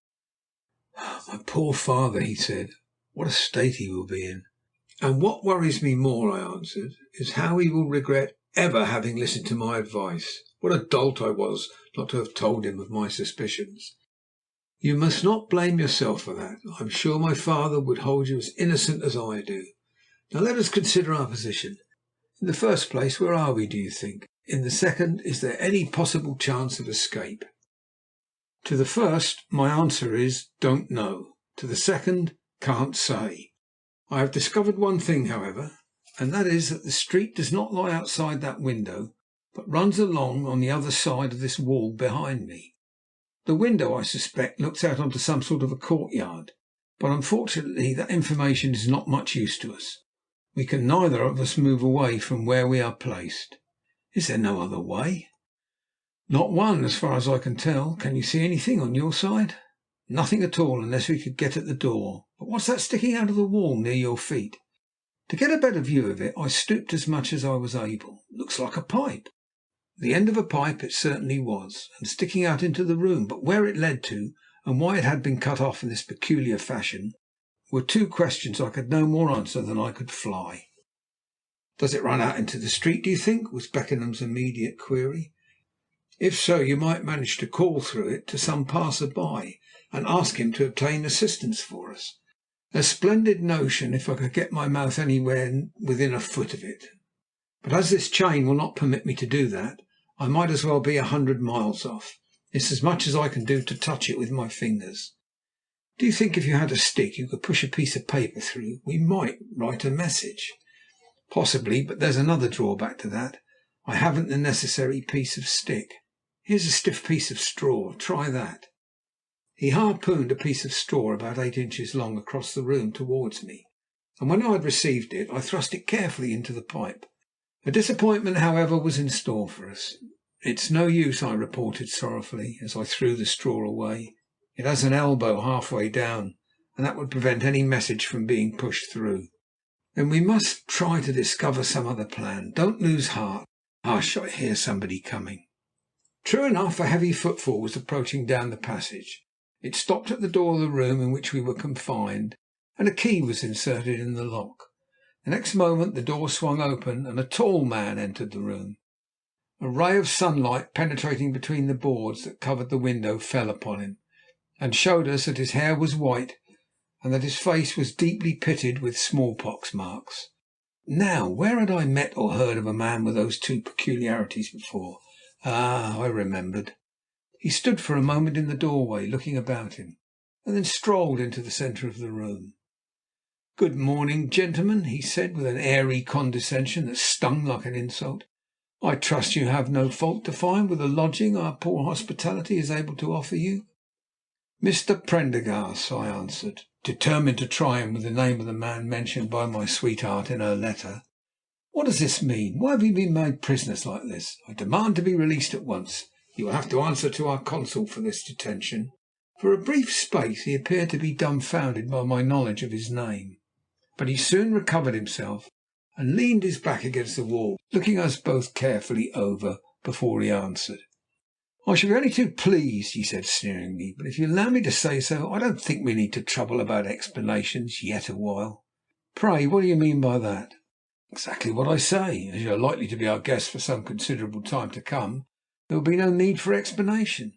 "My poor father," he said. "What a state he will be in!" "And what worries me more," I answered, "is how he will regret ever having listened to my advice. What a dolt I was not to have told him of my suspicions." "You must not blame yourself for that. I am sure my father would hold you as innocent as I do. Now let us consider our position. In the first place, where are we, do you think? In the second, is there any possible chance of escape?" To the first, my answer is don't know. To the second, can't say. I have discovered one thing, however, and that is that the street does not lie outside that window, but runs along on the other side of this wall behind me. The window, I suspect, looks out onto some sort of a courtyard, but unfortunately that information is not much use to us. We can neither of us move away from where we are placed. Is there no other way? Not one, as far as I can tell. Can you see anything on your side? Nothing at all, unless we could get at the door. But what's that sticking out of the wall near your feet? To get a better view of it, I stooped as much as I was able. It looks like a pipe. The end of a pipe it certainly was, and sticking out into the room, but where it led to, and why it had been cut off in this peculiar fashion, were two questions I could no more answer than I could fly. "Does it run out into the street, do you think?" was Beckenham's immediate query. "If so, you might manage to call through it to some passer-by, and ask him to obtain assistance for us. A splendid notion if I could get my mouth anywhere within a foot of it. But as this chain will not permit me to do that, I might as well be 100 miles off. It's as much as I can do to touch it with my fingers. Do you think if you had a stick you could push a piece of paper through? We might write a message." "Possibly, but there's another drawback to that. I haven't the necessary piece of stick. Here's a stiff piece of straw. Try that." He harpooned a piece of straw about 8 inches long across the room towards me, and when I had received it I thrust it carefully into the pipe. A disappointment, however, was in store for us. "It's no use," I reported sorrowfully, as I threw the straw away. "It has an elbow halfway down, and that would prevent any message from being pushed through." "Then we must try to discover some other plan. Don't lose heart. Hush, I hear somebody coming." True enough, a heavy footfall was approaching down the passage. It stopped at the door of the room in which we were confined, and a key was inserted in the lock. The next moment the door swung open, and a tall man entered the room. A ray of sunlight penetrating between the boards that covered the window fell upon him, and showed us that his hair was white, and that his face was deeply pitted with smallpox marks. Now, where had I met or heard of a man with those two peculiarities before? I remembered. He stood for a moment in the doorway, looking about him, and then strolled into the centre of the room. "Good morning, gentlemen," he said, with an airy condescension that stung like an insult. "I trust you have no fault to find with the lodging our poor hospitality is able to offer you." "Mr. Prendergast," I answered, determined to try him with the name of the man mentioned by my sweetheart in her letter. "What does this mean? Why have you been made prisoners like this? I demand to be released at once. You will have to answer to our consul for this detention." For a brief space he appeared to be dumbfounded by my knowledge of his name, but he soon recovered himself and leaned his back against the wall, looking us both carefully over before he answered. "I shall be only too pleased," he said sneeringly, "but if you allow me to say so, I don't think we need to trouble about explanations yet awhile." "Pray, what do you mean by that?" "Exactly what I say. As you are likely to be our guests for some considerable time to come, there will be no need for explanation."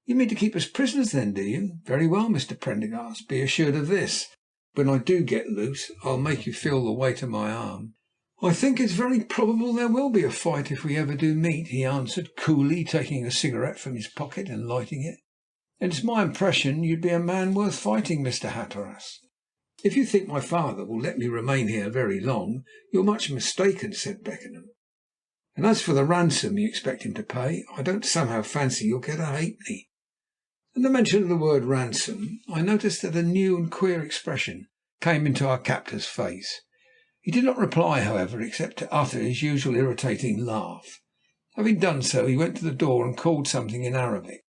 "You mean to keep us prisoners, then, do you? Very well, Mr. Prendergast. Be assured of this. When I do get loose, I'll make you feel the weight of my arm." "I think it's very probable there will be a fight if we ever do meet," he answered coolly, taking a cigarette from his pocket and lighting it. "And it's my impression you'd be a man worth fighting, Mr. Hatteras." "If you think my father will let me remain here very long, you're much mistaken," said Beckenham. "And as for the ransom you expect him to pay, I don't somehow fancy you'll get a halfpenny." At the mention of the word ransom, I noticed that a new and queer expression came into our captor's face. He did not reply, however, except to utter his usual irritating laugh. Having done so, he went to the door and called something in Arabic.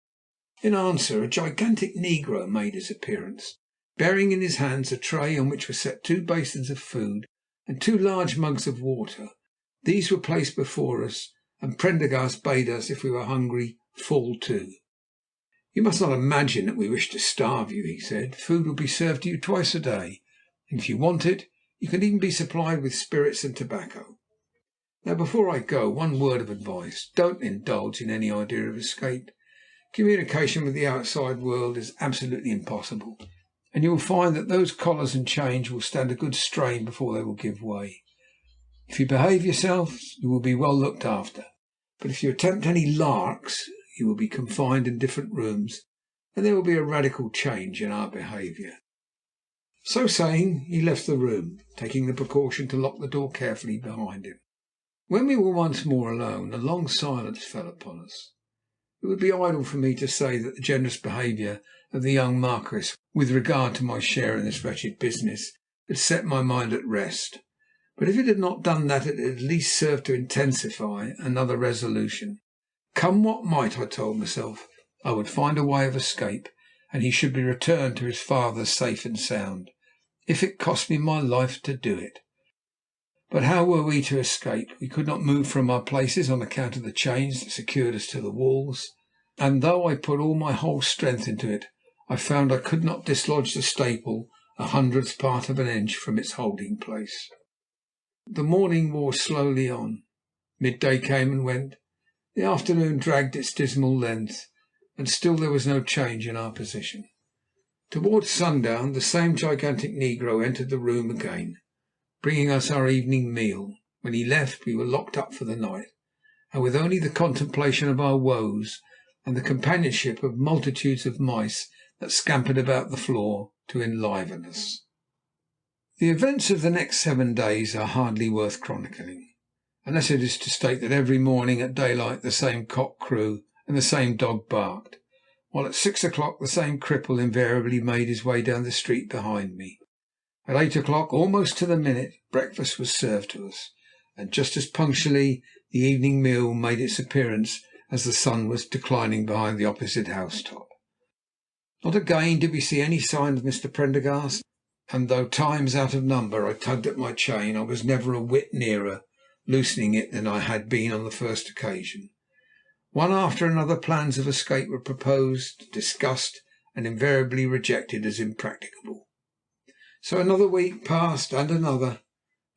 In answer, a gigantic negro made his appearance, bearing in his hands a tray on which were set 2 basins of food and 2 large mugs of water. These were placed before us, and Prendergast bade us, if we were hungry, fall to. "You must not imagine that we wish to starve you," he said. "Food will be served to you twice a day, and if you want it, you can even be supplied with spirits and tobacco. Now, before I go, one word of advice. Don't indulge in any idea of escape. Communication with the outside world is absolutely impossible, and you will find that those collars and chains will stand a good strain before they will give way. If you behave yourselves, you will be well looked after, but if you attempt any larks, you will be confined in different rooms, and there will be a radical change in our behaviour." So saying, he left the room, taking the precaution to lock the door carefully behind him. When we were once more alone, a long silence fell upon us. It would be idle for me to say that the generous behaviour of the young Marquis with regard to my share in this wretched business had set my mind at rest. But if it had not done that, it had at least served to intensify another resolution. Come what might, I told myself, I would find a way of escape, and he should be returned to his father safe and sound, if it cost me my life to do it. But how were we to escape? We could not move from our places on account of the chains that secured us to the walls, and though I put all my whole strength into it, I found I could not dislodge the staple a hundredth part of an inch from its holding place. The morning wore slowly on. Midday came and went. The afternoon dragged its dismal length, and still there was no change in our position. Towards sundown the same gigantic negro entered the room again, bringing us our evening meal. When he left, we were locked up for the night, and with only the contemplation of our woes and the companionship of multitudes of mice that scampered about the floor to enliven us. The events of the next 7 days are hardly worth chronicling, unless it is to state that every morning at daylight the same cock crew and the same dog barked, while at 6 o'clock the same cripple invariably made his way down the street behind me. At 8 o'clock, almost to the minute, breakfast was served to us, and just as punctually the evening meal made its appearance as the sun was declining behind the opposite housetop. Not again did we see any sign of Mr. Prendergast, and though times out of number I tugged at my chain, I was never a whit nearer loosening it than I had been on the first occasion. One after another plans of escape were proposed, discussed, and invariably rejected as impracticable. So another week passed, and another,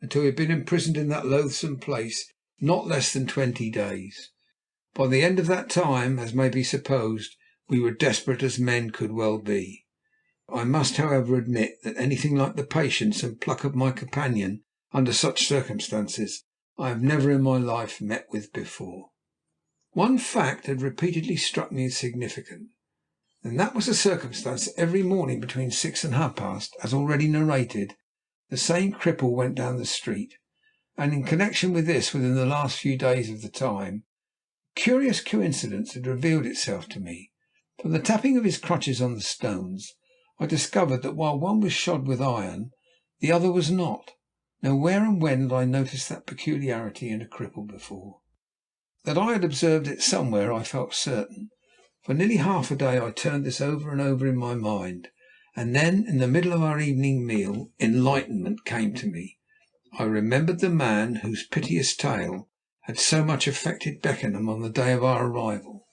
until we had been imprisoned in that loathsome place not less than 20 days. By the end of that time, as may be supposed, we were desperate as men could well be. I must, however, admit that anything like the patience and pluck of my companion under such circumstances I have never in my life met with before. One fact had repeatedly struck me as significant, and that was the circumstance that every morning between 6 and half past, as already narrated, the same cripple went down the street, and in connection with this, within the last few days of the time, a curious coincidence had revealed itself to me. From the tapping of his crutches on the stones, I discovered that while one was shod with iron, the other was not. Now, where and when had I noticed that peculiarity in a cripple before? That I had observed it somewhere I felt certain. For nearly half a day I turned this over and over in my mind, and then, in the middle of our evening meal, enlightenment came to me. I remembered the man whose piteous tale had so much affected Beckenham on the day of our arrival,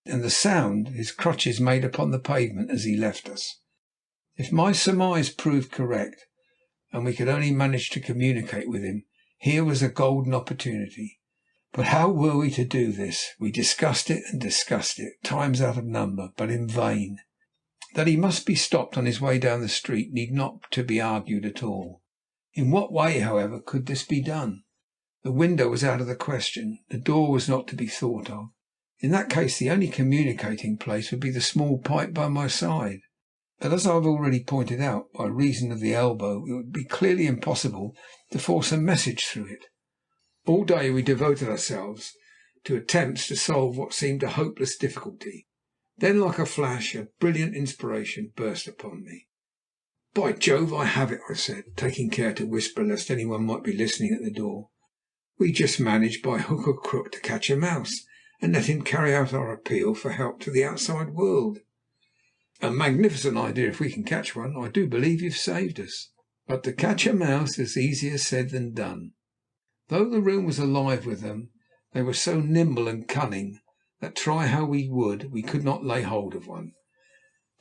and the sound his crutches made upon the pavement as he left us. If my surmise proved correct, and we could only manage to communicate with him, here was a golden opportunity. But how were we to do this? We discussed it and discussed it, times out of number, but in vain. That he must be stopped on his way down the street need not to be argued at all. In what way, however, could this be done? The window was out of the question. The door was not to be thought of. In that case the only communicating place would be the small pipe by my side. But as I have already pointed out, by reason of the elbow, it would be clearly impossible to force a message through it. All day we devoted ourselves to attempts to solve what seemed a hopeless difficulty. Then, like a flash, a brilliant inspiration burst upon me. "By Jove, I have it," I said, taking care to whisper lest any one might be listening at the door. "We just managed by hook or crook to catch a mouse, and let him carry out our appeal for help to the outside world. A magnificent idea if we can catch one. I do believe you've saved us." But to catch a mouse is easier said than done. Though the room was alive with them, they were so nimble and cunning that, try how we would, we could not lay hold of one.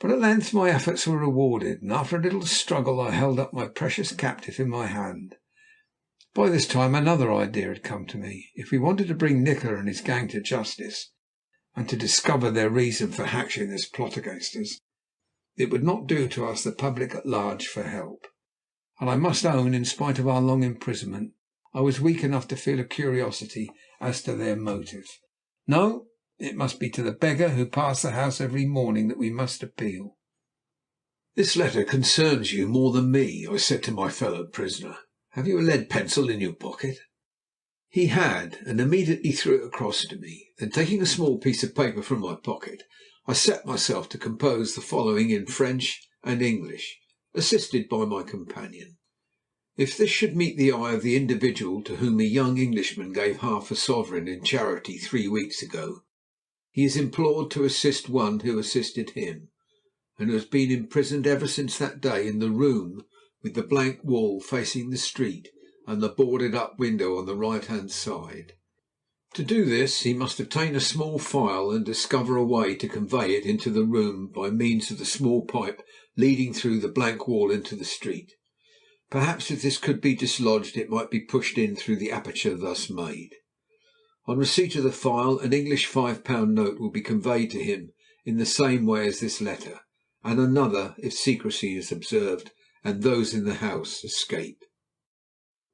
But at length my efforts were rewarded, and after a little struggle I held up my precious captive in my hand. By this time another idea had come to me. If we wanted to bring Nikola and his gang to justice, and to discover their reason for hatching this plot against us, it would not do to ask the public at large for help. And I must own, in spite of our long imprisonment, I was weak enough to feel a curiosity as to their motive. No, It must be to the beggar who passed the house every morning that we must appeal." "This letter concerns you more than me," I said to my fellow prisoner. "Have you a lead pencil in your pocket?" He had, and immediately threw it across to me. Then, taking a small piece of paper from my pocket, I set myself to compose the following in French and English, assisted by my companion. "If this should meet the eye of the individual to whom a young Englishman gave half a sovereign in charity 3 weeks ago, he is implored to assist one who assisted him, and who has been imprisoned ever since that day in the room with the blank wall facing the street and the boarded-up window on the right-hand side. To do this he must obtain a small file and discover a way to convey it into the room by means of the small pipe leading through the blank wall into the street. Perhaps if this could be dislodged it might be pushed in through the aperture thus made. On receipt of the file an English £5 note will be conveyed to him in the same way as this letter, and another if secrecy is observed and those in the house escape."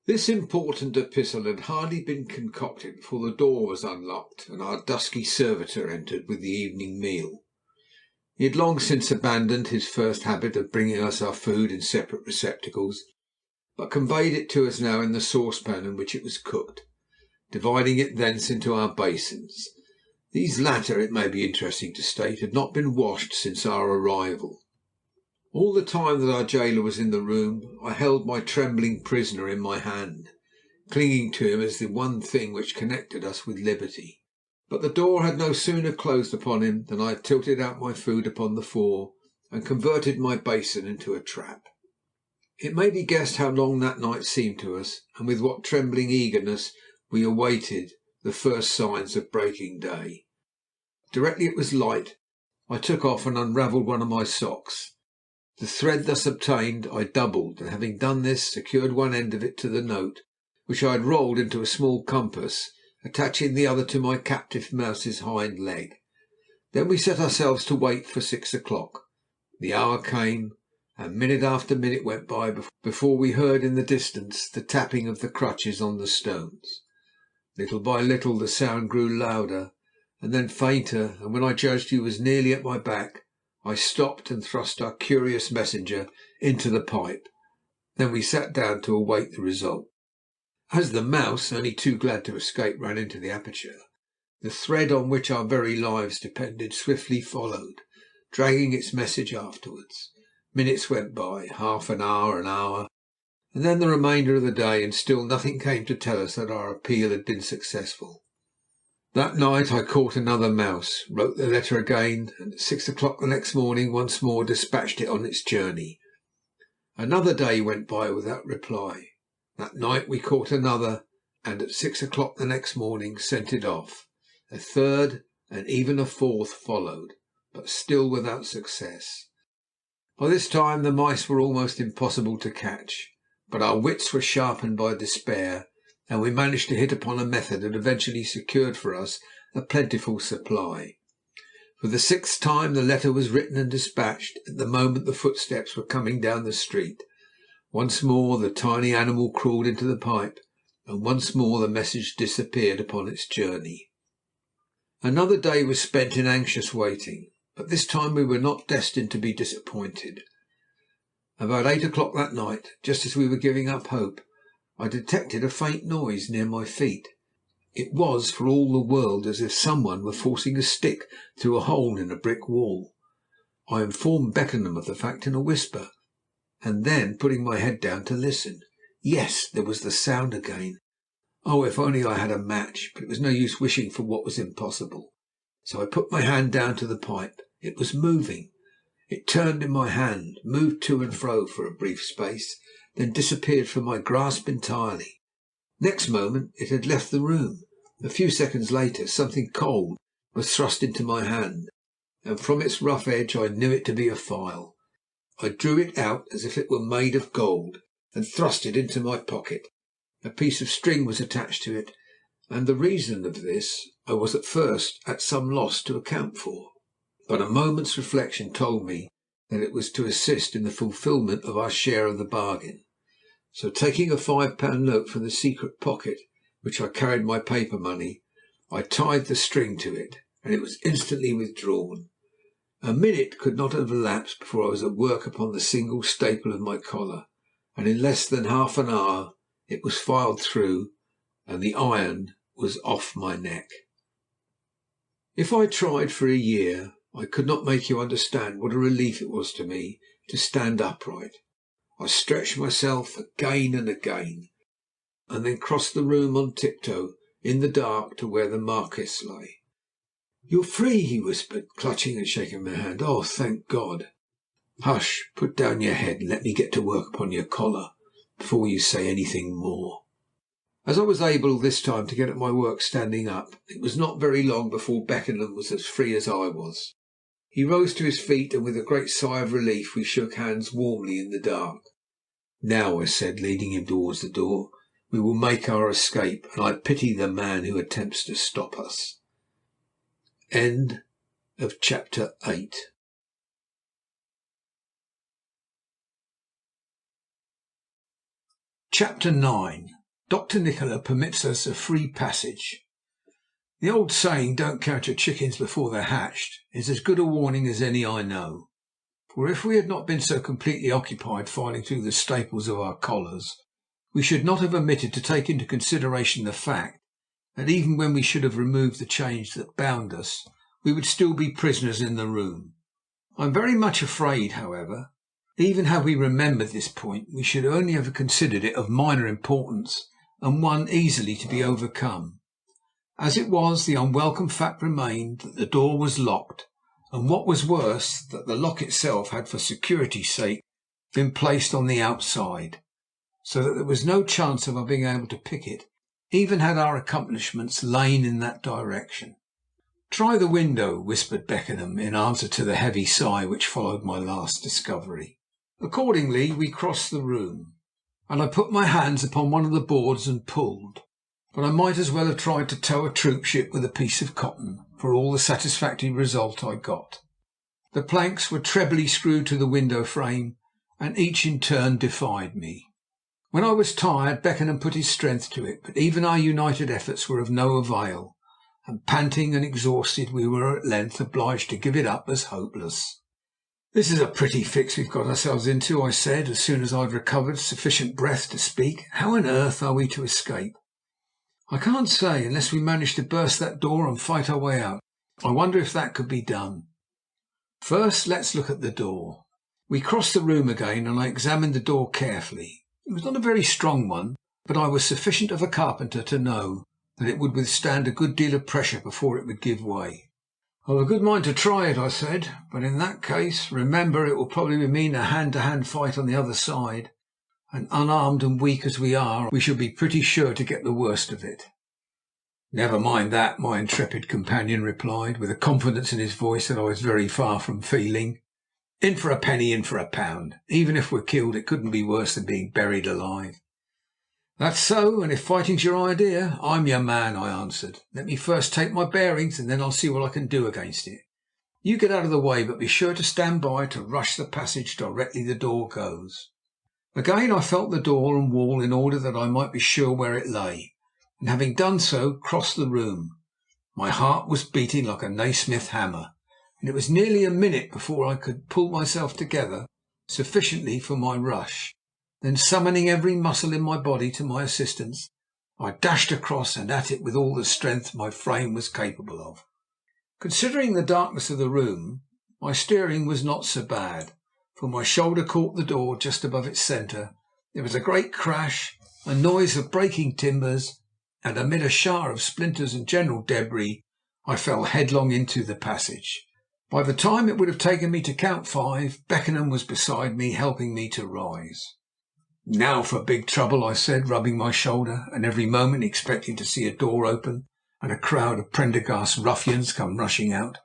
This important epistle had hardly been concocted before the door was unlocked and our dusky servitor entered with the evening meal. He had long since abandoned his first habit of bringing us our food in separate receptacles, but conveyed it to us now in the saucepan in which it was cooked, dividing it thence into our basins. These latter, it may be interesting to state, had not been washed since our arrival. All the time that our jailer was in the room I held my trembling prisoner in my hand, clinging to him as the one thing which connected us with liberty. But the door had no sooner closed upon him than I had tilted out my food upon the floor and converted my basin into a trap. It may be guessed how long that night seemed to us, and with what trembling eagerness we awaited the first signs of breaking day. Directly it was light, I took off and unravelled one of my socks. The thread thus obtained I doubled, and having done this, secured one end of it to the note, which I had rolled into a small compass, attaching the other to my captive mouse's hind leg. Then we set ourselves to wait for 6 o'clock. The hour came, and minute after minute went by before we heard in the distance the tapping of the crutches on the stones. Little by little the sound grew louder and then fainter, and when I judged he was nearly at my back, I stopped and thrust our curious messenger into the pipe. Then we sat down to await the result. As the mouse, only too glad to escape, ran into the aperture, the thread on which our very lives depended swiftly followed, dragging its message afterwards. Minutes went by, half an hour, and then the remainder of the day, and still nothing came to tell us that our appeal had been successful. That night I caught another mouse, wrote the letter again, and at 6 o'clock the next morning once more dispatched it on its journey. Another day went by without reply. That night we caught another, and at 6 o'clock the next morning sent it off. A third and even a fourth followed, but still without success. By this time the mice were almost impossible to catch, but our wits were sharpened by despair, and we managed to hit upon a method that eventually secured for us a plentiful supply. For the 6th time the letter was written and dispatched at the moment the footsteps were coming down the street. Once more the tiny animal crawled into the pipe, and once more the message disappeared upon its journey. Another day was spent in anxious waiting, but this time we were not destined to be disappointed. About 8 o'clock that night, just as we were giving up hope, I detected a faint noise near my feet. It was for all the world as if someone were forcing a stick through a hole in a brick wall. I informed Beckenham of the fact in a whisper, and then, putting my head down to listen, yes, there was the sound again. Oh, if only I had a match! But it was no use wishing for what was impossible. So I put my hand down to the pipe. It was moving. It turned in my hand, moved to and fro for a brief space, then disappeared from my grasp entirely. Next moment it had left the room. A few seconds later something cold was thrust into my hand, and from its rough edge I knew it to be a file. I drew it out as if it were made of gold, and thrust it into my pocket. A piece of string was attached to it, and the reason of this I was at first at some loss to account for. But a moment's reflection told me that it was to assist in the fulfilment of our share of the bargain. So, taking a £5 note from the secret pocket which I carried my paper money, I tied the string to it. and it was instantly withdrawn. A minute could not have elapsed before I was at work upon the single staple of my collar, and in less than half an hour it was filed through and the iron was off my neck. If I tried for a year, I could not make you understand what a relief it was to me to stand upright. I stretched myself again and again, and then crossed the room on tiptoe in the dark to where the Marquis lay. "You're free," he whispered, clutching and shaking my hand. "Oh, thank God!" "Hush! Put down your head and let me get to work upon your collar before you say anything more." As I was able this time to get at my work standing up, it was not very long before Beckenham was as free as I was. He rose to his feet, and with a great sigh of relief we shook hands warmly in the dark. "Now," I said, leading him towards the door, "we will make our escape, and I pity the man who attempts to stop us." End of chapter 8. Chapter 9. Dr. Nikola permits us a free passage. The old saying, "Don't count your chickens before they're hatched," is as good a warning as any I know. For if we had not been so completely occupied filing through the staples of our collars, we should not have omitted to take into consideration the fact that even when we should have removed the chains that bound us, we would still be prisoners in the room. I am very much afraid, however, even had we remembered this point, we should only have considered it of minor importance and one easily to be overcome. As it was, the unwelcome fact remained that the door was locked, and what was worse, that the lock itself had for security's sake been placed on the outside, so that there was no chance of our being able to pick it, even had our accomplishments lain in that direction. "Try the window," whispered Beckenham, in answer to the heavy sigh which followed my last discovery. Accordingly we crossed the room, and I put my hands upon one of the boards and pulled. But I might as well have tried to tow a troop ship with a piece of cotton, for all the satisfactory result I got. The planks were trebly screwed to the window frame, and each in turn defied me. When I was tired, Beckenham put his strength to it, but even our united efforts were of no avail, and panting and exhausted, we were at length obliged to give it up as hopeless. "This is a pretty fix we've got ourselves into," I said, as soon as I had recovered sufficient breath to speak. "How on earth are we to escape?" "I can't say, unless we manage to burst that door and fight our way out. I wonder if that could be done. First, let's look at the door." We crossed the room again, and I examined the door carefully. It was not a very strong one, but I was sufficient of a carpenter to know that it would withstand a good deal of pressure before it would give way. "I've a good mind to try it," I said, "but in that case, remember, it will probably mean a hand-to-hand fight on the other side, and unarmed and weak as we are, we shall be pretty sure to get the worst of it." "Never mind that," my intrepid companion replied, with a confidence in his voice that I was very far from feeling. "In for a penny, in for a pound. Even if we're killed, it couldn't be worse than being buried alive." "That's so, and if fighting's your idea, I'm your man," I answered. "Let me first take my bearings, and then I'll see what I can do against it. You get out of the way, but be sure to stand by to rush the passage directly the door goes." Again I felt the door and wall in order that I might be sure where it lay, and having done so, crossed the room. My heart was beating like a Naismith hammer, and it was nearly a minute before I could pull myself together sufficiently for my rush. Then, summoning every muscle in my body to my assistance, I dashed across and at it with all the strength my frame was capable of. Considering the darkness of the room, my steering was not so bad, for my shoulder caught the door just above its centre. There was a great crash, a noise of breaking timbers, and amid a shower of splinters and general debris, I fell headlong into the passage. By the time it would have taken me to count 5, Beckenham was beside me, helping me to rise. "Now for big trouble," I said, rubbing my shoulder, and every moment expecting to see a door open and a crowd of Prendergast's ruffians come rushing out.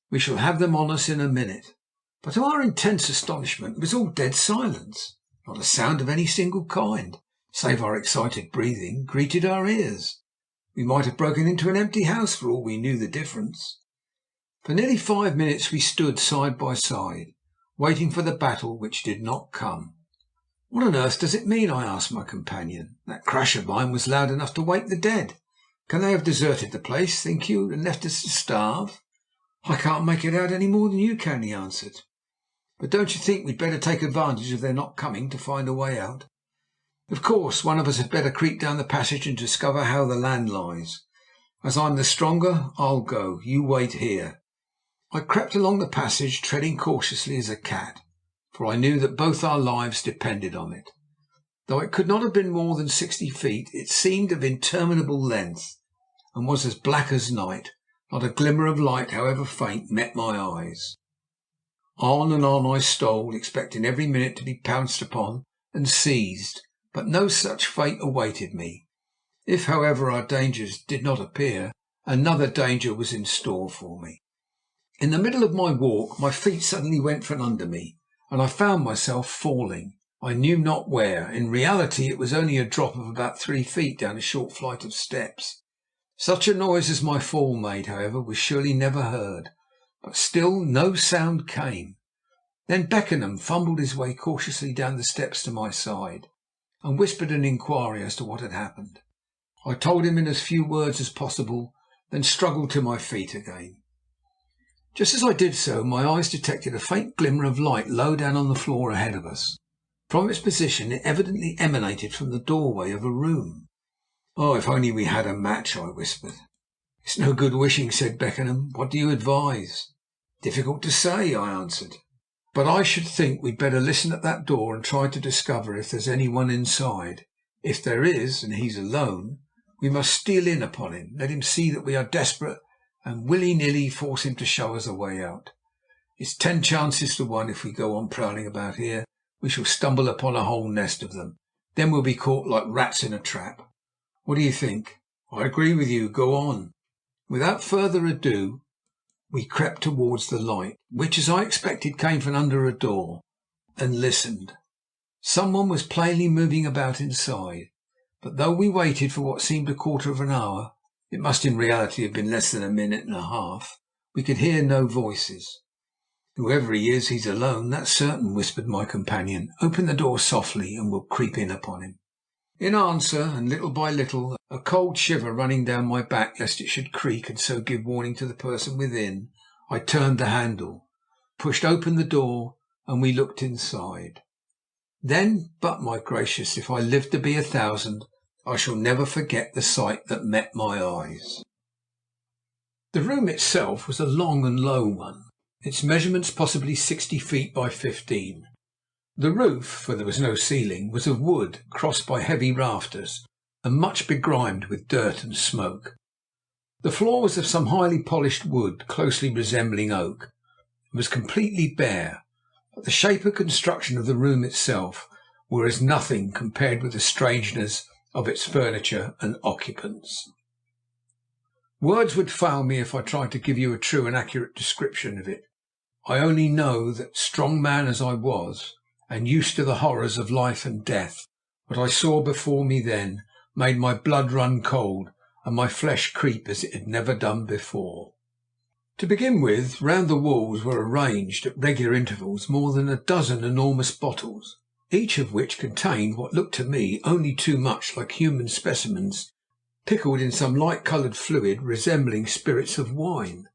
"We shall have them on us in a minute." But to our intense astonishment it was all dead silence. Not a sound of any single kind, save our excited breathing, greeted our ears. We might have broken into an empty house for all we knew the difference. For nearly 5 minutes we stood side by side, waiting for the battle which did not come. "What on earth does it mean?" I asked my companion. "That crash of mine was loud enough to wake the dead." Can they have deserted the place, think you, and left us to starve?" "I can't make it out any more than you can," he answered. "But don't you think we'd better take advantage of their not coming to find a way out? Of course, one of us had better creep down the passage and discover how the land lies. As I'm the stronger, I'll go. You wait here." I crept along the passage, treading cautiously as a cat, for I knew that both our lives depended on it. Though it could not have been more than 60 feet, it seemed of interminable length, and was as black as night. Not a glimmer of light, however faint, met my eyes. On and on I stole, expecting every minute to be pounced upon and seized, but no such fate awaited me. If, however, our dangers did not appear, another danger was in store for me. In the middle of my walk my feet suddenly went from under me, and I found myself falling, I knew not where. In reality it was only a drop of about 3 feet down a short flight of steps. Such a noise as my fall made, however, was surely never heard, but still no sound came. Then Beckenham fumbled his way cautiously down the steps to my side, and whispered an inquiry as to what had happened. I told him in as few words as possible, then struggled to my feet again. Just as I did so, my eyes detected a faint glimmer of light low down on the floor ahead of us. From its position it evidently emanated from the doorway of a room. "Oh, if only we had a match," I whispered. "It's no good wishing," said Beckenham. "What do you advise?" "Difficult to say," I answered. "But I should think we'd better listen at that door and try to discover if there's any one inside. If there is, and he's alone, we must steal in upon him, let him see that we are desperate, and willy-nilly force him to show us a way out. It's 10 chances to 1 if we go on prowling about here, we shall stumble upon a whole nest of them. Then we'll be caught like rats in a trap. What do you think?" "I agree with you. Go on." Without further ado we crept towards the light, which, as I expected, came from under a door, and listened. Someone was plainly moving about inside, but though we waited for what seemed a quarter of an hour, it must in reality have been less than a minute and a half, we could hear no voices. "Whoever he is, he's alone, that's certain," whispered my companion. "Open the door softly, and we'll creep in upon him." In answer, and little by little, a cold shiver running down my back lest it should creak and so give warning to the person within, I turned the handle, pushed open the door, and we looked inside. Then, but my gracious, if I live to be 1,000, I shall never forget the sight that met my eyes. The room itself was a long and low one, its measurements possibly 60 feet by 15. The roof, for there was no ceiling, was of wood, crossed by heavy rafters, and much begrimed with dirt and smoke. The floor was of some highly polished wood, closely resembling oak, and was completely bare, but the shape and construction of the room itself were as nothing compared with the strangeness of its furniture and occupants. Words would fail me if I tried to give you a true and accurate description of it. I only know that, strong man as I was, and used to the horrors of life and death, what I saw before me then made my blood run cold and my flesh creep as it had never done before. To begin with, round the walls were arranged at regular intervals more than a dozen enormous bottles, each of which contained what looked to me only too much like human specimens pickled in some light-coloured fluid resembling spirits of wine.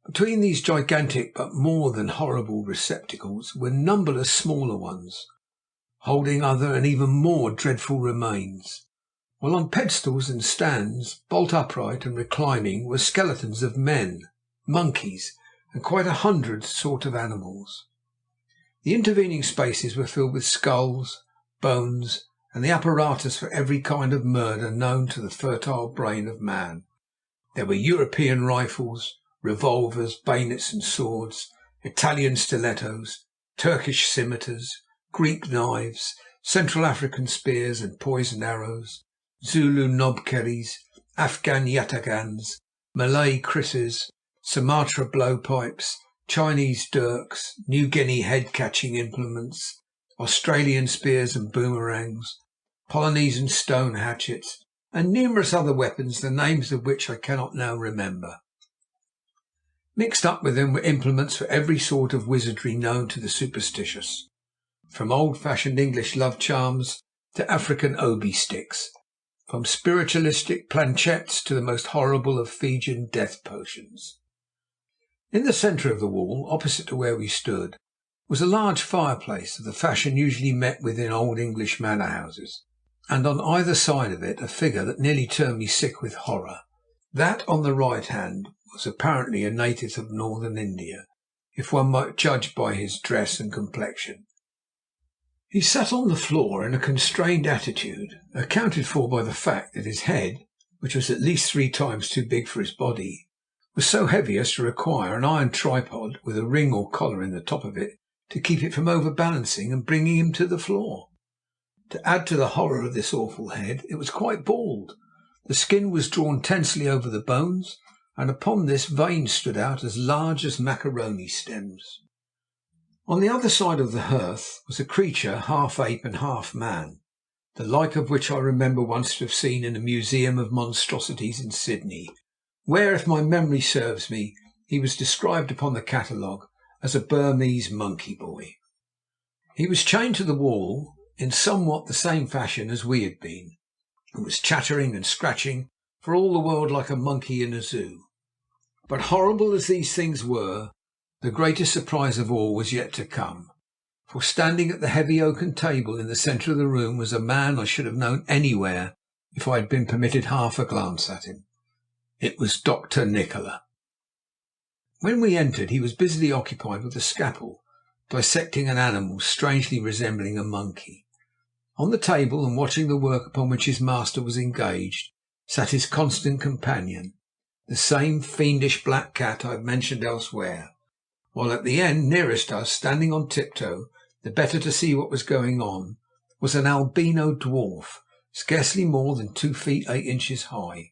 Between these gigantic but more than horrible receptacles were numberless smaller ones, holding other and even more dreadful remains, while on pedestals and stands, bolt upright and reclining, were skeletons of men, monkeys, and quite 100 sort of animals. The intervening spaces were filled with skulls, bones, and the apparatus for every kind of murder known to the fertile brain of man. There were European rifles, revolvers, bayonets and swords, Italian stilettos, Turkish scimitars, Greek knives, Central African spears and poisoned arrows, Zulu knobkerries, Afghan yatagans, Malay krisses, Sumatra blowpipes, Chinese dirks, New Guinea head-catching implements, Australian spears and boomerangs, Polynesian stone hatchets, and numerous other weapons, the names of which I cannot now remember. Mixed up with them were implements for every sort of wizardry known to the superstitious, from old-fashioned English love charms to African obi sticks, from spiritualistic planchettes to the most horrible of Fijian death potions. In the centre of the wall, opposite to where we stood, was a large fireplace of the fashion usually met with in old English manor houses, and on either side of it a figure that nearly turned me sick with horror. That on the right hand was apparently a native of northern India, if one might judge by his dress and complexion. He sat on the floor in a constrained attitude, accounted for by the fact that his head, which was at least 3 times too big for his body, was so heavy as to require an iron tripod with a ring or collar in the top of it to keep it from overbalancing and bringing him to the floor. To add to the horror of this awful head, it was quite bald. The skin was drawn tensely over the bones, and upon this veins stood out as large as macaroni stems. On the other side of the hearth was a creature half ape and half man, the like of which I remember once to have seen in a museum of monstrosities in Sydney, where, if my memory serves me, he was described upon the catalogue as a Burmese monkey boy. He was chained to the wall in somewhat the same fashion as we had been, and was chattering and scratching for all the world like a monkey in a zoo. But horrible as these things were, the greatest surprise of all was yet to come, for standing at the heavy oaken table in the centre of the room was a man I should have known anywhere if I had been permitted half a glance at him. It was Dr. Nikola. When we entered he was busily occupied with a scalpel, dissecting an animal strangely resembling a monkey. On the table, and watching the work upon which his master was engaged, sat his constant companion, the same fiendish black cat I have mentioned elsewhere, while at the end nearest us, standing on tiptoe, the better to see what was going on, was an albino dwarf, scarcely more than 2 feet 8 inches high.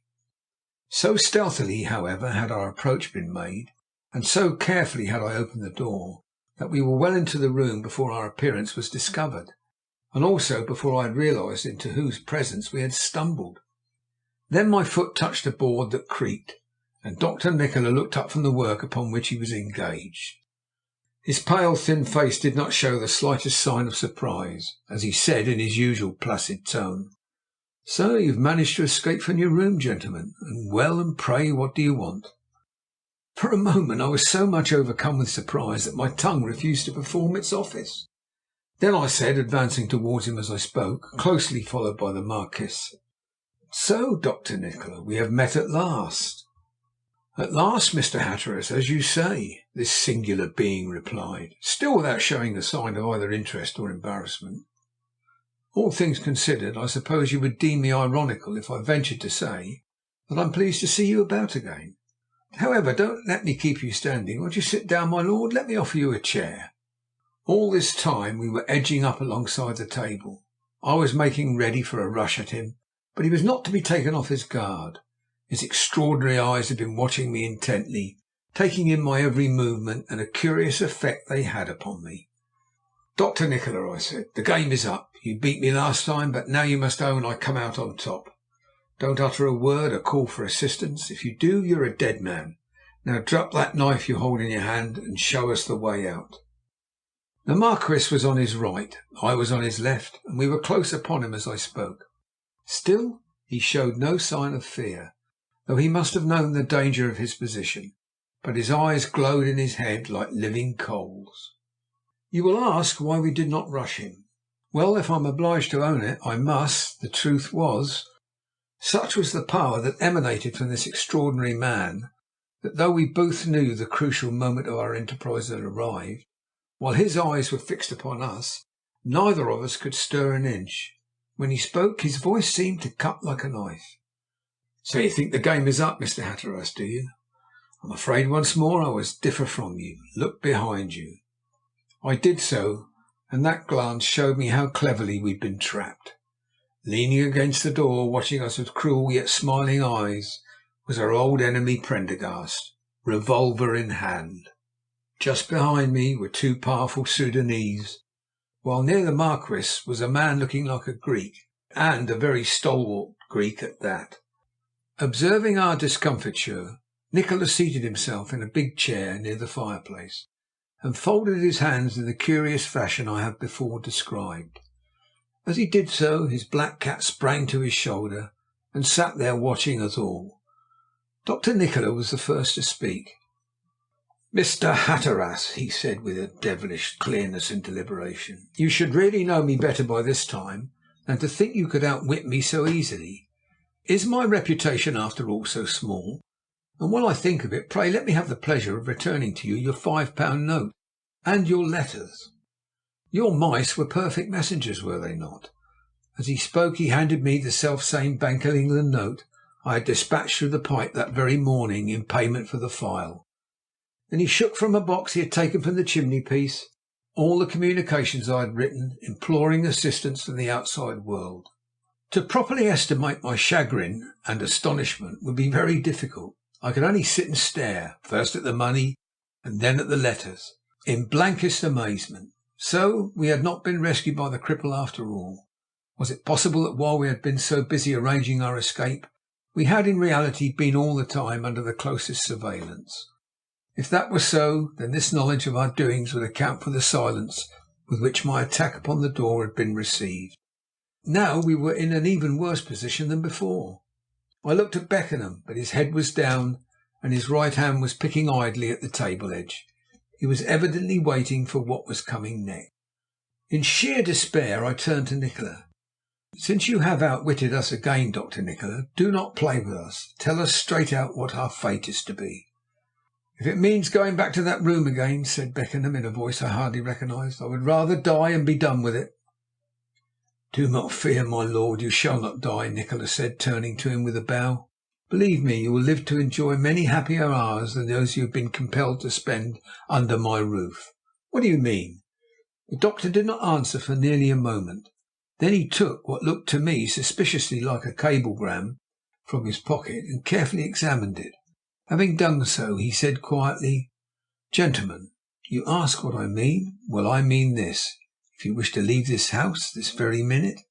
So stealthily, however, had our approach been made, and so carefully had I opened the door, that we were well into the room before our appearance was discovered, and also before I had realized into whose presence we had stumbled. Then my foot touched a board that creaked, and Dr. Nikola looked up from the work upon which he was engaged. His pale, thin face did not show the slightest sign of surprise, as he said in his usual placid tone, "So you've managed to escape from your room, gentlemen, and well, and pray what do you want?" For a moment I was so much overcome with surprise that my tongue refused to perform its office. Then I said, advancing towards him as I spoke, closely followed by the Marquis, "So, Dr. Nikola, we have met at last." "At last, Mr. Hatteras, as you say," this singular being replied, still without showing a sign of either interest or embarrassment. "All things considered, I suppose you would deem me ironical if I ventured to say that I'm pleased to see you about again. However, don't let me keep you standing. Won't you sit down, my lord? Let me offer you a chair." All this time we were edging up alongside the table. I was making ready for a rush at him, but he was not to be taken off his guard. His extraordinary eyes had been watching me intently, taking in my every movement, and a curious effect they had upon me. "Dr. Nikola," I said, "the game is up. You beat me last time, but now you must own I come out on top. Don't utter a word or call for assistance. If you do, you're a dead man. Now drop that knife you hold in your hand and show us the way out." The Marquis was on his right, I was on his left, and we were close upon him as I spoke. Still he showed no sign of fear, though he must have known the danger of his position, but his eyes glowed in his head like living coals. You will ask why we did not rush him. Well, if I'm obliged to own it, I must. The truth was, such was the power that emanated from this extraordinary man, that though we both knew the crucial moment of our enterprise had arrived, while his eyes were fixed upon us, neither of us could stir an inch. When he spoke, his voice seemed to cut like a knife. "So you think the game is up, Mr. Hatteras, do you? I'm afraid once more I must differ from you. Look behind you." I did so, and that glance showed me how cleverly we'd been trapped. Leaning against the door, watching us with cruel yet smiling eyes, was our old enemy Prendergast, revolver in hand. Just behind me were 2 powerful Sudanese, while near the Marquis was a man looking like a Greek, and a very stalwart Greek at that. Observing our discomfiture, Nikola seated himself in a big chair near the fireplace, and folded his hands in the curious fashion I have before described. As he did so, his black cat sprang to his shoulder and sat there watching us all. Dr. Nikola was the first to speak. "Mr. Hatteras," he said with a devilish clearness and deliberation, "you should really know me better by this time than to think you could outwit me so easily. Is my reputation, after all, so small? And while I think of it, pray let me have the pleasure of returning to you your £5 note and your letters. Your mice were perfect messengers, were they not?" As he spoke he handed me the self-same Bank of England note I had dispatched through the pipe that very morning in payment for the file. Then he shook from a box he had taken from the chimney-piece all the communications I had written, imploring assistance from the outside world. To properly estimate my chagrin and astonishment would be very difficult. I could only sit and stare, first at the money and then at the letters, in blankest amazement. So we had not been rescued by the cripple after all. Was it possible that while we had been so busy arranging our escape, we had in reality been all the time under the closest surveillance? If that were so, then this knowledge of our doings would account for the silence with which my attack upon the door had been received. Now we were in an even worse position than before. I looked at Beckenham, but his head was down and his right hand was picking idly at the table edge. He was evidently waiting for what was coming next. In sheer despair I turned to Nikola. "Since you have outwitted us again, Dr. Nikola, do not play with us. Tell us straight out what our fate is to be." "If it means going back to that room again," said Beckenham in a voice I hardly recognised, "I would rather die and be done with it." "Do not fear, my lord, you shall not die," Nikola said, turning to him with a bow. "Believe me, you will live to enjoy many happier hours than those you have been compelled to spend under my roof." "What do you mean?" The doctor did not answer for nearly a moment. Then he took what looked to me suspiciously like a cablegram from his pocket and carefully examined it. Having done so, he said quietly, "Gentlemen, you ask what I mean. Well, I mean this. If you wish to leave this house this very minute,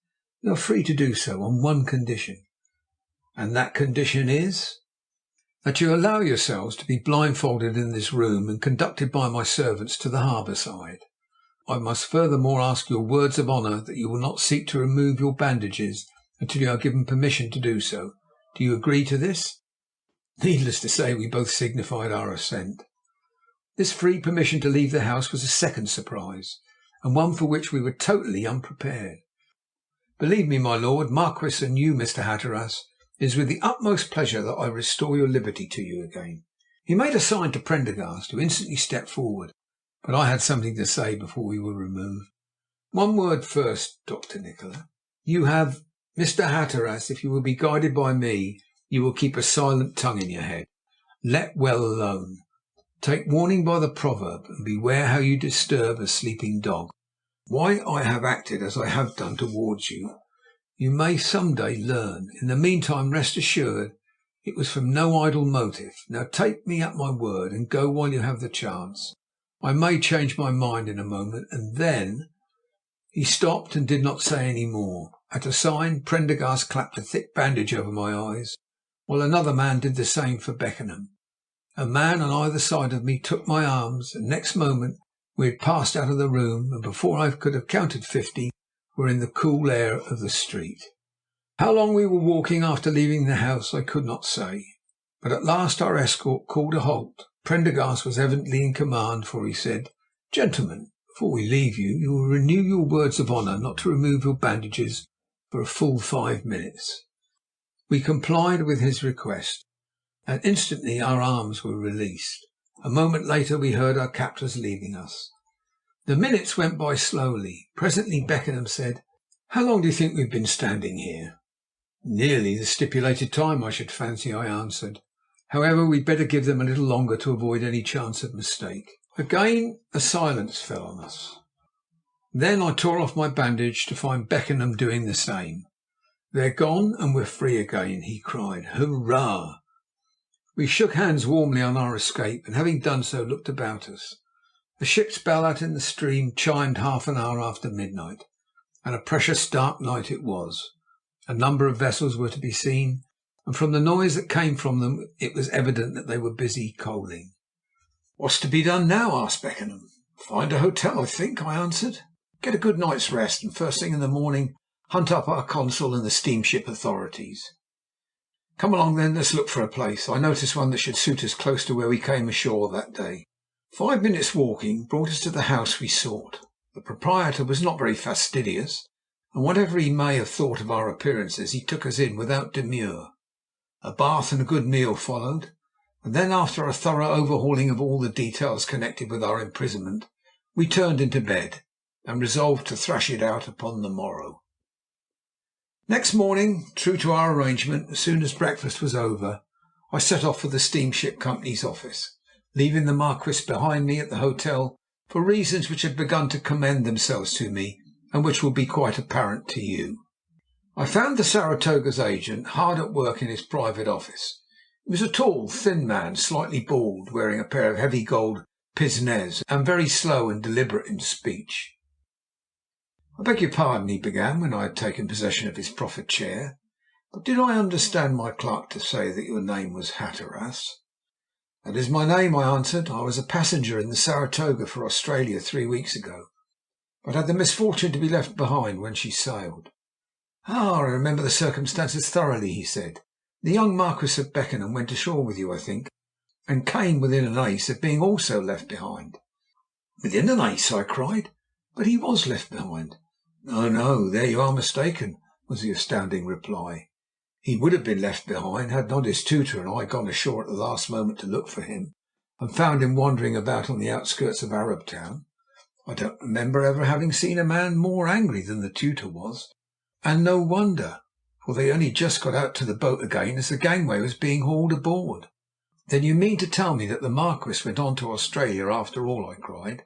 you are free to do so on one condition." "And that condition is?" "That you allow yourselves to be blindfolded in this room and conducted by my servants to the harbour side. I must furthermore ask your words of honour that you will not seek to remove your bandages until you are given permission to do so. Do you agree to this?" Needless to say, we both signified our assent. This free permission to leave the house was a second surprise, and one for which we were totally unprepared. "Believe me, my lord Marquis, and you, Mr. Hatteras, it is with the utmost pleasure that I restore your liberty to you again." He made a sign to Prendergast, who instantly stepped forward, but I had something to say before we were removed. "One word first, Dr. Nikola. You have Mr. Hatteras, if you will be guided by me, you will keep a silent tongue in your head. Let well alone. Take warning by the proverb, and beware how you disturb a sleeping dog. Why I have acted as I have done towards you, you may some day learn. In the meantime, rest assured, it was from no idle motive. Now take me at my word, and go while you have the chance. I may change my mind in a moment, and then—" He stopped and did not say any more. At a sign, Prendergast clapped a thick bandage over my eyes, while another man did the same for Beckenham. A man on either side of me took my arms, and next moment we had passed out of the room, and before I could have counted 50, were in the cool air of the street. How long we were walking after leaving the house I could not say, but at last our escort called a halt. Prendergast was evidently in command, for he said, "Gentlemen, before we leave you, you will renew your words of honour not to remove your bandages for a full 5 minutes." We complied with his request, and instantly our arms were released. A moment later we heard our captors leaving us. The minutes went by slowly. Presently Beckenham said, "How long do you think we have been standing here?" "Nearly the stipulated time, I should fancy," I answered. "However, we'd better give them a little longer to avoid any chance of mistake." Again a silence fell on us. Then I tore off my bandage, to find Beckenham doing the same. "They're gone, and we're free again," he cried. "Hurrah!" We shook hands warmly on our escape, and having done so, looked about us. The ship's bell out in the stream chimed half an hour after midnight, and a precious dark night it was. A number of vessels were to be seen, and from the noise that came from them it was evident that they were busy coaling. "What's to be done now?" asked Beckenham. "Find a hotel, I think," I answered. "Get a good night's rest, and first thing in the morning hunt up our consul and the steamship authorities." Come along then, let's look for a place. I noticed one that should suit us close to where we came ashore that day. 5 minutes' walking brought us to the house we sought. The proprietor was not very fastidious, and whatever he may have thought of our appearances, he took us in without demur. A bath and a good meal followed, and then, after a thorough overhauling of all the details connected with our imprisonment, we turned into bed, and resolved to thrash it out upon the morrow. Next morning, true to our arrangement, as soon as breakfast was over, I set off for the steamship company's office, leaving the Marquis behind me at the hotel for reasons which had begun to commend themselves to me, and which will be quite apparent to you. I found the Saratoga's agent hard at work in his private office. He was a tall, thin man, slightly bald, wearing a pair of heavy gold pince-nez, and very slow and deliberate in speech. "I beg your pardon," he began, when I had taken possession of his proffered chair, "but did I understand my clerk to say that your name was Hatteras?" "That is my name," I answered. "I was a passenger in the Saratoga for Australia 3 weeks ago, but had the misfortune to be left behind when she sailed." "Ah, I remember the circumstances thoroughly," he said. "The young Marquis of Beckenham went ashore with you, I think, and came within an ace of being also left behind." "Within an ace!" I cried. "But he was left behind." "No, no, there you are mistaken," was the astounding reply. "He would have been left behind had not his tutor and I gone ashore at the last moment to look for him, and found him wandering about on the outskirts of Arab Town. I don't remember ever having seen a man more angry than the tutor was, and no wonder, for they only just got out to the boat again as the gangway was being hauled aboard." "Then you mean to tell me that the Marquis went on to Australia after all?" I cried.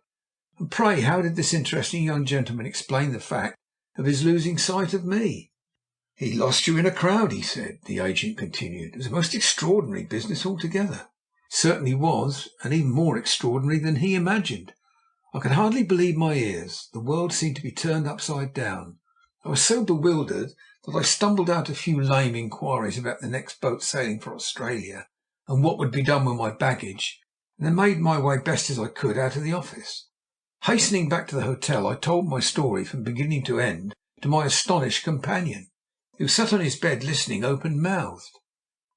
"And pray how did this interesting young gentleman explain the fact of his losing sight of me?" "He lost you in a crowd," he said. The agent continued. "It was a most extraordinary business altogether." "It certainly was, and even more extraordinary than he imagined. I could hardly believe my ears. The world seemed to be turned upside down. I was so bewildered that I stumbled out a few lame inquiries about the next boat sailing for Australia, and what would be done with my baggage, and then made my way best as I could out of the office. Hastening back to the hotel, I told my story from beginning to end to my astonished companion, who sat on his bed listening open-mouthed.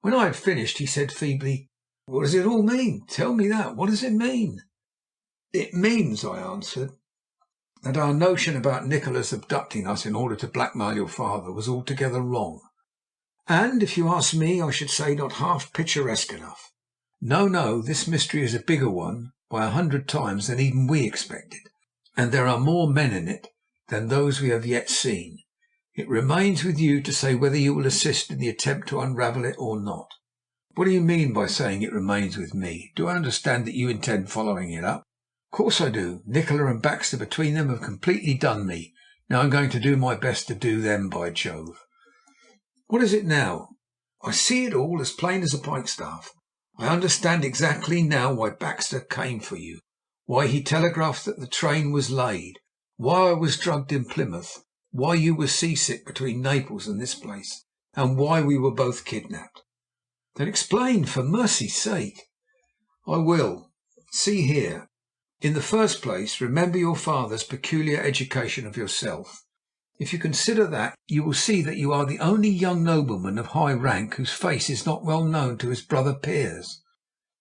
When I had finished, he said feebly, "What does it all mean? Tell me that. What does it mean?" "It means," I answered, "that our notion about Nikola's abducting us in order to blackmail your father was altogether wrong, and, if you ask me, I should say not half picturesque enough. No, no, this mystery is a bigger one by 100 times than even we expected, and there are more men in it than those we have yet seen. It remains with you to say whether you will assist in the attempt to unravel it or not." "What do you mean by saying it remains with me? Do I understand that you intend following it up?" "Of course I do. Nikola and Baxter between them have completely done me. Now I'm going to do my best to do them, by Jove." "What is it now?" "I see it all as plain as a pikestaff. I understand exactly now why Baxter came for you, why he telegraphed that the train was laid, why I was drugged in Plymouth, why you were seasick between Naples and this place, and why we were both kidnapped." "Then explain, for mercy's sake." "I will. See here. In the first place, remember your father's peculiar education of yourself. If you consider that, you will see that you are the only young nobleman of high rank whose face is not well known to his brother peers.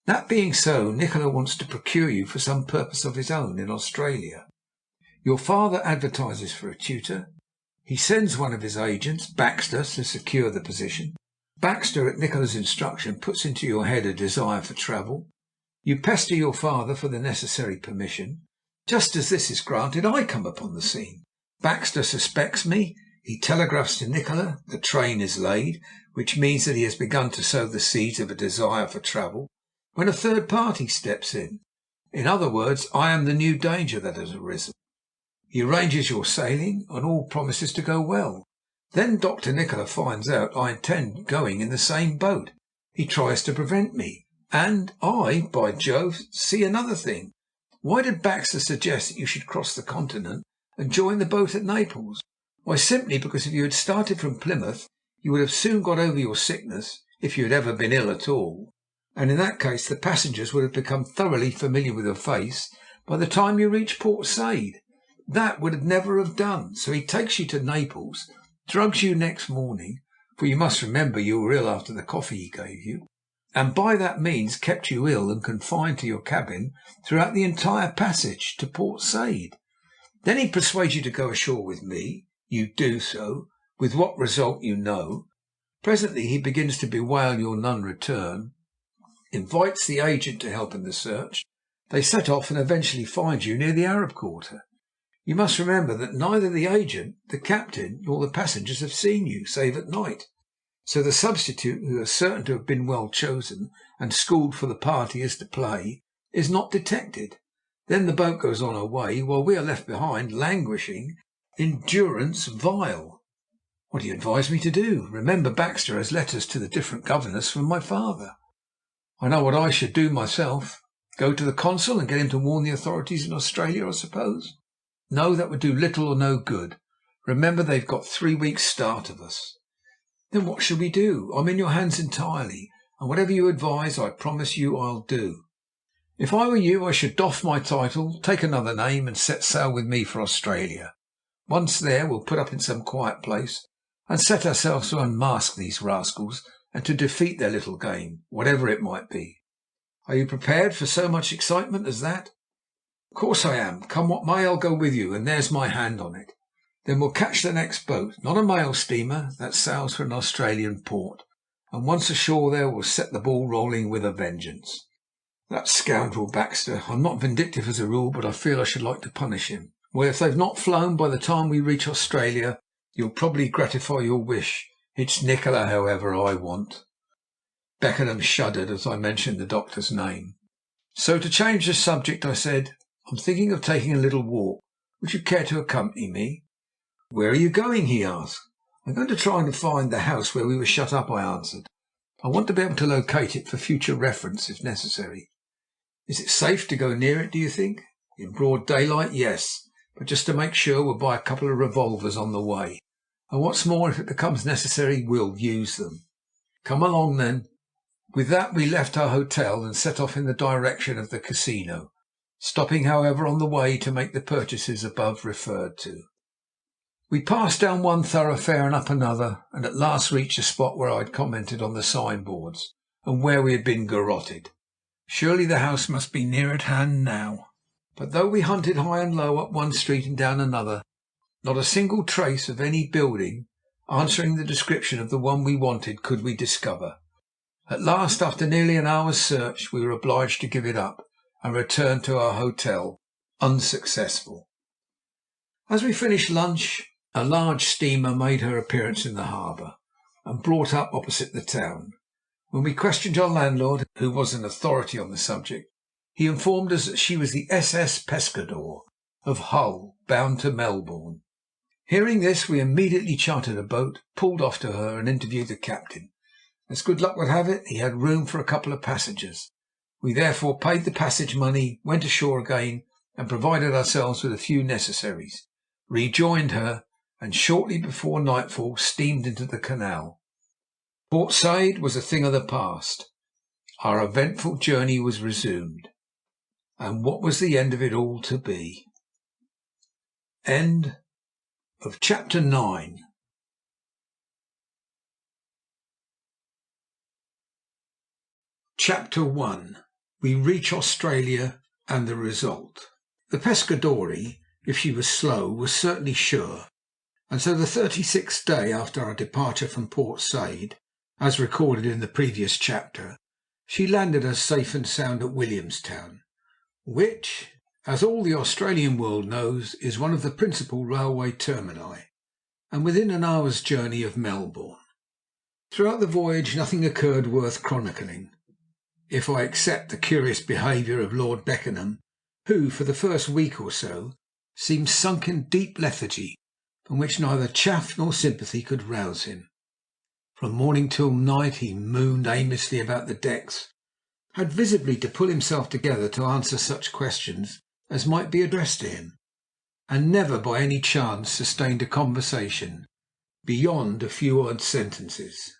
That being so, Nikola wants to procure you for some purpose of his own in Australia. Your father advertises for a tutor. He sends one of his agents, Baxter, to secure the position. Baxter, at Nikola's instruction, puts into your head a desire for travel. You pester your father for the necessary permission. Just as this is granted, I come upon the scene. Baxter suspects me. He telegraphs to Nikola the train is laid, which means that he has begun to sow the seeds of a desire for travel, when a third party steps in. In other words, I am the new danger that has arisen. He arranges your sailing, and all promises to go well. Then Dr. Nikola finds out I intend going in the same boat. He tries to prevent me, and I, by Jove, see another thing. Why did Baxter suggest that you should cross the continent and join the boat at Naples? Why, simply because if you had started from Plymouth you would have soon got over your sickness, if you had ever been ill at all, and in that case the passengers would have become thoroughly familiar with your face by the time you reached Port Said. That would never have done. So he takes you to Naples, drugs you next morning, for you must remember you were ill after the coffee he gave you, and by that means kept you ill and confined to your cabin throughout the entire passage to Port Said. Then he persuades you to go ashore with me. You do so, with what result you know. Presently he begins to bewail your non-return, invites the agent to help in the search. They set off and eventually find you near the Arab quarter. You must remember that neither the agent, the captain, nor the passengers have seen you, save at night. So the substitute, who is certain to have been well chosen and schooled for the part he is to play, is not detected. Then the boat goes on her way, while we are left behind, languishing in durance vile. What do you advise me to do? Remember, Baxter has letters to the different governors from my father. I know what I should do myself. Go to the consul and get him to warn the authorities in Australia, I suppose? No, that would do little or no good. Remember, they've got 3 weeks' start of us. Then what shall we do? I'm in your hands entirely, and whatever you advise, I promise you I'll do. If I were you, I should doff my title, take another name, and set sail with me for Australia. Once there, we'll put up in some quiet place and set ourselves to unmask these rascals and to defeat their little game, whatever it might be. Are you prepared for so much excitement as that? Of course I am. Come what may, I'll go with you, and there's my hand on it. Then we'll catch the next boat, not a mail steamer, that sails for an Australian port, and once ashore there we'll set the ball rolling with a vengeance. That scoundrel Baxter, I'm not vindictive as a rule, but I feel I should like to punish him. Well, if they've not flown by the time we reach Australia, you'll probably gratify your wish. It's Nikola, however, I want. Beckenham shuddered as I mentioned the doctor's name. So to change the subject, I said, I'm thinking of taking a little walk. Would you care to accompany me? Where are you going? He asked. I'm going to try and find the house where we were shut up, I answered. I want to be able to locate it for future reference if necessary. Is it safe to go near it, do you think? In broad daylight, yes, but just to make sure we'll buy a couple of revolvers on the way. And what's more, if it becomes necessary, we'll use them. Come along then. With that we left our hotel and set off in the direction of the casino, stopping, however, on the way to make the purchases above referred to. We passed down one thoroughfare and up another, and at last reached a spot where I had commented on the signboards, and where we had been garrotted. Surely the house must be near at hand now. But though we hunted high and low up one street and down another, not a single trace of any building answering the description of the one we wanted could we discover. At last, after nearly an hour's search, we were obliged to give it up and return to our hotel, unsuccessful. As we finished lunch, a large steamer made her appearance in the harbour and brought up opposite the town. When we questioned our landlord, who was an authority on the subject, he informed us that she was the SS Pescador of Hull, bound to Melbourne. Hearing this, we immediately chartered a boat, pulled off to her, and interviewed the captain. As good luck would have it, he had room for a couple of passengers. We therefore paid the passage money, went ashore again, and provided ourselves with a few necessaries, rejoined her, and shortly before nightfall steamed into the canal. Port Said was a thing of the past. Our eventful journey was resumed. And what was the end of it all to be? End of Chapter 9. Chapter 1. We reach Australia and the result. The Pescadore, if she was slow, was certainly sure, and so the 36th day after our departure from Port Said, as recorded in the previous chapter, she landed us safe and sound at Williamstown, which, as all the Australian world knows, is one of the principal railway termini, and within an hour's journey of Melbourne. Throughout the voyage nothing occurred worth chronicling, if I except the curious behaviour of Lord Beckenham, who, for the first week or so, seemed sunk in deep lethargy, from which neither chaff nor sympathy could rouse him. From morning till night he mooned aimlessly about the decks, had visibly to pull himself together to answer such questions as might be addressed to him, and never by any chance sustained a conversation beyond a few odd sentences.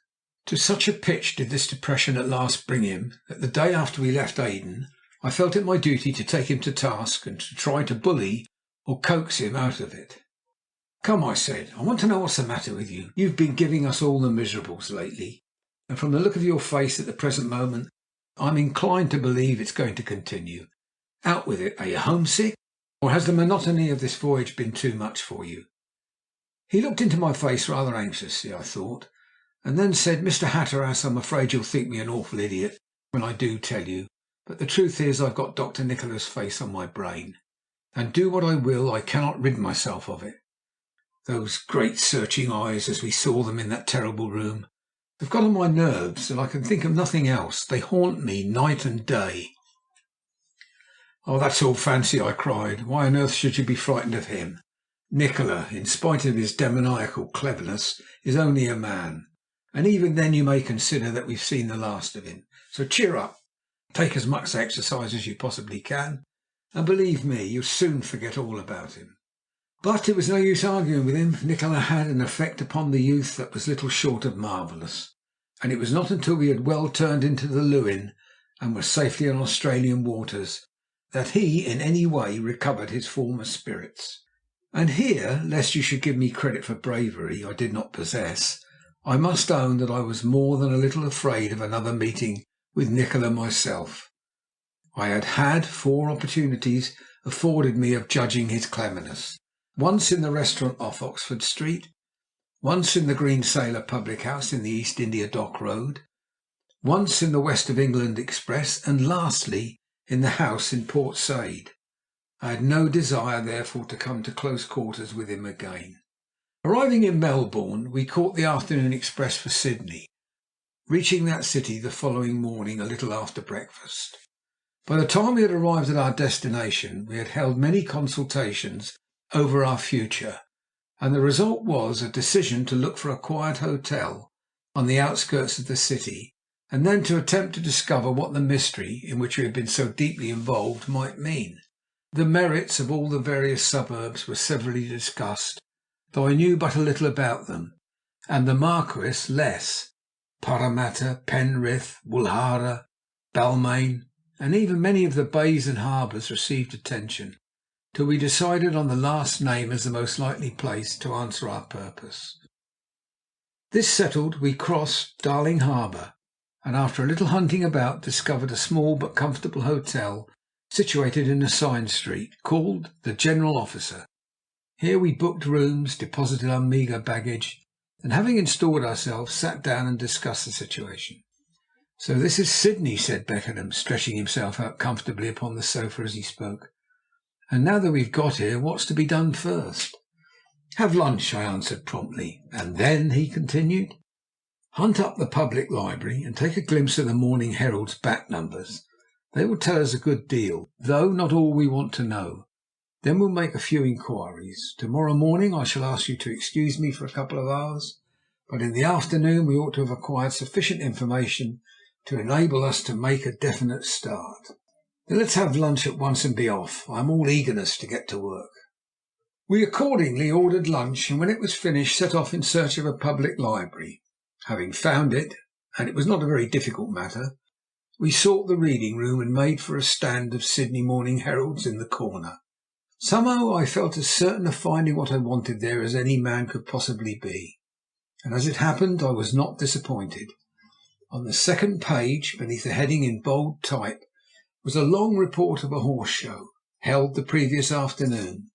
To such a pitch did this depression at last bring him that the day after we left Aden I felt it my duty to take him to task and to try to bully or coax him out of it. "Come," I said, "I want to know what's the matter with you. You've been giving us all the miserables lately, and from the look of your face at the present moment, I'm inclined to believe it's going to continue. Out with it. Are you homesick, or has the monotony of this voyage been too much for you?" He looked into my face rather anxiously, I thought, and then said, "Mr. Hatteras, I'm afraid you'll think me an awful idiot when I do tell you, but the truth is I've got Dr. Nikola's face on my brain, and do what I will, I cannot rid myself of it. Those great searching eyes, as we saw them in that terrible room, have got on my nerves, and I can think of nothing else. They haunt me night and day." "Oh, that's all fancy," I cried. "Why on earth should you be frightened of him? Nikola, in spite of his demoniacal cleverness, is only a man, and even then you may consider that we've seen the last of him. So cheer up, take as much exercise as you possibly can, and believe me, you'll soon forget all about him." But it was no use arguing with him. Nikola had an effect upon the youth that was little short of marvellous, and it was not until we had well turned into the Lewin and were safely on Australian waters that he in any way recovered his former spirits. And here, lest you should give me credit for bravery I did not possess, I must own that I was more than a little afraid of another meeting with Nikola myself. I had had 4 opportunities afforded me of judging his cleverness. Once in the restaurant off Oxford Street, once in the Green Sailor public house in the East India Dock Road, once in the West of England Express, and lastly in the house in Port Said. I had no desire, therefore, to come to close quarters with him again. Arriving in Melbourne, we caught the afternoon express for Sydney, reaching that city the following morning a little after breakfast. By the time we had arrived at our destination, we had held many consultations over our future, and the result was a decision to look for a quiet hotel on the outskirts of the city, and then to attempt to discover what the mystery in which we had been so deeply involved might mean. The merits of all the various suburbs were severally discussed, though I knew but a little about them, and the Marquis less. Parramatta, Penrith, Woolhara, Balmain, and even many of the bays and harbours received attention, till we decided on the last name as the most likely place to answer our purpose. This settled, we crossed Darling Harbour, and after a little hunting about discovered a small but comfortable hotel situated in a side street, called the General Officer. Here we booked rooms, deposited our meagre baggage, and having installed ourselves, sat down and discussed the situation. "So this is Sydney," said Beckenham, stretching himself out comfortably upon the sofa as he spoke. "And now that we've got here, what's to be done first?" "Have lunch," I answered promptly. "And then," he continued, "hunt up the public library and take a glimpse of the Morning Herald's back numbers. They will tell us a good deal, though not all we want to know. Then we'll make a few inquiries. Tomorrow morning I shall ask you to excuse me for a couple of hours, but in the afternoon we ought to have acquired sufficient information to enable us to make a definite start. Then let's have lunch at once and be off. I am all eagerness to get to work." We accordingly ordered lunch, and when it was finished set off in search of a public library. Having found it, and it was not a very difficult matter, we sought the reading room and made for a stand of Sydney Morning Heralds in the corner. Somehow I felt as certain of finding what I wanted there as any man could possibly be, and as it happened I was not disappointed. On the second page, beneath a heading in bold type, was a long report of a horse show held the previous afternoon,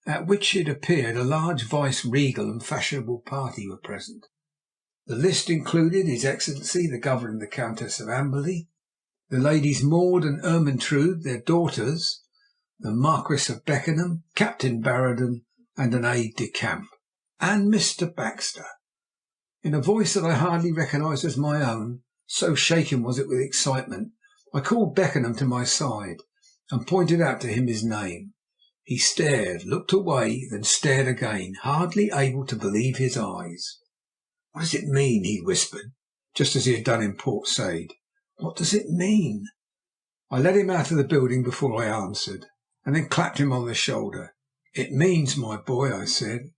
at which it appeared a large vice-regal and fashionable party were present. The list included His Excellency the Governor and the Countess of Amberley, the Ladies Maud and Ermintrude, their daughters, the Marquis of Beckenham, Captain Barradon, and an aide-de-camp, and Mr. Baxter. In a voice that I hardly recognised as my own, so shaken was it with excitement, I called Beckenham to my side and pointed out to him his name. He stared, looked away, then stared again, hardly able to believe his eyes. "What does it mean?" he whispered, just as he had done in Port Said. "What does it mean?" I led him out of the building before I answered, and then clapped him on the shoulder. "It means, my boy," I said,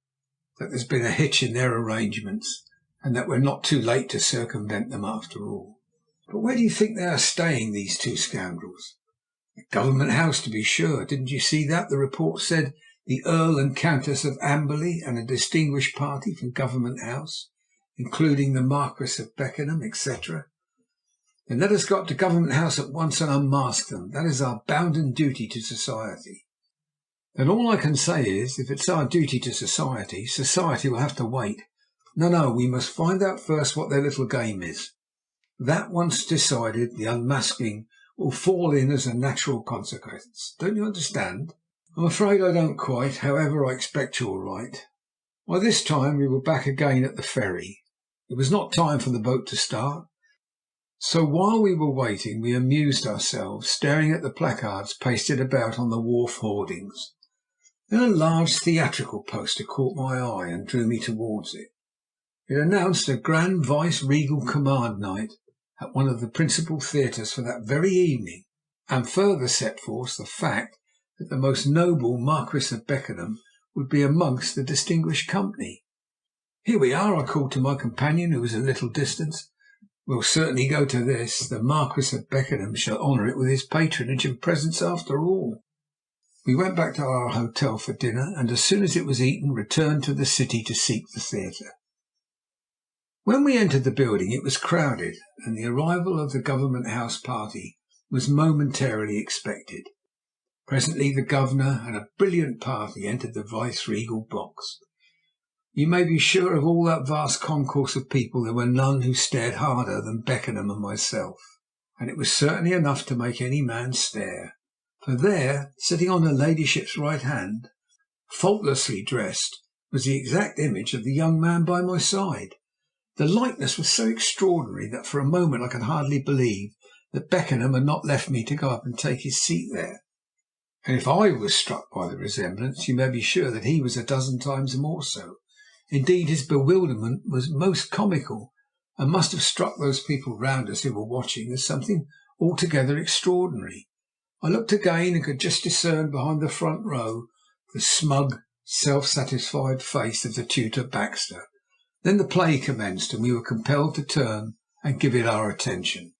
"that there's been a hitch in their arrangements, and that we're not too late to circumvent them after all." "But where do you think they are staying, these 2 scoundrels?" "The Government House, to be sure. Didn't you see that? The report said the Earl and Countess of Amberley, and a distinguished party from Government House, including the Marquis of Beckenham, etc. Then let us go up to Government House at once and unmask them. That is our bounden duty to society. Then all I can say is, if it's our duty to society, society will have to wait. No, we must find out first what their little game is. That once decided, the unmasking will fall in as a natural consequence. Don't you understand? I'm afraid I don't quite. However, I expect you're right. By this time we were back again at the ferry. It was not time for the boat to start, so while we were waiting we amused ourselves staring at the placards pasted about on the wharf hoardings. Then a large theatrical poster caught my eye and drew me towards it. It announced a grand vice-regal command night at one of the principal theatres for that very evening, and further set forth the fact that the most noble Marquis of Beckenham would be amongst the distinguished company. "Here we are," I called to my companion, who was at a little distance. "We'll certainly go to this. The Marquis of Beckenham shall honour it with his patronage and presence after all." We went back to our hotel for dinner, and as soon as it was eaten returned to the city to seek the theatre. When we entered the building it was crowded, and the arrival of the Government House party was momentarily expected. Presently the Governor and a brilliant party entered the vice-regal box. You may be sure of all that vast concourse of people there were none who stared harder than Beckenham and myself, and it was certainly enough to make any man stare. For there, sitting on her ladyship's right hand, faultlessly dressed, was the exact image of the young man by my side. The likeness was so extraordinary that for a moment I could hardly believe that Beckenham had not left me to go up and take his seat there. And if I was struck by the resemblance, you may be sure that he was a dozen times more so. Indeed, his bewilderment was most comical, and must have struck those people round us who were watching as something altogether extraordinary. I looked again and could just discern behind the front row the smug, self-satisfied face of the tutor Baxter. Then the play commenced, and we were compelled to turn and give it our attention.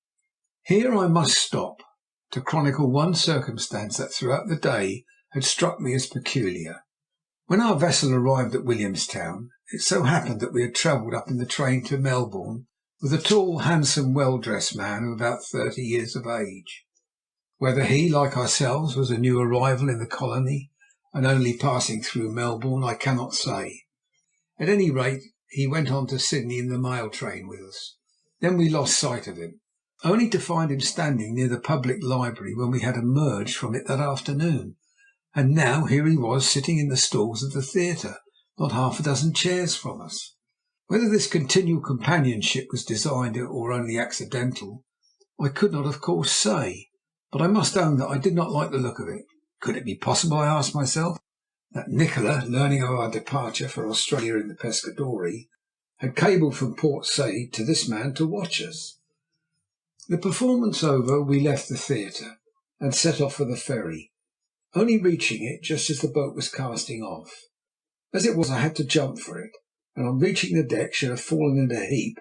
Here I must stop to chronicle one circumstance that throughout the day had struck me as peculiar. When our vessel arrived at Williamstown, it so happened that we had travelled up in the train to Melbourne with a tall, handsome, well-dressed man of about 30 years of age. Whether he, like ourselves, was a new arrival in the colony and only passing through Melbourne, I cannot say. At any rate, he went on to Sydney in the mail train with us. Then we lost sight of him, only to find him standing near the public library when we had emerged from it that afternoon. And now here he was sitting in the stalls of the theatre, not half a dozen chairs from us. Whether this continual companionship was designed or only accidental, I could not of course say, but I must own that I did not like the look of it. Could it be possible, I asked myself, that Nikola, learning of our departure for Australia in the Pescadore, had cabled from Port Said to this man to watch us? The performance over, we left the theatre and set off for the ferry, only reaching it just as the boat was casting off. As it was, I had to jump for it, and on reaching the deck should have fallen in a heap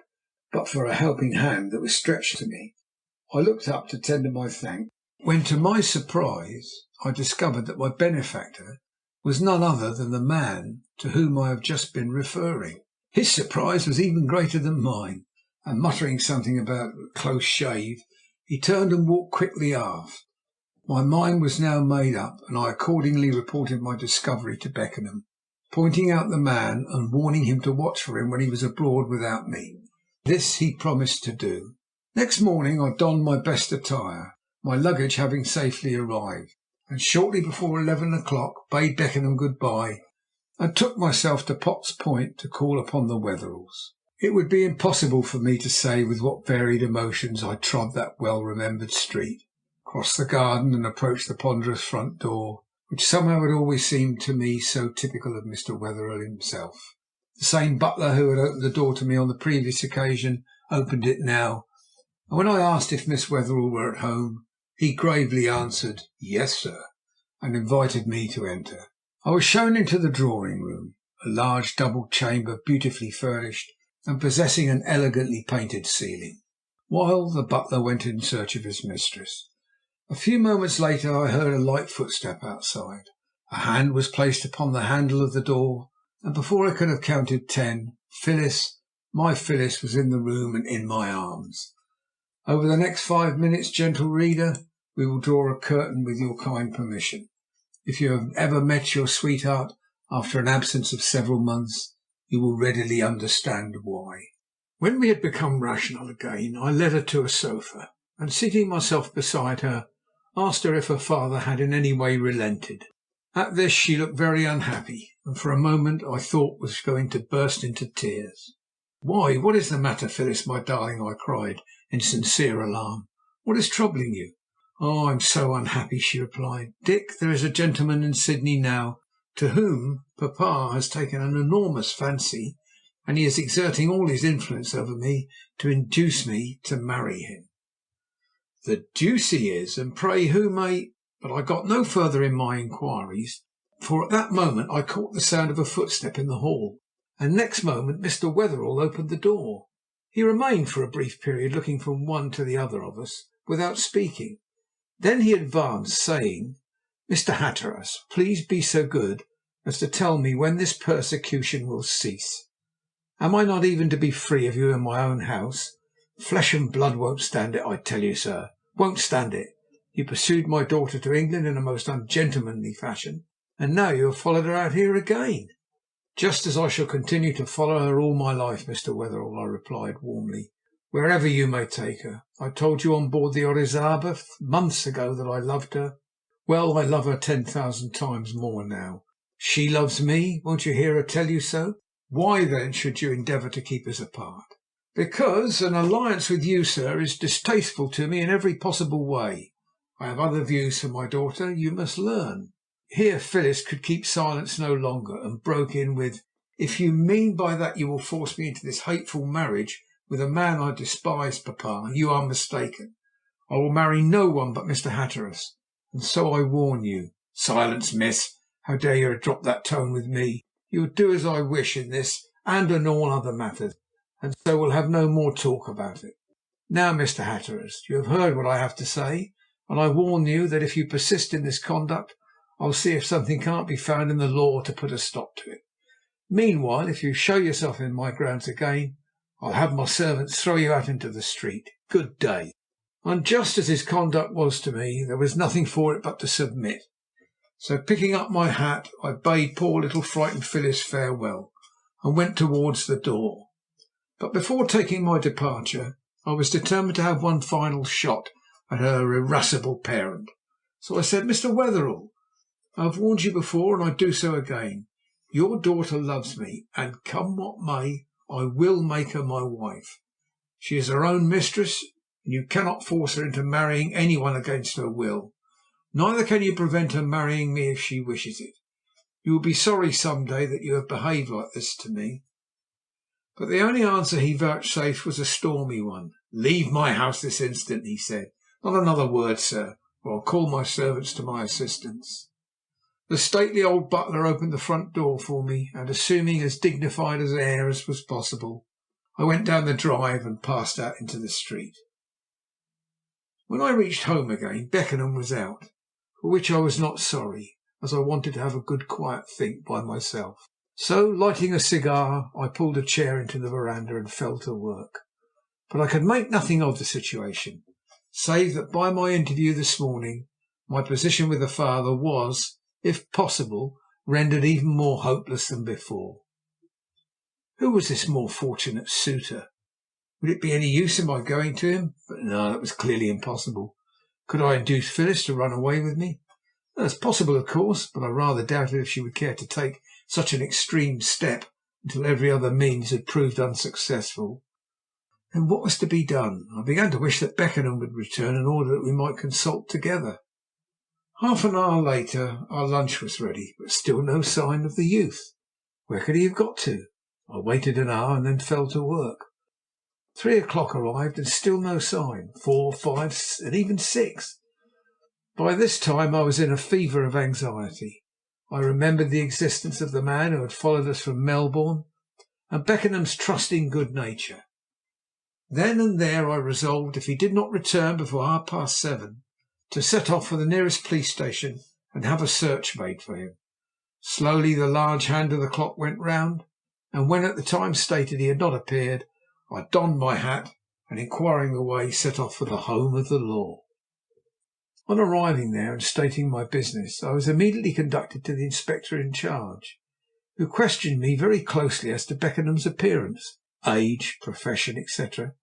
but for a helping hand that was stretched to me. I looked up to tender my thanks, when to my surprise I discovered that my benefactor was none other than the man to whom I have just been referring. His surprise was even greater than mine, and muttering something about a close shave, he turned and walked quickly aft. My mind was now made up, and I accordingly reported my discovery to Beckenham, pointing out the man and warning him to watch for him when he was abroad without me. This he promised to do. Next morning I donned my best attire, my luggage having safely arrived, and shortly before 11 o'clock bade Beckenham good-bye and took myself to Potts Point to call upon the Wetherells. It would be impossible for me to say with what varied emotions I trod that well-remembered street, crossed the garden and approached the ponderous front door, which somehow had always seemed to me so typical of Mr. Wetherell himself. The same butler who had opened the door to me on the previous occasion opened it now, and when I asked if Miss Wetherell were at home, he gravely answered, "Yes, sir," and invited me to enter. I was shown into the drawing-room, a large double chamber beautifully furnished and possessing an elegantly painted ceiling, while the butler went in search of his mistress. A few moments later I heard a light footstep outside, A hand was placed upon the handle of the door, and before I could have counted 10, my Phyllis was in the room and in my arms. Over the next 5 minutes, gentle reader, we will draw a curtain with your kind permission. If you have ever met your sweetheart after an absence of several months, you will readily understand why. When we had become rational again, I led her to a sofa, and seating myself beside her, asked her if her father had in any way relented. At this she looked very unhappy, and for a moment I thought was going to burst into tears. "Why, what is the matter, Phyllis, my darling?" I cried, in sincere alarm. "What is troubling you?" "Oh, I'm so unhappy," she replied. "Dick, there is a gentleman in Sydney now to whom papa has taken an enormous fancy, and he is exerting all his influence over me to induce me to marry him." "The deuce he is! And pray who may—" But I got no further in my inquiries, for at that moment I caught the sound of a footstep in the hall, and next moment Mr. Wetherell opened the door. He remained for a brief period looking from one to the other of us without speaking. Then he advanced, saying, "Mr. Hatteras, please be so good as to tell me when this persecution will cease. Am I not even to be free of you in my own house? Flesh and blood won't stand it, I tell you, sir, won't stand it. You pursued my daughter to England in a most ungentlemanly fashion, and now you have followed her out here again." "Just as I shall continue to follow her all my life, Mr. Wetherell," I replied warmly, "wherever you may take her. I told you on board the Orizaba months ago that I loved her. Well, I love her 10,000 times more now. She loves me. Won't you hear her tell you so? Why, then, should you endeavour to keep us apart?" "Because an alliance with you, sir, is distasteful to me in every possible way. I have other views for my daughter, you must learn." Here Phyllis could keep silence no longer, and broke in with, "If you mean by that you will force me into this hateful marriage with a man I despise, papa, you are mistaken. I will marry no one but Mr. Hatteras, and so I warn you." "Silence, miss! How dare you drop that tone with me? You will do as I wish in this and in all other matters, and so we'll have no more talk about it. Now, Mr. Hatteras, you have heard what I have to say, and I warn you that if you persist in this conduct, I'll see if something can't be found in the law to put a stop to it. Meanwhile, if you show yourself in my grounds again, I'll have my servants throw you out into the street. Good day." Unjust as his conduct was to me, there was nothing for it but to submit. So picking up my hat, I bade poor little frightened Phyllis farewell, and went towards the door. But before taking my departure, I was determined to have one final shot at her irascible parent. So I said, "Mr. Wetherell, I have warned you before, and I do so again. Your daughter loves me, and come what may, I will make her my wife. She is her own mistress, and you cannot force her into marrying any one against her will. Neither can you prevent her marrying me if she wishes it. You will be sorry some day that you have behaved like this to me." But the only answer he vouchsafed was a stormy one. "Leave my house this instant," he said. "Not another word, sir, or I'll call my servants to my assistance." The stately old butler opened the front door for me, and assuming as dignified an air as was possible, I went down the drive and passed out into the street. When I reached home again, Beckenham was out, for which I was not sorry, as I wanted to have a good quiet think by myself. So, lighting a cigar, I pulled a chair into the verandah and fell to work. But I could make nothing of the situation, save that by my interview this morning my position with the father was, if possible, rendered even more hopeless than before. Who was this more fortunate suitor? Would it be any use in my going to him? But no, that was clearly impossible. Could I induce Phyllis to run away with me? That's possible, of course, but I rather doubted if she would care to take such an extreme step until every other means had proved unsuccessful. Then what was to be done? I began to wish that Beckenham would return in order that we might consult together. Half an hour later our lunch was ready, but still no sign of the youth. Where could he have got to? I waited an hour and then fell to work. 3 o'clock arrived and still no sign. 4, 5, and even 6. By this time I was in a fever of anxiety. I remembered the existence of the man who had followed us from Melbourne, and Beckenham's trusting good nature. Then and there I resolved, if he did not return before 7:30, to set off for the nearest police station and have a search made for him. Slowly the large hand of the clock went round, and when at the time stated he had not appeared, I donned my hat and, inquiring the way, set off for the home of the law. On arriving there and stating my business, I was immediately conducted to the inspector in charge, who questioned me very closely as to Beckenham's appearance, age, profession, etc.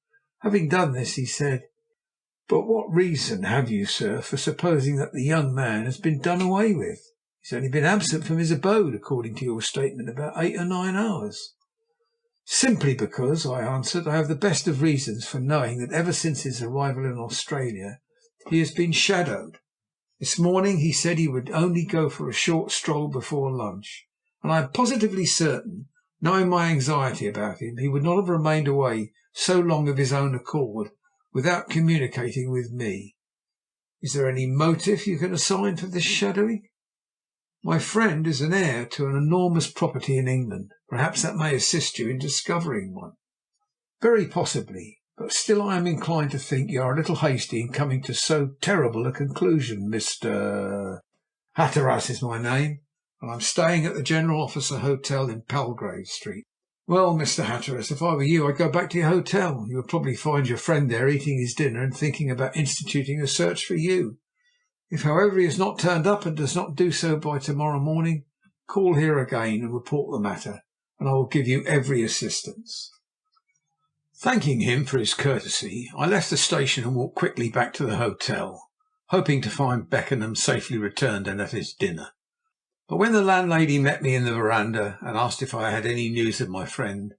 Having done this, he said, "But what reason have you, sir, for supposing that the young man has been done away with? He's only been absent from his abode, according to your statement, about 8 or 9 hours." "Simply because," I answered, "I have the best of reasons for knowing that ever since his arrival in Australia he has been shadowed. This morning he said he would only go for a short stroll before lunch, and I am positively certain, knowing my anxiety about him, he would not have remained away so long of his own accord without communicating with me. Is there any motive you can assign for this shadowing?" "My friend is an heir to an enormous property in England. Perhaps that may assist you in discovering one." "Very possibly. But still I am inclined to think you are a little hasty in coming to so terrible a conclusion, Mr. Hatteras is my name, and I am staying at the General Officer Hotel in Palgrave Street." "Well, Mr. Hatteras, if I were you I'd go back to your hotel. You would probably find your friend there eating his dinner and thinking about instituting a search for you. If, however, he has not turned up and does not do so by to-morrow morning, call here again and report the matter, and I will give you every assistance." Thanking him for his courtesy, I left the station and walked quickly back to the hotel, hoping to find Beckenham safely returned and at his dinner. But when the landlady met me in the verandah and asked if I had any news of my friend,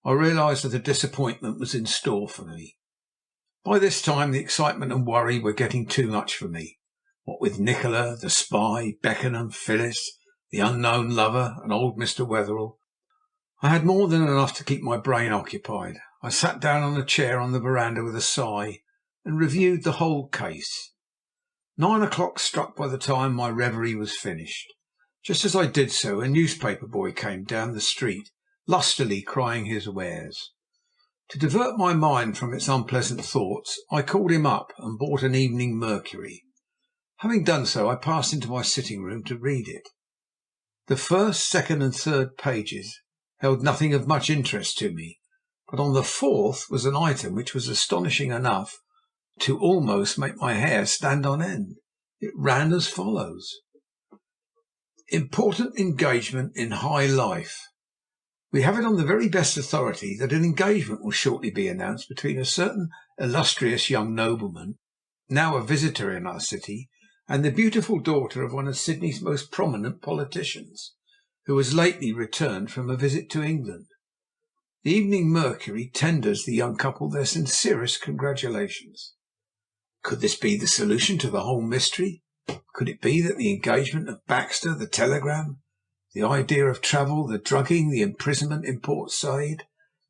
I realized that a disappointment was in store for me. By this time the excitement and worry were getting too much for me. What with Nikola, the spy, Beckenham, Phyllis, the unknown lover, and old Mr. Wetherell, I had more than enough to keep my brain occupied. I sat down on a chair on the verandah with a sigh and reviewed the whole case. 9 o'clock struck by the time my reverie was finished. Just as I did so, a newspaper boy came down the street, lustily crying his wares. To divert my mind from its unpleasant thoughts, I called him up and bought an Evening Mercury. Having done so, I passed into my sitting room to read it. The first, second, and third pages held nothing of much interest to me, but on the fourth was an item which was astonishing enough to almost make my hair stand on end. It ran as follows: "Important engagement in high life. We have it on the very best authority that an engagement will shortly be announced between a certain illustrious young nobleman, now a visitor in our city, and the beautiful daughter of one of Sydney's most prominent politicians, who has lately returned from a visit to England. The Evening Mercury tenders the young couple their sincerest congratulations." Could this be the solution to the whole mystery? Could it be that the engagement of Baxter, the telegram, the idea of travel, the drugging, the imprisonment in Port Said,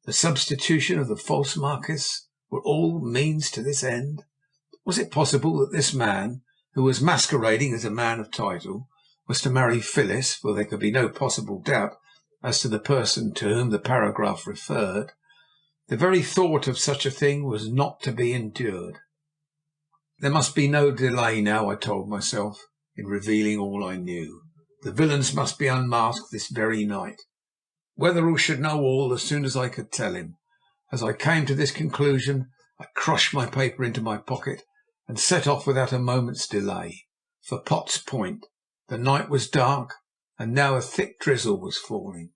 the substitution of the false marquis, were all means to this end? Was it possible that this man, who was masquerading as a man of title, was to marry Phyllis, for there could be no possible doubt as to the person to whom the paragraph referred? The very thought of such a thing was not to be endured. There must be no delay now, I told myself, in revealing all I knew. The villains must be unmasked this very night. Wetherell should know all as soon as I could tell him. As I came to this conclusion, I crushed my paper into my pocket and set off without a moment's delay for Potts Point. The night was dark, and now a thick drizzle was falling.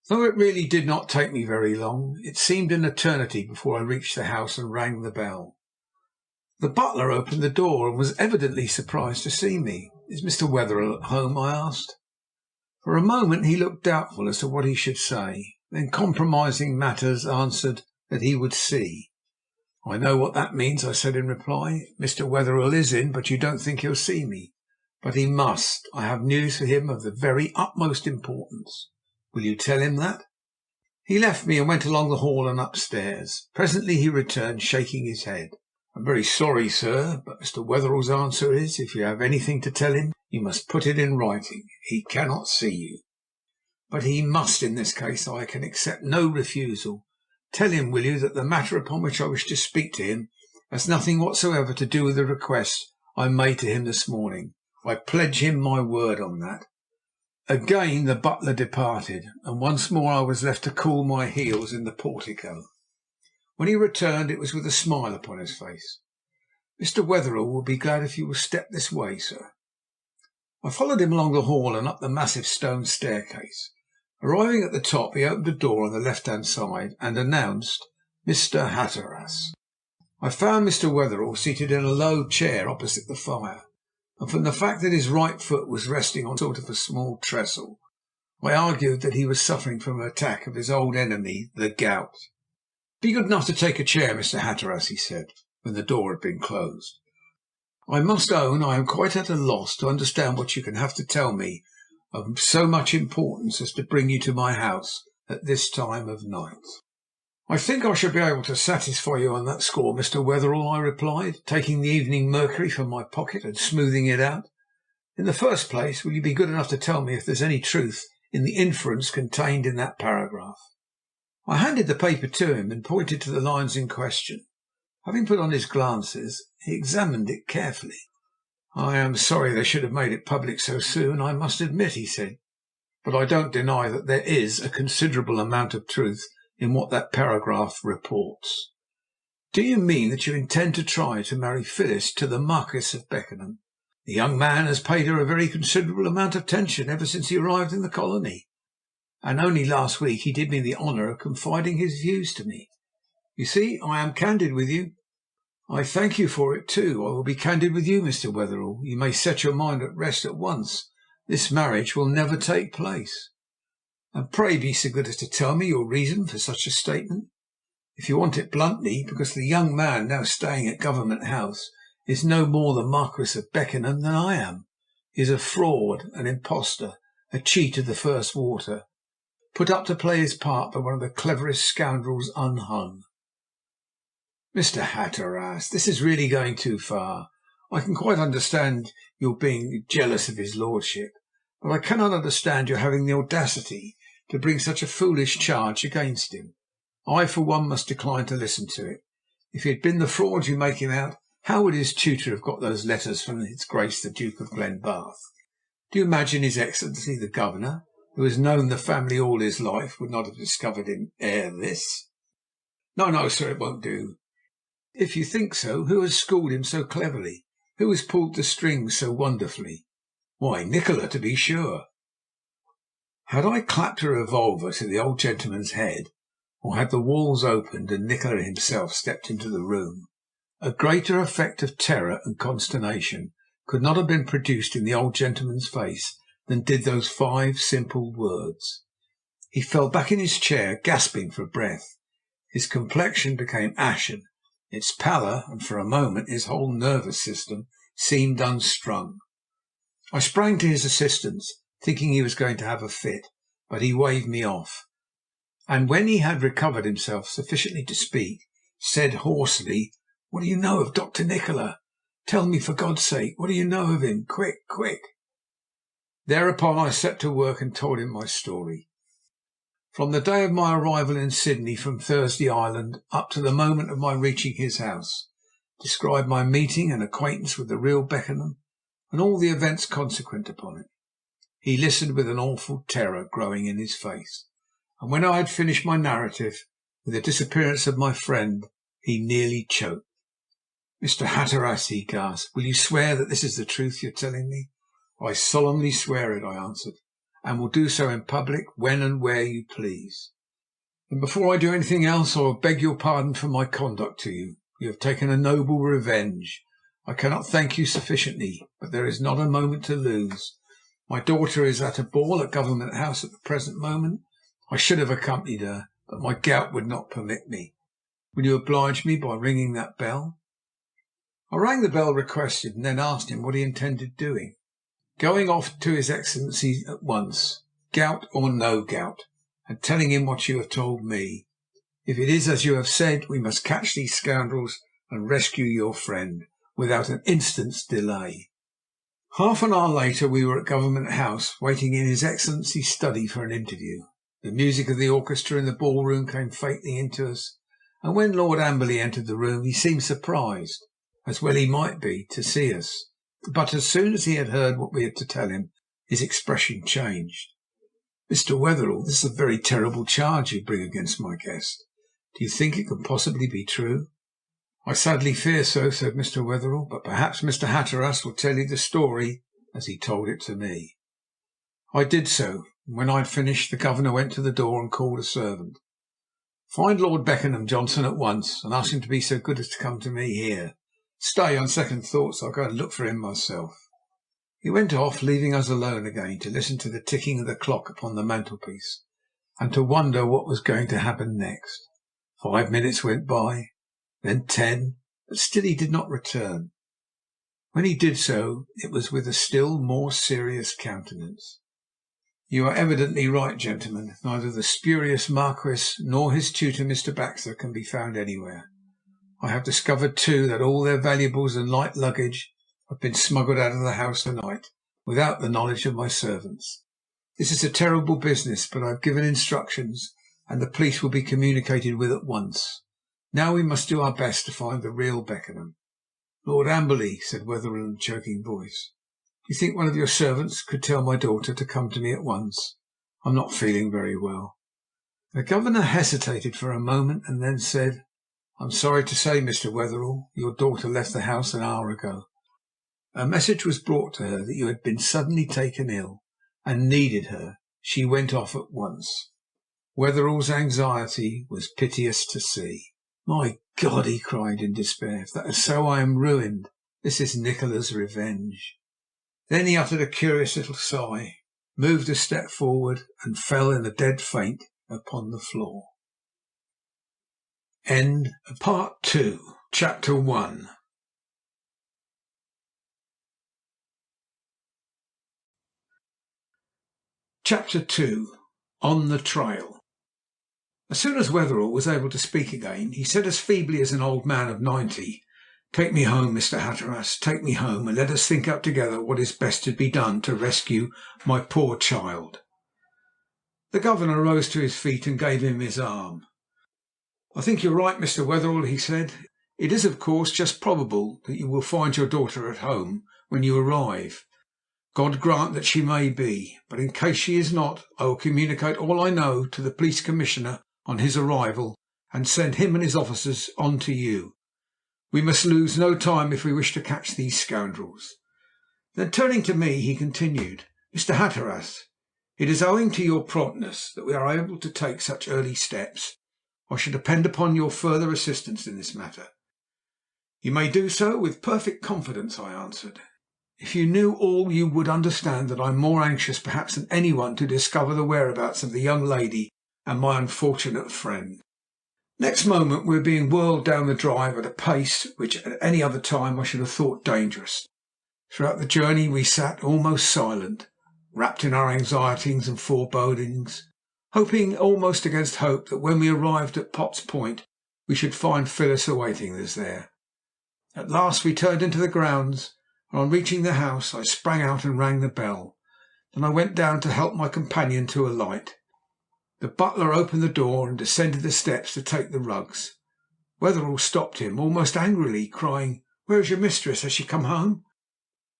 Though it really did not take me very long, it seemed an eternity before I reached the house and rang the bell. The butler opened the door and was evidently surprised to see me. "Is Mr. Wetherell at home?" I asked. For a moment he looked doubtful as to what he should say, then, compromising matters, answered that he would see. "I know what that means," I said in reply. "Mr. Wetherell is in, but you don't think he'll see me. But he must. I have news for him of the very utmost importance. Will you tell him that?" He left me and went along the hall and upstairs. Presently he returned, shaking his head. "I'm very sorry, sir, but Mr. Wetherell's answer is, if you have anything to tell him, you must put it in writing. He cannot see you." "But he must in this case. I can accept no refusal. Tell him, will you, that the matter upon which I wish to speak to him has nothing whatsoever to do with the request I made to him this morning. I pledge him my word on that." Again the butler departed, and once more I was left to cool my heels in the portico. When he returned it was with a smile upon his face. "Mr. Wetherell will be glad if you will step this way, sir." I followed him along the hall and up the massive stone staircase. Arriving at the top, he opened a door on the left-hand side and announced Mr. Hatteras. I found Mr. Wetherell seated in a low chair opposite the fire, and from the fact that his right foot was resting on sort of a small trestle, I argued that he was suffering from an attack of his old enemy, the gout. "Be good enough to take a chair, Mr. Hatteras," he said, when the door had been closed. "I must own I am quite at a loss to understand what you can have to tell me of so much importance as to bring you to my house at this time of night." "I think I shall be able to satisfy you on that score, Mr. Wetherell," I replied, taking the Evening Mercury from my pocket and smoothing it out. "In the first place, will you be good enough to tell me if there is any truth in the inference contained in that paragraph?" I handed the paper to him and pointed to the lines in question. Having put on his glasses, he examined it carefully. "I am sorry they should have made it public so soon, I must admit," he said. "But I don't deny that there is a considerable amount of truth in what that paragraph reports." "Do you mean that you intend to try to marry Phyllis to the Marquis of Beckenham?" "The young man has paid her a very considerable amount of attention ever since he arrived in the colony, and only last week he did me the honour of confiding his views to me. You see, I am candid with you." "I thank you for it too. I will be candid with you, Mr. Wetherell. You may set your mind at rest at once. This marriage will never take place." "And pray be so good as to tell me your reason for such a statement." "If you want it bluntly, because the young man now staying at Government House is no more the Marquis of Beckenham than I am. He is a fraud, an impostor, a cheat of the first water, put up to play his part by one of the cleverest scoundrels unhung." "Mr. Hatteras, this is really going too far. I can quite understand your being jealous of his lordship, but I cannot understand your having the audacity to bring such a foolish charge against him. I, for one, must decline to listen to it. If he had been the fraud you make him out, how would his tutor have got those letters from His Grace the Duke of Glenbarth? Do you imagine His Excellency the Governor, who has known the family all his life, would not have discovered him ere this?" "No, no, sir, it won't do. If you think so, who has schooled him so cleverly? Who has pulled the strings so wonderfully?" "Why, Nikola, to be sure." Had I clapped a revolver to the old gentleman's head, or had the walls opened and Nikola himself stepped into the room, a greater effect of terror and consternation could not have been produced in the old gentleman's face than did those 5 simple words. He fell back in his chair, gasping for breath. His complexion became ashen, its pallor, and for a moment his whole nervous system seemed unstrung. I sprang to his assistance, thinking he was going to have a fit, but he waved me off, and when he had recovered himself sufficiently to speak, said hoarsely, "What do you know of Dr. Nikola? Tell me, for God's sake, what do you know of him? Quick, quick!" Thereupon I set to work and told him my story. From the day of my arrival in Sydney from Thursday Island up to the moment of my reaching his house, described my meeting and acquaintance with the real Beckenham, and all the events consequent upon it. He listened with an awful terror growing in his face, and when I had finished my narrative, with the disappearance of my friend, he nearly choked. "Mr. Hatteras," he gasped, "will you swear that this is the truth you are telling me?" "I solemnly swear it," I answered, "and will do so in public when and where you please." "And before I do anything else, I will beg your pardon for my conduct to you. You have taken a noble revenge. I cannot thank you sufficiently, but there is not a moment to lose. My daughter is at a ball at Government House at the present moment. I should have accompanied her, but my gout would not permit me. Will you oblige me by ringing that bell?" I rang the bell requested, and then asked him what he intended doing. "Going off to His Excellency at once, gout or no gout, and telling him what you have told me. If it is as you have said, we must catch these scoundrels and rescue your friend without an instant's delay." Half an hour later we were at Government House, waiting in His Excellency's study for an interview. The music of the orchestra in the ballroom came faintly into us, and when Lord Amberley entered the room he seemed surprised, as well he might be, to see us. But as soon as he had heard what we had to tell him, his expression changed. "Mr. Wetherell, this is a very terrible charge you bring against my guest. Do you think it can possibly be true?" "I sadly fear so," said Mr. Wetherell, "but perhaps Mr. Hatteras will tell you the story as he told it to me." I did so, and when I had finished, the Governor went to the door and called a servant. "Find Lord Beckenham, Johnson, at once, and ask him to be so good as to come to me here. Stay, on second thoughts I'll go and look for him myself." He went off, leaving us alone again to listen to the ticking of the clock upon the mantelpiece, and to wonder what was going to happen next. 5 minutes went by, then 10, but still he did not return. When he did so, it was with a still more serious countenance. "You are evidently right, gentlemen. Neither the spurious Marquis nor his tutor, Mr. Baxter, can be found anywhere. I have discovered, too, that all their valuables and light luggage have been smuggled out of the house tonight, without the knowledge of my servants. This is a terrible business, but I have given instructions, and the police will be communicated with at once. Now we must do our best to find the real Beckenham." "Lord Amberley," said Wetherell in a choking voice, "do you think one of your servants could tell my daughter to come to me at once? I'm not feeling very well." The Governor hesitated for a moment, and then said, "I'm sorry to say, Mr. Wetherell, your daughter left the house an hour ago. A message was brought to her that you had been suddenly taken ill, and needed her. She went off at once." Wetherell's anxiety was piteous to see. "My God!" he cried in despair. "If that is so, I am ruined. This is Nikola's revenge." Then he uttered a curious little sigh, moved a step forward, and fell in a dead faint upon the floor. End of Part 2, Chapter 1. Chapter 2. On the Trail. As soon as Wetherell was able to speak again, he said as feebly as an old man of 90, "Take me home, Mr. Hatteras, take me home, and let us think out together what is best to be done to rescue my poor child." The Governor rose to his feet and gave him his arm. "I think you are right, Mr. Wetherell," he said. "It is, of course, just probable that you will find your daughter at home when you arrive. God grant that she may be. But in case she is not, I will communicate all I know to the police commissioner on his arrival, and send him and his officers on to you. We must lose no time if we wish to catch these scoundrels." Then turning to me, he continued, "Mr. Hatteras, it is owing to your promptness that we are able to take such early steps. I shall depend upon your further assistance in this matter." "You may do so with perfect confidence," I answered. "If you knew all, you would understand that I am more anxious perhaps than anyone to discover the whereabouts of the young lady and my unfortunate friend." Next moment we were being whirled down the drive at a pace which at any other time I should have thought dangerous. Throughout the journey we sat almost silent, wrapped in our anxieties and forebodings, hoping almost against hope that when we arrived at Potts Point we should find Phyllis awaiting us there. At last we turned into the grounds, and on reaching the house I sprang out and rang the bell. Then I went down to help my companion to alight. The butler opened the door and descended the steps to take the rugs. Wetherell stopped him almost angrily, crying, "Where is your mistress? Has she come home?"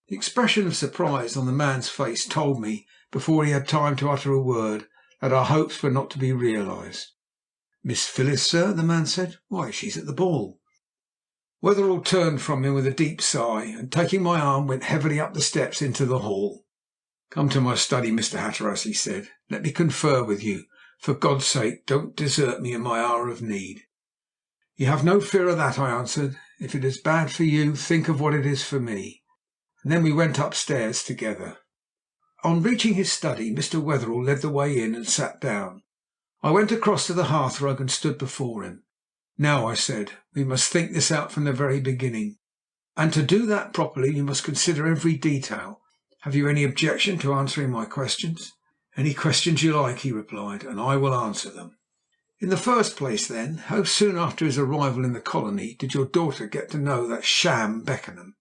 The expression of surprise on the man's face told me, before he had time to utter a word, that our hopes were not to be realized. "Miss Phyllis, sir?" the man said. "Why, she's at the ball." Wetherell turned from him with a deep sigh, and taking my arm went heavily up the steps into the hall. "Come to my study, Mr. Hatteras," he said. "Let me confer with you. For God's sake, don't desert me in my hour of need." "You have no fear of that," I answered. "If it is bad for you, think of what it is for me." And then we went upstairs together. On reaching his study, Mr. Wetherell led the way in and sat down. I went across to the hearthrug and stood before him. "Now," I said, "we must think this out from the very beginning, and to do that properly you must consider every detail. Have you any objection to answering my questions?" "Any questions you like," he replied, "and I will answer them." "In the first place, then, how soon after his arrival in the colony did your daughter get to know that sham Beckenham?"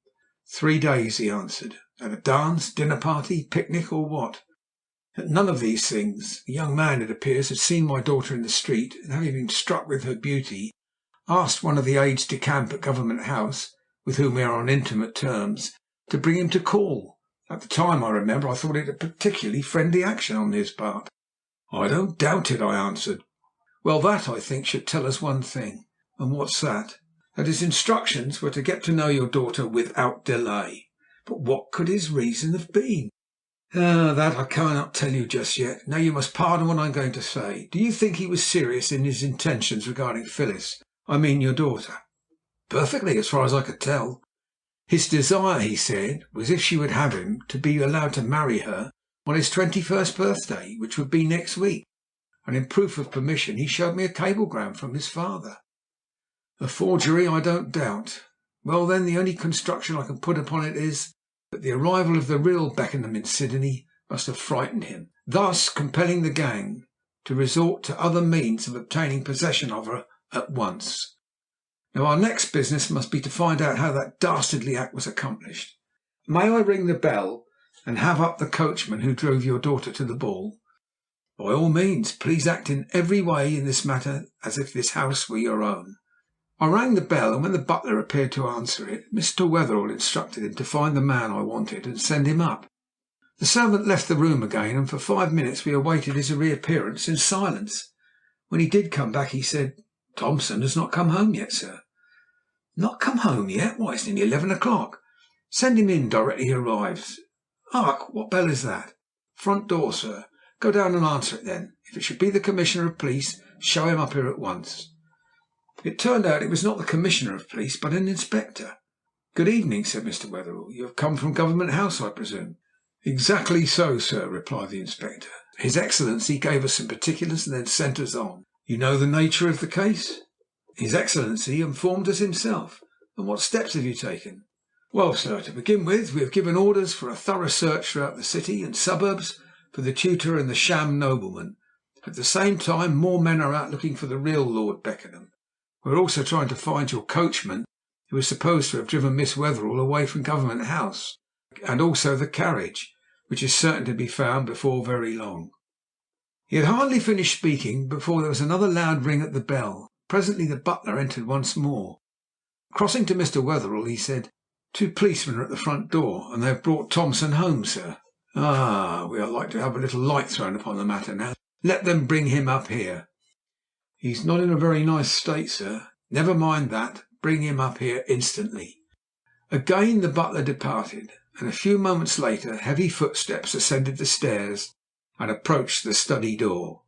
"3 days," he answered. "At a dance, dinner party, picnic, or what?" "At none of these things. The young man, it appears, had seen my daughter in the street, and having been struck with her beauty, asked one of the aides de camp at Government House, with whom we are on intimate terms, to bring him to call. At the time, I remember, I thought it a particularly friendly action on his part. I don't doubt it, I answered. Well, that, I think, should tell us one thing. And what's that? That his instructions were to get to know your daughter without delay. But what could his reason have been? That I cannot tell you just yet. Now you must pardon what I'm going to say. Do you think he was serious in his intentions regarding Phyllis? I mean your daughter. Perfectly, as far as I could tell. His desire, he said, was if she would have him, to be allowed to marry her on his 21st birthday, which would be next week. And in proof of permission he showed me a cablegram from his father. A forgery, I don't doubt. Well, then, the only construction I can put upon it is that the arrival of the real Beckenham in Sydney must have frightened him, thus compelling the gang to resort to other means of obtaining possession of her at once. Now, our next business must be to find out how that dastardly act was accomplished. May I ring the bell and have up the coachman who drove your daughter to the ball? By all means. Please act in every way in this matter as if this house were your own. I rang the bell, and when the butler appeared to answer it, Mr. Wetherell instructed him to find the man I wanted and send him up. The servant left the room again, and for 5 minutes we awaited his reappearance in silence. When he did come back, he said, "Thompson has not come home yet, sir." "Not come home yet? Why, it's nearly 11 o'clock. Send him in directly he arrives. Hark, what bell is that?" "Front door, sir." "Go down and answer it, then. If it should be the Commissioner of Police, show him up here at once." It turned out it was not the Commissioner of Police, but an inspector. "Good evening," said Mr. Wetherell. "You have come from Government House, I presume?" "Exactly so, sir," replied the inspector. "His Excellency gave us some particulars and then sent us on." "You know the nature of the case?" "His Excellency informed us himself." "And what steps have you taken?" "Well, sir, to begin with, we have given orders for a thorough search throughout the city and suburbs for the tutor and the sham nobleman. At the same time, more men are out looking for the real Lord Beckenham. We are also trying to find your coachman, who is supposed to have driven Miss Wetherell away from Government House, and also the carriage, which is certain to be found before very long." He had hardly finished speaking before there was another loud ring at the bell. Presently the butler entered once more. Crossing to Mr. Wetherell, he said, "2 policemen are at the front door, and they have brought Thompson home, sir." "Ah, we are like to have a little light thrown upon the matter now. Let them bring him up here." "He's not in a very nice state, sir." "Never mind that. Bring him up here instantly." Again the butler departed, and a few moments later heavy footsteps ascended the stairs and approached the study door.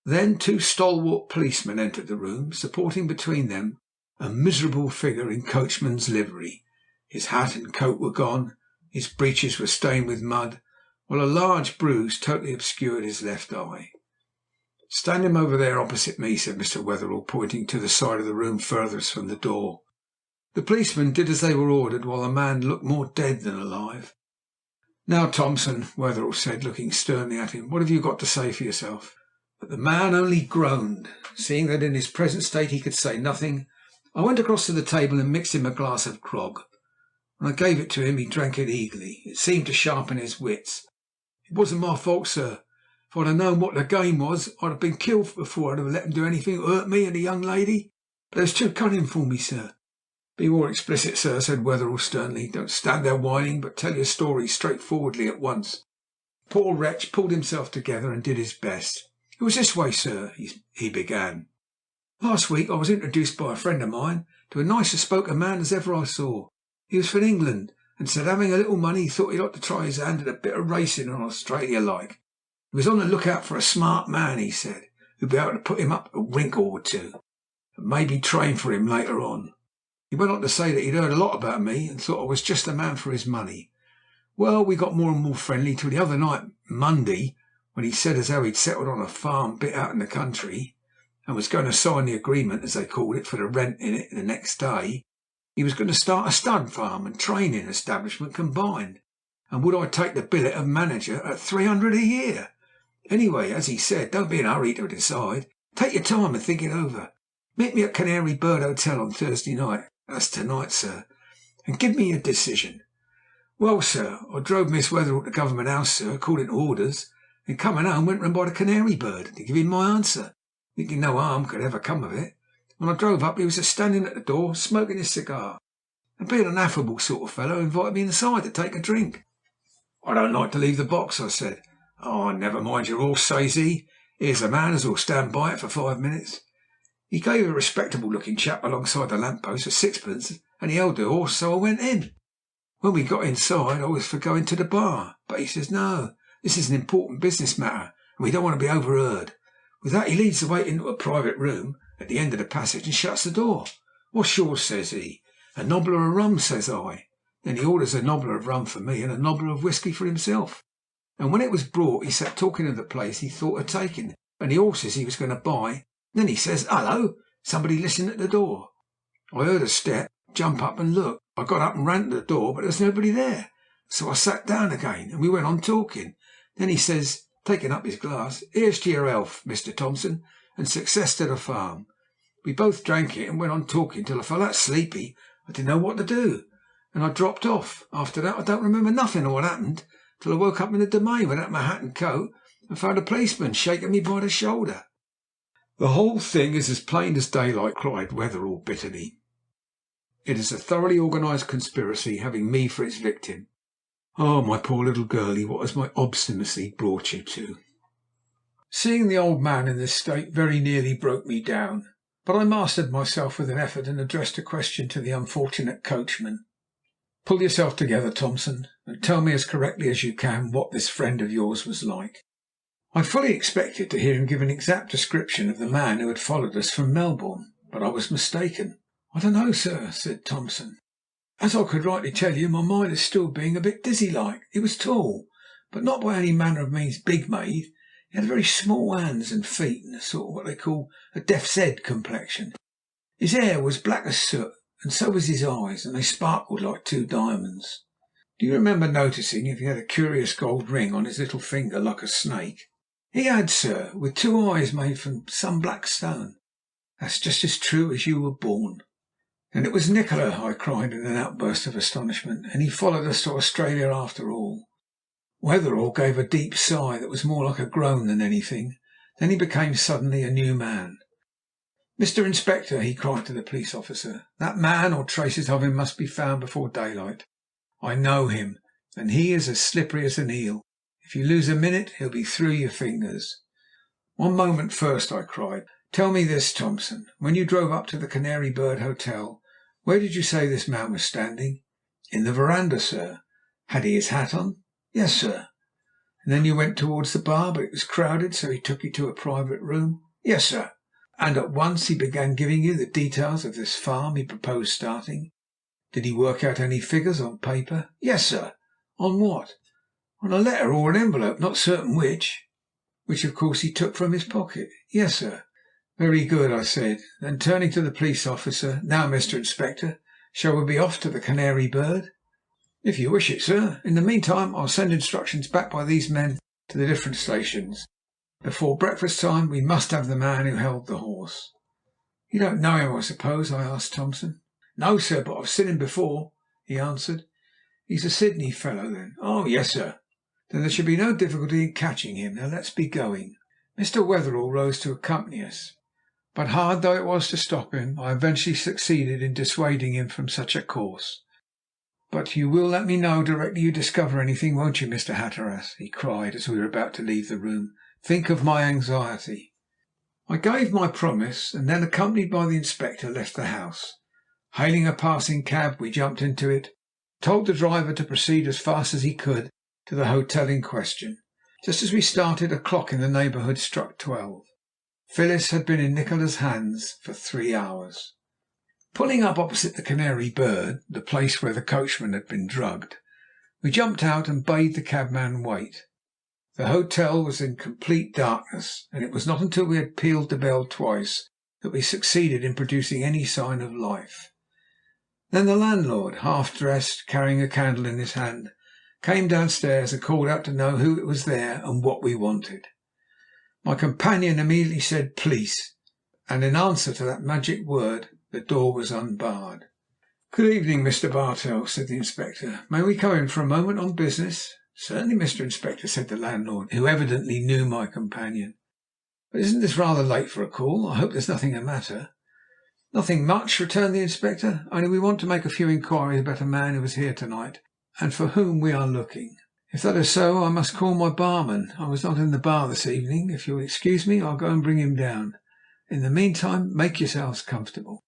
Then 2 stalwart policemen entered the room, supporting between them a miserable figure in coachman's livery. His hat and coat were gone, his breeches were stained with mud, while a large bruise totally obscured his left eye. "Stand him over there opposite me," said Mr. Wetherell, pointing to the side of the room furthest from the door. The policemen did as they were ordered, while the man looked more dead than alive. "Now, Thompson," Wetherell said, looking sternly at him, "what have you got to say for yourself?" But the man only groaned. Seeing that in his present state he could say nothing, I went across to the table and mixed him a glass of grog. When I gave it to him he drank it eagerly. It seemed to sharpen his wits. "It wasn't my fault, sir. If I'd have known what the game was, I'd have been killed before I'd have let him do anything to hurt me and the young lady. But they was too cunning for me, sir." "Be more explicit, sir," said Wetherell sternly. "Don't stand there whining, but tell your story straightforwardly at once." The poor wretch pulled himself together and did his best. "It was this way, sir," he began. "Last week I was introduced by a friend of mine to a nicer spoken man as ever I saw. He was from England, and said having a little money he thought he'd like to try his hand at a bit of racing on Australia like. He was on the look-out for a smart man, he said, who'd be able to put him up a wrinkle or two, and maybe train for him later on. He went on to say that he'd heard a lot about me and thought I was just the man for his money. Well, we got more and more friendly till the other night, Monday, when he said as how he'd settled on a farm bit out in the country, and was going to sign the agreement, as they called it, for the rent in it the next day. He was going to start a stud farm and training establishment combined, and would I take the billet of manager at $300 a year? Anyway, as he said, don't be in a hurry to decide. Take your time and think it over. Meet me at Canary Bird Hotel on Thursday night, that's tonight, sir, and give me your decision. Well, sir, I drove Miss Wetherell to Government House, sir, according to orders, and coming home went round by the Canary Bird to give him my answer, thinking no harm could ever come of it. When I drove up he was a standing at the door smoking his cigar. and being an affable sort of fellow, invited me inside to take a drink. I don't like to leave the box, I said. Oh, never mind your horse, says he. Here's a man as'll stand by it for 5 minutes. He gave a respectable-looking chap alongside the lamp-post a sixpence, and he held the horse, so I went in. When we got inside, I was for going to the bar, but he says, no, this is an important business matter, and we don't want to be overheard. With that, he leads the way into a private room at the end of the passage and shuts the door. What's yours, says he. A nobbler of rum, says I. Then he orders a nobbler of rum for me and a nobbler of whisky for himself. And when it was brought, he sat talking of the place he thought of taking, and the horses he was going to buy. Then he says, hello, somebody listening at the door. I heard a step, jump up and look. I got up and ran to the door, but there was nobody there. So I sat down again, and we went on talking. Then he says, taking up his glass, here's to your health, Mr. Thompson, and success to the farm. We both drank it and went on talking till I felt that sleepy I didn't know what to do, and I dropped off. After that I don't remember nothing of what happened till I woke up in the domain without my hat and coat and found a policeman shaking me by the shoulder. The whole thing is as plain as daylight, cried Wetherell bitterly. It is a thoroughly organised conspiracy, having me for its victim. Oh, my poor little girlie, what has my obstinacy brought you to? Seeing the old man in this state very nearly broke me down, but I mastered myself with an effort and addressed a question to the unfortunate coachman. Pull yourself together, Thompson, and tell me as correctly as you can what this friend of yours was like. I fully expected to hear him give an exact description of the man who had followed us from Melbourne, but I was mistaken. I don't know, sir, said Thompson. As I could rightly tell you, my mind is still being a bit dizzy-like. He was tall, but not by any manner of means big-made. He had very small hands and feet and a sort of what they call a death's head complexion. His hair was black as soot, and so was his eyes, and they sparkled like 2 diamonds. Do you remember noticing if he had a curious gold ring on his little finger like a snake? He had, sir, with 2 eyes made from some black stone. That's just as true as you were born. And it was Nikola, I cried in an outburst of astonishment, and he followed us to Australia after all. Wetherell gave a deep sigh that was more like a groan than anything. Then he became suddenly a new man. Mr. Inspector, he cried to the police officer, that man or traces of him must be found before daylight. I know him, and he is as slippery as an eel. If you lose a minute, he'll be through your fingers. One moment first, I cried. Tell me this, Thompson. When you drove up to the Canary Bird Hotel, where did you say this man was standing? In the verandah, sir. Had he his hat on? Yes, sir. And then you went towards the bar, but it was crowded, so he took you to a private room? Yes, sir. And at once he began giving you the details of this farm he proposed starting? Did he work out any figures on paper? Yes, sir. On what? On a letter or an envelope, not certain which. Which, of course, he took from his pocket? Yes, sir. Very good, I said. Then turning to the police officer, now, Mr. Inspector, shall we be off to the Canary Bird? If you wish it, sir. In the meantime, I'll send instructions back by these men to the different stations. Before breakfast time, we must have the man who held the horse. You don't know him, I suppose? I asked Thompson. No, sir, but I've seen him before, he answered. He's a Sydney fellow, then? Oh, yes, sir. Then there should be no difficulty in catching him. Now let's be going. Mr. Wetherell rose to accompany us, but hard though it was to stop him, I eventually succeeded in dissuading him from such a course. But you will let me know directly you discover anything, won't you, Mr. Hatteras? He cried as we were about to leave the room. Think of my anxiety. I gave my promise, and then, accompanied by the inspector, left the house. Hailing a passing cab, we jumped into it, told the driver to proceed as fast as he could to the hotel in question. Just as we started, a clock in the neighbourhood struck 12. Phyllis had been in Nikola's hands for 3 hours. Pulling up opposite the Canary Bird, the place where the coachman had been drugged, we jumped out and bade the cabman wait. The hotel was in complete darkness, and it was not until we had pealed the bell twice that we succeeded in producing any sign of life. Then the landlord, half dressed, carrying a candle in his hand, came downstairs and called out to know who it was there and what we wanted. My companion immediately said, "Police," and in answer to that magic word the door was unbarred. "Good evening, Mr. Bartell," said the Inspector. "May we come in for a moment on business?" "Certainly, Mr. Inspector," said the landlord, who evidently knew my companion. "But isn't this rather late for a call? I hope there's nothing the matter." "Nothing much," returned the Inspector. "Only we want to make a few inquiries about a man who was here tonight, and for whom we are looking." "If that is so, I must call my barman. I was not in the bar this evening. If you'll excuse me, I'll go and bring him down. In the meantime, make yourselves comfortable."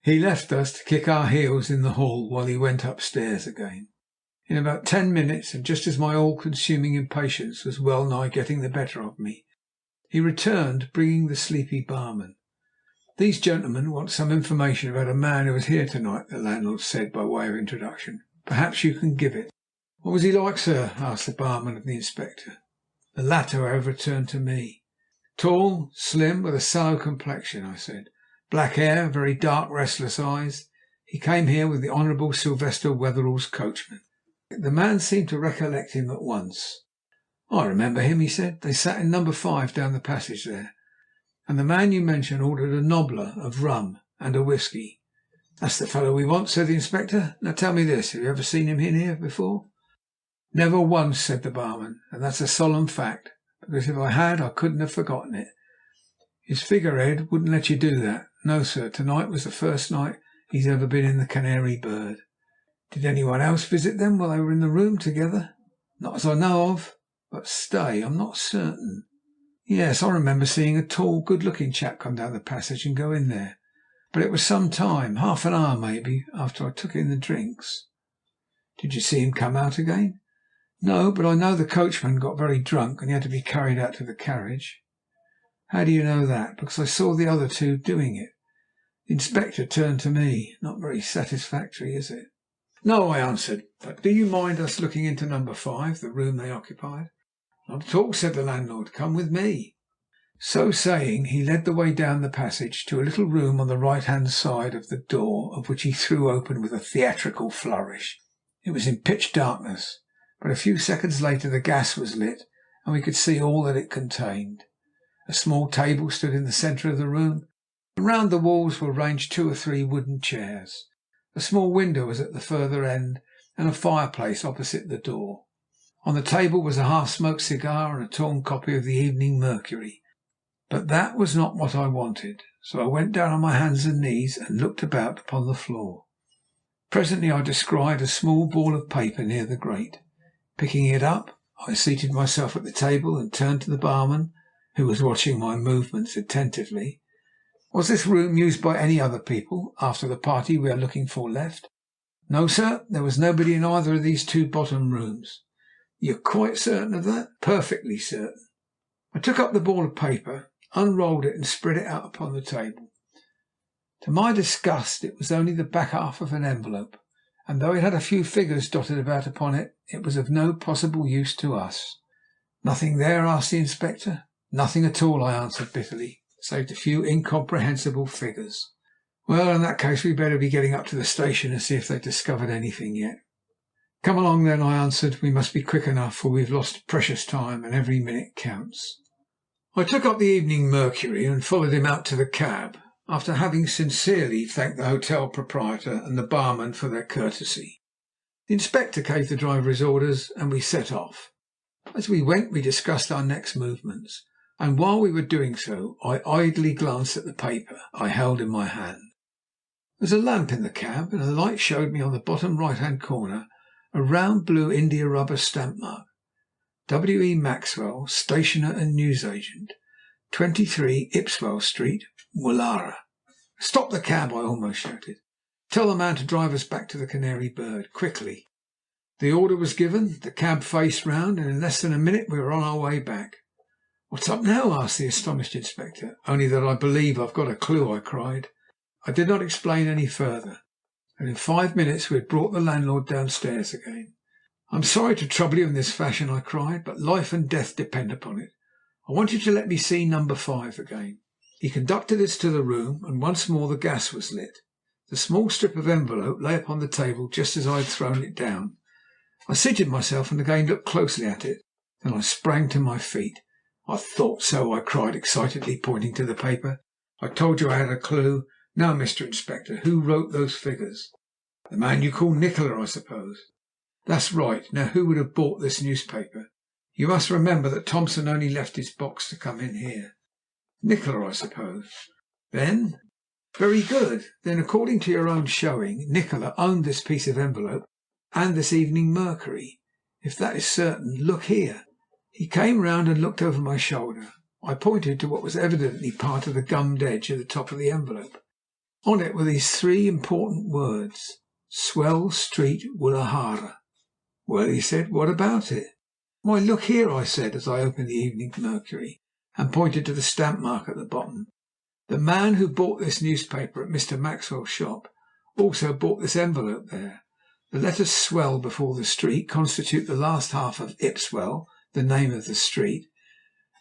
He left us to kick our heels in the hall while he went upstairs again. In about 10 minutes, and just as my all-consuming impatience was well nigh getting the better of me, he returned, bringing the sleepy barman. "These gentlemen want some information about a man who was here tonight," the landlord said by way of introduction. "Perhaps you can give it." "What was he like, sir?" asked the barman of the Inspector. The latter, however, turned to me. "Tall, slim, with a sallow complexion," I said. "Black hair, very dark, restless eyes. He came here with the Honourable Sylvester Wetherell's coachman." The man seemed to recollect him at once. "I remember him," he said. "They sat in number 5 down the passage there. And the man you mention ordered a nobbler of rum and a whisky." "That's the fellow we want," said the Inspector. "Now tell me this, have you ever seen him in here before?" "Never once," said the barman, "and that's a solemn fact, because if I had I couldn't have forgotten it. His figurehead wouldn't let you do that. No, sir, tonight was the first night he's ever been in the Canary Bird." "Did anyone else visit them while they were in the room together?" "Not as I know of. But stay, I'm not certain. Yes, I remember seeing a tall, good-looking chap come down the passage and go in there, but it was some time, half an hour maybe, after I took in the drinks." "Did you see him come out again?" "No, but I know the coachman got very drunk and he had to be carried out to the carriage." "How do you know that?" "Because I saw the other two doing it." The Inspector turned to me. "Not very satisfactory, is it?" "No," I answered. "But do you mind us looking into number 5, the room they occupied?" "Not at all," said the landlord. "Come with me." So saying, he led the way down the passage to a little room on the right-hand side of the door, of which he threw open with a theatrical flourish. It was in pitch darkness, but a few seconds later the gas was lit, and we could see all that it contained. A small table stood in the centre of the room, and round the walls were ranged 2 or 3 wooden chairs. A small window was at the further end, and a fireplace opposite the door. On the table was a half-smoked cigar and a torn copy of the Evening Mercury. But that was not what I wanted, so I went down on my hands and knees and looked about upon the floor. Presently I descried a small ball of paper near the grate. Picking it up, I seated myself at the table and turned to the barman, who was watching my movements attentively. "Was this room used by any other people after the party we are looking for left?" "No, sir. There was nobody in either of these 2 bottom rooms." "You're quite certain of that?" "Perfectly certain." I took up the ball of paper, unrolled it and spread it out upon the table. To my disgust it was only the back half of an envelope, and though it had a few figures dotted about upon it, it was of no possible use to us. "Nothing there?" asked the Inspector. "Nothing at all," I answered bitterly, "save a few incomprehensible figures." "Well, in that case we'd better be getting up to the station and see if they've discovered anything yet." "Come along then," I answered. "We must be quick enough, for we've lost precious time, and every minute counts." I took up the Evening Mercury and followed him out to the cab, after having sincerely thanked the hotel proprietor and the barman for their courtesy. The Inspector gave the driver his orders, and we set off. As we went we discussed our next movements, and while we were doing so I idly glanced at the paper I held in my hand. There was a lamp in the cab, and the light showed me on the bottom right-hand corner a round blue india rubber stamp mark: W. E. Maxwell, Stationer and Newsagent, 23 Ipswell Street, Woollahra. "Stop the cab!" I almost shouted. "Tell the man to drive us back to the Canary Bird, quickly." The order was given, the cab faced round, and in less than a minute we were on our way back. "What's up now?" asked the astonished Inspector. "Only that I believe I've got a clue," I cried. I did not explain any further, and in 5 minutes we had brought the landlord downstairs again. "I'm sorry to trouble you in this fashion," I cried, "but life and death depend upon it. I want you to let me see number 5 again." He conducted us to the room, and once more the gas was lit. The small strip of envelope lay upon the table just as I had thrown it down. I seated myself and again looked closely at it. Then I sprang to my feet. "I thought so!" I cried excitedly, pointing to the paper. "I told you I had a clue. Now, Mr. Inspector, who wrote those figures?" "The man you call Nikola, I suppose." "That's right. Now, who would have bought this newspaper? You must remember that Thompson only left his box to come in here." "Nikola, I suppose." "Then Very good. Then, according to your own showing, Nikola owned this piece of envelope and this Evening Mercury. If that is certain, look here." He came round and looked over my shoulder. I pointed to what was evidently part of the gummed edge at the top of the envelope. On it were these three important words: "Swell Street, Woolahara." "Well," he said, "what about it?" "Why, look here," I said, as I opened the Evening Mercury and pointed to the stamp mark at the bottom. "The man who bought this newspaper at Mr. Maxwell's shop also bought this envelope there. The letters 'Swell' before the street constitute the last half of Ipswell, the name of the street.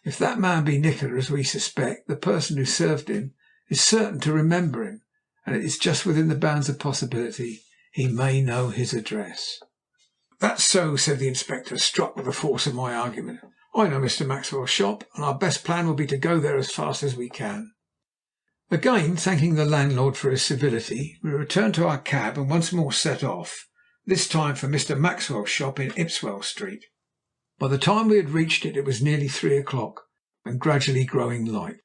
If that man be Nikola, as we suspect, the person who served him is certain to remember him, and it is just within the bounds of possibility he may know his address." "That's so," said the Inspector, struck with the force of my argument. "I know Mr. Maxwell's shop, and our best plan will be to go there as fast as we can." Again thanking the landlord for his civility, we returned to our cab and once more set off, this time for Mr. Maxwell's shop in Ipswell Street. By the time we had reached it, it was nearly 3 o'clock and gradually growing light.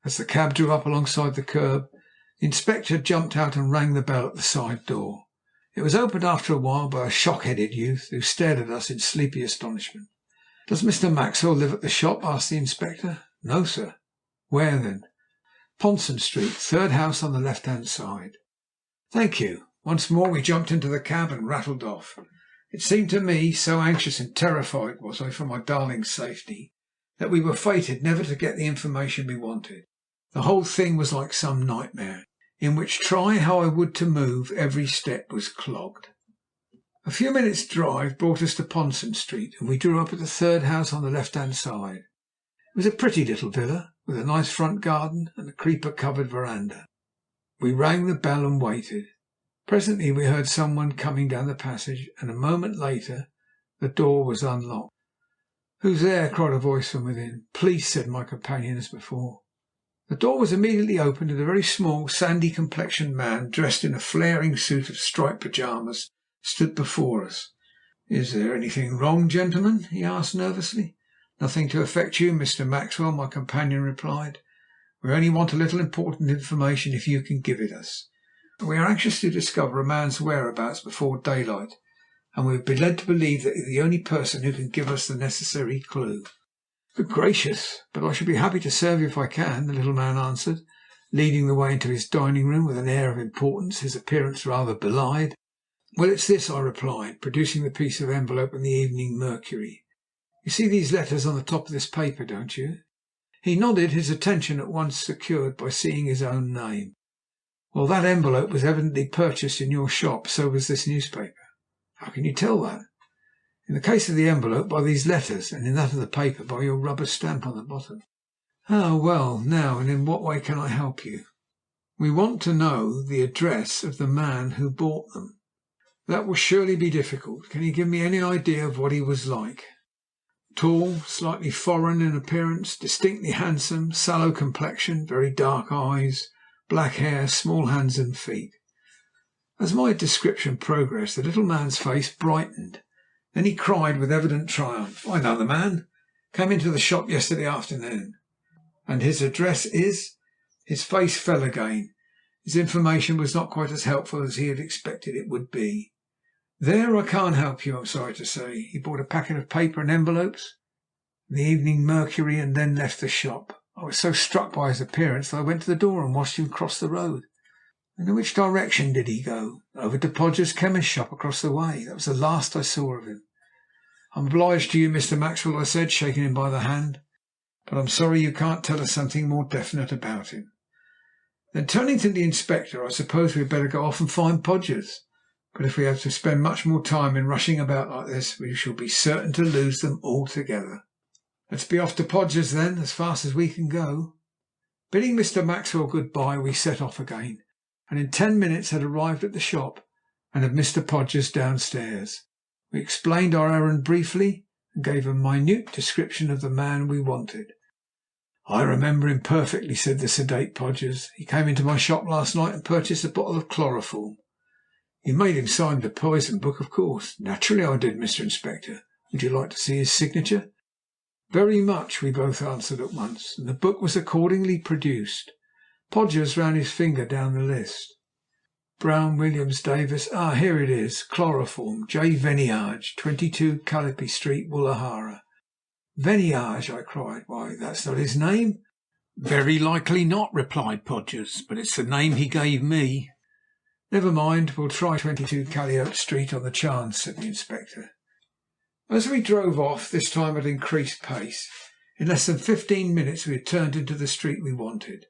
As the cab drew up alongside the curb, the Inspector jumped out and rang the bell at the side door. It was opened after a while by a shock-headed youth who stared at us in sleepy astonishment. "Does Mr. Maxwell live at the shop?" asked the Inspector. "No, sir." "Where, then?" "Ponson Street, third house on the left-hand side." "Thank you." Once more we jumped into the cab and rattled off. It seemed to me, so anxious and terrified was I for my darling's safety, that we were fated never to get the information we wanted. The whole thing was like some nightmare, in which, try how I would to move, every step was clogged. A few minutes' drive brought us to Ponson Street, and we drew up at the third house on the left-hand side. It was a pretty little villa, with a nice front garden and a creeper-covered verandah. We rang the bell and waited. Presently we heard some one coming down the passage, and a moment later the door was unlocked. "Who's there?" cried a voice from within. "Police," said my companion as before. The door was immediately opened, and a very small, sandy-complexioned man, dressed in a flaring suit of striped pyjamas, stood before us. "Is there anything wrong, gentlemen?" he asked nervously. "Nothing to affect you, Mr. Maxwell," my companion replied. "We only want a little important information, if you can give it us. We are anxious to discover a man's whereabouts before daylight, and we have been led to believe that he is the only person who can give us the necessary clue." "Good gracious, but I shall be happy to serve you if I can," the little man answered, leading the way into his dining room with an air of importance, his appearance rather belied. "Well, it's this," I replied, producing the piece of envelope and the Evening Mercury. "You see these letters on the top of this paper, don't you?" He nodded, his attention at once secured by seeing his own name. "Well, that envelope was evidently purchased in your shop. So was this newspaper." "How can you tell that?" "In the case of the envelope, by these letters, and in that of the paper, by your rubber stamp on the bottom." "Ah, well, now, and in what way can I help you?" "We want to know the address of the man who bought them." "That will surely be difficult. Can you give me any idea of what he was like?" "Tall, slightly foreign in appearance, distinctly handsome, sallow complexion, very dark eyes, black hair, small hands and feet." As my description progressed, the little man's face brightened. Then he cried with evident triumph, "I know the man. Came into the shop yesterday afternoon." "And his address is—" His face fell again. His information was not quite as helpful as he had expected it would be. "There I can't help you, I'm sorry to say. He bought a packet of paper and envelopes and the Evening Mercury, and then left the shop. I was so struck by his appearance that I went to the door and watched him cross the road." "And in which direction did he go?" "Over to Podgers' chemist shop across the way. That was the last I saw of him." "I'm obliged to you, Mr. Maxwell," I said, shaking him by the hand, "but I'm sorry you can't tell us something more definite about him." Then turning to the Inspector, "I suppose we had better go off and find Podgers. But if we have to spend much more time in rushing about like this, we shall be certain to lose them altogether." "Let's be off to Podgers, then, as fast as we can go." Bidding Mr. Maxwell good bye, we set off again, and in 10 minutes had arrived at the shop and had Mr. Podgers downstairs. We explained our errand briefly, and gave a minute description of the man we wanted. "I remember him perfectly," said the sedate Podgers. "He came into my shop last night and purchased a bottle of chloroform." "You made him sign the poison book, of course?" "Naturally I did, Mr. Inspector. Would you like to see his signature?" "Very much," we both answered at once, and the book was accordingly produced. Podgers ran his finger down the list. Brown, Williams, Davis. Here it is. Chloroform. J. Venniage, 22 Calliope Street, Woolahara. Venniage, I cried. Why, that's not his name. Very likely not, replied Podgers, but it's the name he gave me. Never mind, we'll try 22 Calliope Street on the chance, said the inspector. As we drove off, this time at increased pace, in less than 15 minutes we had turned into the street we wanted,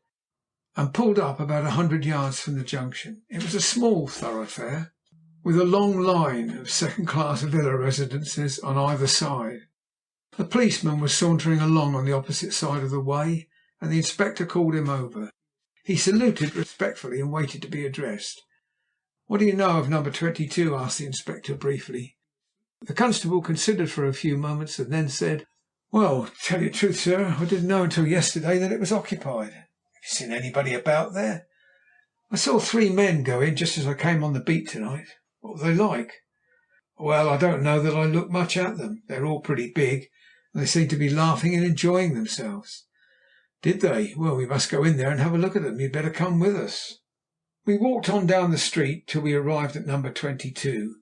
and pulled up about 100 yards from the junction. It was a small thoroughfare, with a long line of second-class villa residences on either side. A policeman was sauntering along on the opposite side of the way, and the inspector called him over. He saluted respectfully and waited to be addressed. "What do you know of number 22?" asked the inspector briefly. The constable considered for a few moments and then said, "Well, to tell you the truth, sir, I didn't know until yesterday that it was occupied." "Have you seen anybody about there?" "I saw 3 men go in just as I came on the beat tonight." "What were they like?" "Well, I don't know that I looked much at them. They're all pretty big, and they seemed to be laughing and enjoying themselves." "Did they? Well, we must go in there and have a look at them. You'd better come with us." We walked on down the street till we arrived at number 22.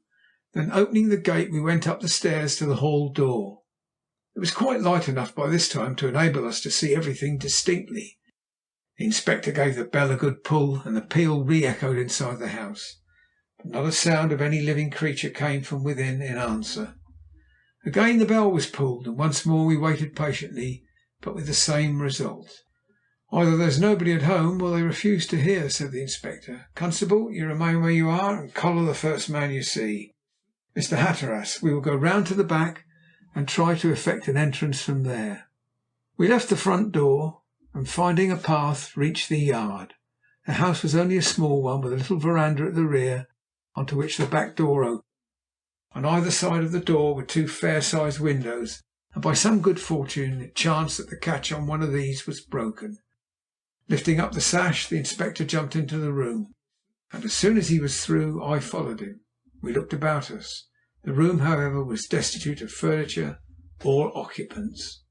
Then, opening the gate, we went up the stairs to the hall door. It was quite light enough by this time to enable us to see everything distinctly. The inspector gave the bell a good pull, and the peal re-echoed inside the house, but not a sound of any living creature came from within in answer. Again the bell was pulled, and once more we waited patiently, but with the same result. "Either there's nobody at home, or they refuse to hear," said the inspector. "Constable, you remain where you are, and collar the first man you see. Mr. Hatteras, we will go round to the back and try to effect an entrance from there." We left the front door, and finding a path, reached the yard. The house was only a small one, with a little verandah at the rear, onto which the back door opened. On either side of the door were 2 fair-sized windows, and by some good fortune it chanced that the catch on one of these was broken. Lifting up the sash, the inspector jumped into the room, and as soon as he was through I followed him. We looked about us. The room, however, was destitute of furniture or occupants.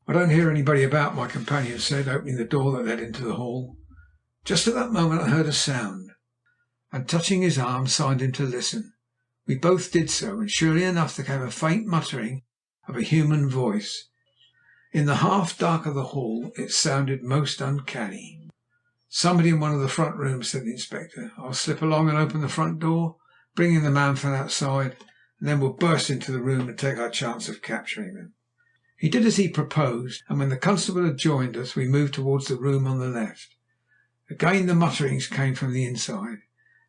"I don't hear anybody about," my companion said, opening the door that led into the hall. Just at that moment I heard a sound, and touching his arm, signed him to listen. We both did so, and surely enough there came a faint muttering of a human voice. In the half dark of the hall it sounded most uncanny. "Somebody in one of the front rooms," said the inspector. "I'll slip along and open the front door, bring in the man from outside, and then we'll burst into the room and take our chance of capturing them." He did as he proposed, and when the constable had joined us we moved towards the room on the left. Again the mutterings came from the inside,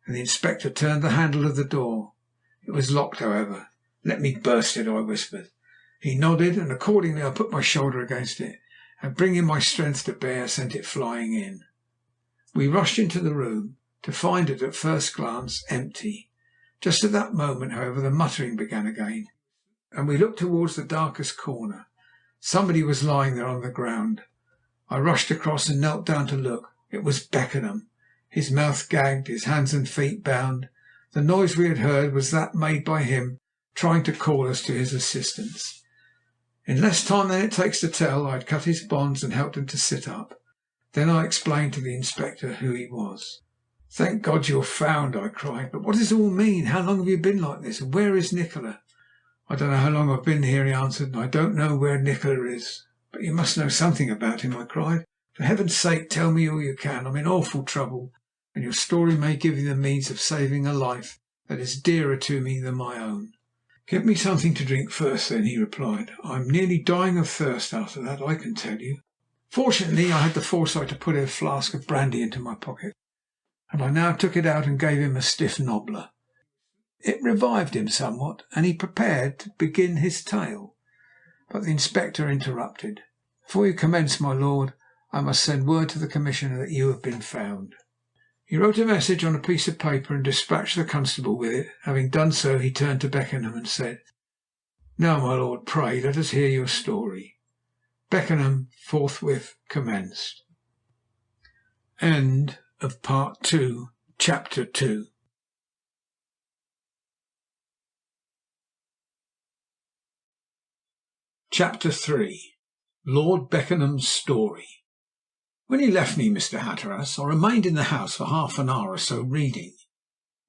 and the inspector turned the handle of the door. It was locked, however. "Let me burst it," I whispered. He nodded, and accordingly I put my shoulder against it, and bringing my strength to bear, sent it flying in. We rushed into the room, to find it at first glance empty. Just at that moment, however, the muttering began again, and we looked towards the darkest corner. Somebody was lying there on the ground. I rushed across and knelt down to look. It was Beckenham, his mouth gagged, his hands and feet bound. The noise we had heard was that made by him trying to call us to his assistance. In less time than it takes to tell, I had cut his bonds and helped him to sit up. Then I explained to the inspector who he was. "Thank God you're found," I cried. "But what does it all mean? How long have you been like this? And where is Nikola?" "I don't know how long I've been here," he answered, "and I don't know where Nikola is." "But you must know something about him," I cried. "For heaven's sake, tell me all you can. I'm in awful trouble, and your story may give you the means of saving a life that is dearer to me than my own." "Give me something to drink first, then," he replied. "I'm nearly dying of thirst after that, I can tell you." Fortunately I had the foresight to put a flask of brandy into my pocket, and I now took it out and gave him a stiff nobbler. It revived him somewhat, and he prepared to begin his tale. But the inspector interrupted. "Before you commence, my lord, I must send word to the Commissioner that you have been found." He wrote a message on a piece of paper and dispatched the constable with it. Having done so, he turned to Beckenham and said, "Now, my lord, pray let us hear your story." Beckenham forthwith commenced. End of Part 2, Chapter 2. Chapter 3. Lord Beckenham's Story. When you left me, Mr. Hatteras, I remained in the house for half an hour or so reading.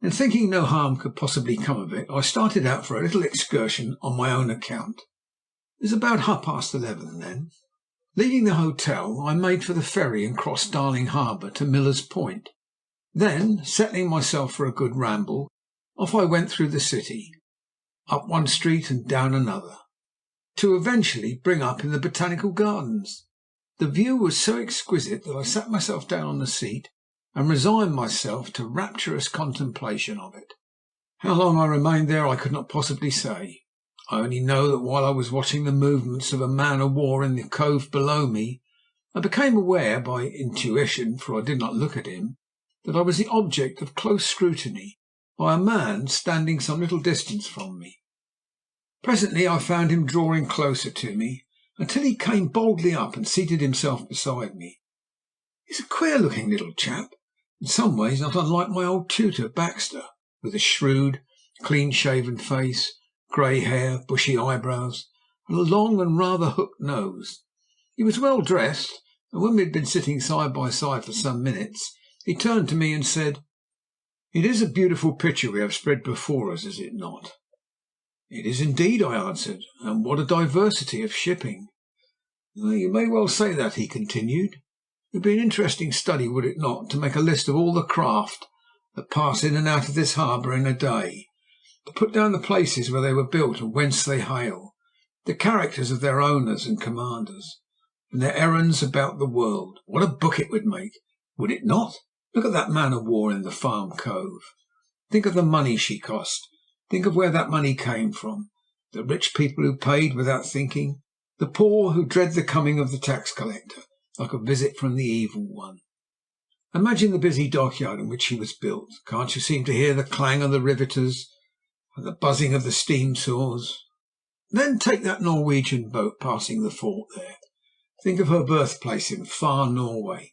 And thinking no harm could possibly come of it, I started out for a little excursion on my own account. It was about 11:30 then. Leaving the hotel, I made for the ferry and crossed Darling Harbour to Miller's Point. Then, settling myself for a good ramble, off I went through the city, up one street and down another, to eventually bring up in the Botanical Gardens. The view was so exquisite that I sat myself down on the seat and resigned myself to rapturous contemplation of it. How long I remained there I could not possibly say. I only know that while I was watching the movements of a man of war in the cove below me, I became aware by intuition, for I did not look at him, that I was the object of close scrutiny by a man standing some little distance from me. Presently I found him drawing closer to me, until he came boldly up and seated himself beside me. He's a queer-looking little chap, in some ways not unlike my old tutor Baxter, with a shrewd, clean-shaven face, grey hair, bushy eyebrows, and a long and rather hooked nose. He was well dressed, and when we had been sitting side by side for some minutes, he turned to me and said, "It is a beautiful picture we have spread before us, is it not?" "It is indeed," I answered, "and what a diversity of shipping." "You may well say that," he continued. "It would be an interesting study, would it not, to make a list of all the craft that pass in and out of this harbour in a day, to put down the places where they were built and whence they hail, the characters of their owners and commanders, and their errands about the world. What a book it would make, would it not? Look at that man of war in the Farm Cove. Think of the money she cost. Think of where that money came from. The rich people who paid without thinking, the poor who dread the coming of the tax collector, like a visit from the evil one. Imagine the busy dockyard in which she was built. Can't you seem to hear the clang of the riveters and the buzzing of the steam saws? Then take that Norwegian boat passing the fort there. Think of her birthplace in far Norway.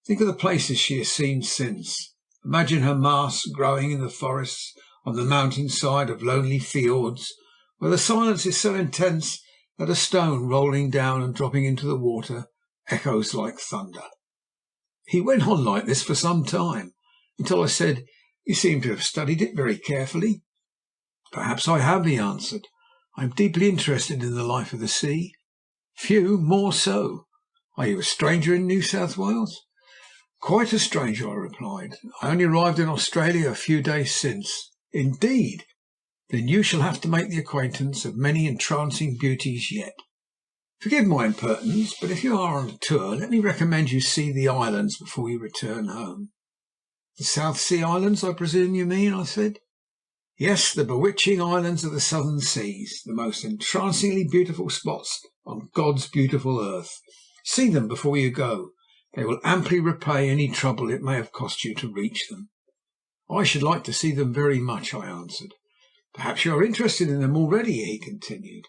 Think of the places she has seen since. Imagine her masts growing in the forests on the mountain side of lonely fjords, where the silence is so intense that a stone rolling down and dropping into the water echoes like thunder." He went on like this for some time, until I said, "You seem to have studied it very carefully." "Perhaps I have," he answered. "I am deeply interested in the life of the sea. Few more so. Are you a stranger in New South Wales?" "Quite a stranger," I replied. "I only arrived in Australia a few days since." "Indeed! Then you shall have to make the acquaintance of many entrancing beauties yet. Forgive my impertinence, but if you are on a tour, let me recommend you see the islands before you return home." "The South Sea Islands, I presume you mean?" I said. "Yes, the bewitching islands of the southern seas, the most entrancingly beautiful spots on God's beautiful earth. See them before you go. They will amply repay any trouble it may have cost you to reach them." "I should like to see them very much," I answered. "Perhaps you are interested in them already?" he continued.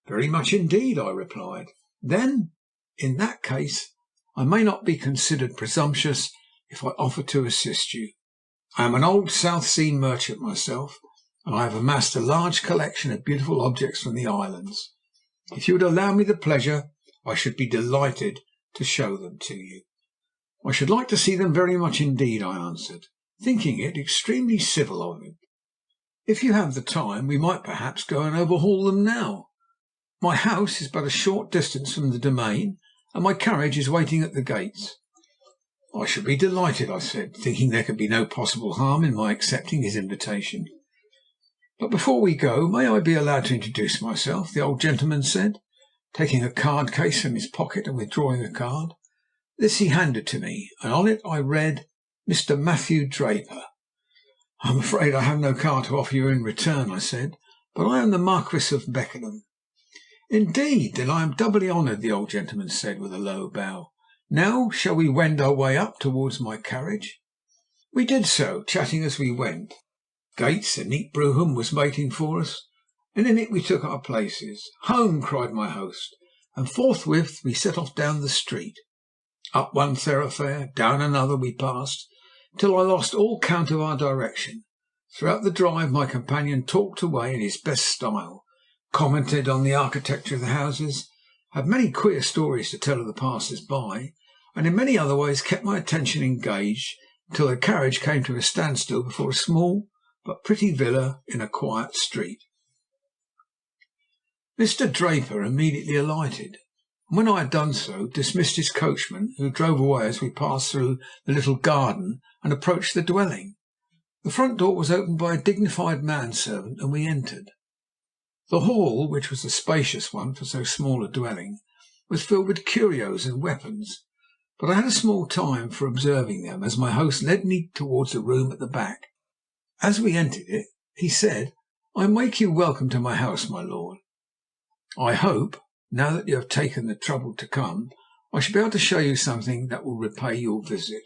"Very much indeed," I replied. "Then, in that case, I may not be considered presumptuous if I offer to assist you. I am an old South Sea merchant myself, and I have amassed a large collection of beautiful objects from the islands. If you would allow me the pleasure, I should be delighted to show them to you." "I should like to see them very much indeed," I answered, thinking it extremely civil of him. "If you have the time, we might perhaps go and overhaul them now. My house is but a short distance from the Domain, and my carriage is waiting at the gates." "I should be delighted," I said, thinking there could be no possible harm in my accepting his invitation. "But before we go, may I be allowed to introduce myself?" the old gentleman said, taking a card case from his pocket and withdrawing a card. This he handed to me, and on it I read, "Mr. Matthew Draper." "I'm afraid I have no card to offer you in return," I said, "but I am the Marquis of Beckenham." "Indeed! Then I am doubly honoured," the old gentleman said, with a low bow. "Now shall we wend our way up towards my carriage?" We did so, chatting as we went. Gates, a neat brougham, was waiting for us, and in it we took our places. "Home!" cried my host, and forthwith we set off down the street. Up one thoroughfare, down another we passed, till I lost all count of our direction. Throughout the drive my companion talked away in his best style, commented on the architecture of the houses, had many queer stories to tell of the passers by, and in many other ways kept my attention engaged until the carriage came to a standstill before a small but pretty villa in a quiet street. Mr. Draper immediately alighted, and when I had done so, dismissed his coachman, who drove away as we passed through the little garden and approached the dwelling. The front door was opened by a dignified manservant, and we entered. The hall, which was a spacious one for so small a dwelling, was filled with curios and weapons, but I had a small time for observing them, as my host led me towards a room at the back. As we entered it, he said, "I make you welcome to my house, my lord. I hope, now that you have taken the trouble to come, I shall be able to show you something that will repay your visit."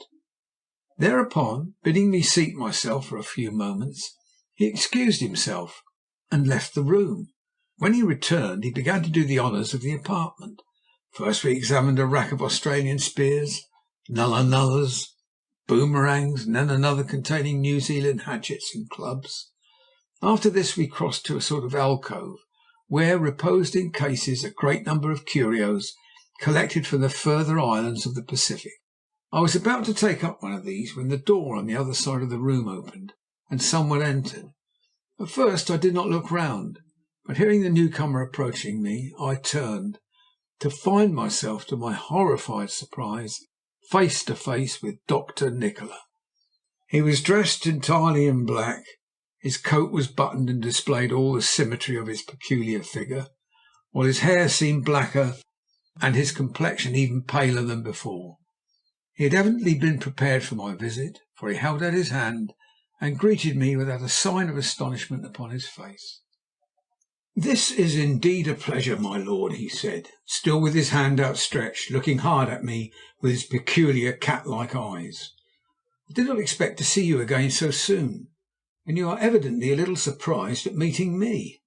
Thereupon, bidding me seat myself for a few moments, he excused himself and left the room. When he returned, he began to do the honours of the apartment. First we examined a rack of Australian spears, nulla-nullas, boomerangs, and then another containing New Zealand hatchets and clubs. After this we crossed to a sort of alcove, where reposed in cases a great number of curios collected from the further islands of the Pacific. I was about to take up one of these when the door on the other side of the room opened, and someone entered. At first I did not look round, but hearing the newcomer approaching me, I turned, to find myself, to my horrified surprise, face to face with Dr. Nikola. He was dressed entirely in black. His coat was buttoned and displayed all the symmetry of his peculiar figure, while his hair seemed blacker and his complexion even paler than before. He had evidently been prepared for my visit, for he held out his hand and greeted me without a sign of astonishment upon his face. "This is indeed a pleasure, my lord," he said, still with his hand outstretched, looking hard at me with his peculiar cat-like eyes. "I did not expect to see you again so soon, and you are evidently a little surprised at meeting me."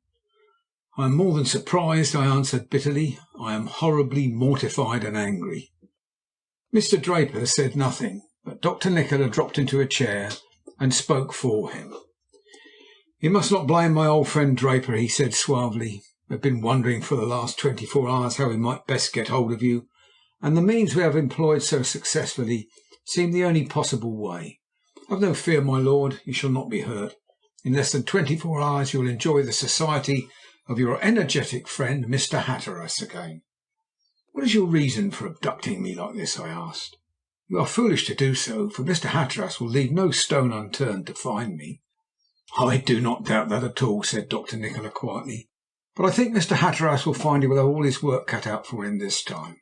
"I am more than surprised," I answered bitterly. "I am horribly mortified and angry." Mr. Draper said nothing, but Dr. Nikola dropped into a chair and spoke for him. "You must not blame my old friend Draper," he said suavely. "We have been wondering for the last 24 hours how we might best get hold of you, and the means we have employed so successfully seem the only possible way. Have no fear, my lord, you shall not be hurt. In less than 24 hours you will enjoy the society of your energetic friend, Mr. Hatteras, again." "What is your reason for abducting me like this?" I asked. "You are foolish to do so, for Mr. Hatteras will leave no stone unturned to find me." "I do not doubt that at all," said Dr. Nikola quietly. "But I think Mr. Hatteras will find he will have all his work cut out for him this time."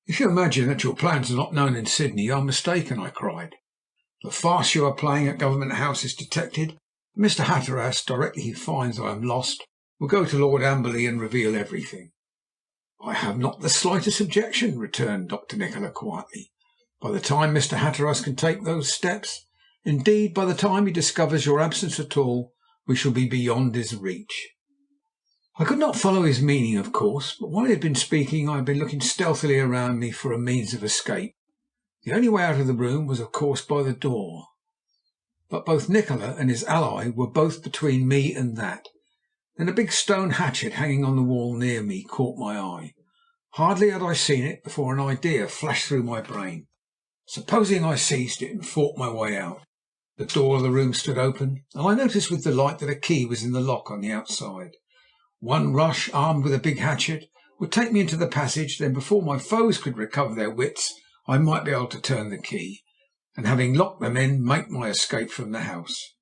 "If you imagine that your plans are not known in Sydney, you are mistaken," I cried. "The farce you are playing at Government House is detected. Mr. Hatteras, directly he finds I am lost, will go to Lord Amberley and reveal everything." "I have not the slightest objection," returned Dr. Nikola quietly. "By the time Mr. Hatteras can take those steps, indeed by the time he discovers your absence at all, we shall be beyond his reach." I could not follow his meaning, of course, but while he had been speaking I had been looking stealthily around me for a means of escape. The only way out of the room was, of course, by the door, but both Nikola and his ally were both between me and that. Then a big stone hatchet hanging on the wall near me caught my eye. Hardly had I seen it before an idea flashed through my brain. Supposing I seized it and fought my way out? The door of the room stood open, and I noticed with delight that a key was in the lock on the outside. One rush, armed with a big hatchet, would take me into the passage. Then, before my foes could recover their wits, I might be able to turn the key, and having locked them in, make my escape from the house.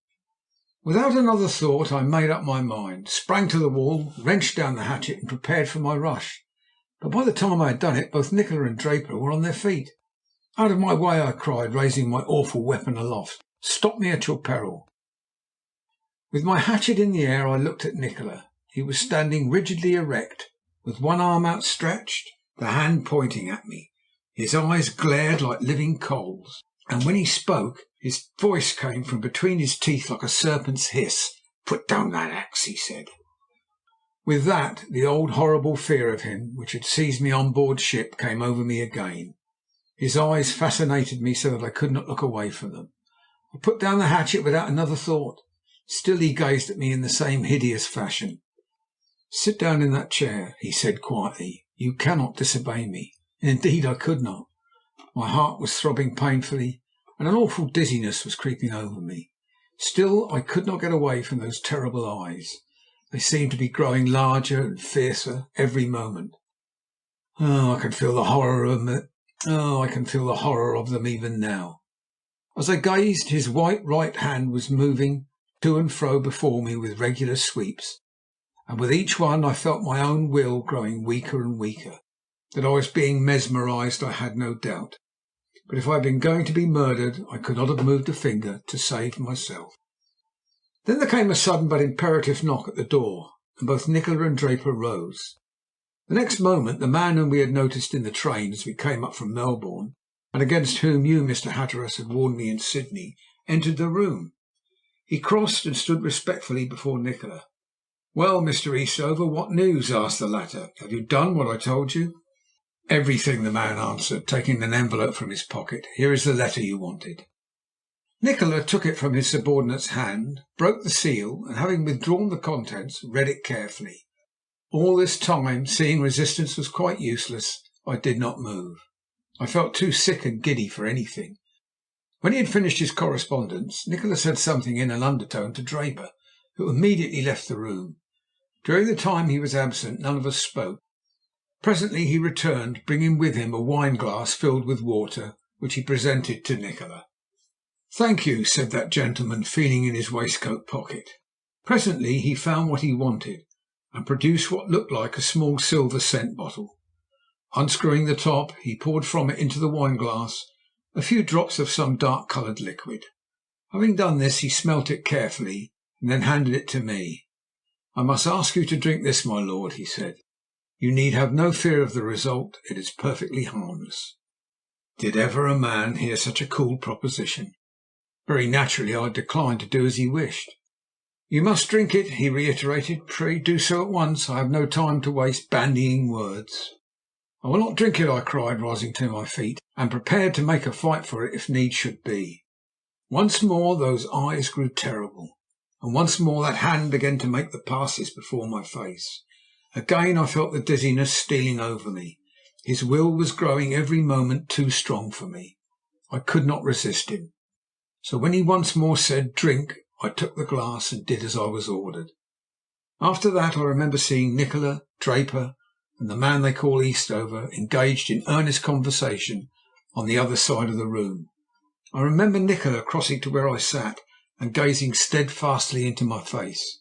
Without another thought I made up my mind, sprang to the wall, wrenched down the hatchet, and prepared for my rush. But by the time I had done it, both Nikola and Draper were on their feet. "Out of my way!" I cried, raising my awful weapon aloft. "Stop me at your peril." With my hatchet in the air I looked at Nikola. He was standing rigidly erect, with one arm outstretched, the hand pointing at me. His eyes glared like living coals, and when he spoke his voice came from between his teeth like a serpent's hiss. "Put down that axe," he said. With that the old horrible fear of him, which had seized me on board ship, came over me again. His eyes fascinated me so that I could not look away from them. I put down the hatchet without another thought. Still he gazed at me in the same hideous fashion. "Sit down in that chair," he said quietly. "You cannot disobey me." Indeed I could not. My heart was throbbing painfully, and an awful dizziness was creeping over me. Still, I could not get away from those terrible eyes. They seemed to be growing larger and fiercer every moment. Oh, I can feel the horror of them. Oh, I can feel the horror of them even now. As I gazed, his white right hand was moving to and fro before me with regular sweeps, and with each one I felt my own will growing weaker and weaker. That I was being mesmerized I had no doubt, but if I had been going to be murdered I could not have moved a finger to save myself. Then there came a sudden but imperative knock at the door, and both Nikola and Draper rose. The next moment the man whom we had noticed in the train as we came up from Melbourne, and against whom you, Mr. Hatteras, had warned me in Sydney, entered the room. He crossed and stood respectfully before Nikola. "Well, Mr. Eastover, what news?" asked the latter. "Have you done what I told you?" "Everything," the man answered, taking an envelope from his pocket. "Here is the letter you wanted." Nikola took it from his subordinate's hand, broke the seal, and having withdrawn the contents, read it carefully. All this time, seeing resistance was quite useless, I did not move. I felt too sick and giddy for anything. When he had finished his correspondence, Nikola said something in an undertone to Draper, who immediately left the room. During the time he was absent, none of us spoke. Presently he returned, bringing with him a wine-glass filled with water, which he presented to Nikola. "Thank you," said that gentleman, feeling in his waistcoat pocket. Presently he found what he wanted, and produced what looked like a small silver scent bottle. Unscrewing the top, he poured from it into the wine-glass a few drops of some dark-coloured liquid. Having done this, he smelt it carefully, and then handed it to me. "I must ask you to drink this, my lord," he said. "You need have no fear of the result. It is perfectly harmless." Did ever a man hear such a cool proposition? Very naturally I declined to do as he wished. "You must drink it," he reiterated. "Pray do so at once. I have no time to waste bandying words." "I will not drink it," I cried, rising to my feet, and prepared to make a fight for it if need should be. Once more those eyes grew terrible, and once more that hand began to make the passes before my face. Again I felt the dizziness stealing over me. His will was growing every moment too strong for me. I could not resist him. So when he once more said, "Drink," I took the glass and did as I was ordered. After that I remember seeing Nikola, Draper, and the man they call Eastover engaged in earnest conversation on the other side of the room. I remember Nikola crossing to where I sat and gazing steadfastly into my face.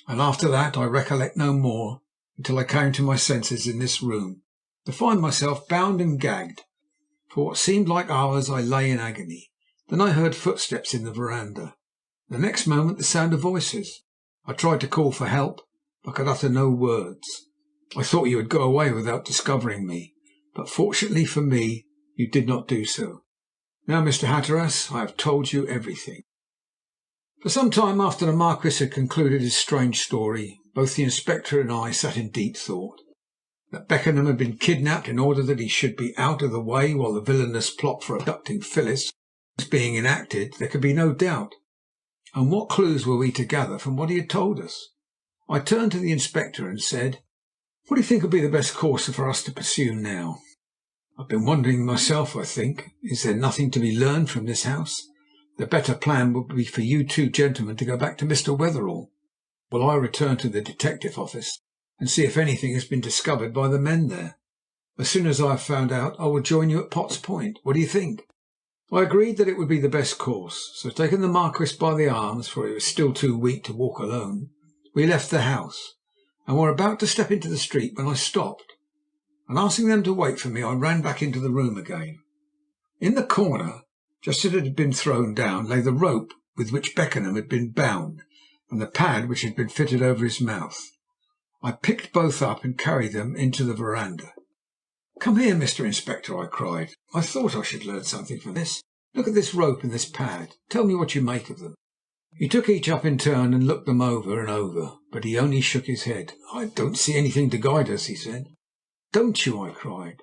And after that I recollect no more until I came to my senses in this room, to find myself bound and gagged. For what seemed like hours I lay in agony. Then I heard footsteps in the veranda. The next moment the sound of voices. I tried to call for help, but could utter no words. I thought you would go away without discovering me, but fortunately for me you did not do so. Now, Mr. Hatteras, I have told you everything." For some time after the Marquis had concluded his strange story, both the Inspector and I sat in deep thought. That Beckenham had been kidnapped in order that he should be out of the way while the villainous plot for abducting Phyllis was being enacted, there could be no doubt. And what clues were we to gather from what he had told us? I turned to the Inspector and said, "What do you think will be the best course for us to pursue now?" "I've been wondering myself. I think, is there nothing to be learned from this house? The better plan would be for you two gentlemen to go back to Mr. Wetherell, while I return to the detective office and see if anything has been discovered by the men there. As soon as I have found out, I will join you at Potts Point. What do you think?" I agreed that it would be the best course, so taking the Marquis by the arms, for he was still too weak to walk alone, we left the house, and were about to step into the street when I stopped, and asking them to wait for me, I ran back into the room again. In the corner, just as it had been thrown down, lay the rope with which Beckenham had been bound, and the pad which had been fitted over his mouth. I picked both up and carried them into the veranda. "Come here, Mr. Inspector," I cried. "I thought I should learn something from this. Look at this rope and this pad. Tell me what you make of them." He took each up in turn and looked them over and over, but he only shook his head. "I don't see anything to guide us," he said. "Don't you?" I cried.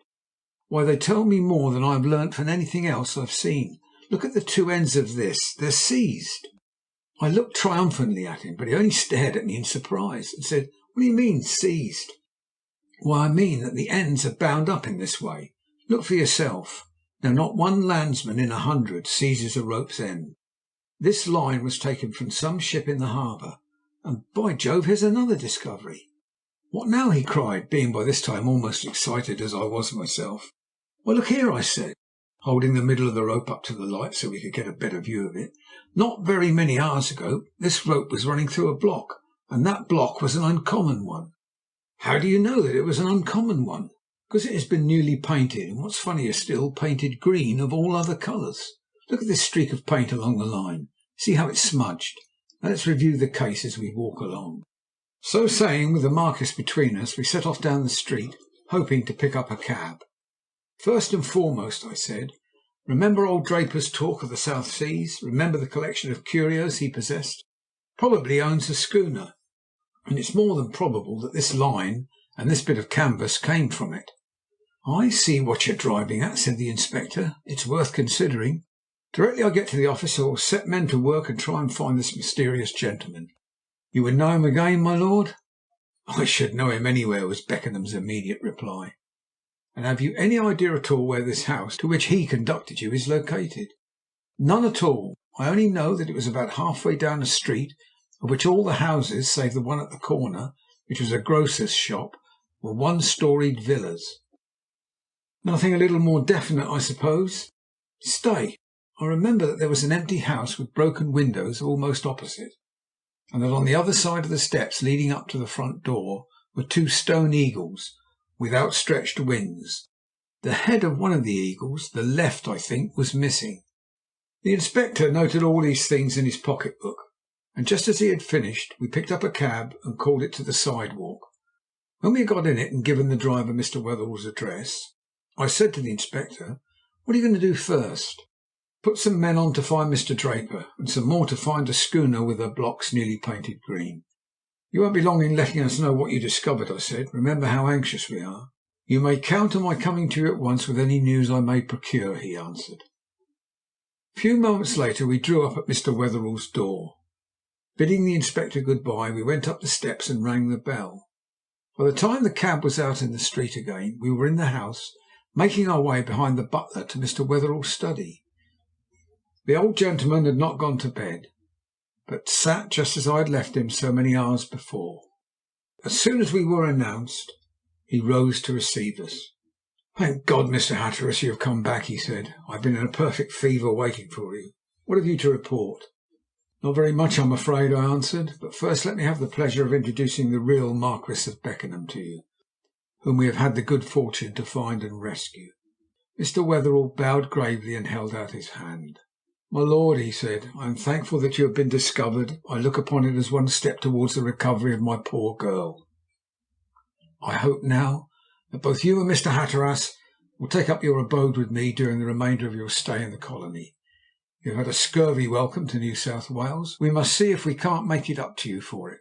"Why, they tell me more than I have learnt from anything else I've seen. Look at the two ends of this. They're seized." I looked triumphantly at him, but he only stared at me in surprise and said, "What do you mean, seized?" "Why, I mean that the ends are bound up in this way. Look for yourself. Now, not one landsman in 100 seizes a rope's end. This line was taken from some ship in the harbour. And, by Jove, here's another discovery." "What now?" he cried, being by this time almost excited as I was myself. "Why, look here," I said, holding the middle of the rope up to the light so we could get a better view of it. "Not very many hours ago this rope was running through a block, and that block was an uncommon one." "How do you know that it was an uncommon one?" "Because it has been newly painted, and what's funnier still, painted green of all other colours. Look at this streak of paint along the line. See how it's smudged. Now let's review the case as we walk along." So saying, with the Marquis between us, we set off down the street, hoping to pick up a cab. "First and foremost," I said, "remember old Draper's talk of the South Seas. Remember the collection of curios he possessed. Probably owns a schooner, and it's more than probable that this line and this bit of canvas came from it." "I see what you're driving at," said the Inspector. "It's worth considering. Directly I get to the office I will set men to work and try and find this mysterious gentleman." "You would know him again, my lord?" "I should know him anywhere," was Beckenham's immediate reply. "And have you any idea at all where this house, to which he conducted you, is located?" "None at all. I only know that it was about halfway down a street of which all the houses, save the one at the corner, which was a grocer's shop, were one-storied villas." "Nothing a little more definite, I suppose?" "Stay. I remember that there was an empty house with broken windows almost opposite, and that on the other side of the steps leading up to the front door were 2 stone eagles with outstretched wings. The head of one of the eagles, the left I think, was missing." The Inspector noted all these things in his pocket book, and just as he had finished we picked up a cab and called it to the sidewalk. When we had got in it and given the driver Mr. Wetherell's address, I said to the Inspector, "What are you going to do first?" "Put some men on to find Mr. Draper, and some more to find a schooner with her blocks newly painted green." "You won't be long in letting us know what you discovered," I said. "Remember how anxious we are." "You may count on my coming to you at once with any news I may procure," he answered. A few moments later we drew up at Mr. Wetherell's door. Bidding the Inspector good-bye, we went up the steps and rang the bell. By the time the cab was out in the street again, we were in the house, making our way behind the butler to Mr. Wetherell's study. The old gentleman had not gone to bed, but sat just as I had left him so many hours before. As soon as we were announced, he rose to receive us. "Thank God, Mr. Hatteras, you have come back," he said. "I've been in a perfect fever waiting for you. What have you to report?" "Not very much, I'm afraid," I answered. "But first let me have the pleasure of introducing the real Marquis of Beckenham to you, whom we have had the good fortune to find and rescue." Mr. Wetherell bowed gravely and held out his hand. "My lord," he said, "I am thankful that you have been discovered. I look upon it as one step towards the recovery of my poor girl. I hope now that both you and Mr. Hatteras will take up your abode with me during the remainder of your stay in the colony. You have had a scurvy welcome to New South Wales. We must see if we can't make it up to you for it.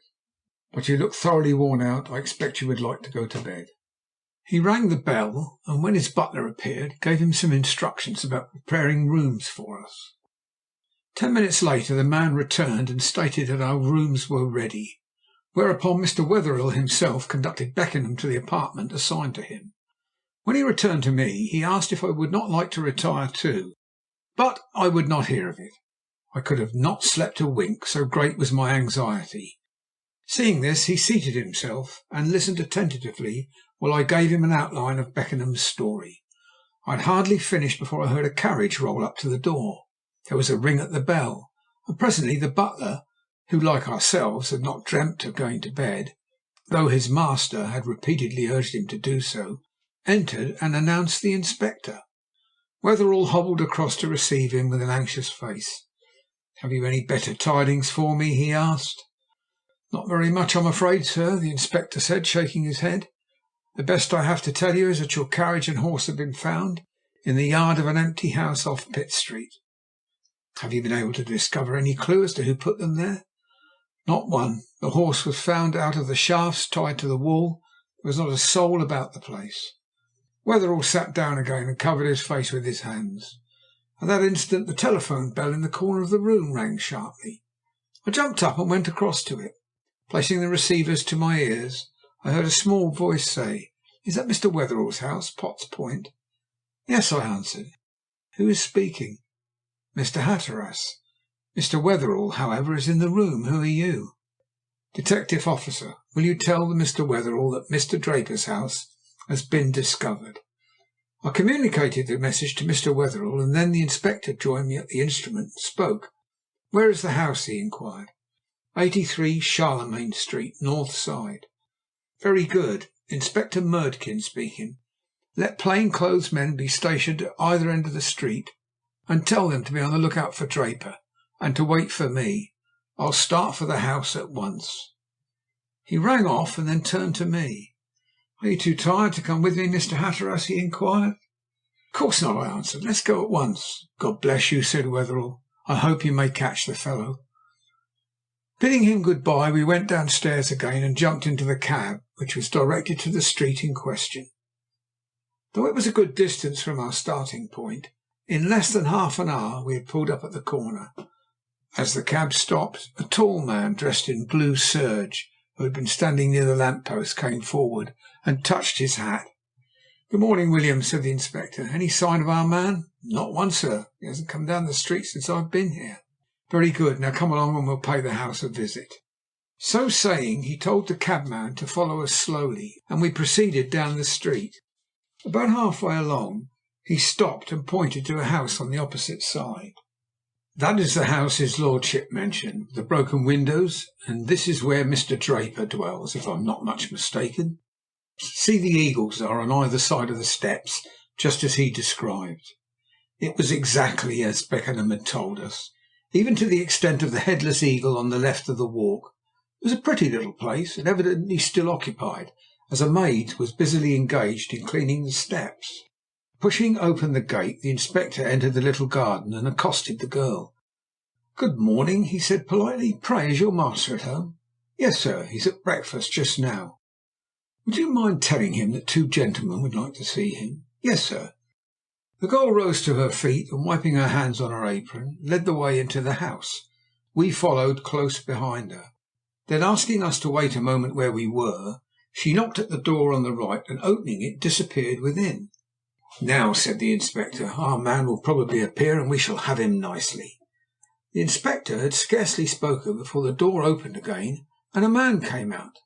But you look thoroughly worn out. I expect you would like to go to bed." He rang the bell, and when his butler appeared, gave him some instructions about preparing rooms for us. 10 minutes later the man returned and stated that our rooms were ready, whereupon Mr. Wetherell himself conducted Beckenham to the apartment assigned to him. When he returned to me, he asked if I would not like to retire too, but I would not hear of it. I could have not slept a wink, so great was my anxiety. Seeing this, he seated himself and listened attentively while I gave him an outline of Beckenham's story. I had hardly finished before I heard a carriage roll up to the door. There was a ring at the bell, and presently the butler, who, like ourselves, had not dreamt of going to bed, though his master had repeatedly urged him to do so, entered and announced the Inspector. Wetherell hobbled across to receive him with an anxious face. "Have you any better tidings for me?" he asked. "Not very much, I'm afraid, sir," the Inspector said, shaking his head. "The best I have to tell you is that your carriage and horse have been found in the yard of an empty house off Pitt Street." "Have you been able to discover any clue as to who put them there?" "Not one. The horse was found out of the shafts, tied to the wall. There was not a soul about the place." Wetherell sat down again and covered his face with his hands. At that instant the telephone bell in the corner of the room rang sharply. I jumped up and went across to it. Placing the receivers to my ears, I heard a small voice say, "Is that Mr. Wetherell's house, Potts Point?" "Yes," I answered. Who is speaking?" "Mr. Hatteras. Mr. Wetherell, however, is in the room. Who are you?" "Detective officer. Will you tell Mr. Wetherell that Mr. Draper's house has been discovered?" I communicated the message to Mr. Wetherell, and then the inspector joined me at the instrument and spoke. "Where is the house?" he inquired. 83 Charlemagne Street, north side." "Very good. Inspector Murdkin speaking. Let plain clothes men be stationed at either end of the street, and tell them to be on the look out for Draper, and to wait for me. I'll start for the house at once." He rang off and then turned to me. "Are you too tired to come with me, Mr. Hatteras?" he inquired. "Of course not," I answered. "Let's go at once." "God bless you," said Wetherell. "I hope you may catch the fellow." Bidding him good-bye, we went downstairs again and jumped into the cab, which was directed to the street in question. Though it was a good distance from our starting point, in less than half an hour we had pulled up at the corner. As the cab stopped, a tall man dressed in blue serge, who had been standing near the lamp-post, came forward and touched his hat. "Good morning, William," said the inspector. "Any sign of our man?" "Not one, sir. He hasn't come down the street since I've been here." "Very good. Now come along and we'll pay the house a visit." So saying, he told the cabman to follow us slowly, and we proceeded down the street. About halfway along he stopped and pointed to a house on the opposite side. "That is the house his lordship mentioned, with the broken windows, and this is where Mr. Draper dwells, if I'm not much mistaken. See, the eagles are on either side of the steps, just as he described." It was exactly as Beckenham had told us, even to the extent of the headless eagle on the left of the walk. It was a pretty little place, and evidently still occupied, as a maid was busily engaged in cleaning the steps. Pushing open the gate, the inspector entered the little garden and accosted the girl. "Good morning," he said politely. "Pray, is your master at home?" "Yes, sir. He's at breakfast just now." "Would you mind telling him that two gentlemen would like to see him?" "Yes, sir." The girl rose to her feet and, wiping her hands on her apron, led the way into the house. We followed close behind her. Then, asking us to wait a moment where we were, she knocked at the door on the right, and opening it, disappeared within. "Now," said the inspector, "our man will probably appear, and we shall have him nicely." The inspector had scarcely spoken before the door opened again and a man came out.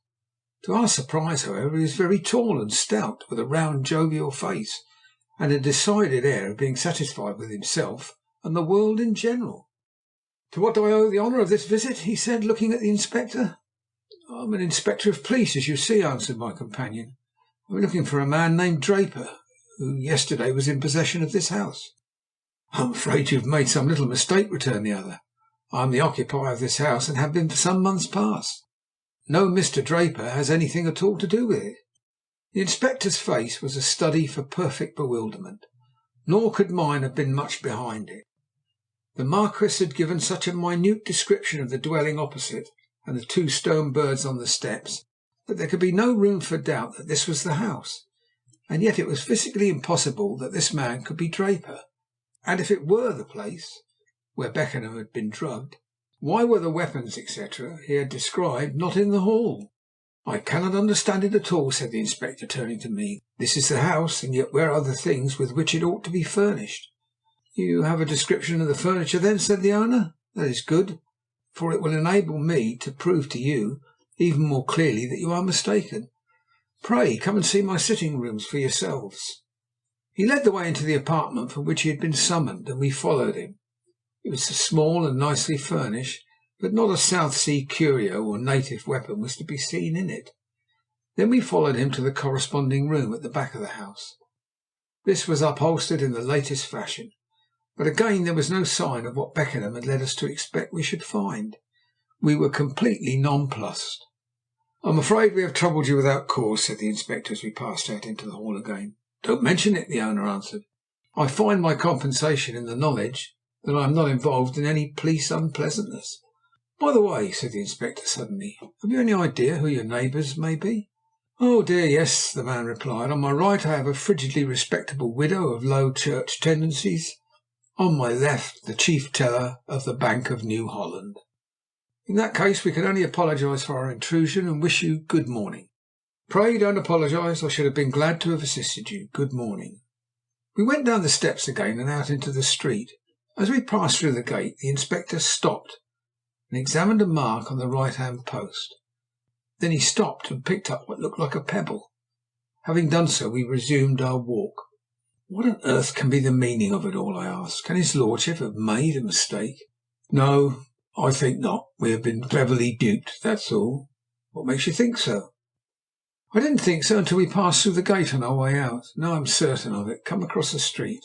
To our surprise, however, he was very tall and stout, with a round, jovial face, and a decided air of being satisfied with himself and the world in general. "To what do I owe the honour of this visit?" he said, looking at the inspector. "I'm an inspector of police, as you see," answered my companion. "We're looking for a man named Draper, who yesterday was in possession of this house." "I'm afraid you've made some little mistake," returned the other. "I am the occupier of this house, and have been for some months past. No Mr. Draper has anything at all to do with it." The inspector's face was a study for perfect bewilderment, nor could mine have been much behind it. The Marquis had given such a minute description of the dwelling opposite and the two stone birds on the steps that there could be no room for doubt that this was the house. And yet it was physically impossible that this man could be Draper. And if it were the place where Beckenham had been drugged, why were the weapons, etc., he had described not in the hall? "I cannot understand it at all," said the inspector, turning to me. "This is the house, and yet where are the things with which it ought to be furnished?" "You have a description of the furniture, then?" said the owner. "That is good, for it will enable me to prove to you even more clearly that you are mistaken. Pray come and see my sitting rooms for yourselves." He led the way into the apartment from which he had been summoned, and we followed him. It was small and nicely furnished, but not a South Sea curio or native weapon was to be seen in it. Then we followed him to the corresponding room at the back of the house. This was upholstered in the latest fashion, but again there was no sign of what Beckenham had led us to expect we should find. We were completely nonplussed. "I'm afraid we have troubled you without cause," said the inspector as we passed out into the hall again. "Don't mention it," the owner answered. "I find my compensation in the knowledge that I am not involved in any police unpleasantness. By the way," said the inspector suddenly, "have you any idea who your neighbours may be?" "Oh dear, yes," the man replied. "On my right I have a frigidly respectable widow of low church tendencies. On my left the chief teller of the Bank of New Holland." "In that case we can only apologise for our intrusion and wish you good morning." "Pray don't apologise. I should have been glad to have assisted you. Good morning." We went down the steps again and out into the street. As we passed through the gate, the inspector stopped and examined a mark on the right-hand post. Then he stopped and picked up what looked like a pebble. Having done so, we resumed our walk. "What on earth can be the meaning of it all?" I asked. "Can his lordship have made a mistake?" "No, I think not. We have been cleverly duped, that's all." "What makes you think so?" "I didn't think so until we passed through the gate on our way out. Now I'm certain of it. Come across the street."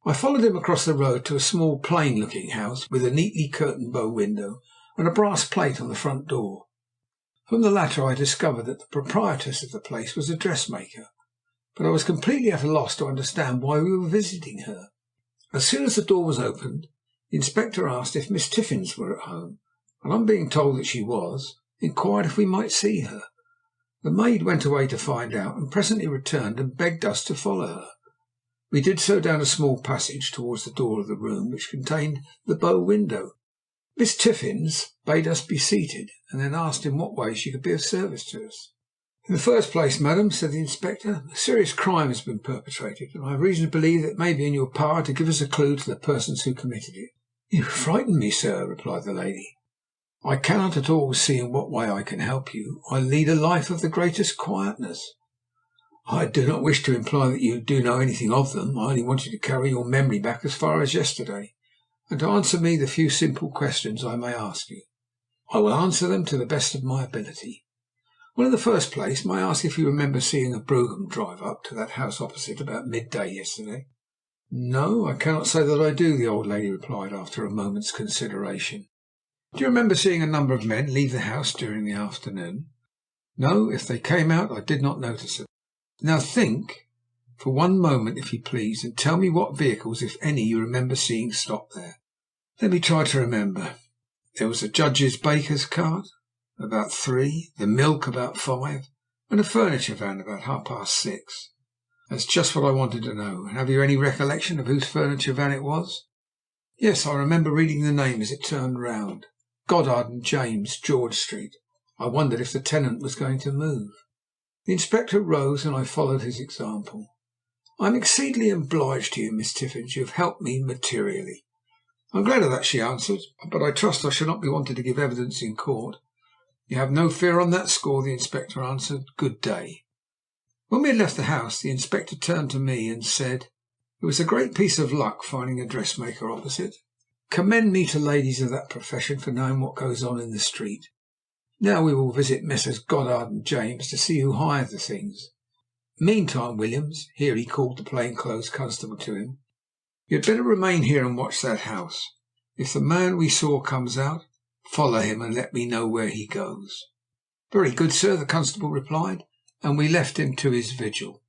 I followed him across the road to a small, plain-looking house with a neatly curtained bow window and a brass plate on the front door. From the latter I discovered that the proprietress of the place was a dressmaker, but I was completely at a loss to understand why we were visiting her. As soon as the door was opened, the inspector asked if Miss Tiffins were at home, and on being told that she was, inquired if we might see her. The maid went away to find out, and presently returned and begged us to follow her. We did so down a small passage towards the door of the room which contained the bow window. Miss Tiffins bade us be seated, and then asked in what way she could be of service to us. "In the first place, madam," said the inspector, "a serious crime has been perpetrated, and I have reason to believe that it may be in your power to give us a clue to the persons who committed it." "You frighten me, sir," replied the lady. "I cannot at all see in what way I can help you. I lead a life of the greatest quietness." "I do not wish to imply that you do know anything of them. I only want you to carry your memory back as far as yesterday, and to answer me the few simple questions I may ask you. I will answer them to the best of my ability. Well, in the first place, may I ask if you remember seeing a brougham drive up to that house opposite about midday yesterday?" "No, I cannot say that I do," the old lady replied after a moment's consideration. "Do you remember seeing a number of men leave the house during the afternoon?" "No, if they came out I did not notice them." "Now think for one moment, if you please, and tell me what vehicles, if any, you remember seeing stop there." "Let me try to remember. There was a judge's baker's cart about 3, the milk about 5, and a furniture van about 6:30. "That's just what I wanted to know. And have you any recollection of whose furniture van it was?" "Yes, I remember reading the name as it turned round. Goddard and James, George Street. I wondered if the tenant was going to move." The inspector rose, and I followed his example. "I am exceedingly obliged to you, Miss Tiffins. You have helped me materially." "I am glad of that," she answered, "but I trust I shall not be wanted to give evidence in court." "You have no fear on that score," the inspector answered. "Good day." When we had left the house, the inspector turned to me and said, "It was a great piece of luck finding a dressmaker opposite. Commend me to ladies of that profession for knowing what goes on in the street. Now we will visit Messrs. Goddard and James to see who hired the things. Meantime, Williams," here he called the plain-clothes constable to him, "you had better remain here and watch that house. If the man we saw comes out, follow him and let me know where he goes." "Very good, sir," the constable replied, and we left him to his vigil.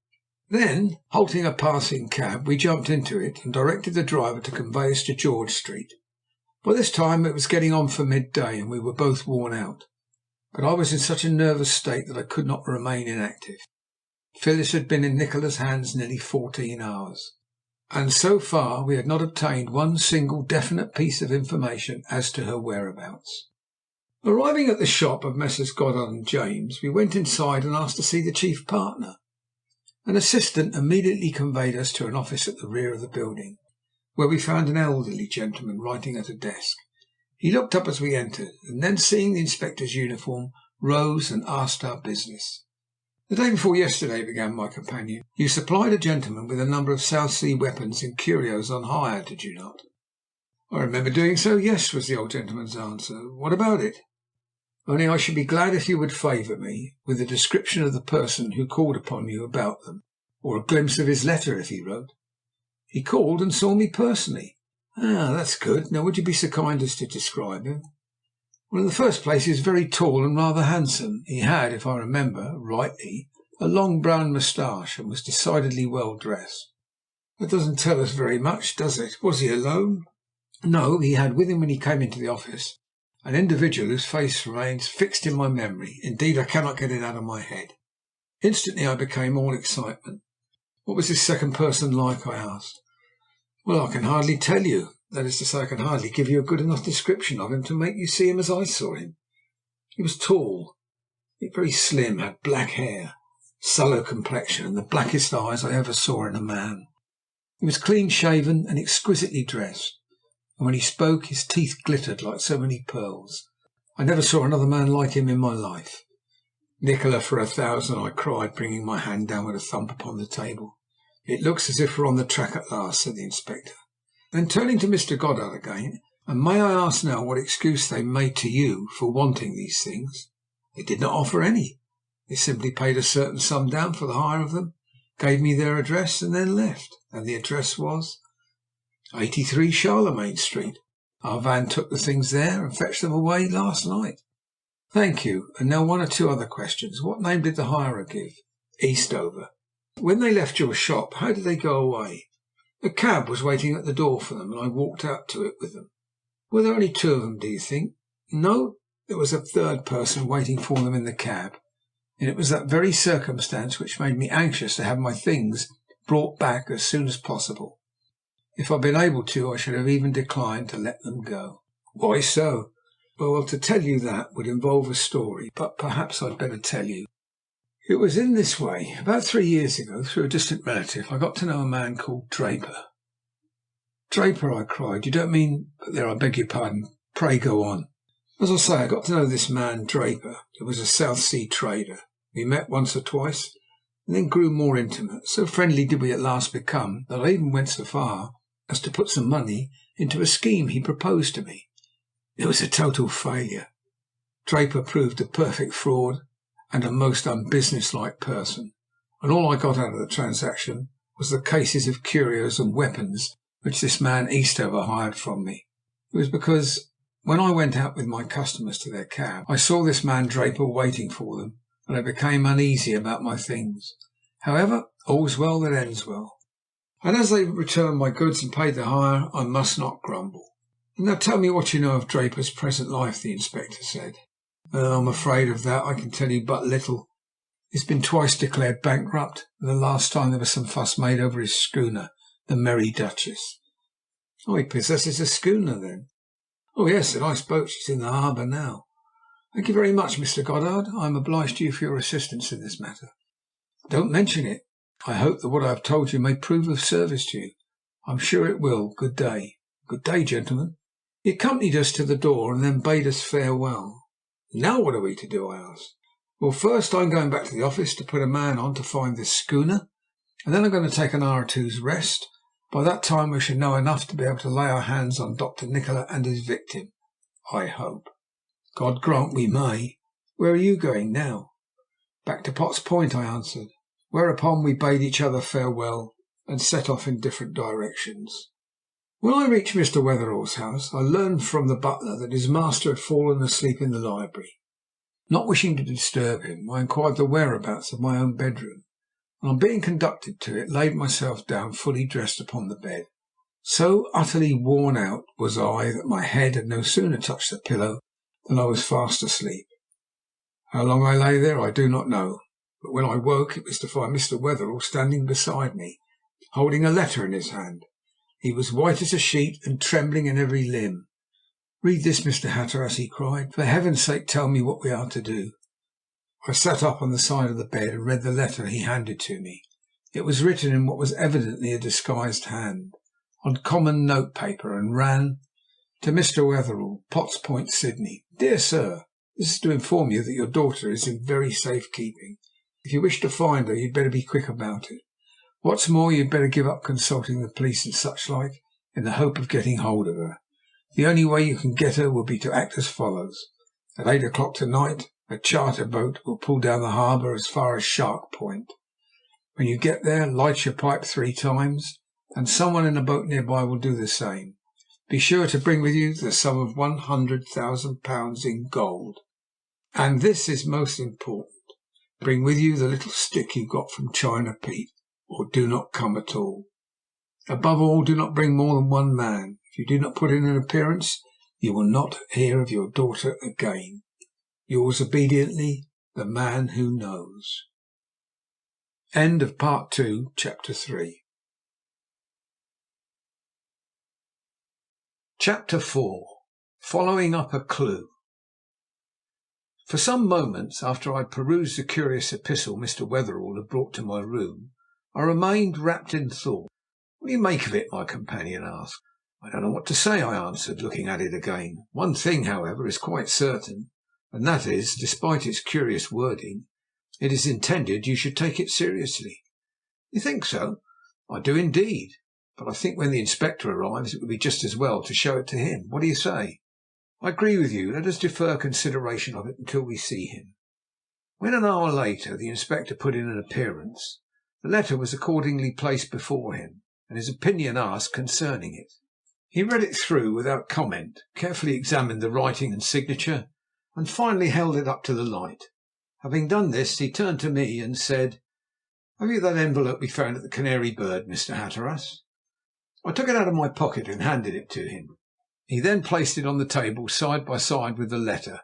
Then, halting a passing cab, we jumped into it and directed the driver to convey us to George Street. By this time it was getting on for midday, and we were both worn out. But I was in such a nervous state that I could not remain inactive. Phyllis had been in Nikola's hands nearly 14 hours, and so far we had not obtained one single definite piece of information as to her whereabouts. Arriving at the shop of Messrs. Goddard and James, we went inside and asked to see the chief partner. An assistant immediately conveyed us to an office at the rear of the building, where we found an elderly gentleman writing at a desk. He looked up as we entered, and then, seeing the inspector's uniform, rose and asked our business. "The day before yesterday," began my companion, "you supplied a gentleman with a number of South Sea weapons and curios on hire, did you not?" "I remember doing so, yes," was the old gentleman's answer. "What about it?" "Only I should be glad if you would favour me with a description of the person who called upon you about them, or a glimpse of his letter if he wrote." "He called and saw me personally." "Ah, that's good. Now would you be so kind as to describe him?" "Well, in the first place, he was very tall and rather handsome. He had, if I remember rightly, a long brown moustache, and was decidedly well dressed." "That doesn't tell us very much, does it? Was he alone?" "No, he had with him when he came into the office an individual whose face remains fixed in my memory. Indeed, I cannot get it out of my head." Instantly I became all excitement. "What was this second person like?" I asked. "Well, I can hardly tell you. That is to say, I can hardly give you a good enough description of him to make you see him as I saw him. He was tall, very slim, had black hair, sallow complexion, and the blackest eyes I ever saw in a man. He was clean-shaven and exquisitely dressed, and when he spoke his teeth glittered like so many pearls. I never saw another man like him in my life. "Nikola for 1,000," I cried, bringing my hand down with a thump upon the table. "It looks as if we're on the track at last," said the Inspector. Then turning to Mr. Goddard again, "And may I ask now what excuse they made to you for wanting these things?" "They did not offer any. They simply paid a certain sum down for the hire of them, gave me their address, and then left." "And the address was?" 83 Charlemagne Street. Our van took the things there and fetched them away last night." "Thank you. And now one or two other questions. What name did the hirer give?" "Eastover." "When they left your shop, how did they go away?" "A cab was waiting at the door for them, and I walked out to it with them." "Were there only two of them, do you think?" "No, there was a third person waiting for them in the cab, and it was that very circumstance which made me anxious to have my things brought back as soon as possible. If I'd been able to, I should have even declined to let them go." "Why so?" "Well, to tell you that would involve a story, but perhaps I'd better tell you. It was in this way. About 3 years ago, through a distant relative, I got to know a man called Draper." "Draper!" I cried. "You don't mean But there, I beg your pardon. Pray go on." "As I say, I got to know this man Draper, who was a South Sea trader. We met once or twice, and then grew more intimate. So friendly did we at last become that I even went so far as to put some money into a scheme he proposed to me. It was a total failure. Draper proved a perfect fraud and a most unbusinesslike person, and all I got out of the transaction was the cases of curios and weapons which this man Eastover hired from me. It was because when I went out with my customers to their cab, I saw this man Draper waiting for them, and I became uneasy about my things. However, all's well that ends well, and as they returned my goods and paid the hire, I must not grumble." "Now tell me what you know of Draper's present life," the Inspector said. "I'm afraid of that I can tell you but little. He's been twice declared bankrupt, and the last time there was some fuss made over his schooner, the Merry Duchess." "Oh, he possesses a schooner, then?" "Oh, yes, a nice boat. She's in the harbour now." "Thank you very much, Mr. Goddard. I am obliged to you for your assistance in this matter." "Don't mention it. I hope that what I have told you may prove of service to you." "I'm sure it will. Good day." "Good day, gentlemen." He accompanied us to the door and then bade us farewell. "Now what are we to do?" I asked. "Well, first I'm going back to the office to put a man on to find this schooner, and then I'm going to take an hour or two's rest. By that time we shall know enough to be able to lay our hands on Dr. Nikola and his victim, I hope." "God grant we may. Where are you going now?" "Back to Potts Point," I answered, whereupon we bade each other farewell and set off in different directions. When I reached Mr. Wetherell's house, I learned from the butler that his master had fallen asleep in the library. Not wishing to disturb him, I inquired the whereabouts of my own bedroom, and on being conducted to it, laid myself down fully dressed upon the bed. So utterly worn out was I that my head had no sooner touched the pillow than I was fast asleep. How long I lay there I do not know, but when I woke it was to find Mr. Wetherell standing beside me, holding a letter in his hand. He was white as a sheet and trembling in every limb. "Read this, Mr. Hatteras," he cried. "For heaven's sake tell me what we are to do." I sat up on the side of the bed and read the letter he handed to me. It was written in what was evidently a disguised hand, on common note paper, and ran: "To Mr. Wetherell, Potts Point, Sydney. Dear Sir, this is to inform you that your daughter is in very safe keeping. If you wish to find her, you'd better be quick about it. What's more, you'd better give up consulting the police and such like, in the hope of getting hold of her. The only way you can get her will be to act as follows. At 8 o'clock tonight, a charter boat will pull down the harbour as far as Shark Point. When you get there, light your pipe 3 times, and someone in a boat nearby will do the same. Be sure to bring with you the sum of £100,000 in gold. And this is most important. Bring with you the little stick you got from China Pete, or do not come at all. Above all, do not bring more than one man. If you do not put in an appearance, you will not hear of your daughter again. Yours obediently, The Man Who Knows." End of Part 2, Chapter 3. Chapter 4. Following up a clue. For some moments after I had perused the curious epistle Mr. Wetherell had brought to my room, I remained wrapped in thought. "What do you make of it?" my companion asked. "I don't know what to say," I answered, looking at it again. "One thing, however, is quite certain, and that is, despite its curious wording, it is intended you should take it seriously." "You think so?" "I do indeed. But I think when the Inspector arrives it would be just as well to show it to him. What do you say?" "I agree with you. Let us defer consideration of it until we see him." When, an hour later, the Inspector put in an appearance, the letter was accordingly placed before him, and his opinion asked concerning it. He read it through without comment, carefully examined the writing and signature, and finally held it up to the light. Having done this, he turned to me and said, "Have you that envelope we found at the Canary Bird, Mr. Hatteras?" I took it out of my pocket and handed it to him. He then placed it on the table side by side with the letter,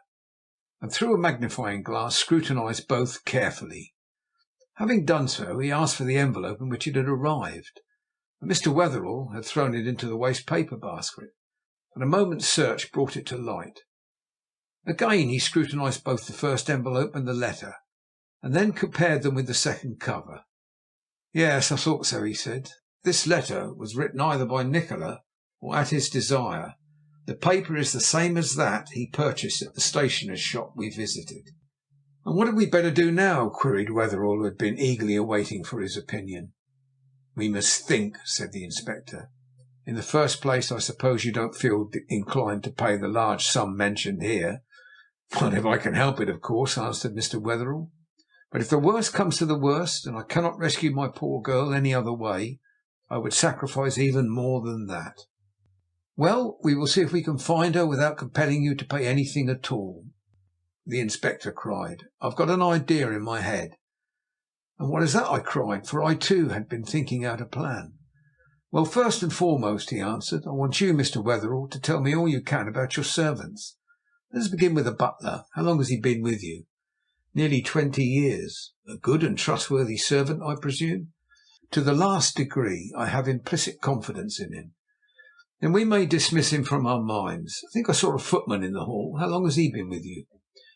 and through a magnifying glass scrutinized both carefully. Having done so, he asked for the envelope in which it had arrived, but Mr. Wetherell had thrown it into the waste paper basket, and a moment's search brought it to light. Again he scrutinized both the first envelope and the letter, and then compared them with the second cover. "Yes, I thought so," he said. "This letter was written either by Nikola or at his desire. The paper is the same as that he purchased at the stationer's shop we visited." "And what had we better do now?" queried Wetherell, who had been eagerly waiting for his opinion. "We must think," said the Inspector. "In the first place, I suppose you don't feel inclined to pay the large sum mentioned here?" "Not if I can help it, of course," answered Mr. Wetherell. "But if the worst comes to the worst, and I cannot rescue my poor girl any other way, I would sacrifice even more than that." "Well, we will see if we can find her without compelling you to pay anything at all," the Inspector cried. "I've got an idea in my head." "And what is that?" I cried, for I too had been thinking out a plan. "Well, first and foremost," he answered, "I want you, Mr. Wetherell, to tell me all you can about your servants. Let us begin with the butler. How long has he been with you?" "Nearly 20 years." "A good and trustworthy servant, I presume?" "To the last degree. I have implicit confidence in him." "Then we may dismiss him from our minds. I think I saw a footman in the hall. How long has he been with you?"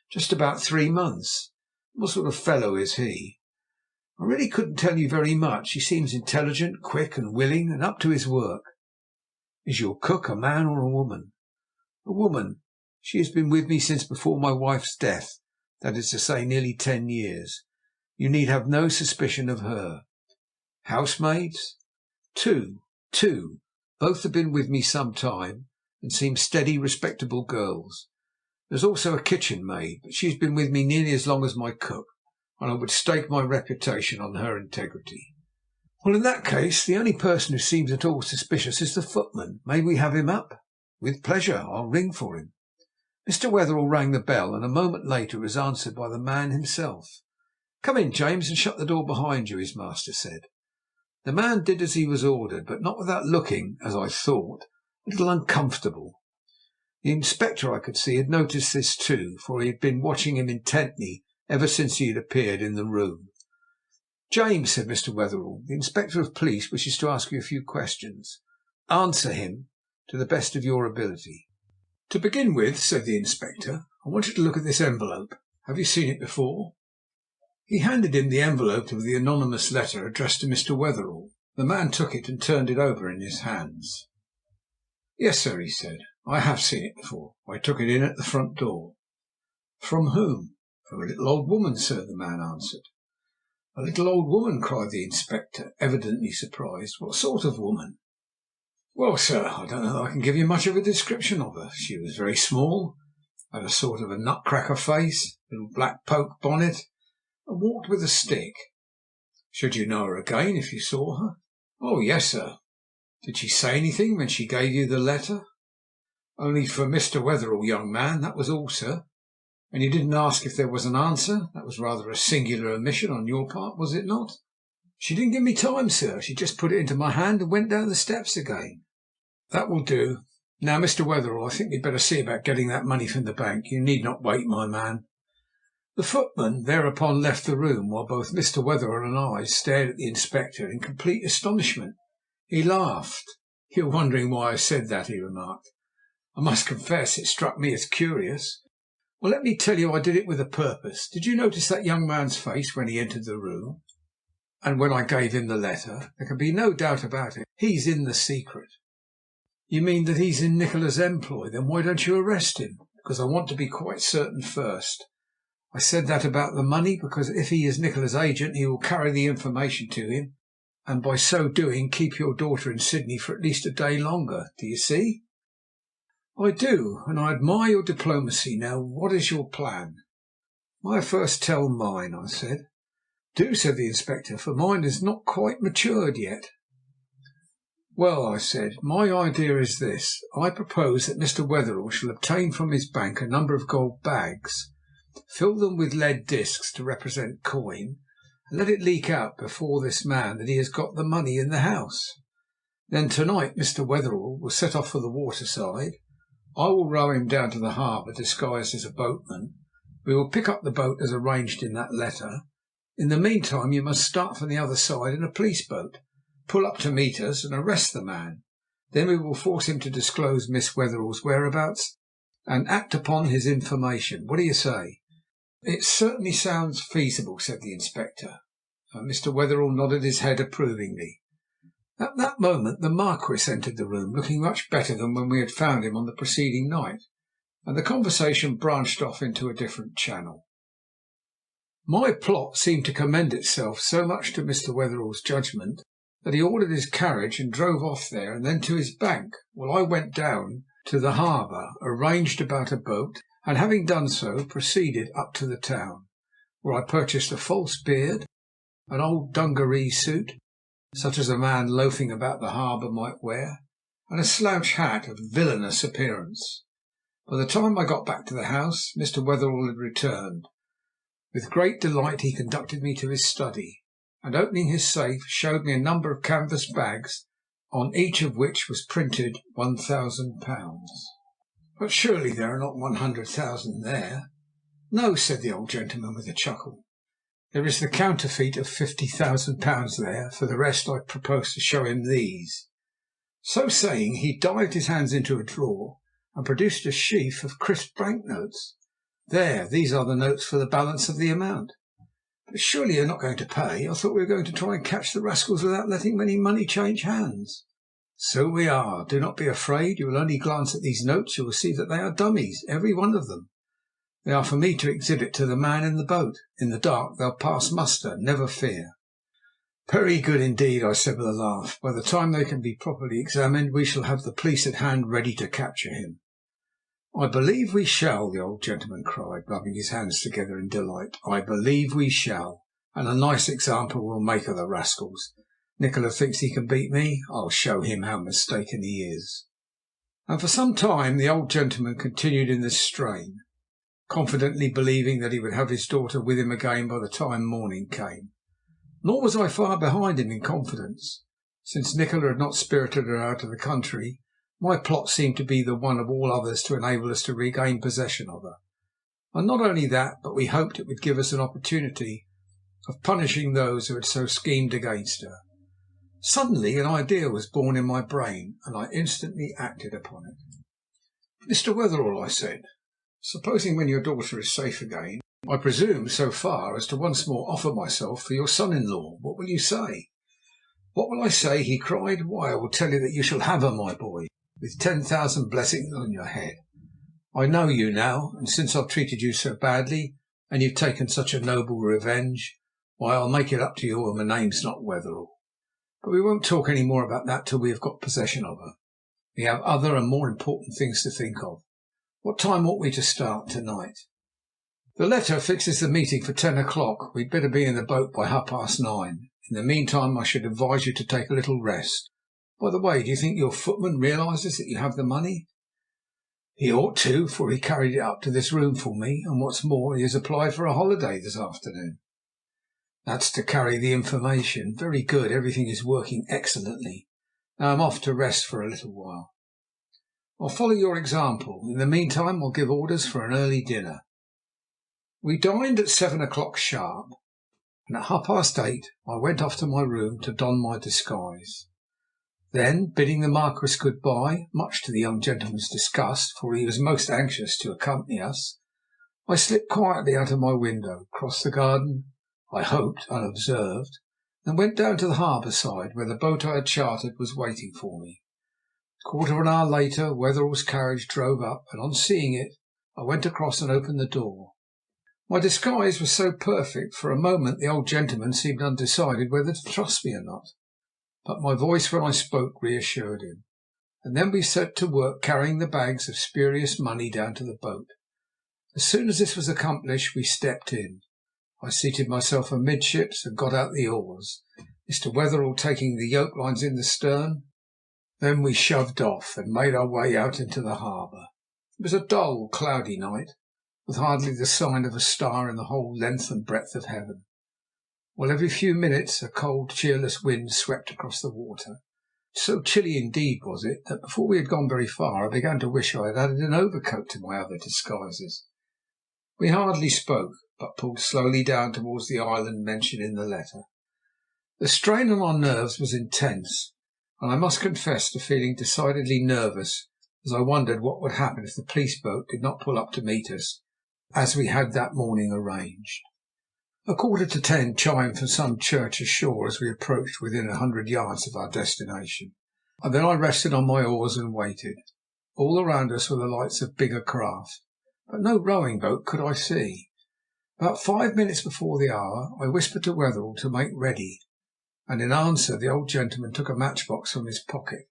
"Just about 3 months." "What sort of fellow is he?" "I really couldn't tell you very much. He seems intelligent, quick and willing, and up to his work." "Is your cook a man or a woman?" "A woman. She has been with me since before my wife's death, that is to say, nearly 10 years. You need have no suspicion of her." "Housemaids?" Two. Both have been with me some time, and seem steady, respectable girls. There's also a kitchen maid, but she has been with me nearly as long as my cook, and I would stake my reputation on her integrity." "Well, in that case, the only person who seems at all suspicious is the footman. May we have him up?" "With pleasure. I'll ring for him." Mr. Wetherell rang the bell, and a moment later it was answered by the man himself. "Come in, James, and shut the door behind you," his master said. The man did as he was ordered, but not without looking, as I thought, a little uncomfortable. The Inspector, I could see, had noticed this too, for he had been watching him intently ever since he had appeared in the room. "James," said Mr. Wetherell, "the Inspector of Police wishes to ask you a few questions. Answer him to the best of your ability." "To begin with," said the Inspector, "I want you to look at this envelope. Have you seen it before?" He handed him the envelope of the anonymous letter addressed to Mr. Wetherell. The man took it and turned it over in his hands. "Yes, sir," he said, "I have seen it before. I took it in at the front door." "From whom?" "From a little old woman, sir," the man answered. "A little old woman!" cried the Inspector, evidently surprised. "What sort of woman?" "Well, sir, I don't know that I can give you much of a description of her. She was very small, had a sort of a nutcracker face, little black poke bonnet, and walked with a stick." "Should you know her again if you saw her?" "Oh, yes, sir." "Did she say anything when she gave you the letter?" "Only for Mr. Wetherell, young man, that was all, sir." "And you didn't ask if there was an answer? That was rather a singular omission on your part, was it not?" "She didn't give me time, sir. She just put it into my hand and went down the steps again." "That will do. Now, Mr. Wetherell, I think we had better see about getting that money from the bank. You need not wait, my man." The footman thereupon left the room, while both Mr. Wetherell and I stared at the Inspector in complete astonishment. He laughed. "You're wondering why I said that," he remarked. "I must confess it struck me as curious. Well, let me tell you I did it with a purpose. Did you notice that young man's face when he entered the room?" and when I gave him the letter. There can be no doubt about it. He's in the secret." "You mean that he's in Nikola's employ? Then why don't you arrest him?" "Because I want to be quite certain first. I said that about the money because if he is Nikola's agent he will carry the information to him, and by so doing keep your daughter in Sydney for at least a day longer. Do you see?" "I do, and I admire your diplomacy. Now, what is your plan?" "May I first tell mine?" I said. "Do," said the Inspector, "for mine is not quite matured yet." "Well," I said, "my idea is this. I propose that Mr. Wetherell shall obtain from his bank a number of gold bags, fill them with lead discs to represent coin, and let it leak out before this man that he has got the money in the house. Then tonight Mr. Wetherell will set off for the waterside. I will row him down to the harbour disguised as a boatman. We will pick up the boat as arranged in that letter. In the meantime you must start from the other side in a police boat, pull up to meet us, and arrest the man. Then we will force him to disclose Miss Wetherell's whereabouts and act upon his information. What do you say?" "It certainly sounds feasible," said the Inspector, and Mr. Wetherell nodded his head approvingly. At that moment the Marquis entered the room, looking much better than when we had found him on the preceding night, and the conversation branched off into a different channel. My plot seemed to commend itself so much to Mr. Wetherell's judgment that he ordered his carriage and drove off there and then to his bank, while I went down to the harbour, arranged about a boat, and having done so proceeded up to the town, where I purchased a false beard, an old dungaree suit, such as a man loafing about the harbour might wear, and a slouch hat of villainous appearance. By the time I got back to the house Mr. Wetherell had returned. With great delight he conducted me to his study, and opening his safe showed me a number of canvas bags, on each of which was printed £1,000. "But surely there are not 100,000 there?" "No," said the old gentleman with a chuckle. "There is the counterfeit of £50,000 there. For the rest I propose to show him these." So saying he dived his hands into a drawer and produced a sheaf of crisp bank notes. "There, these are the notes for the balance of the amount." "But surely you are not going to pay? I thought we were going to try and catch the rascals without letting any money change hands." "So we are. Do not be afraid. You will only glance at these notes. You will see that they are dummies, every one of them. They are for me to exhibit to the man in the boat. In the dark they'll pass muster, never fear." "Very good indeed," I said with a laugh. "By the time they can be properly examined we shall have the police at hand ready to capture him." "I believe we shall," the old gentleman cried, rubbing his hands together in delight. "I believe we shall, and a nice example we'll make of the rascals. Nikola thinks he can beat me. I'll show him how mistaken he is." And for some time the old gentleman continued in this strain, confidently believing that he would have his daughter with him again by the time morning came. Nor was I far behind him in confidence. Since Nikola had not spirited her out of the country, my plot seemed to be the one of all others to enable us to regain possession of her. And not only that, but we hoped it would give us an opportunity of punishing those who had so schemed against her. Suddenly an idea was born in my brain, and I instantly acted upon it. "Mr. Wetherell," I said, "supposing when your daughter is safe again, I presume so far as to once more offer myself for your son-in-law, what will you say?" "What will I say?" he cried. "Why, I will tell you that you shall have her, my boy, with 10,000 blessings on your head. I know you now, and since I've treated you so badly, and you've taken such a noble revenge, why, I'll make it up to you, and my name's not Wetherell. But we won't talk any more about that till we have got possession of her. We have other and more important things to think of. What time ought we to start tonight?" "The letter fixes the meeting for 10 o'clock. We'd better be in the boat by 9:30. In the meantime I should advise you to take a little rest. By the way, do you think your footman realizes that you have the money?" "He ought to, for he carried it up to this room for me, and what's more, he has applied for a holiday this afternoon." "That's to carry the information. Very good. Everything is working excellently. Now I'm off to rest for a little while." "I'll follow your example. In the meantime I'll give orders for an early dinner." We dined at 7 o'clock sharp, and at 8:30 I went off to my room to don my disguise. Then, bidding the Marquis good-bye, much to the young gentleman's disgust, for he was most anxious to accompany us, I slipped quietly out of my window, crossed the garden, I hoped unobserved, and went down to the harbour side, where the boat I had chartered was waiting for me. A quarter of an hour later Wetherell's carriage drove up, and on seeing it I went across and opened the door. My disguise was so perfect, for a moment the old gentleman seemed undecided whether to trust me or not, but my voice when I spoke reassured him, and then we set to work carrying the bags of spurious money down to the boat. As soon as this was accomplished we stepped in. I seated myself amidships and got out the oars, Mr. Wetherell taking the yoke lines in the stern. Then we shoved off and made our way out into the harbour. It was a dull, cloudy night, with hardly the sign of a star in the whole length and breadth of heaven, while every few minutes a cold, cheerless wind swept across the water. So chilly indeed was it that before we had gone very far I began to wish I had added an overcoat to my other disguises. We hardly spoke, but pulled slowly down towards the island mentioned in the letter. The strain on our nerves was intense, and I must confess to feeling decidedly nervous as I wondered what would happen if the police boat did not pull up to meet us, as we had that morning arranged. 10:15 chimed from some church ashore as we approached within 100 yards of our destination, and then I rested on my oars and waited. All around us were the lights of bigger craft, but no rowing boat could I see. About 5 minutes before the hour I whispered to Wetherell to make ready, and in answer the old gentleman took a matchbox from his pocket.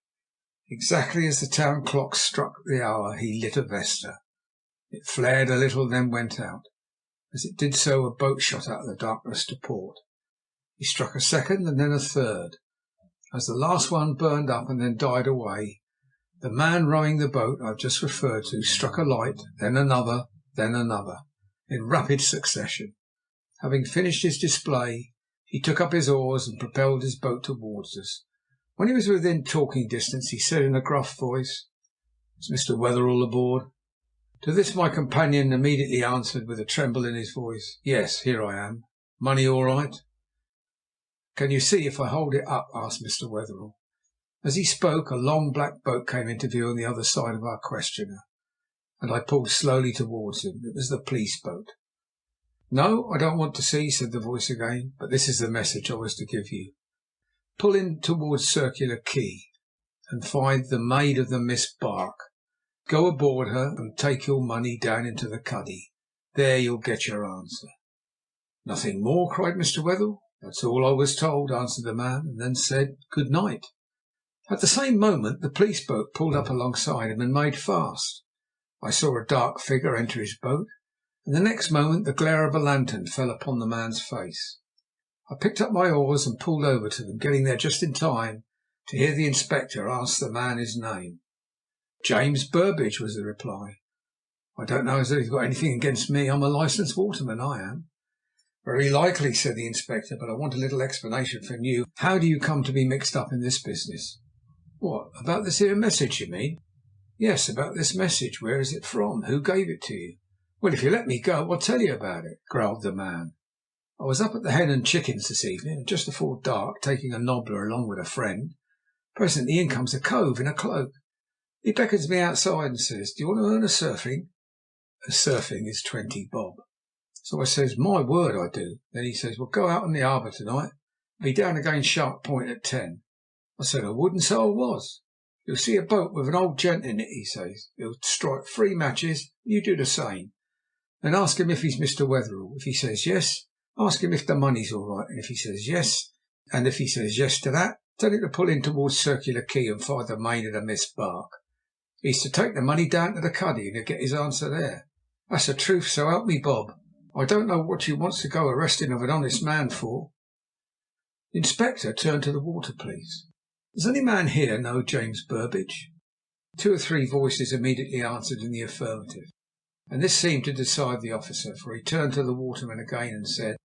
Exactly as the town clock struck the hour he lit a vesta. It flared a little, then went out. As it did so a boat shot out of the darkness to port. He struck a second and then a third. As the last one burned up and then died away, the man rowing the boat I have just referred to struck a light, then another, in rapid succession. Having finished his display, he took up his oars and propelled his boat towards us. When he was within talking distance, he said in a gruff voice, "Is Mr. Wetherell aboard?" To this my companion immediately answered with a tremble in his voice, "Yes, here I am. Money all right?" "Can you see if I hold it up?" asked Mr. Wetherell. As he spoke, a long black boat came into view on the other side of our questioner, and I pulled slowly towards him. It was the police boat. "No, I don't want to see," said the voice again, "but this is the message I was to give you. Pull in towards Circular Quay and find the maid of the Miss Bark. Go aboard her and take your money down into the cuddy. There you'll get your answer." "Nothing more?" cried Mr. Wetherell. "That's all I was told," answered the man, and then said, "Good night." At the same moment the police boat pulled up alongside him and made fast. I saw a dark figure enter his boat, and the next moment the glare of a lantern fell upon the man's face. I picked up my oars and pulled over to them, getting there just in time to hear the inspector ask the man his name. "James Burbage," was the reply. "I don't know as he's got anything against me. I'm a licensed waterman, I am." "Very likely," said the inspector, "but I want a little explanation from you. How do you come to be mixed up in this business?" "What, about this here message, you mean?" "Yes, about this message. Where is it from? Who gave it to you?" "Well, if you let me go, I'll tell you about it," growled the man. "I was up at the Hen and Chickens this evening, and just afore dark, taking a nobbler along with a friend. Presently in comes a cove in a cloak. He beckons me outside and says, 'Do you want to earn a surfing?' A surfing is 20 bob. So I says, 'My word, I do.' Then he says, 'Well, go out on the harbour tonight. Be down again Shark Point at 10. I said I would, and so I was. 'You'll see a boat with an old gent in it,' he says. 'He'll strike 3 matches. You do the same. Then ask him if he's Mr. Wetherell. If he says yes, ask him if the money's all right. And if he says yes to that, tell him to pull in towards Circular Quay and find the maid of the Miss Bark. He's to take the money down to the cuddy, and he'll get his answer there. That's the truth, so help me Bob. I don't know what you wants to go arresting of an honest man for.'" The inspector turned to the water police. "Does any man here know James Burbage?" 2 or 3 voices immediately answered in the affirmative, and this seemed to decide the officer, for he turned to the waterman again and said,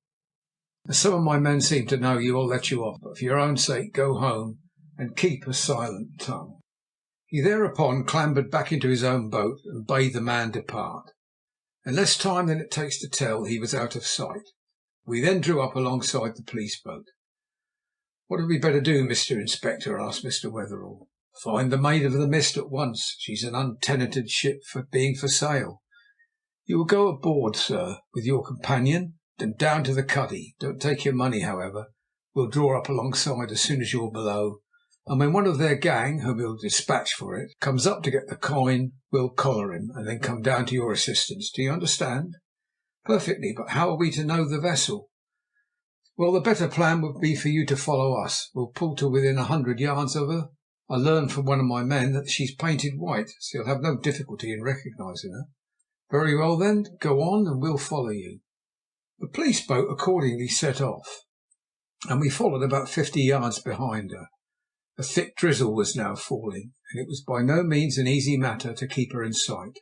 "As some of my men seem to know you, I'll let you off, but for your own sake go home and keep a silent tongue." He thereupon clambered back into his own boat and bade the man depart. In less time than it takes to tell, he was out of sight. We then drew up alongside the police boat. "What had we better do, Mr. Inspector?" asked Mr. Wetherell. "Find the Maid of the Mist at once. She's an untenanted ship being for sale. You will go aboard, sir, with your companion, and down to the cuddy. Don't take your money, however. We'll draw up alongside as soon as you're below, and when one of their gang, whom we'll dispatch for it, comes up to get the coin, we'll collar him and then come down to your assistance. Do you understand?" "Perfectly, but how are we to know the vessel?" "Well, the better plan would be for you to follow us. We'll pull to within 100 yards of her. I learned from one of my men that she's painted white, so you'll have no difficulty in recognising her." "Very well, then, go on and we'll follow you." The police boat accordingly set off, and we followed about 50 yards behind her. A thick drizzle was now falling, and it was by no means an easy matter to keep her in sight.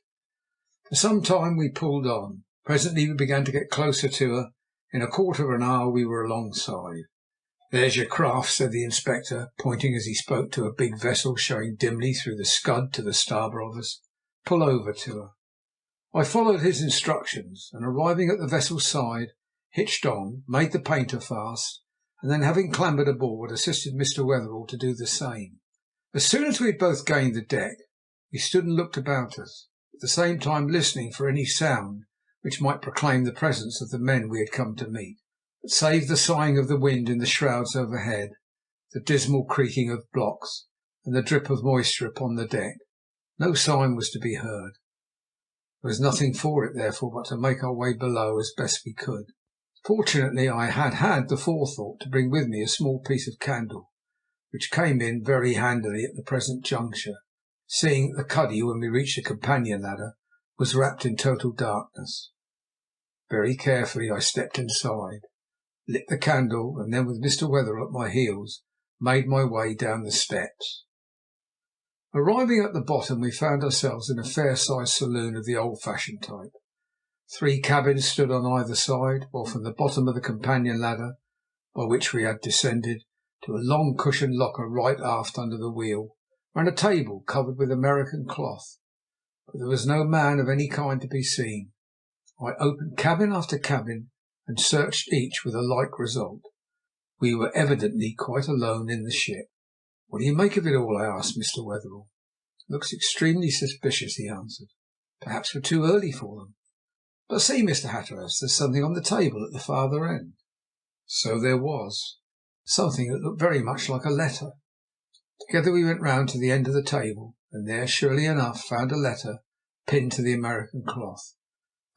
For some time we pulled on. Presently we began to get closer to her. In a quarter of an hour we were alongside. "There's your craft," said the Inspector, pointing as he spoke to a big vessel showing dimly through the scud to the starboard of us. "Pull over to her." I followed his instructions, and arriving at the vessel's side, hitched on, made the painter fast, and then, having clambered aboard, assisted Mr. Wetherell to do the same. As soon as we had both gained the deck, we stood and looked about us, at the same time listening for any sound which might proclaim the presence of the men we had come to meet. But save the sighing of the wind in the shrouds overhead, the dismal creaking of blocks, and the drip of moisture upon the deck, no sign was to be heard. There was nothing for it, therefore, but to make our way below as best we could. Fortunately, I had the forethought to bring with me a small piece of candle, which came in very handily at the present juncture, seeing that the cuddy, when we reached the companion ladder, was wrapped in total darkness. Very carefully I stepped inside, lit the candle, and then, with Mr. Wetherell at my heels, made my way down the steps. Arriving at the bottom, we found ourselves in a fair-sized saloon of the old-fashioned type. 3 cabins stood on either side, while from the bottom of the companion ladder, by which we had descended, to a long cushioned locker right aft under the wheel, ran a table covered with American cloth. But there was no man of any kind to be seen. I opened cabin after cabin, and searched each with a like result. We were evidently quite alone in the ship. "What do you make of it all?" I asked Mr. Wetherell. "It looks extremely suspicious," he answered. "Perhaps we're too early for them. But see, Mr. Hatteras, there's something on the table at the farther end." So there was, something that looked very much like a letter. Together we went round to the end of the table, and there, surely enough, found a letter pinned to the American cloth,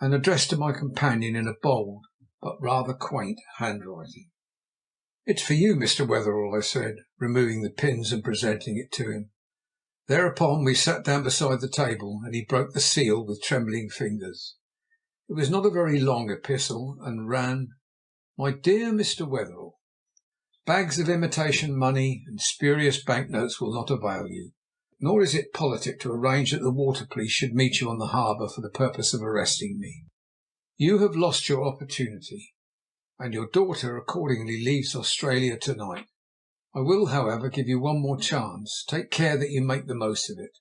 and addressed to my companion in a bold but rather quaint handwriting. "It's for you, Mr. Wetherell," I said, removing the pins and presenting it to him. Thereupon we sat down beside the table, and he broke the seal with trembling fingers. It was not a very long epistle, and ran: "My dear Mr. Wetherell, bags of imitation money and spurious banknotes will not avail you, nor is it politic to arrange that the water police should meet you on the harbour for the purpose of arresting me. You have lost your opportunity, and your daughter accordingly leaves Australia tonight. I will, however, give you one more chance. Take care that you make the most of it.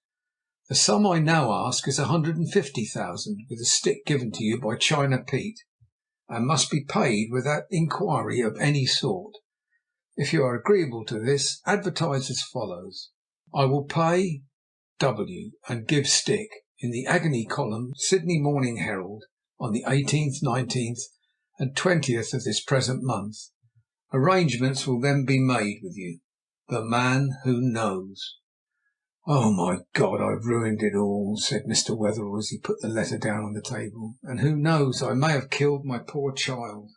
The sum I now ask is 150,000, with a stick given to you by China Pete, and must be paid without inquiry of any sort. If you are agreeable to this, advertise as follows: I will pay W and give stick in the agony column, Sydney Morning Herald, on the 18th, 19th, and 20th of this present month. Arrangements will then be made with you. The Man Who Knows." "Oh, my God, I've ruined it all," said Mr. Wetherell as he put the letter down on the table. "And who knows, I may have killed my poor child."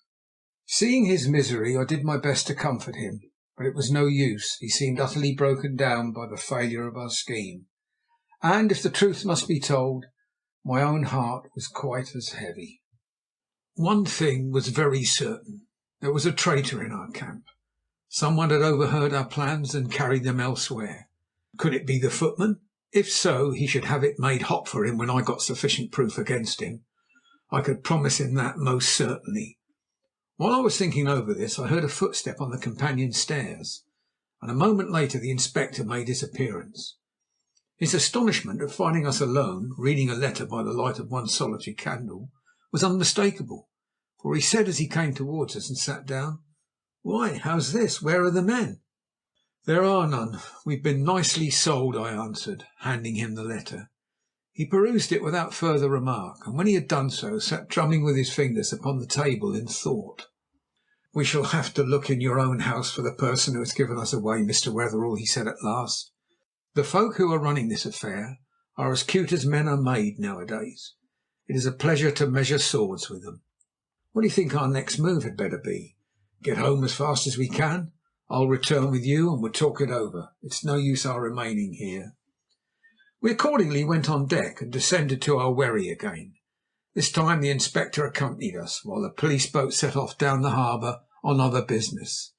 Seeing his misery, I did my best to comfort him, but it was no use. He seemed utterly broken down by the failure of our scheme, and, if the truth must be told, my own heart was quite as heavy. One thing was very certain: there was a traitor in our camp. Someone had overheard our plans and carried them elsewhere. Could it be the footman? If so, he should have it made hot for him when I got sufficient proof against him. I could promise him that most certainly. While I was thinking over this, I heard a footstep on the companion stairs, and a moment later the Inspector made his appearance. His astonishment at finding us alone, reading a letter by the light of one solitary candle, was unmistakable, for he said as he came towards us and sat down: "Why, how's this? Where are the men?" "There are none. We've been nicely sold," I answered, handing him the letter. He perused it without further remark, and when he had done so, sat drumming with his fingers upon the table in thought. "We shall have to look in your own house for the person who has given us away, Mr. Wetherell," he said at last. "The folk who are running this affair are as cute as men are made nowadays. It is a pleasure to measure swords with them. What do you think our next move had better be? Get home as fast as we can. I'll return with you and we'll talk it over. It's no use our remaining here." We accordingly went on deck and descended to our wherry again. This time the Inspector accompanied us, while the police boat set off down the harbour on other business.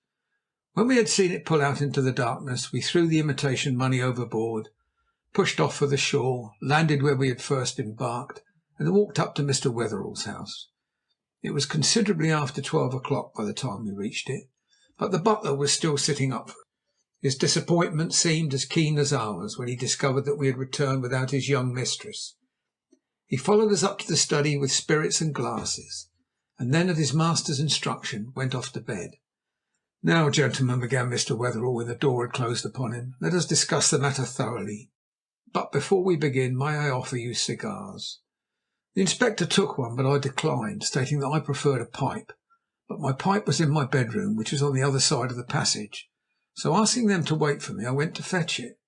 When we had seen it pull out into the darkness, we threw the imitation money overboard, pushed off for the shore, landed where we had first embarked, and then walked up to Mr. Wetherell's house. It was considerably after 12 o'clock by the time we reached it, but the butler was still sitting up. His disappointment seemed as keen as ours when he discovered that we had returned without his young mistress. He followed us up to the study with spirits and glasses, and then, at his master's instruction, went off to bed. "Now, gentlemen," began Mr. Wetherell when the door had closed upon him, "let us discuss the matter thoroughly. But before we begin, may I offer you cigars?" The Inspector took one, but I declined, stating that I preferred a pipe. But my pipe was in my bedroom, which was on the other side of the passage, so asking them to wait for me, I went to fetch it.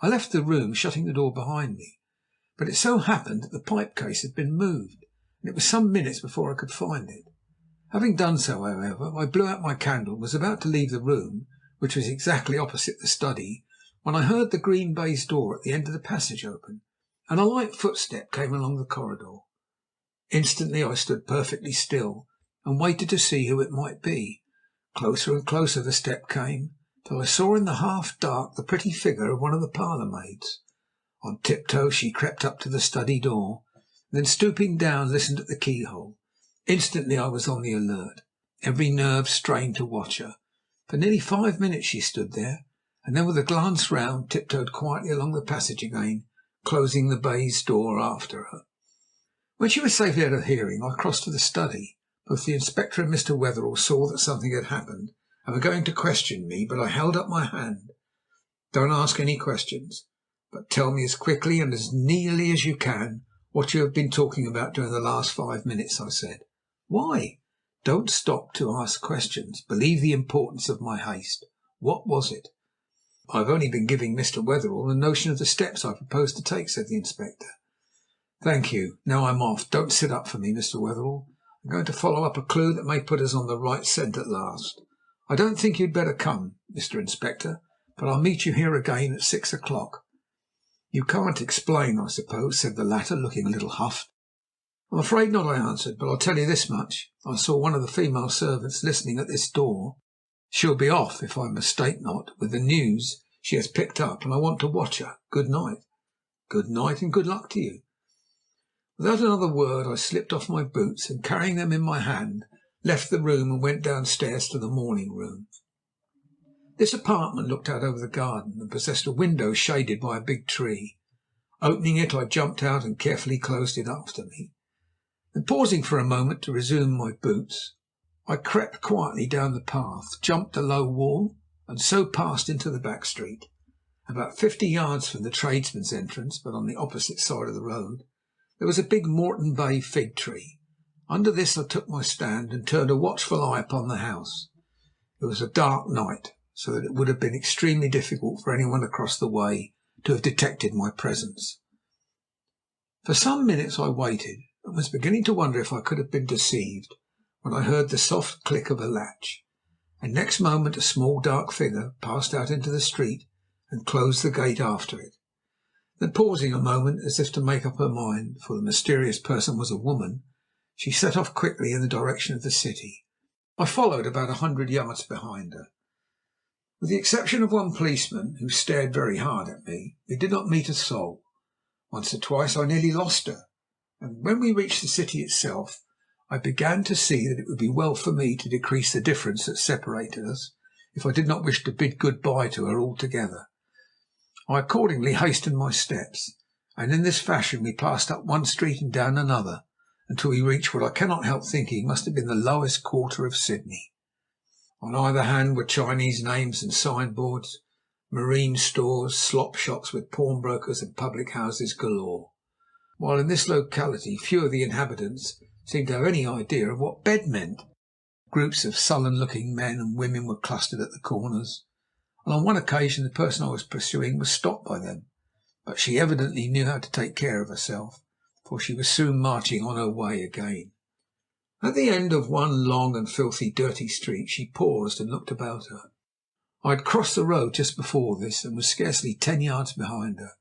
I left the room, shutting the door behind me, but it so happened that the pipe case had been moved, and it was some minutes before I could find it. Having done so, however, I blew out my candle and was about to leave the room, which was exactly opposite the study, when I heard the green baize door at the end of the passage open, and a light footstep came along the corridor. Instantly I stood perfectly still and waited to see who it might be. Closer and closer the step came, till I saw in the half dark the pretty figure of one of the parlour maids. On tiptoe she crept up to the study door, then stooping down listened at the keyhole. Instantly I was on the alert, every nerve strained to watch her. For nearly 5 minutes she stood there, and then with a glance round tiptoed quietly along the passage again, closing the baize door after her. When she was safely out of hearing, I crossed to the study. Both the Inspector and Mr. Wetherell saw that something had happened and were going to question me, but I held up my hand. "Don't ask any questions, but tell me as quickly and as nearly as you can what you have been talking about during the last 5 minutes," I said. "Why?" "Don't stop to ask questions. Believe the importance of my haste. What was it?" "I have only been giving Mr. Wetherell a notion of the steps I propose to take," said the Inspector. "Thank you. Now I'm off. Don't sit up for me, Mr. Wetherell. I'm going to follow up a clue that may put us on the right scent at last. I don't think you'd better come, Mr. Inspector, but I'll meet you here again at 6 o'clock." "You can't explain, I suppose," said the latter, looking a little huffed. "I'm afraid not," I answered, "but I'll tell you this much. I saw one of the female servants listening at this door. She'll be off, if I mistake not, with the news she has picked up, and I want to watch her. Good night." "Good night, and good luck to you." Without another word I slipped off my boots, and carrying them in my hand, left the room and went downstairs to the morning room. This apartment looked out over the garden, and possessed a window shaded by a big tree. Opening it, I jumped out and carefully closed it after me. Then, pausing for a moment to resume my boots, I crept quietly down the path, jumped the low wall, and so passed into the back street. About 50 yards from the tradesmen's entrance, but on the opposite side of the road, there was a big Moreton Bay fig tree. Under this I took my stand and turned a watchful eye upon the house. It was a dark night, so that it would have been extremely difficult for anyone across the way to have detected my presence. For some minutes I waited, and was beginning to wonder if I could have been deceived, when I heard the soft click of a latch, and next moment a small dark figure passed out into the street and closed the gate after it. Then, pausing a moment as if to make up her mind, for the mysterious person was a woman, she set off quickly in the direction of the city. I followed about 100 yards behind her. With the exception of one policeman, who stared very hard at me, we did not meet a soul. Once or twice I nearly lost her, and when we reached the city itself, I began to see that it would be well for me to decrease the difference that separated us, if I did not wish to bid good-bye to her altogether. I accordingly hastened my steps, and in this fashion we passed up one street and down another, until we reached what I cannot help thinking must have been the lowest quarter of Sydney. On either hand were Chinese names and signboards, marine stores, slop shops with pawnbrokers and public houses galore, while in this locality few of the inhabitants seemed to have any idea of what bed meant. Groups of sullen-looking men and women were clustered at the corners, and on one occasion the person I was pursuing was stopped by them. But she evidently knew how to take care of herself, for she was soon marching on her way again. At the end of one long and filthy, dirty street she paused and looked about her. I had crossed the road just before this, and was scarcely 10 yards behind her.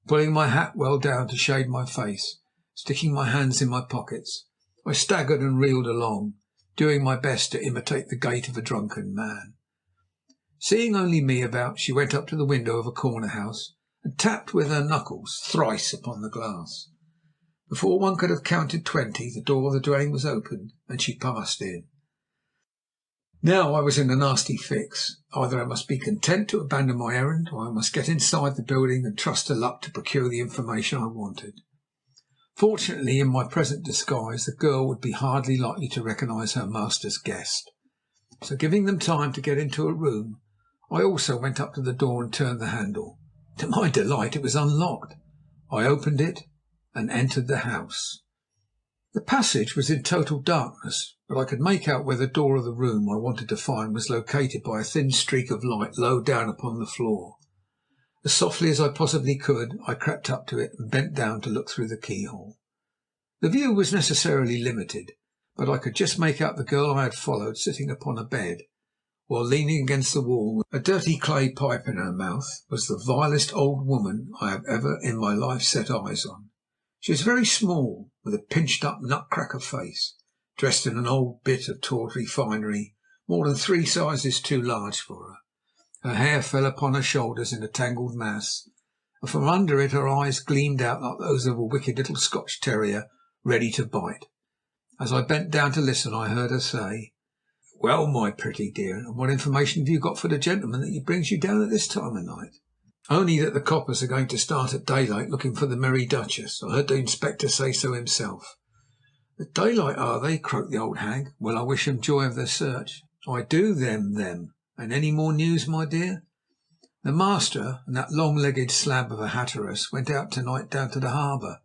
Pulling my hat well down to shade my face, sticking my hands in my pockets, I staggered and reeled along, doing my best to imitate the gait of a drunken man. Seeing only me about, she went up to the window of a corner house and tapped with her knuckles thrice upon the glass. Before one could have counted 20, the door of the dwelling was opened, and she passed in. Now I was in a nasty fix. Either I must be content to abandon my errand, or I must get inside the building and trust to luck to procure the information I wanted. Fortunately, in my present disguise, the girl would be hardly likely to recognise her master's guest. So, giving them time to get into a room, I also went up to the door and turned the handle. To my delight, it was unlocked. I opened it and entered the house. The passage was in total darkness, but I could make out where the door of the room I wanted to find was located by a thin streak of light low down upon the floor. As softly as I possibly could, I crept up to it and bent down to look through the keyhole. The view was necessarily limited, but I could just make out the girl I had followed sitting upon a bed, while leaning against the wall, a dirty clay pipe in her mouth, was the vilest old woman I have ever in my life set eyes on. She was very small, with a pinched-up nutcracker face, dressed in an old bit of tawdry finery more than 3 sizes too large for her. Her hair fell upon her shoulders in a tangled mass, and from under it her eyes gleamed out like those of a wicked little Scotch terrier ready to bite. As I bent down to listen, I heard her say, "Well, my pretty dear, and what information have you got for the gentleman that brings you down at this time of night?" "Only that the coppers are going to start at daylight looking for the Merry Duchess. I heard the Inspector say so himself." "At daylight, are they?" croaked the old hag. "Well, I wish them joy of their search." "I do them. And any more news, my dear?" "The master and that long-legged slab of a Hatteras went out to-night down to the harbour.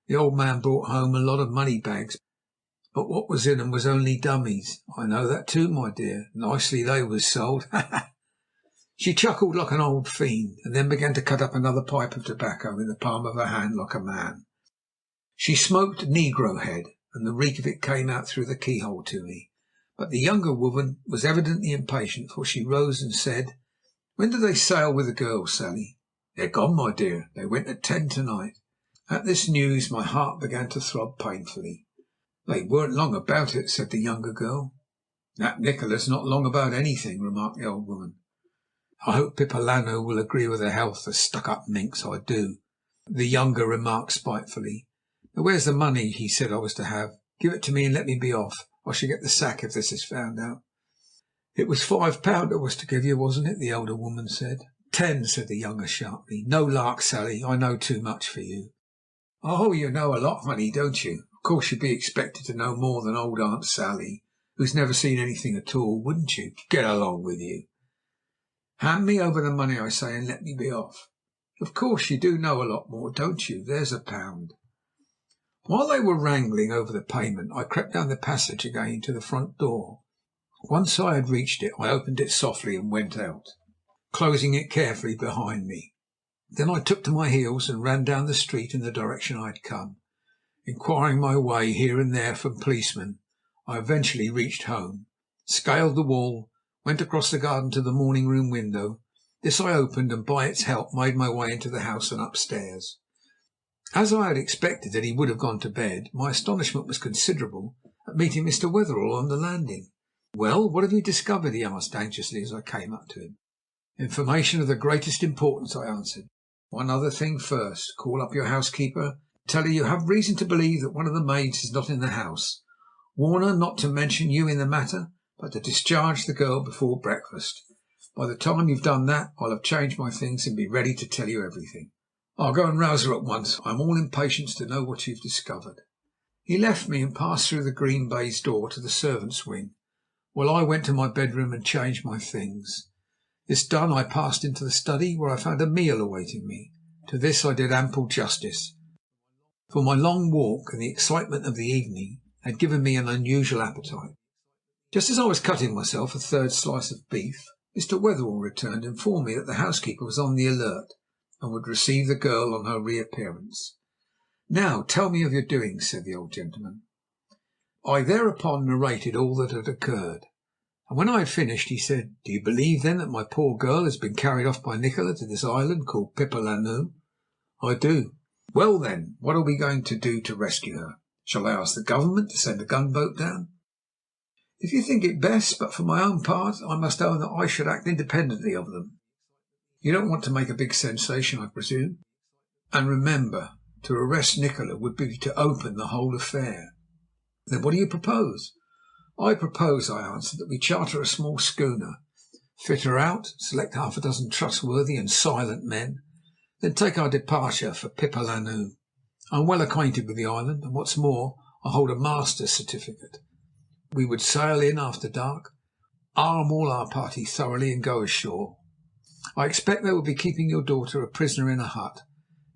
The old man brought home a lot of money bags, but what was in 'em was only dummies." "I know that too, my dear. Nicely they was sold. Ha ha!" She chuckled like an old fiend, and then began to cut up another pipe of tobacco in the palm of her hand like a man. She smoked negro head, and the reek of it came out through the keyhole to me. But the younger woman was evidently impatient, for she rose and said, "When do they sail with the girls, Sally?" "They're gone, my dear. They went at 10 to-night." At this news my heart began to throb painfully. "They weren't long about it," said the younger girl. "That Nikola's not long about anything," remarked the old woman. "I hope Pipolano will agree with her health, the stuck-up minx, I do," the younger remarked spitefully. "Now, where's the money he said I was to have? Give it to me and let me be off. I shall get the sack if this is found out." "It was £5 I was to give you, wasn't it?" the elder woman said. "10," said the younger sharply. "No lark, Sally. I know too much for you." "Oh, you know a lot, honey, don't you? Of course you'd be expected to know more than old Aunt Sally, who's never seen anything at all, wouldn't you? Get along with you. Hand me over the money, I say, and let me be off." "Of course you do know a lot more, don't you? There's £1." While they were wrangling over the payment, I crept down the passage again to the front door. Once I had reached it, I opened it softly and went out, closing it carefully behind me. Then I took to my heels and ran down the street in the direction I had come. Inquiring my way here and there from policemen, I eventually reached home, scaled the wall, went across the garden to the morning-room window. This I opened, and by its help made my way into the house and upstairs. As I had expected that he would have gone to bed, my astonishment was considerable at meeting Mr. Wetherell on the landing. "Well, what have you discovered?" he asked anxiously as I came up to him. "Information of the greatest importance," I answered. "One other thing first. Call up your housekeeper. Tell her you have reason to believe that one of the maids is not in the house. Warn her not to mention you in the matter, but to discharge the girl before breakfast. By the time you've done that, I'll have changed my things and be ready to tell you everything. I'll go and rouse her at once. I'm all impatience to know what you've discovered." He left me and passed through the green baize door to the servants' wing, while I went to my bedroom and changed my things. This done, I passed into the study, where I found a meal awaiting me. To this I did ample justice, for my long walk and the excitement of the evening had given me an unusual appetite. Just as I was cutting myself a third slice of beef, Mr. Wetherell returned and informed me that the housekeeper was on the alert and would receive the girl on her reappearance. "Now tell me of your doings," said the old gentleman. I thereupon narrated all that had occurred, and when I had finished he said, "Do you believe then that my poor girl has been carried off by Nikola to this island called Pipa Lannu?" "I do." "Well then, what are we going to do to rescue her? Shall I ask the government to send a gunboat down?" "If you think it best, but for my own part I must own that I should act independently of them." "You don't want to make a big sensation, I presume? And remember, to arrest Nikola would be to open the whole affair." "Then what do you propose?" "I propose," I answered, "that we charter a small schooner, fit her out, select half a dozen trustworthy and silent men, then take our departure for Pipa Lannu. I am well acquainted with the island, and what's more, I hold a master's certificate. We would sail in after dark, arm all our party thoroughly, and go ashore. I expect they will be keeping your daughter a prisoner in a hut.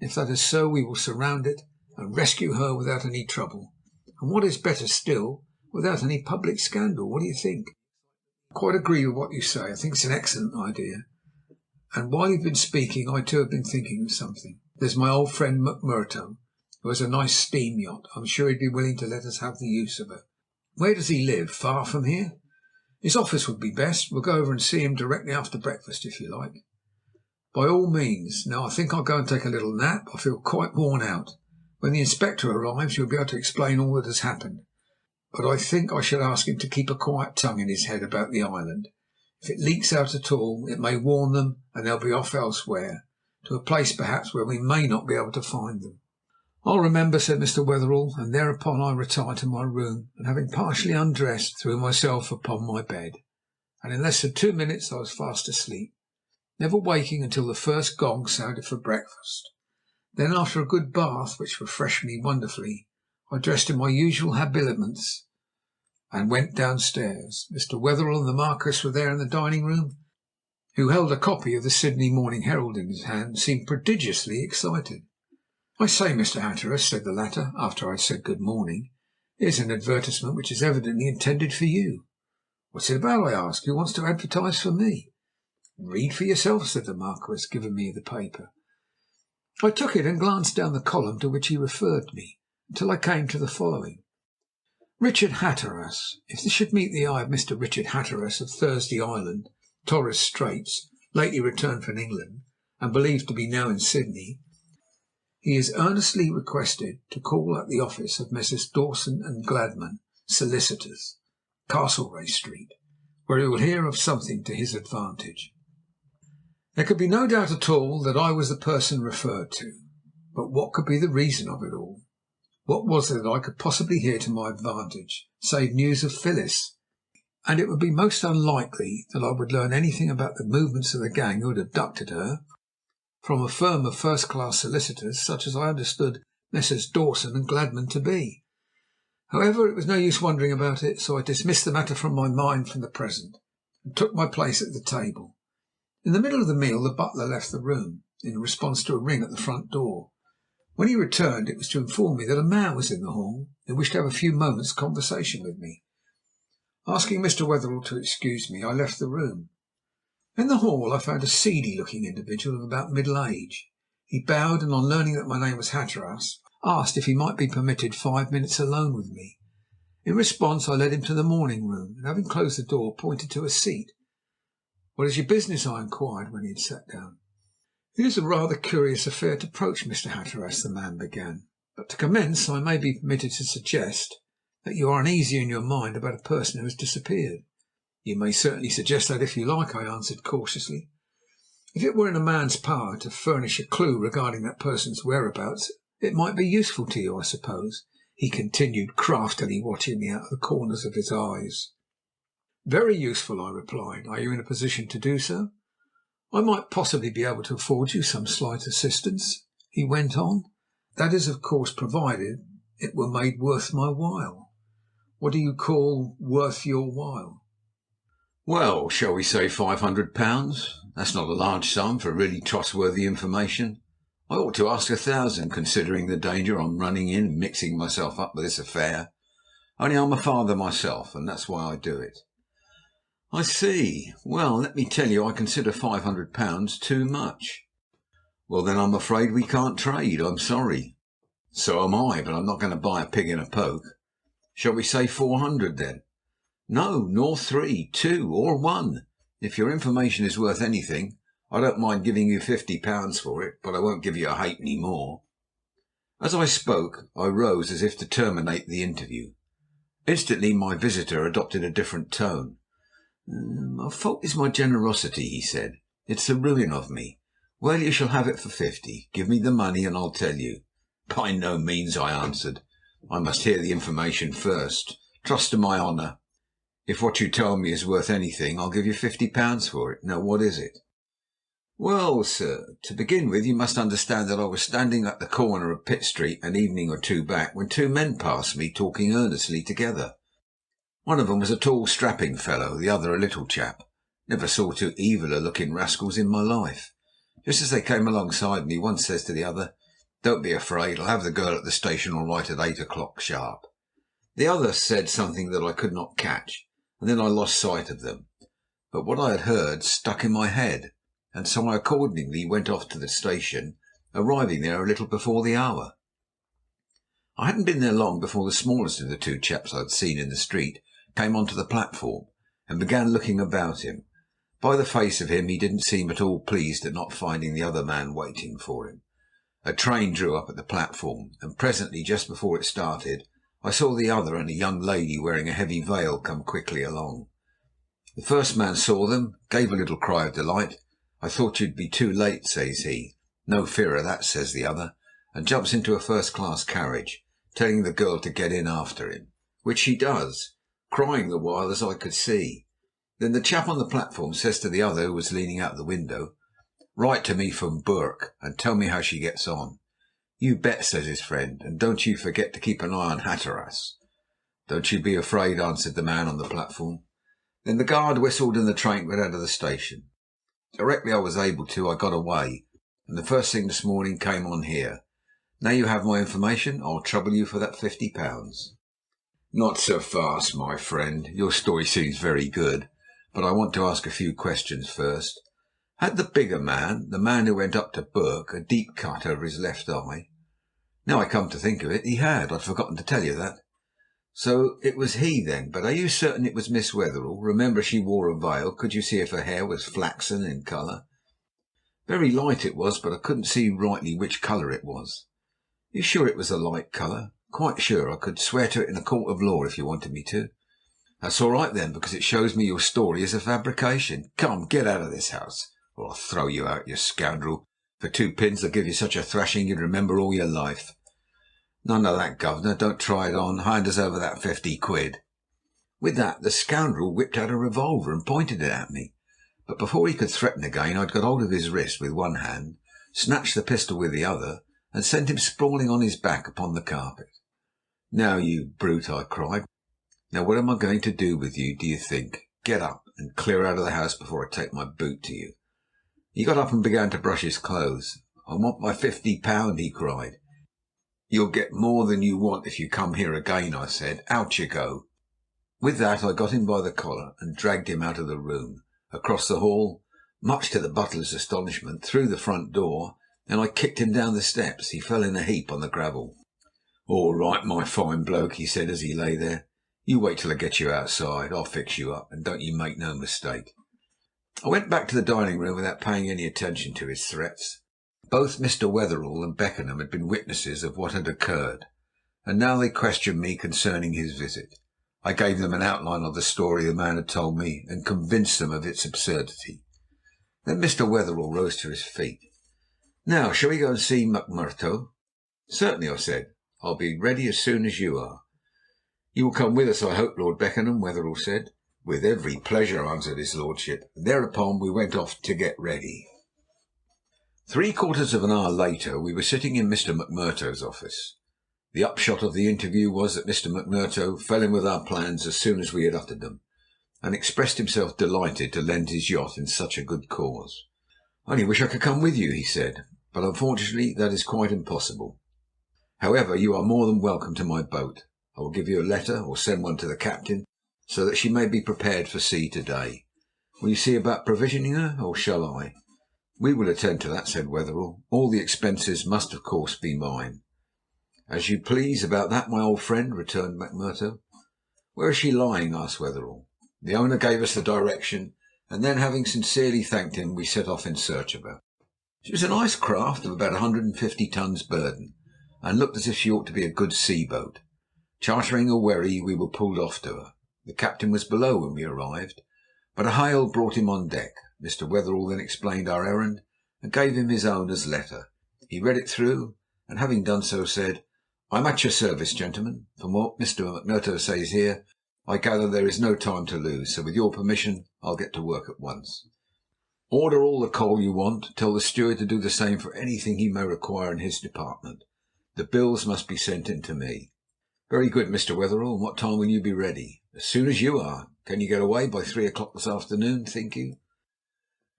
If that is so, we will surround it and rescue her without any trouble, and what is better still, without any public scandal. What do you think?" "I quite agree with what you say. I think it's an excellent idea. And while you've been speaking, I too have been thinking of something. There's my old friend McMurto, who has a nice steam yacht. I'm sure he'd be willing to let us have the use of her." "Where does he live? Far from here?" "His office would be best. We'll go over and see him directly after breakfast, if you like." "By all means. Now I think I'll go and take a little nap. I feel quite worn out. When the inspector arrives you'll be able to explain all that has happened. But I think I should ask him to keep a quiet tongue in his head about the island. If it leaks out at all, it may warn them, and they'll be off elsewhere, to a place perhaps where we may not be able to find them." "I'll remember," said Mr. Wetherell, and thereupon I retired to my room, and having partially undressed, threw myself upon my bed, and in less than 2 minutes I was fast asleep, never waking until the first gong sounded for breakfast. Then, after a good bath, which refreshed me wonderfully, I dressed in my usual habiliments and went downstairs. Mr. Wetherell and the Marquis were there in the dining room, who held a copy of the Sydney Morning Herald in his hand, and seemed prodigiously excited. "I say, Mr. Hatteras," said the latter, after I had said good morning, "here's an advertisement which is evidently intended for you." "What's it about?" I asked. "Who wants to advertise for me?" "Read for yourself," said the Marquis, giving me the paper. I took it and glanced down the column to which he referred me, until I came to the following: "Richard Hatteras. If this should meet the eye of Mr. Richard Hatteras of Thursday Island, Torres Straits, lately returned from England, and believed to be now in Sydney, he is earnestly requested to call at the office of Messrs. Dawson and Gladman, solicitors, Castlereagh Street, where he will hear of something to his advantage." There could be no doubt at all that I was the person referred to. But what could be the reason of it all? What was there that I could possibly hear to my advantage, save news of Phyllis? And it would be most unlikely that I would learn anything about the movements of the gang who had abducted her from a firm of first-class solicitors such as I understood Messrs. Dawson and Gladman to be. However, it was no use wondering about it, so I dismissed the matter from my mind for the present, and took my place at the table. In the middle of the meal the butler left the room, in response to a ring at the front door. When he returned it was to inform me that a man was in the hall who wished to have a few moments' conversation with me. Asking Mr. Wetherell to excuse me, I left the room. In the hall I found a seedy-looking individual of about middle age. He bowed, and on learning that my name was Hatteras, asked if he might be permitted 5 minutes alone with me. In response I led him to the morning room, and having closed the door, pointed to a seat. "What is your business?" I inquired when he had sat down. "It is a rather curious affair to approach, Mr. Hatteras," the man began. "But to commence, I may be permitted to suggest that you are uneasy in your mind about a person who has disappeared." "You may certainly suggest that if you like," I answered cautiously. "If it were in a man's power to furnish a clue regarding that person's whereabouts, it might be useful to you, I suppose," he continued, craftily watching me out of the corners of his eyes. "Very useful," I replied. "Are you in a position to do so?" "I might possibly be able to afford you some slight assistance," he went on. "That is, of course, provided it were made worth my while." "What do you call worth your while?" "Well, shall we say £500? That's not a large sum for really trustworthy information. I ought to ask 1,000, considering the danger I'm running in mixing myself up with this affair. Only I'm a father myself, and that's why I do it. I see. Well, let me tell you, I consider £500 too much. Well, then I'm afraid we can't trade. I'm sorry. So am I, but I'm not going to buy a pig in a poke. Shall we say 400 then? No, nor 3, 2, or 1. If your information is worth anything, I don't mind giving you £50 for it, but I won't give you a halfpenny more. As I spoke, I rose as if to terminate the interview. Instantly my visitor adopted a different tone. My fault is my generosity, he said. It's the ruin of me. Well, you shall have it for 50. Give me the money and I'll tell you. By no means, I answered. I must hear the information first. Trust to my honour. If what you tell me is worth anything, I'll give you £50 for it. Now, what is it? Well, sir, to begin with, you must understand that I was standing at the corner of Pitt Street an evening or two back when two men passed me talking earnestly together. One of them was a tall, strapping fellow, the other a little chap. Never saw two eviler-looking rascals in my life. Just as they came alongside me, one says to the other, "Don't be afraid, I'll have the girl at the station all right at 8 o'clock sharp." The other said something that I could not catch, and then I lost sight of them. But what I had heard stuck in my head, and so I accordingly went off to the station, arriving there a little before the hour. I hadn't been there long before the smallest of the two chaps I'd seen in the street came onto the platform and began looking about him. By the face of him, he didn't seem at all pleased at not finding the other man waiting for him. A train drew up at the platform, and presently, just before it started, I saw the other and a young lady wearing a heavy veil come quickly along. The first man saw them, gave a little cry of delight. "I thought you'd be too late," says he. "No fear of that," says the other, and jumps into a first-class carriage, telling the girl to get in after him, which she does, crying the while as I could see. Then the chap on the platform says to the other, who was leaning out the window, "Write to me from Burke and tell me how she gets on." "You bet," says his friend, "and don't you forget to keep an eye on Hatteras." "Don't you be afraid," answered the man on the platform. Then the guard whistled and the train went out of the station. Directly I was able to, I got away, and the first thing this morning came on here. Now you have my information, I'll trouble you for that £50. "Not so fast, my friend. Your story seems very good, but I want to ask a few questions first. Had the bigger man, the man who went up to Burke, a deep cut over his left eye?" "Now I come to think of it, he had. I'd forgotten to tell you that." "So it was he then. But are you certain it was Miss Wetherell? Remember, she wore a veil. Could you see if her hair was flaxen in colour?" "Very light it was, but I couldn't see rightly which colour it was." "You sure it was a light colour?" "Quite sure. I could swear to it in a court of law if you wanted me to." "That's all right then, because it shows me your story is a fabrication. Come, get out of this house, or I'll throw you out, you scoundrel. For 2 pins I'll give you such a thrashing you'd remember all your life." "None of that, governor. Don't try it on. Hand us over that 50 quid. With that the scoundrel whipped out a revolver and pointed it at me. But before he could threaten again, I'd got hold of his wrist with one hand, snatched the pistol with the other, and sent him sprawling on his back upon the carpet. "Now, you brute," I cried. "Now what am I going to do with you, do you think? Get up and clear out of the house before I take my boot to you." He got up and began to brush his clothes. "I want my £50," he cried. "You'll get more than you want if you come here again," I said. "Out you go." With that I got him by the collar and dragged him out of the room, across the hall, much to the butler's astonishment, through the front door, and I kicked him down the steps. He fell in a heap on the gravel. "All right, my fine bloke," he said as he lay there. "You wait till I get you outside. I'll fix you up, and don't you make no mistake." I went back to the dining room without paying any attention to his threats. Both Mr. Wetherell and Beckenham had been witnesses of what had occurred, and now they questioned me concerning his visit. I gave them an outline of the story the man had told me, and convinced them of its absurdity. Then Mr. Wetherell rose to his feet. "Now, shall we go and see McMurdo?" "Certainly," I said. "I'll be ready as soon as you are." "You will come with us, I hope, Lord Beckenham?" Wetherell said. "With every pleasure," answered his lordship. And thereupon we went off to get ready. 3/4 of an hour later we were sitting in Mr. McMurdo's office. The upshot of the interview was that Mr. McMurdo fell in with our plans as soon as we had uttered them, and expressed himself delighted to lend his yacht in such a good cause. "I only wish I could come with you," he said, "but unfortunately that is quite impossible. However, you are more than welcome to my boat. I will give you a letter, or send one to the captain, so that she may be prepared for sea today. Will you see about provisioning her, or shall I?" "We will attend to that," said Wetherell. "All the expenses must of course be mine." "As you please about that, my old friend," returned McMurdo. "Where is she lying?" asked Wetherell. The owner gave us the direction, and then, having sincerely thanked him, we set off in search of her. She was a nice craft of about 150 tons burden, and looked as if she ought to be a good sea boat. Chartering a wherry, we were pulled off to her. The captain was below when we arrived, but a hail brought him on deck. Mr. Wetherell then explained our errand, and gave him his owner's letter. He read it through, and having done so, said, "I am at your service, gentlemen. From what Mr. McMurdo says here, I gather there is no time to lose, so with your permission I'll get to work at once. Order all the coal you want. Tell the steward to do the same for anything he may require in his department. The bills must be sent in to me." "Very good, Mr. Wetherell. And what time will you be ready?" "As soon as you are. Can you get away by 3 o'clock this afternoon, think you?"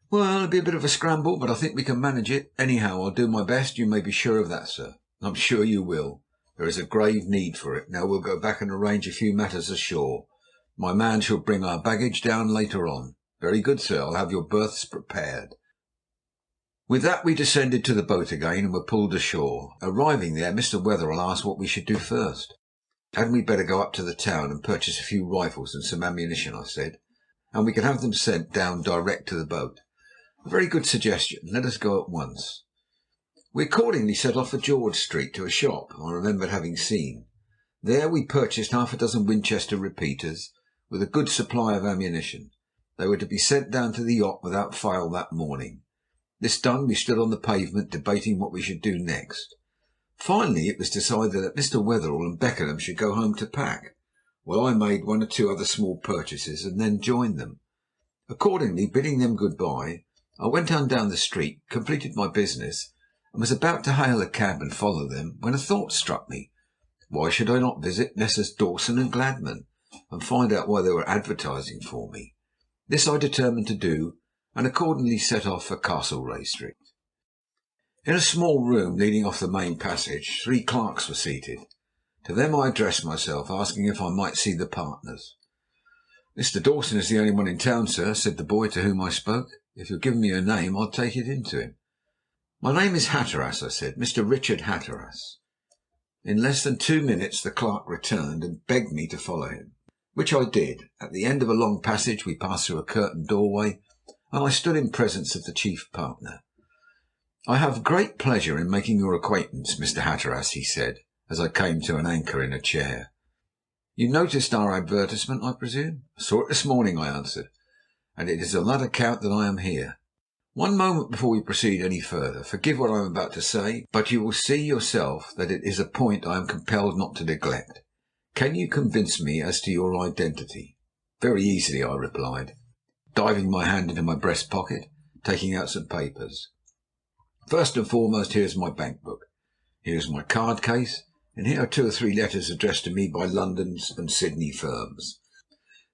"Well, it'll be a bit of a scramble, but I think we can manage it. Anyhow, I'll do my best, you may be sure of that, sir." "I'm sure you will. There is a grave need for it. Now we'll go back and arrange a few matters ashore. My man shall bring our baggage down later on." "Very good, sir. I'll have your berths prepared." With that we descended to the boat again and were pulled ashore. Arriving there, Mr. Wetherell asked what we should do first. "Hadn't we better go up to the town and purchase a few rifles and some ammunition?" I said, "and we can have them sent down direct to the boat." "A very good suggestion. Let us go at once." We accordingly set off for George Street to a shop I remembered having seen. There we purchased half a dozen Winchester repeaters, with a good supply of ammunition. They were to be sent down to the yacht without fail that morning. This done, we stood on the pavement debating what we should do next. Finally it was decided that Mr. Wetherell and Beckenham should go home to pack, while I made one or two other small purchases and then joined them. Accordingly, bidding them good-bye, I went on down the street, completed my business, and was about to hail a cab and follow them, when a thought struck me. Why should I not visit Messrs. Dawson and Gladman, and find out why they were advertising for me? This I determined to do, and accordingly set off for Castlereagh Street. In a small room leading off the main passage, 3 clerks were seated. To them I addressed myself, asking if I might see the partners. "Mr. Dawson is the only one in town, sir," said the boy to whom I spoke. "If you'll give me your name, I'll take it in to him." "My name is Hatteras," I said, "Mr. Richard Hatteras." In less than 2 minutes the clerk returned and begged me to follow him, which I did. At the end of a long passage we passed through a curtained doorway, and I stood in presence of the chief partner. "I have great pleasure in making your acquaintance, Mr. Hatteras," he said, as I came to an anchor in a chair. "You noticed our advertisement, I presume?" "I saw it this morning," I answered, "and it is on that account that I am here. One moment before we proceed any further. Forgive what I am about to say, but you will see yourself that it is a point I am compelled not to neglect. Can you convince me as to your identity?" "Very easily," I replied, diving my hand into my breast pocket, taking out some papers. "First and foremost, here is my bank book. Here is my card case, and here are 2 or 3 letters addressed to me by London and Sydney firms.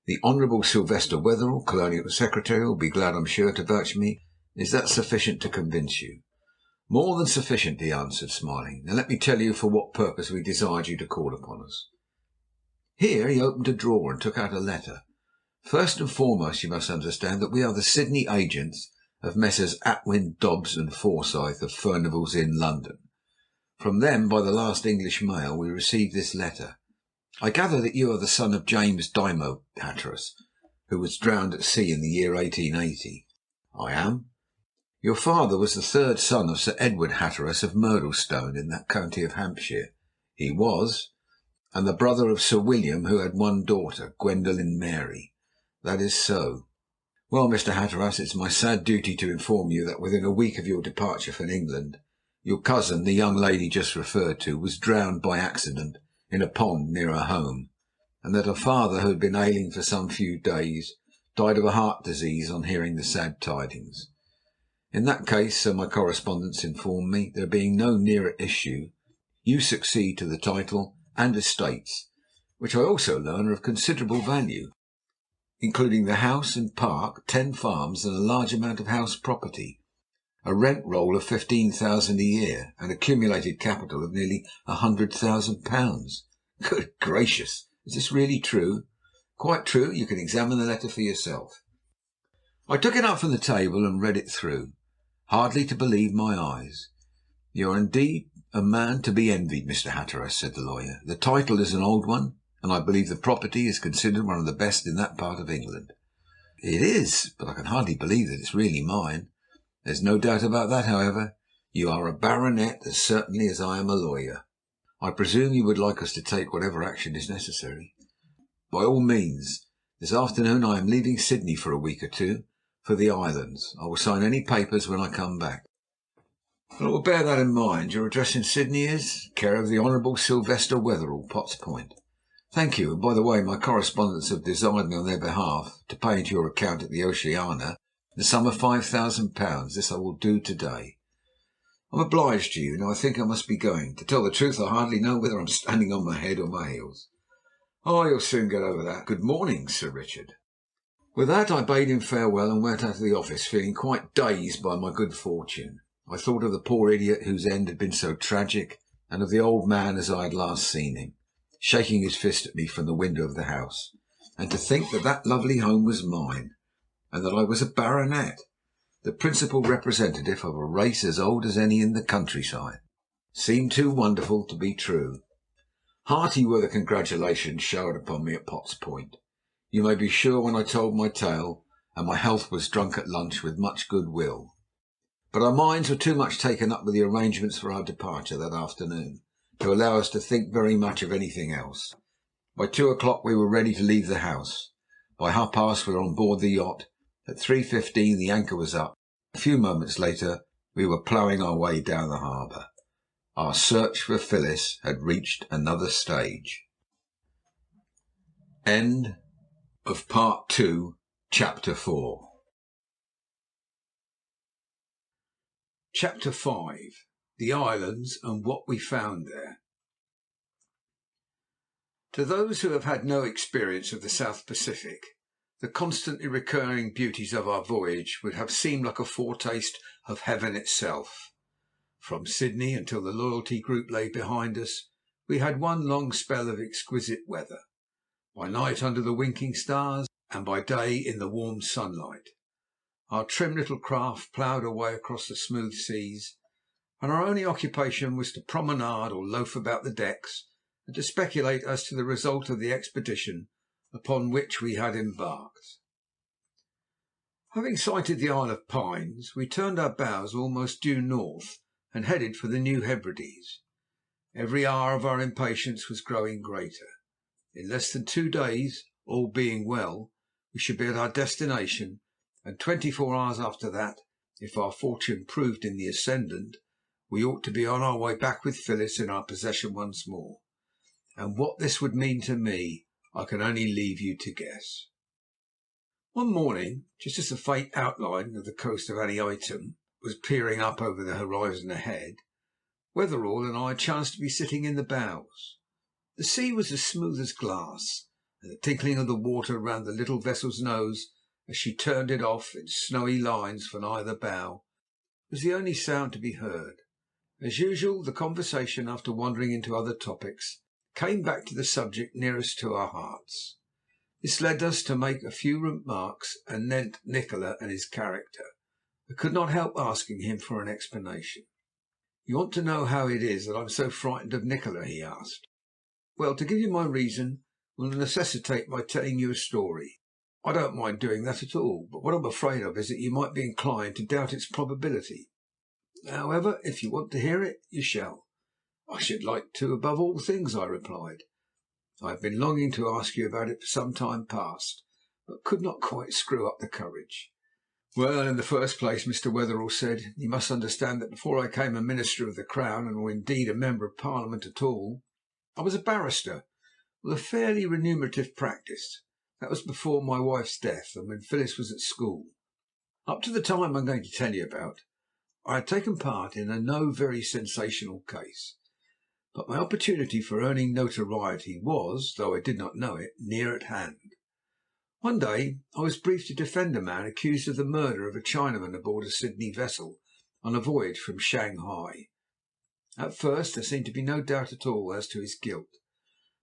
The Honourable Sylvester Wetherell, Colonial Secretary, will be glad, I'm sure, to vouch for me. Is that sufficient to convince you?" "More than sufficient," he answered, smiling. "Now let me tell you for what purpose we desired you to call upon us." Here he opened a drawer and took out a letter. "First and foremost, you must understand that we are the Sydney agents of Messrs. Atwin, Dobbs and Forsyth of Furnival's Inn, London. From them, by the last English mail, we received this letter. I gather that you are the son of James Dymo Hatteras, who was drowned at sea in the year 1880. "I am." "Your father was the 3rd son of Sir Edward Hatteras of Murdlestone, in that county of Hampshire." "He was." "And the brother of Sir William, who had one daughter, Gwendolen Mary." "That is so." "Well, Mr. Hatteras, it's my sad duty to inform you that within a week of your departure from England, your cousin, the young lady just referred to, was drowned by accident in a pond near her home, and that her father, who had been ailing for some few days, died of a heart disease on hearing the sad tidings. In that case, so my correspondents informed me, there being no nearer issue, you succeed to the title and estates, which I also learn are of considerable value, including the house and park, 10 farms, and a large amount of house property, a rent roll of £15,000 a year, and accumulated capital of nearly £100,000. Good gracious! Is this really true?" "Quite true. You can examine the letter for yourself." I took it up from the table and read it through, hardly to believe my eyes. "You are indeed a man to be envied, Mr. Hatteras," said the lawyer. "The title is an old one, and I believe the property is considered one of the best in that part of England." "It is, but I can hardly believe that it's really mine." "There's no doubt about that, however. You are a baronet as certainly as I am a lawyer. I presume you would like us to take whatever action is necessary." "By all means. This afternoon I am leaving Sydney for a week or two, for the islands. I will sign any papers when I come back." "I will bear that in mind. Your address in Sydney is care of the Honourable Sylvester Wetherell, Potts Point." "Thank you. And by the way, my correspondents have desired me on their behalf to pay into your account at the Oceana the sum of £5,000. This I will do to-day." "I'm obliged to you. Now I think I must be going. To tell the truth, I hardly know whether I'm standing on my head or my heels." "Oh, you'll soon get over that. Good morning, Sir Richard." With that I bade him farewell and went out of the office, feeling quite dazed by my good fortune. I thought of the poor idiot whose end had been so tragic, and of the old man as I had last seen him, shaking his fist at me from the window of the house. And to think that that lovely home was mine, and that I was a baronet, the principal representative of a race as old as any in the countryside, seemed too wonderful to be true. Hearty were the congratulations showered upon me at Potts Point, you may be sure, when I told my tale, and my health was drunk at lunch with much goodwill. But our minds were too much taken up with the arrangements for our departure that afternoon to allow us to think very much of anything else. By 2 o'clock we were ready to leave the house. By 1:30 we were on board the yacht. At 3:15 the anchor was up. A few moments later we were ploughing our way down the harbour. Our search for Phyllis had reached another stage. End of Part 2, Chapter 4. Chapter 5. The Islands and What We Found There. To those who have had no experience of the South Pacific, the constantly recurring beauties of our voyage would have seemed like a foretaste of heaven itself. From Sydney until the Loyalty Group lay behind us, we had one long spell of exquisite weather, by night under the winking stars, and by day in the warm sunlight. Our trim little craft ploughed away across the smooth seas, and our only occupation was to promenade or loaf about the decks, and to speculate as to the result of the expedition upon which we had embarked. Having sighted the Isle of Pines, we turned our bows almost due north and headed for the New Hebrides. Every hour of our impatience was growing greater. In less than 2 days, all being well, we should be at our destination, and 24 hours after that, if our fortune proved in the ascendant, we ought to be on our way back with Phyllis in our possession once more. And what this would mean to me, I can only leave you to guess. One morning, just as the faint outline of the coast of Antietam was peering up over the horizon ahead, Wetherell and I chanced to be sitting in the bows. The sea was as smooth as glass, and the tinkling of the water round the little vessel's nose as she turned it off in snowy lines from either bow was the only sound to be heard. As usual, the conversation, after wandering into other topics, came back to the subject nearest to our hearts. This led us to make a few remarks anent Nikola and his character. I could not help asking him for an explanation. "You want to know how it is that I'm so frightened of Nikola?" he asked. "Well, to give you my reason will necessitate my telling you a story. I don't mind doing that at all, but what I'm afraid of is that you might be inclined to doubt its probability. However, if you want to hear it, you shall." "I should like to above all things," I replied. "I have been longing to ask you about it for some time past, but could not quite screw up the courage." "Well, in the first place," Mr. Wetherell said, "you must understand that before I became a minister of the Crown, or indeed a member of Parliament at all, I was a barrister with a fairly remunerative practice. That was before my wife's death, and when Phyllis was at school. Up to the time I'm going to tell you about, I had taken part in a no very sensational case, but my opportunity for earning notoriety was, though I did not know it, near at hand. One day I was briefed to defend a man accused of the murder of a Chinaman aboard a Sydney vessel on a voyage from Shanghai. At first there seemed to be no doubt at all as to his guilt,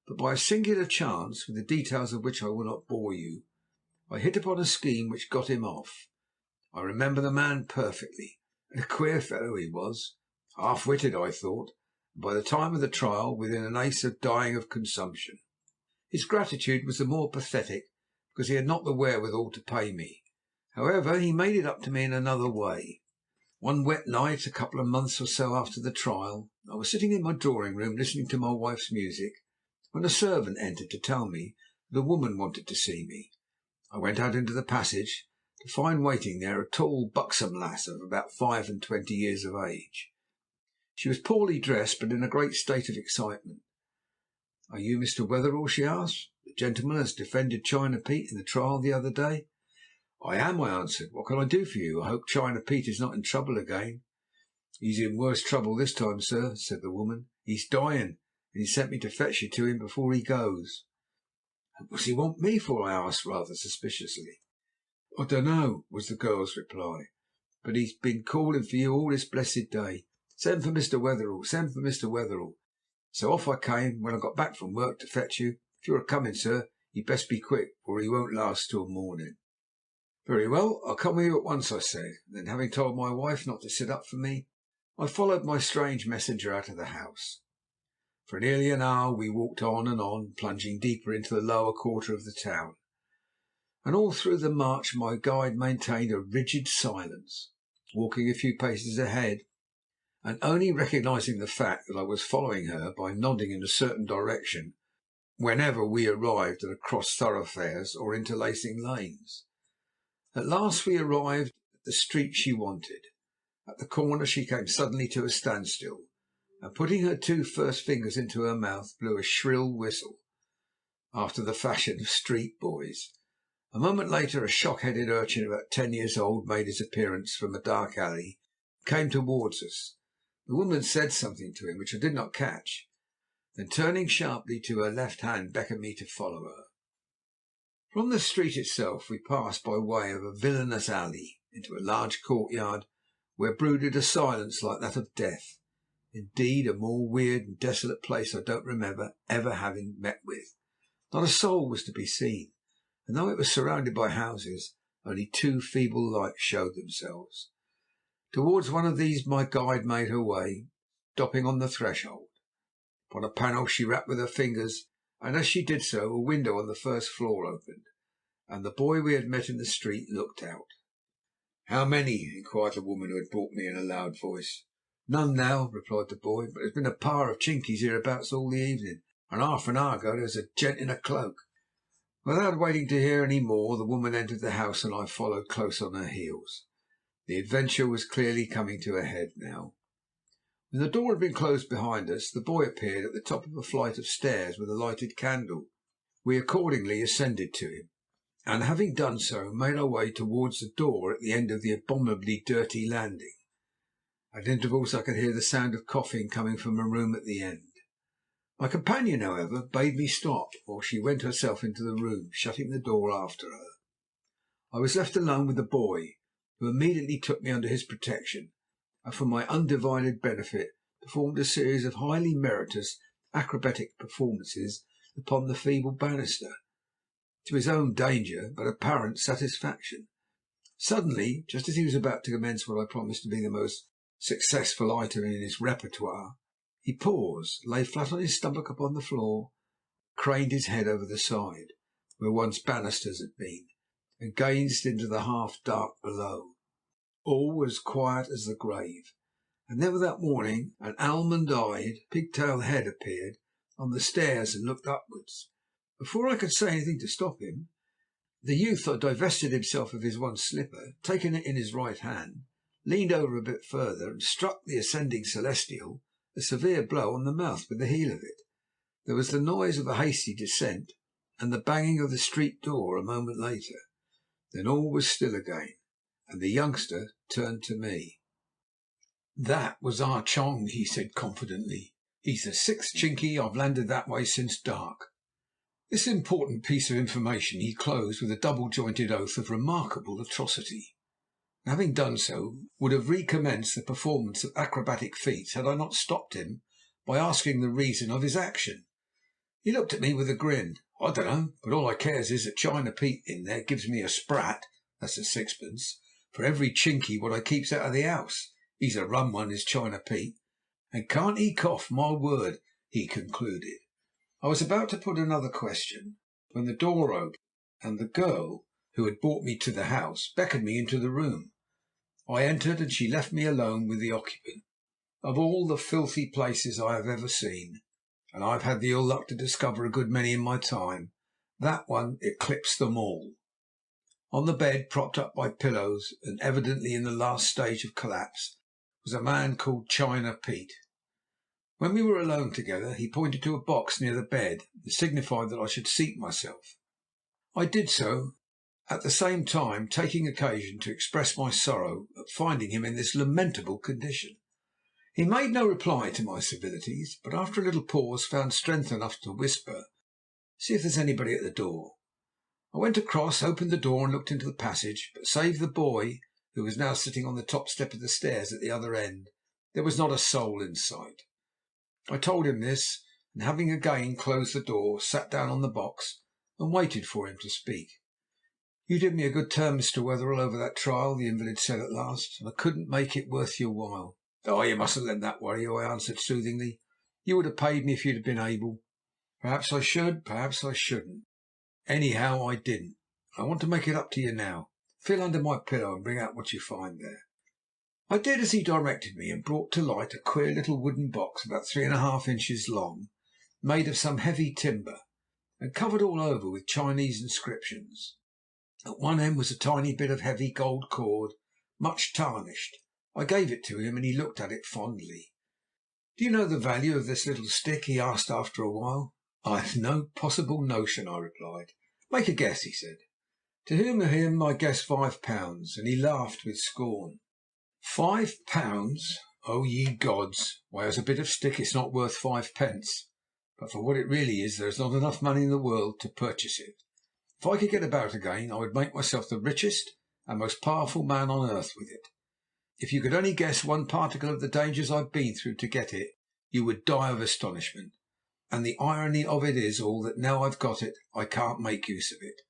but by a singular chance, with the details of which I will not bore you, I hit upon a scheme which got him off. I remember the man perfectly, and a queer fellow he was. Half-witted, I thought, and by the time of the trial within an ace of dying of consumption. His gratitude was the more pathetic because he had not the wherewithal to pay me. However, he made it up to me in another way. One wet night, a couple of months or so after the trial, I was sitting in my drawing-room listening to my wife's music when a servant entered to tell me that a woman wanted to see me. I went out into the passage to find waiting there a tall, buxom lass of about 25 years of age. She was poorly dressed, but in a great state of excitement. "Are you Mr. Wetherell?" she asked. "The gentleman has defended China Pete in the trial the other day?" "I am," I answered. "What can I do for you? I hope China Pete is not in trouble again." "He's in worse trouble this time, sir," said the woman. "He's dying, and he sent me to fetch you to him before he goes." "What does he want me for?" I asked rather suspiciously. "I dunno," was the girl's reply, "but he's been calling for you all this blessed day. Send for Mr. Wetherell, send for Mr. Wetherell. So off I came when I got back from work to fetch you. If you're a coming, sir, you'd best be quick, for he won't last till morning." "Very well, I'll come with you at once," I said. Then, having told my wife not to sit up for me, I followed my strange messenger out of the house. For nearly an hour we walked on, plunging deeper into the lower quarter of the town, and all through the march my guide maintained a rigid silence, walking a few paces ahead, and only recognizing the fact that I was following her by nodding in a certain direction whenever we arrived at cross thoroughfares or interlacing lanes. At last we arrived at the street she wanted. At the corner she came suddenly to a standstill, and putting her two first fingers into her mouth blew a shrill whistle, after the fashion of street boys. A moment later a shock-headed urchin about 10 years old made his appearance from a dark alley and came towards us. The woman said something to him which I did not catch, then turning sharply to her left hand beckoned me to follow her. From the street itself we passed by way of a villainous alley into a large courtyard where brooded a silence like that of death. Indeed, a more weird and desolate place I don't remember ever having met with. Not a soul was to be seen, and though it was surrounded by houses, only two feeble lights showed themselves. Towards one of these my guide made her way, stopping on the threshold. Upon a panel she rapped with her fingers, and as she did so a window on the first floor opened, and the boy we had met in the street looked out. "How many?" inquired the woman who had brought me in a loud voice. "None now," replied the boy, "but there's been a power of Chinkies hereabouts all the evening, and half an hour ago there was a gent in a cloak." Without waiting to hear any more, the woman entered the house, and I followed close on her heels. The adventure was clearly coming to a head now. When the door had been closed behind us, the boy appeared at the top of a flight of stairs with a lighted candle. We accordingly ascended to him, and having done so, made our way towards the door at the end of the abominably dirty landing. At intervals I could hear the sound of coughing coming from a room at the end. My companion, however, bade me stop, while she went herself into the room, shutting the door after her. I was left alone with the boy, who immediately took me under his protection, and for my undivided benefit performed a series of highly meritorious acrobatic performances upon the feeble banister, to his own danger but apparent satisfaction. Suddenly, just as he was about to commence what I promised to be the most successful item in his repertoire, he paused, lay flat on his stomach upon the floor, craned his head over the side, where once banisters had been, and gazed into the half-dark below. All was quiet as the grave, and then without warning an almond-eyed, pigtailed head appeared on the stairs and looked upwards. Before I could say anything to stop him, the youth had divested himself of his one slipper, taken it in his right hand, leaned over a bit further, and struck the ascending celestial a severe blow on the mouth with the heel of it. There was the noise of a hasty descent, and the banging of the street door a moment later. Then all was still again, and the youngster turned to me. "That was Ah Chong," he said confidently. "He's the sixth Chinky I've landed that way since dark." This important piece of information he closed with a double-jointed oath of remarkable atrocity. Having done so, would have recommenced the performance of acrobatic feats had I not stopped him by asking the reason of his action. He looked at me with a grin. "I dunno, but all I cares is that China Pete in there gives me a sprat, that's a sixpence, for every chinky what I keeps out of the house. He's a rum one, is China Pete. And can't he cough, my word," he concluded. I was about to put another question when the door opened, and the girl who had brought me to the house beckoned me into the room. I entered, and she left me alone with the occupant. Of all the filthy places I have ever seen, and I've had the ill luck to discover a good many in my time, that one eclipsed them all. On the bed, propped up by pillows, and evidently in the last stage of collapse, was a man called China Pete. When we were alone together, he pointed to a box near the bed and signified that I should seat myself. I did so, at the same time taking occasion to express my sorrow at finding him in this lamentable condition. He made no reply to my civilities, but after a little pause found strength enough to whisper, "See if there's anybody at the door." I went across, opened the door, and looked into the passage, but save the boy, who was now sitting on the top step of the stairs at the other end, there was not a soul in sight. I told him this, and having again closed the door, sat down on the box and waited for him to speak. "You did me a good turn, Mr. Wetherell, over that trial," the invalid said at last, "and I couldn't make it worth your while." "Oh, you mustn't let that worry you," I answered soothingly. "You would have paid me if you'd been able." "Perhaps I should, perhaps I shouldn't. Anyhow, I didn't. I want to make it up to you now. Feel under my pillow and bring out what you find there." I did as he directed me, and brought to light a queer little wooden box about 3½ inches long, made of some heavy timber, and covered all over with Chinese inscriptions. At one end was a tiny bit of heavy gold cord, much tarnished. I gave it to him, and he looked at it fondly. "Do you know the value of this little stick?" he asked after a while. "I've no possible notion," I replied. "Make a guess," he said. To whom of him I guessed £5, and he laughed with scorn. £5? Oh, ye gods! Why, as a bit of stick it's not worth 5 pence. But for what it really is, there is not enough money in the world to purchase it. If I could get about again, I would make myself the richest and most powerful man on earth with it. If you could only guess one particle of the dangers I've been through to get it, you would die of astonishment. And the irony of it is all that now I've got it, I can't make use of it.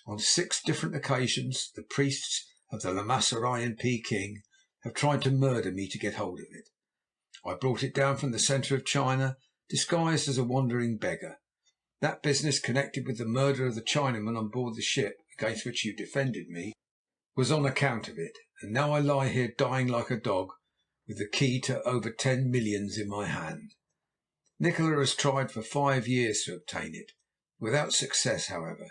On 6 different occasions the priests of the Lamaserai in Peking have tried to murder me to get hold of it. I brought it down from the centre of China, disguised as a wandering beggar. That business connected with the murder of the Chinaman on board the ship against which you defended me was on account of it, and now I lie here dying like a dog, with the key to over 10 millions in my hand. Nikola has tried for 5 years to obtain it, without success, however.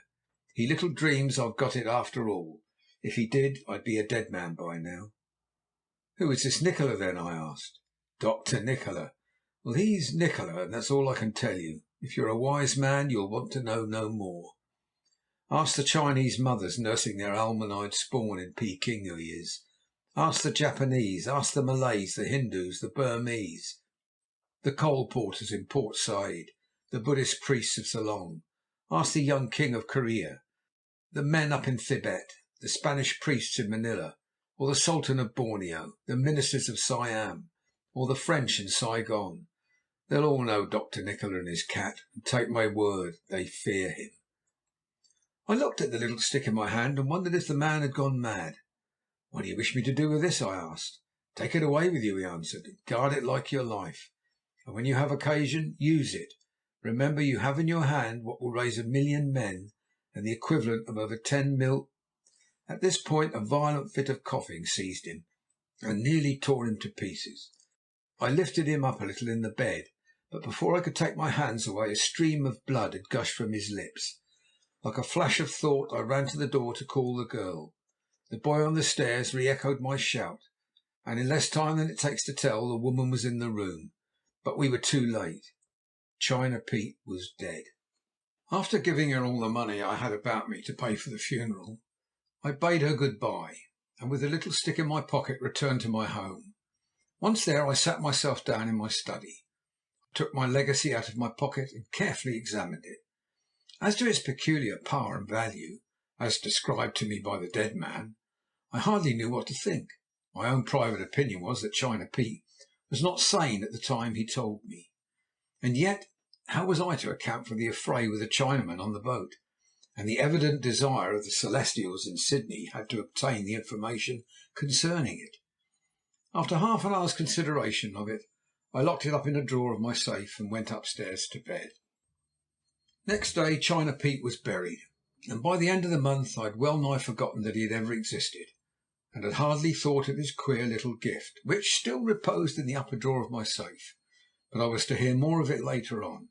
He little dreams I've got it after all. If he did, I'd be a dead man by now." "Who is this Nikola, then?" I asked. "Dr. Nikola. Well, he's Nikola, and that's all I can tell you. If you're a wise man, you'll want to know no more. Ask the Chinese mothers nursing their almond-eyed spawn in Peking who he is. Ask the Japanese, ask the Malays, the Hindus, the Burmese, the coal porters in Port Said, the Buddhist priests of Ceylon. Ask the young king of Korea, the men up in Thibet, the Spanish priests in Manila, or the Sultan of Borneo, the ministers of Siam, or the French in Saigon. They'll all know Dr. Nikola and his cat, and take my word, they fear him." I looked at the little stick in my hand and wondered if the man had gone mad. "What do you wish me to do with this?" I asked. "Take it away with you," he answered, "and guard it like your life. And when you have occasion, use it. Remember, you have in your hand what will raise 1,000,000 men and the equivalent of over 10 mil—" At this point a violent fit of coughing seized him and nearly tore him to pieces. I lifted him up a little in the bed, but before I could take my hands away a stream of blood had gushed from his lips. Like a flash of thought I ran to the door to call the girl. The boy on the stairs re-echoed my shout, and in less time than it takes to tell, the woman was in the room. But we were too late. China Pete was dead. After giving her all the money I had about me to pay for the funeral, I bade her good-bye, and with the little stick in my pocket returned to my home. Once there, I sat myself down in my study, took my legacy out of my pocket and carefully examined it. As to its peculiar power and value, as described to me by the dead man, I hardly knew what to think. My own private opinion was that China Pete was not sane at the time he told me. And yet, how was I to account for the affray with the Chinaman on the boat? and the evident desire of the Celestials in Sydney had to obtain the information concerning it. After half an hour's consideration of it, I locked it up in a drawer of my safe and went upstairs to bed. Next day China Pete was buried, and by the end of the month I had well nigh forgotten that he had ever existed, and had hardly thought of his queer little gift, which still reposed in the upper drawer of my safe, but I was to hear more of it later on.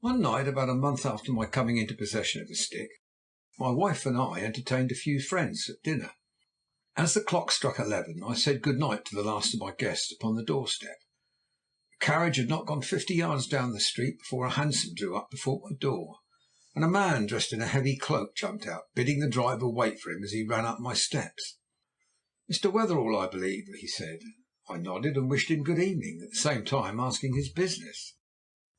One night, about a month after my coming into possession of the stick, my wife and I entertained a few friends at dinner. As the clock struck 11, I said good night to the last of my guests upon the doorstep. The carriage had not gone 50 yards down the street before a hansom drew up before my door, and a man dressed in a heavy cloak jumped out, bidding the driver wait for him as he ran up my steps. "Mr. Wetherell, I believe," he said. I nodded and wished him good evening, at the same time asking his business.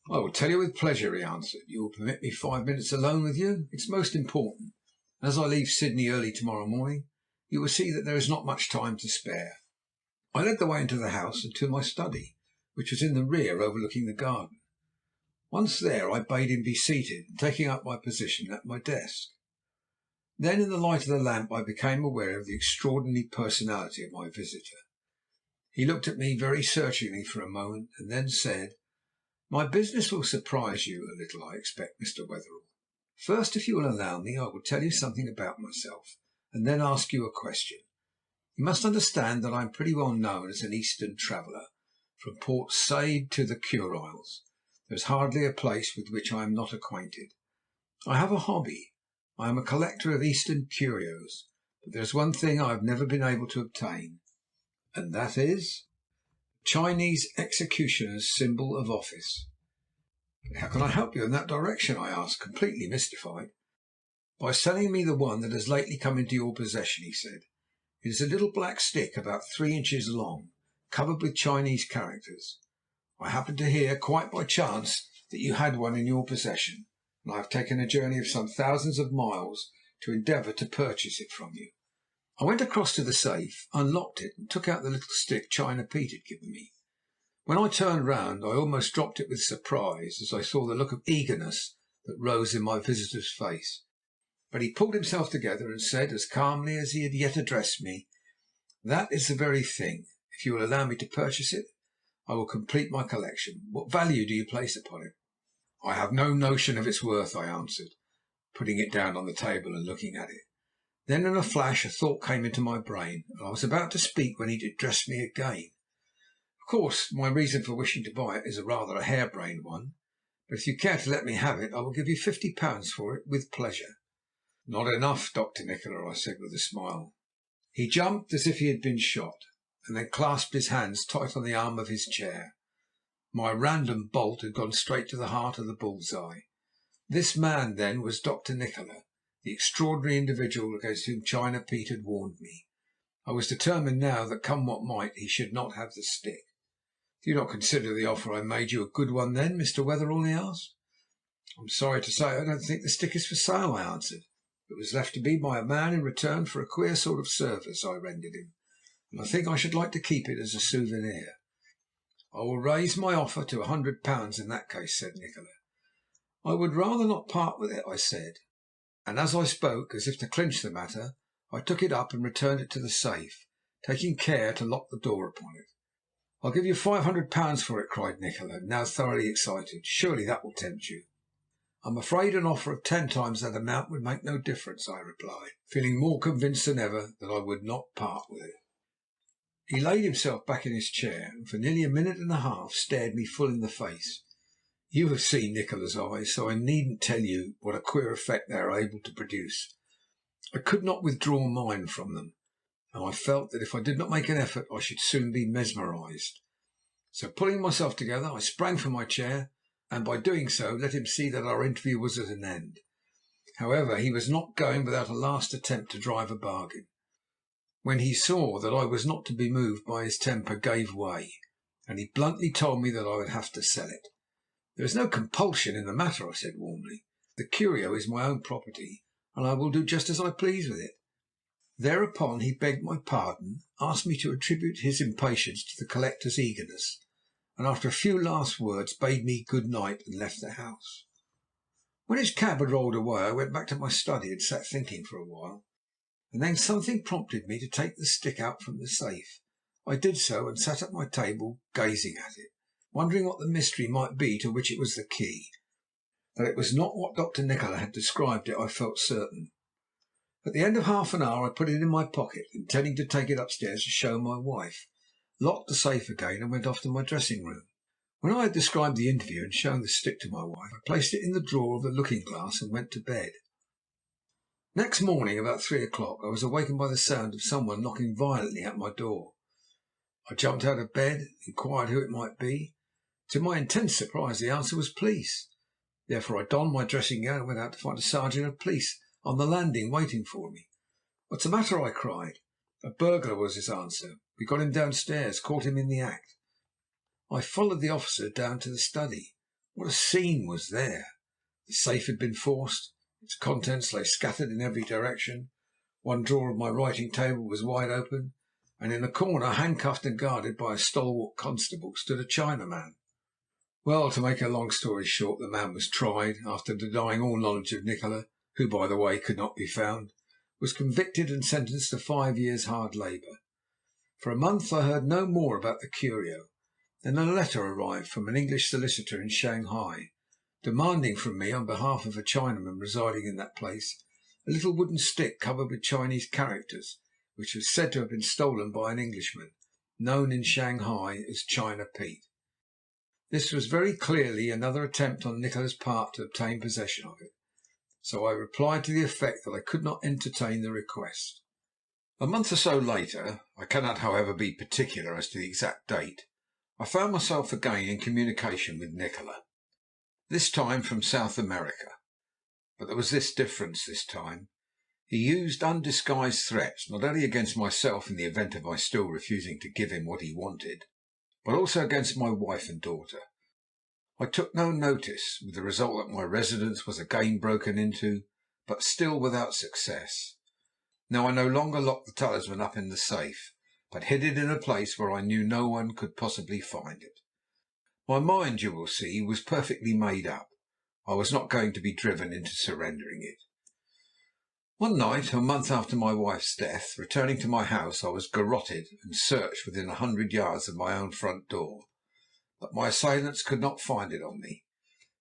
"I will tell you with pleasure," he answered. "You will permit me 5 minutes alone with you? It's most important. As I leave Sydney early tomorrow morning, you will see that there is not much time to spare." I led the way into the house and to my study, which was in the rear overlooking the garden. Once there, I bade him be seated, taking up my position at my desk. Then, in the light of the lamp, I became aware of the extraordinary personality of my visitor. He looked at me very searchingly for a moment, and then said, "My business will surprise you a little, I expect, Mr. Wetherell. First, if you will allow me, I will tell you something about myself, and then ask you a question. You must understand that I am pretty well known as an Eastern traveller. From Port Said to the Kuriles, there is hardly a place with which I am not acquainted. I have a hobby. I am a collector of Eastern curios, but there is one thing I have never been able to obtain, and that is Chinese executioner's symbol of office." "How can I help you in that direction?" I asked, completely mystified. "By selling me the one that has lately come into your possession," he said. "It is a little black stick about 3 inches long, covered with Chinese characters. I happened to hear, quite by chance, that you had one in your possession, and I have taken a journey of some thousands of miles to endeavour to purchase it from you." I went across to the safe, unlocked it, and took out the little stick China Pete had given me. When I turned round, I almost dropped it with surprise as I saw the look of eagerness that rose in my visitor's face. But he pulled himself together and said, as calmly as he had yet addressed me, "That is the very thing. If you will allow me to purchase it, I will complete my collection. What value do you place upon it?" "I have no notion of its worth," I answered, putting it down on the table and looking at it. Then in a flash a thought came into my brain, and I was about to speak when he addressed me again. "Of course, my reason for wishing to buy it is rather a hare-brained one, but if you care to let me have it, I will give you £50 for it with pleasure." "Not enough, Dr. Nikola," I said with a smile. He jumped as if he had been shot, and then clasped his hands tight on the arm of his chair. My random bolt had gone straight to the heart of the bull's-eye. This man, then, was Dr. Nikola, the extraordinary individual against whom China Pete had warned me. I was determined now that, come what might, he should not have the stick. "Do you not consider the offer I made you a good one, then, Mr. Wetherell?" he asked. "I'm sorry to say I don't think the stick is for sale," I answered. "It was left to me by a man in return for a queer sort of service I rendered him, and I think I should like to keep it as a souvenir." "I will raise my offer to £100 in that case," said Nikola. "I would rather not part with it," I said, and as I spoke, as if to clinch the matter, I took it up and returned it to the safe, taking care to lock the door upon it. "I'll give you £500 for it," cried Nikola, now thoroughly excited. "Surely that will tempt you?" "I'm afraid an offer of 10 times that amount would make no difference," I replied, feeling more convinced than ever that I would not part with it. He laid himself back in his chair, and for nearly a minute and a half stared me full in the face. You have seen Nikola's eyes, so I needn't tell you what a queer effect they are able to produce. I could not withdraw mine from them, and I felt that if I did not make an effort I should soon be mesmerized. So, pulling myself together, I sprang from my chair, and by doing so let him see that our interview was at an end. However, he was not going without a last attempt to drive a bargain. When he saw that I was not to be moved by his temper, gave way, and he bluntly told me that I would have to sell it. "There is no compulsion in the matter," I said warmly. "The curio is my own property, and I will do just as I please with it." Thereupon he begged my pardon, asked me to attribute his impatience to the collector's eagerness, and after a few last words bade me good night and left the house. When his cab had rolled away, I went back to my study and sat thinking for a while, and then something prompted me to take the stick out from the safe. I did so, and sat at my table gazing at it, wondering what the mystery might be to which it was the key. That it was not what Dr. Nikola had described it I felt certain. At the end of half an hour I put it in my pocket, intending to take it upstairs to show my wife, locked the safe again, and went off to my dressing room. When I had described the interview and shown the stick to my wife, I placed it in the drawer of the looking-glass and went to bed. Next morning, about 3 o'clock, I was awakened by the sound of someone knocking violently at my door. I jumped out of bed, inquired who it might be. To my intense surprise, the answer was police. Therefore I donned my dressing gown and went out to find a sergeant of police on the landing waiting for me. "What's the matter?" I cried. "A burglar," was his answer. "We got him downstairs, caught him in the act." I followed the officer down to the study. What a scene was there! The safe had been forced. Its contents lay scattered in every direction. One drawer of my writing table was wide open, and in a corner, handcuffed and guarded by a stalwart constable, stood a Chinaman. Well, to make a long story short, the man was tried, after denying all knowledge of Nikola, who, by the way, could not be found, was convicted and sentenced to 5 years' hard labour. For a month I heard no more about the curio. Then a letter arrived from an English solicitor in Shanghai, demanding from me, on behalf of a Chinaman residing in that place, a little wooden stick covered with Chinese characters, which was said to have been stolen by an Englishman, known in Shanghai as China Pete. This was very clearly another attempt on Nikola's part to obtain possession of it, so I replied to the effect that I could not entertain the request. A month or so later, I cannot however be particular as to the exact date, I found myself again in communication with Nikola, this time from South America. But there was this difference this time. He used undisguised threats, not only against myself in the event of my still refusing to give him what he wanted, but also against my wife and daughter. I took no notice, with the result that my residence was again broken into, but still without success. Now I no longer locked the talisman up in the safe, but hid it in a place where I knew no one could possibly find it. My mind, you will see, was perfectly made up. I was not going to be driven into surrendering it. One night, a month after my wife's death, returning to my house, I was garrotted and searched within 100 yards of my own front door, but my assailants could not find it on me.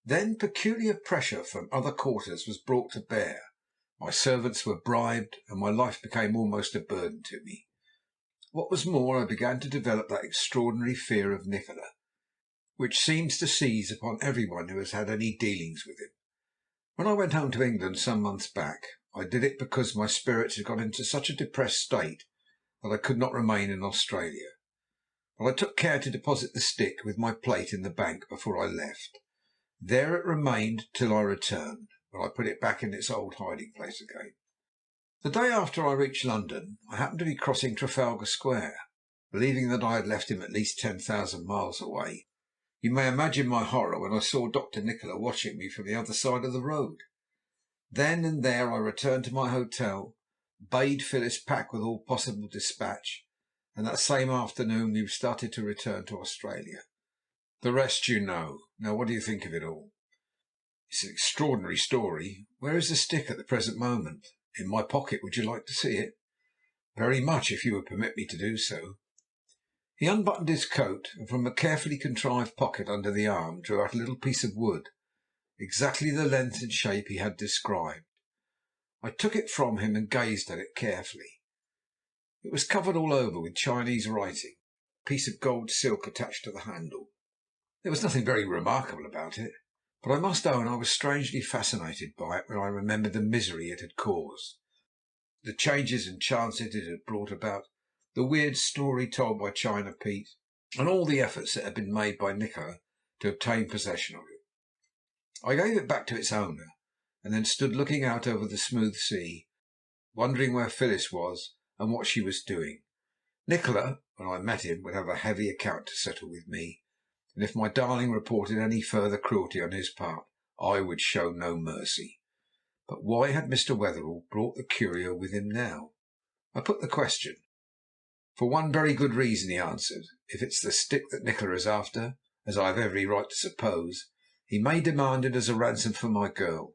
Then peculiar pressure from other quarters was brought to bear. My servants were bribed, and my life became almost a burden to me. What was more, I began to develop that extraordinary fear of Nikola, which seems to seize upon everyone who has had any dealings with him. When I went home to England some months back, I did it because my spirits had got into such a depressed state that I could not remain in Australia. But I took care to deposit the stick with my plate in the bank before I left. There it remained till I returned, when I put it back in its old hiding place again. The day after I reached London, I happened to be crossing Trafalgar Square, believing that I had left him at least 10,000 miles away. You may imagine my horror when I saw Dr. Nikola watching me from the other side of the road. Then and there I returned to my hotel, bade Phyllis pack with all possible dispatch, and that same afternoon we started to return to Australia. The rest you know. Now what do you think of it all? It's an extraordinary story. Where is the stick at the present moment? In my pocket. Would you like to see it? Very much, if you would permit me to do so. He unbuttoned his coat, and from a carefully contrived pocket under the arm drew out a little piece of wood, exactly the length and shape he had described. I took it from him and gazed at it carefully. It was covered all over with Chinese writing, a piece of gold silk attached to the handle. There was nothing very remarkable about it, but I must own I was strangely fascinated by it when I remembered the misery it had caused, the changes and chances it had brought about, the weird story told by China Pete, and all the efforts that had been made by Nikola to obtain possession of it. I gave it back to its owner, and then stood looking out over the smooth sea, wondering where Phyllis was and what she was doing. Nikola, when I met him, would have a heavy account to settle with me, and if my darling reported any further cruelty on his part, I would show no mercy. But why had Mr. Wetherell brought the curio with him now? I put the question. For one very good reason, he answered. If it's the stick that Nikola is after, as I have every right to suppose, He may demand it as a ransom for my girl,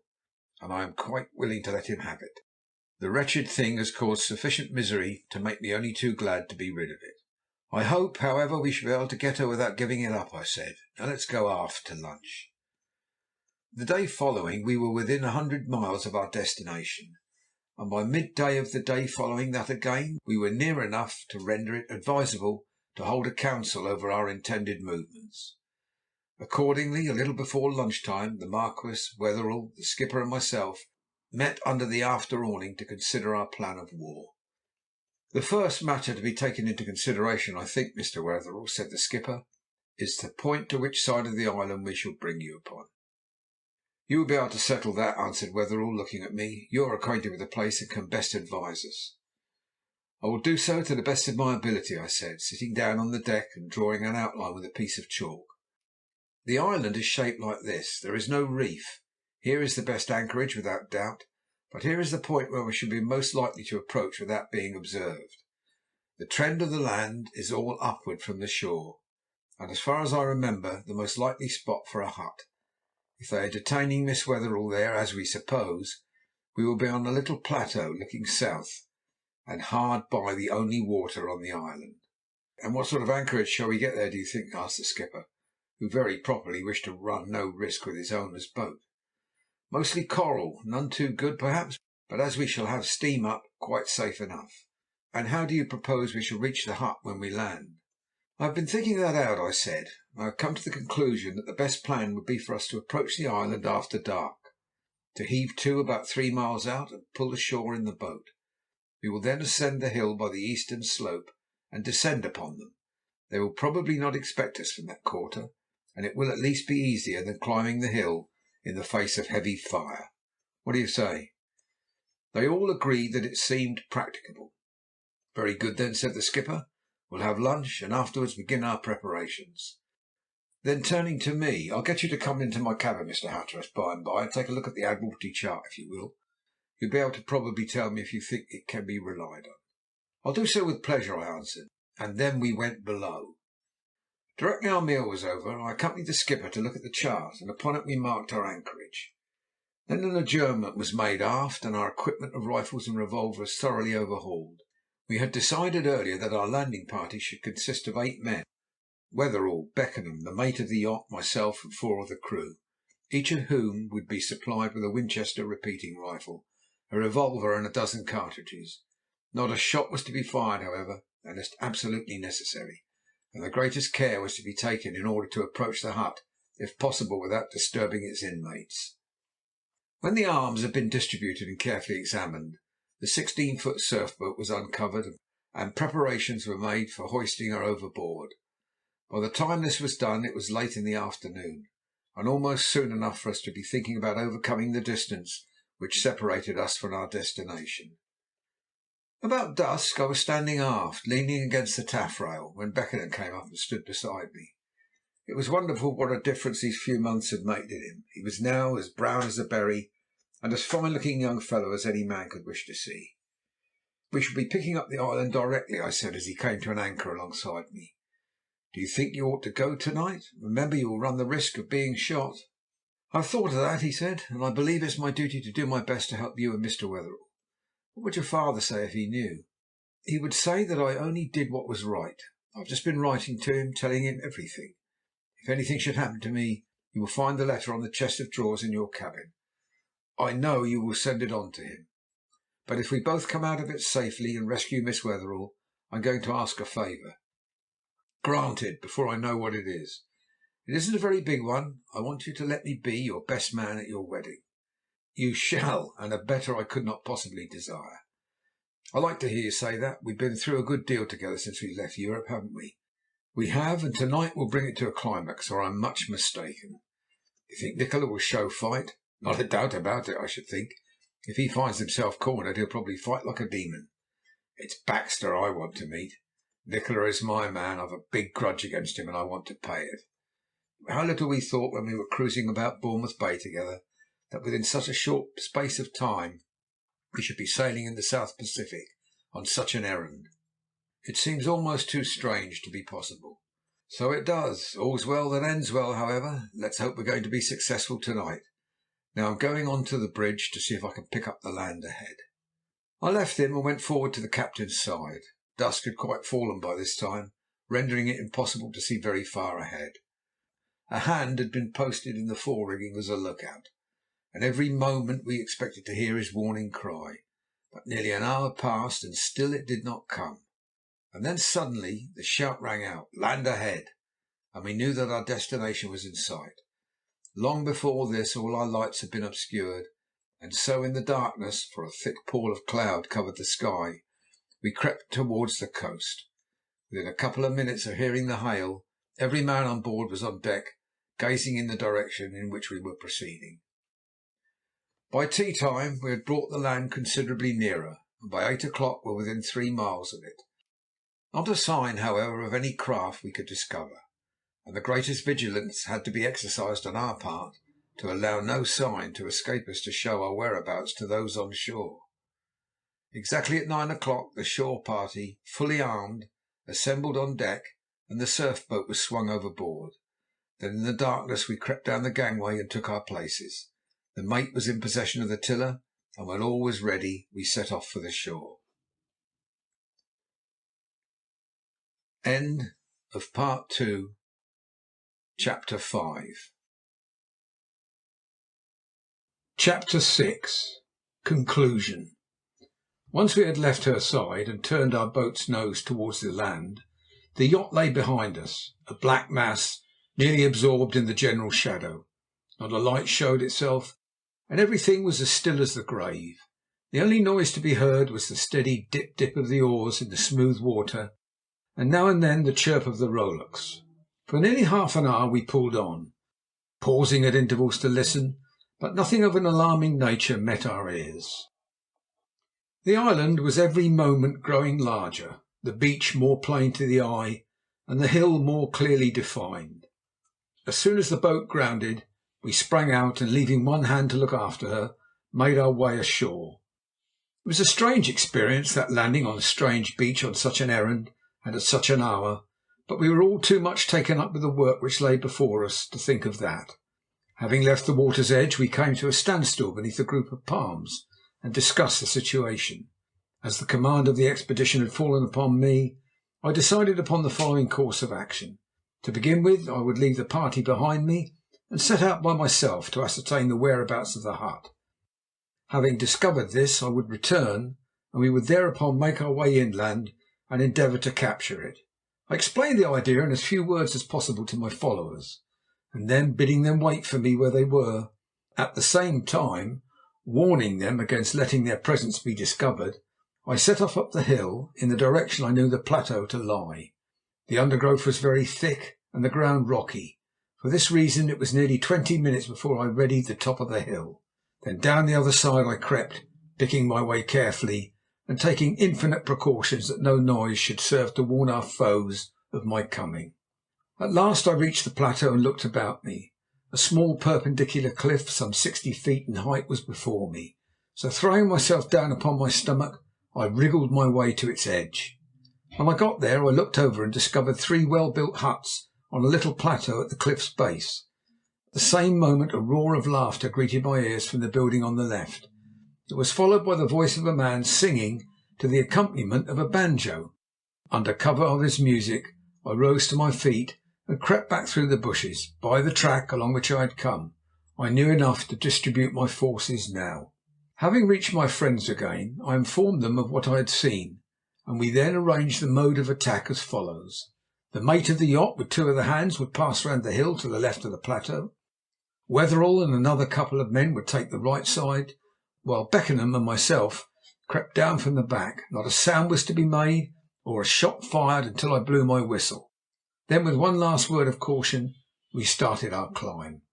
and I am quite willing to let him have it. The wretched thing has caused sufficient misery to make me only too glad to be rid of it. I hope, however, we shall be able to get her without giving it up, I said. Now let's go aft to lunch. The day following we were within 100 miles of our destination, and by midday of the day following that again we were near enough to render it advisable to hold a council over our intended movements. Accordingly, a little before lunchtime, the Marquis, Wetherell, the skipper and myself met under the after awning to consider our plan of war. "The first matter to be taken into consideration, I think, Mr. Wetherell," said the skipper, "is the point to which side of the island we shall bring you upon." "You will be able to settle that," answered Wetherell, looking at me. "You are acquainted with the place and can best advise us." "I will do so to the best of my ability," I said, sitting down on the deck and drawing an outline with a piece of chalk. "The island is shaped like this. There is no reef. Here is the best anchorage, without doubt, but here is the point where we shall be most likely to approach without being observed. The trend of the land is all upward from the shore, and, as far as I remember, the most likely spot for a hut. If they are detaining Miss Wetherell there, as we suppose, we will be on a little plateau looking south, and hard by the only water on the island." "And what sort of anchorage shall we get there, do you think?" asked the skipper, who very properly wished to run no risk with his owner's boat. "Mostly coral, none too good perhaps, but as we shall have steam up, quite safe enough." "And how do you propose we shall reach the hut when we land?" "I have been thinking that out," I said. "I have come to the conclusion that the best plan would be for us to approach the island after dark, to heave to about 3 miles out, and pull ashore in the boat. We will then ascend the hill by the eastern slope and descend upon them. They will probably not expect us from that quarter, and it will at least be easier than climbing the hill in the face of heavy fire. What do you say?" They all agreed that it seemed practicable. "Very good then," said the skipper. "We'll have lunch, and afterwards begin our preparations." Then, turning to me, "I'll get you to come into my cabin, Mr. Hatteras, by and by, and take a look at the Admiralty chart, if you will. You'll be able to probably tell me if you think it can be relied on." "I'll do so with pleasure," I answered, and then we went below. Directly our meal was over, I accompanied the skipper to look at the chart, and upon it we marked our anchorage. Then an adjournment was made aft, and our equipment of rifles and revolvers thoroughly overhauled. We had decided earlier that our landing party should consist of 8 men: Wetherell, Beckenham, the mate of the yacht, myself, and 4 of the crew, each of whom would be supplied with a Winchester repeating rifle, a revolver, and a dozen cartridges. Not a shot was to be fired, however, unless absolutely necessary, and the greatest care was to be taken in order to approach the hut, if possible, without disturbing its inmates. When the arms had been distributed and carefully examined, the 16-foot surf boat was uncovered, and preparations were made for hoisting her overboard. By the time this was done it was late in the afternoon, and almost soon enough for us to be thinking about overcoming the distance which separated us from our destination. About dusk I was standing aft, leaning against the taffrail, when Beckenham came up and stood beside me. It was wonderful what a difference these few months had made in him. He was now as brown as a berry, and as fine-looking a young fellow as any man could wish to see. "We shall be picking up the island directly," I said, as he came to an anchor alongside me. "Do you think you ought to go to-night? Remember, you will run the risk of being shot." "I've thought of that," he said, "and I believe it's my duty to do my best to help you and Mr. Wetherell. What would your father say if he knew?" "He would say that I only did what was right. I've just been writing to him, telling him everything. If anything should happen to me, you will find the letter on the chest of drawers in your cabin. I know you will send it on to him. But if we both come out of it safely and rescue Miss Wetherell, I'm going to ask a favour." "Granted, before I know what it is." "It isn't a very big one. I want you to let me be your best man at your wedding." "You shall, and a better I could not possibly desire." "I like to hear you say that. We've been through a good deal together since we left Europe, haven't we?" "We have, and to-night will bring it to a climax, or I'm much mistaken." "You think Nikola will show fight?" "Not a doubt about it, I should think. If he finds himself cornered, he'll probably fight like a demon. It's Baxter I want to meet. Nikola is my man. I've a big grudge against him, and I want to pay it. How little we thought when we were cruising about Bournemouth Bay together that within such a short space of time we should be sailing in the South Pacific on such an errand. It seems almost too strange to be possible." So it does. All's well that ends well, however. Let's hope we're going to be successful tonight. Now I'm going on to the bridge to see if I can pick up the land ahead." I left him and went forward to the captain's side. Dusk had quite fallen by this time, rendering it impossible to see very far ahead. A hand had been posted in the fore-rigging as a lookout, and every moment we expected to hear his warning cry. But nearly an hour passed, and still it did not come. And then suddenly the shout rang out, "Land ahead!" and we knew that our destination was in sight. Long before this all our lights had been obscured, and so in the darkness, for a thick pall of cloud covered the sky, we crept towards the coast. Within a couple of minutes of hearing the hail, every man on board was on deck, gazing in the direction in which we were proceeding. By tea time we had brought the land considerably nearer, and by 8 o'clock were within 3 miles of it. Not a sign, however, of any craft we could discover, and the greatest vigilance had to be exercised on our part to allow no sign to escape us to show our whereabouts to those on shore. Exactly at 9 o'clock the shore party, fully armed, assembled on deck, and the surf boat was swung overboard. Then in the darkness we crept down the gangway and took our places. The mate was in possession of the tiller, and when all was ready we set off for the shore. End of Part 2, Chapter 5. Chapter 6. Conclusion. Once we had left her side and turned our boat's nose towards the land, the yacht lay behind us, a black mass, nearly absorbed in the general shadow. Not a light showed itself, and everything was as still as the grave. The only noise to be heard was the steady dip-dip of the oars in the smooth water, and now and then the chirp of the rowlocks. For nearly half an hour we pulled on, pausing at intervals to listen, but nothing of an alarming nature met our ears. The island was every moment growing larger, the beach more plain to the eye, and the hill more clearly defined. As soon as the boat grounded, we sprang out, and leaving one hand to look after her, made our way ashore. It was a strange experience, that landing on a strange beach on such an errand and at such an hour, but we were all too much taken up with the work which lay before us to think of that. Having left the water's edge, we came to a standstill beneath a group of palms and discussed the situation. As the command of the expedition had fallen upon me, I decided upon the following course of action. To begin with, I would leave the party behind me and set out by myself to ascertain the whereabouts of the hut. Having discovered this, I would return, and we would thereupon make our way inland and endeavour to capture it. I explained the idea in as few words as possible to my followers, and then, bidding them wait for me where they were, at the same time warning them against letting their presence be discovered, I set off up the hill in the direction I knew the plateau to lie. The undergrowth was very thick and the ground rocky. For this reason it was nearly 20 minutes before I readied the top of the hill. Then down the other side I crept, picking my way carefully, and taking infinite precautions that no noise should serve to warn our foes of my coming. At last I reached the plateau and looked about me. A small perpendicular cliff, some 60 feet in height, was before me, so throwing myself down upon my stomach, I wriggled my way to its edge. When I got there, I looked over and discovered 3 well-built huts on a little plateau at the cliff's base. At the same moment a roar of laughter greeted my ears from the building on the left. It was followed by the voice of a man singing to the accompaniment of a banjo. Under cover of his music I rose to my feet and crept back through the bushes, by the track along which I had come. I knew enough to distribute my forces now. Having reached my friends again, I informed them of what I had seen, and we then arranged the mode of attack as follows. The mate of the yacht, with 2 of the hands, would pass round the hill to the left of the plateau. Wetherell and another couple of men would take the right side, while Beckenham and myself crept down from the back. Not a sound was to be made or a shot fired until I blew my whistle. Then, with one last word of caution, we started our climb.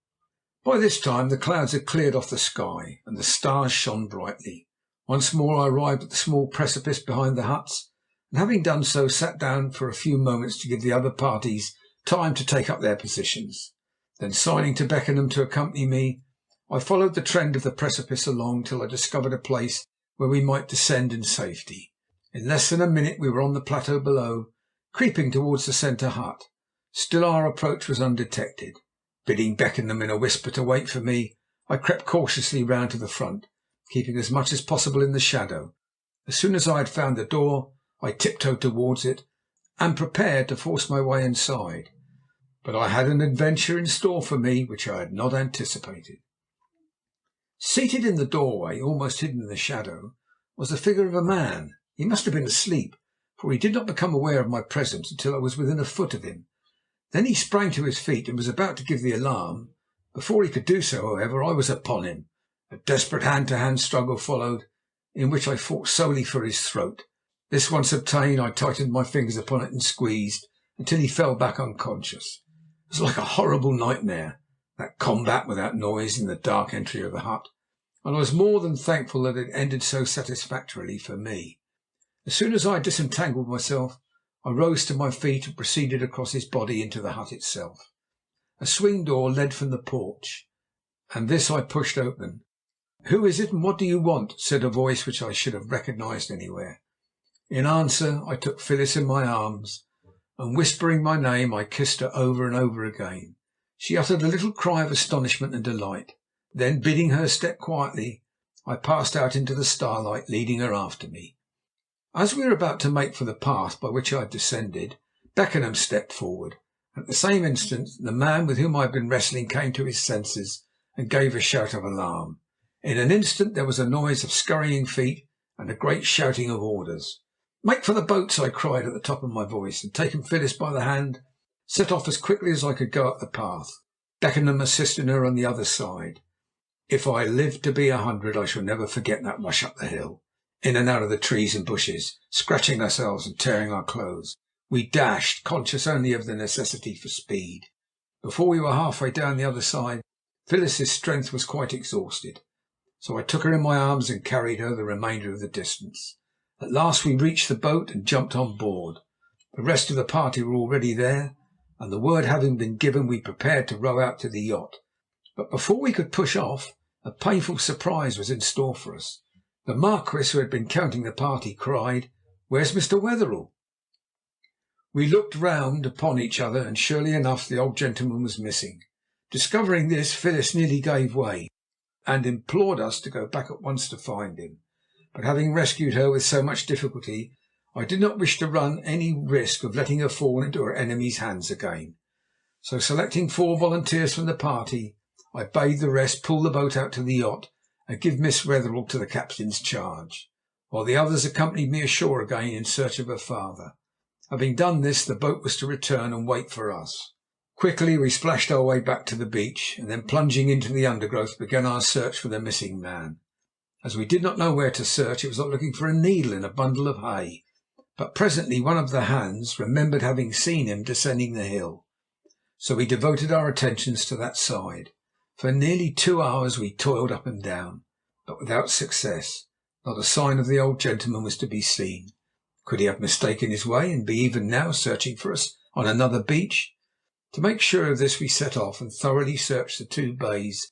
By this time the clouds had cleared off the sky, and the stars shone brightly. Once more I arrived at the small precipice behind the huts, and having done so, sat down for a few moments to give the other parties time to take up their positions. Then, signing to Beckenham to accompany me, I followed the trend of the precipice along till I discovered a place where we might descend in safety. In less than a minute we were on the plateau below, creeping towards the centre hut. Still our approach was undetected. Bidding Beckenham in a whisper to wait for me, I crept cautiously round to the front, keeping as much as possible in the shadow. As soon as I had found the door, I tiptoed towards it and prepared to force my way inside. But I had an adventure in store for me which I had not anticipated. Seated in the doorway, almost hidden in the shadow, was the figure of a man. He must have been asleep, for he did not become aware of my presence until I was within a foot of him. Then he sprang to his feet and was about to give the alarm. Before he could do so, however, I was upon him. A desperate hand-to-hand struggle followed, in which I fought solely for his throat. This once obtained, I tightened my fingers upon it and squeezed until he fell back unconscious. It was like a horrible nightmare, that combat without noise in the dark entry of the hut, and I was more than thankful that it ended so satisfactorily for me. As soon as I had disentangled myself, I rose to my feet and proceeded across his body into the hut itself. A swing door led from the porch, and this I pushed open. "Who is it, and what do you want?" said a voice which I should have recognised anywhere. In answer, I took Phyllis in my arms, and whispering my name, I kissed her over and over again. She uttered a little cry of astonishment and delight. Then, bidding her step quietly, I passed out into the starlight, leading her after me. As we were about to make for the path by which I had descended, Beckenham stepped forward. At the same instant, the man with whom I had been wrestling came to his senses and gave a shout of alarm. In an instant there was a noise of scurrying feet and a great shouting of orders. "Make for the boats!" I cried at the top of my voice, and taking Phyllis by the hand, set off as quickly as I could go up the path, Beckenham assisting her on the other side. If I live to be 100, I shall never forget that rush up the hill, in and out of the trees and bushes, scratching ourselves and tearing our clothes. We dashed, conscious only of the necessity for speed. Before we were halfway down the other side, Phyllis's strength was quite exhausted, so I took her in my arms and carried her the remainder of the distance. At last we reached the boat and jumped on board. The rest of the party were already there, and the word having been given, we prepared to row out to the yacht. But before we could push off, a painful surprise was in store for us. The Marquis, who had been counting the party, cried, "Where's Mr. Wetherell?" We looked round upon each other, and surely enough the old gentleman was missing. Discovering this, Phyllis nearly gave way, and implored us to go back at once to find him. But having rescued her with so much difficulty, I did not wish to run any risk of letting her fall into her enemy's hands again. So, selecting 4 volunteers from the party, I bade the rest pull the boat out to the yacht and give Miss Wetherell to the captain's charge, while the others accompanied me ashore again in search of her father. Having done this, the boat was to return and wait for us. Quickly we splashed our way back to the beach, and then plunging into the undergrowth began our search for the missing man. As we did not know where to search, it was like looking for a needle in a bundle of hay. But presently one of the hands remembered having seen him descending the hill, so we devoted our attentions to that side. For nearly 2 hours we toiled up and down, but without success. Not a sign of the old gentleman was to be seen. Could he have mistaken his way and be even now searching for us on another beach? To make sure of this we set off and thoroughly searched the 2 bays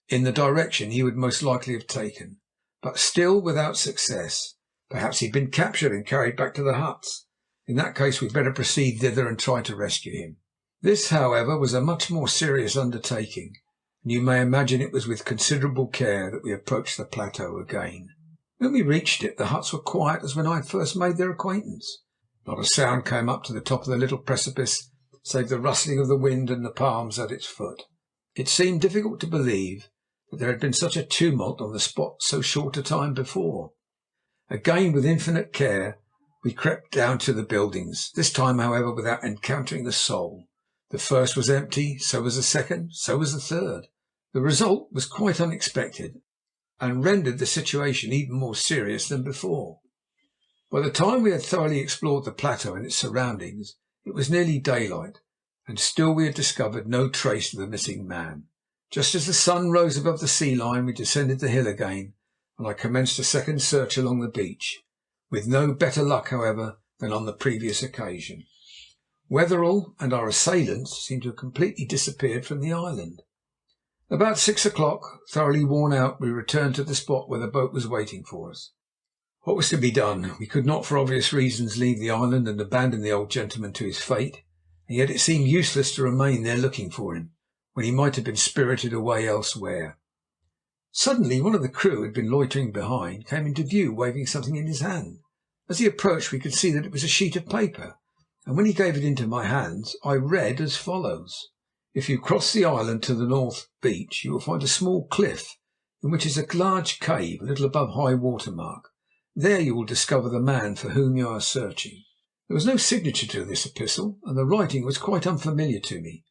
in the direction he would most likely have taken, but still without success. Perhaps he had been captured and carried back to the huts. In that case we had better proceed thither and try to rescue him. This, however, was a much more serious undertaking, and you may imagine it was with considerable care that we approached the plateau again. When we reached it, the huts were quiet as when I had first made their acquaintance. Not a sound came up to the top of the little precipice, save the rustling of the wind and the palms at its foot. It seemed difficult to believe that there had been such a tumult on the spot so short a time before. Again, with infinite care, we crept down to the buildings, this time, however, without encountering a soul. The first was empty, so was the second, so was the third. The result was quite unexpected, and rendered the situation even more serious than before. By the time we had thoroughly explored the plateau and its surroundings, it was nearly daylight, and still we had discovered no trace of the missing man. Just as the sun rose above the sea line, we descended the hill again, and I commenced a second search along the beach, with no better luck, however, than on the previous occasion. Wetherell and our assailants seemed to have completely disappeared from the island. About 6 o'clock, thoroughly worn out, we returned to the spot where the boat was waiting for us. What was to be done? We could not, for obvious reasons, leave the island and abandon the old gentleman to his fate, and yet it seemed useless to remain there looking for him, when he might have been spirited away elsewhere. Suddenly one of the crew, who had been loitering behind, came into view waving something in his hand. As he approached we could see that it was a sheet of paper, and when he gave it into my hands I read as follows: "If you cross the island to the north beach you will find a small cliff in which is a large cave a little above high water mark. There you will discover the man for whom you are searching." There was no signature to this epistle, and the writing was quite unfamiliar to me,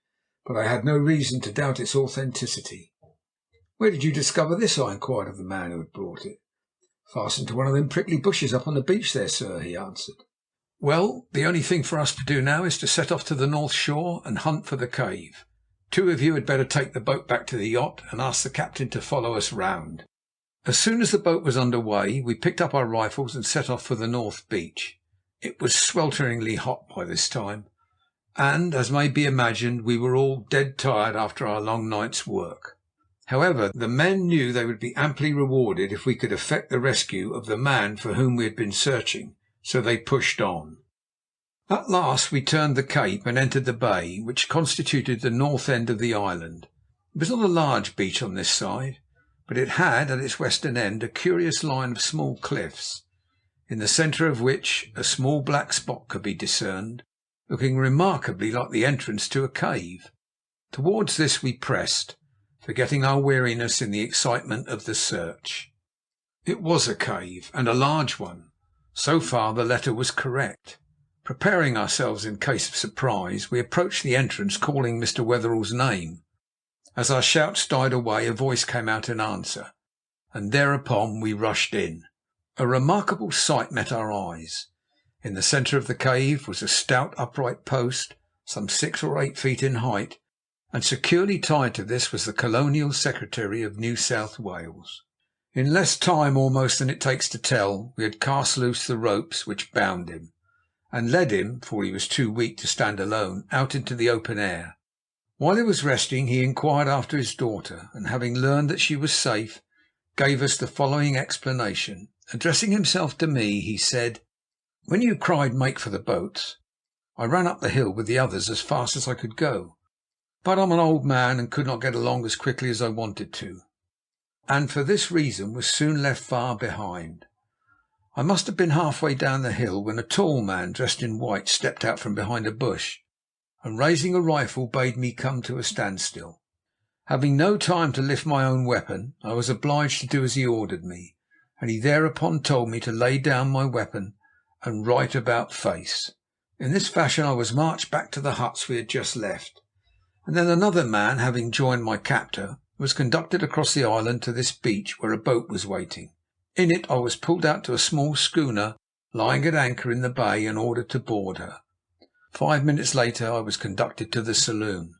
but I had no reason to doubt its authenticity. "Where did you discover this?" I inquired of the man who had brought it. "Fastened to one of them prickly bushes up on the beach there, sir," he answered. "Well, the only thing for us to do now is to set off to the north shore and hunt for the cave. Two of you had better take the boat back to the yacht and ask the captain to follow us round." As soon as the boat was under way we picked up our rifles and set off for the north beach. It was swelteringly hot by this time, and, as may be imagined, we were all dead tired after our long night's work. However, the men knew they would be amply rewarded if we could effect the rescue of the man for whom we had been searching, so they pushed on. At last we turned the cape and entered the bay, which constituted the north end of the island. It was not a large beach on this side, but it had at its western end a curious line of small cliffs, in the centre of which a small black spot could be discerned, looking remarkably like the entrance to a cave. Towards this we pressed, forgetting our weariness in the excitement of the search. It was a cave, and a large one. So far the letter was correct. Preparing ourselves in case of surprise, we approached the entrance, calling Mr. Wetherell's name. As our shouts died away, a voice came out in answer, and thereupon we rushed in. A remarkable sight met our eyes. In the centre of the cave was a stout upright post, some 6 or 8 feet in height, and securely tied to this was the Colonial Secretary of New South Wales. In less time almost than it takes to tell, we had cast loose the ropes which bound him, and led him, for he was too weak to stand alone, out into the open air. While he was resting he inquired after his daughter, and having learned that she was safe, gave us the following explanation. Addressing himself to me, he said: "When you cried 'make for the boats,' I ran up the hill with the others as fast as I could go, but I'm an old man and could not get along as quickly as I wanted to, and for this reason was soon left far behind. I must have been halfway down the hill when a tall man dressed in white stepped out from behind a bush, and raising a rifle bade me come to a standstill. Having no time to lift my own weapon, I was obliged to do as he ordered me, and he thereupon told me to lay down my weapon and right about face. In this fashion I was marched back to the huts we had just left, and then another man, having joined my captor, was conducted across the island to this beach where a boat was waiting. In it I was pulled out to a small schooner lying at anchor in the bay and ordered to board her. 5 minutes later I was conducted to the saloon.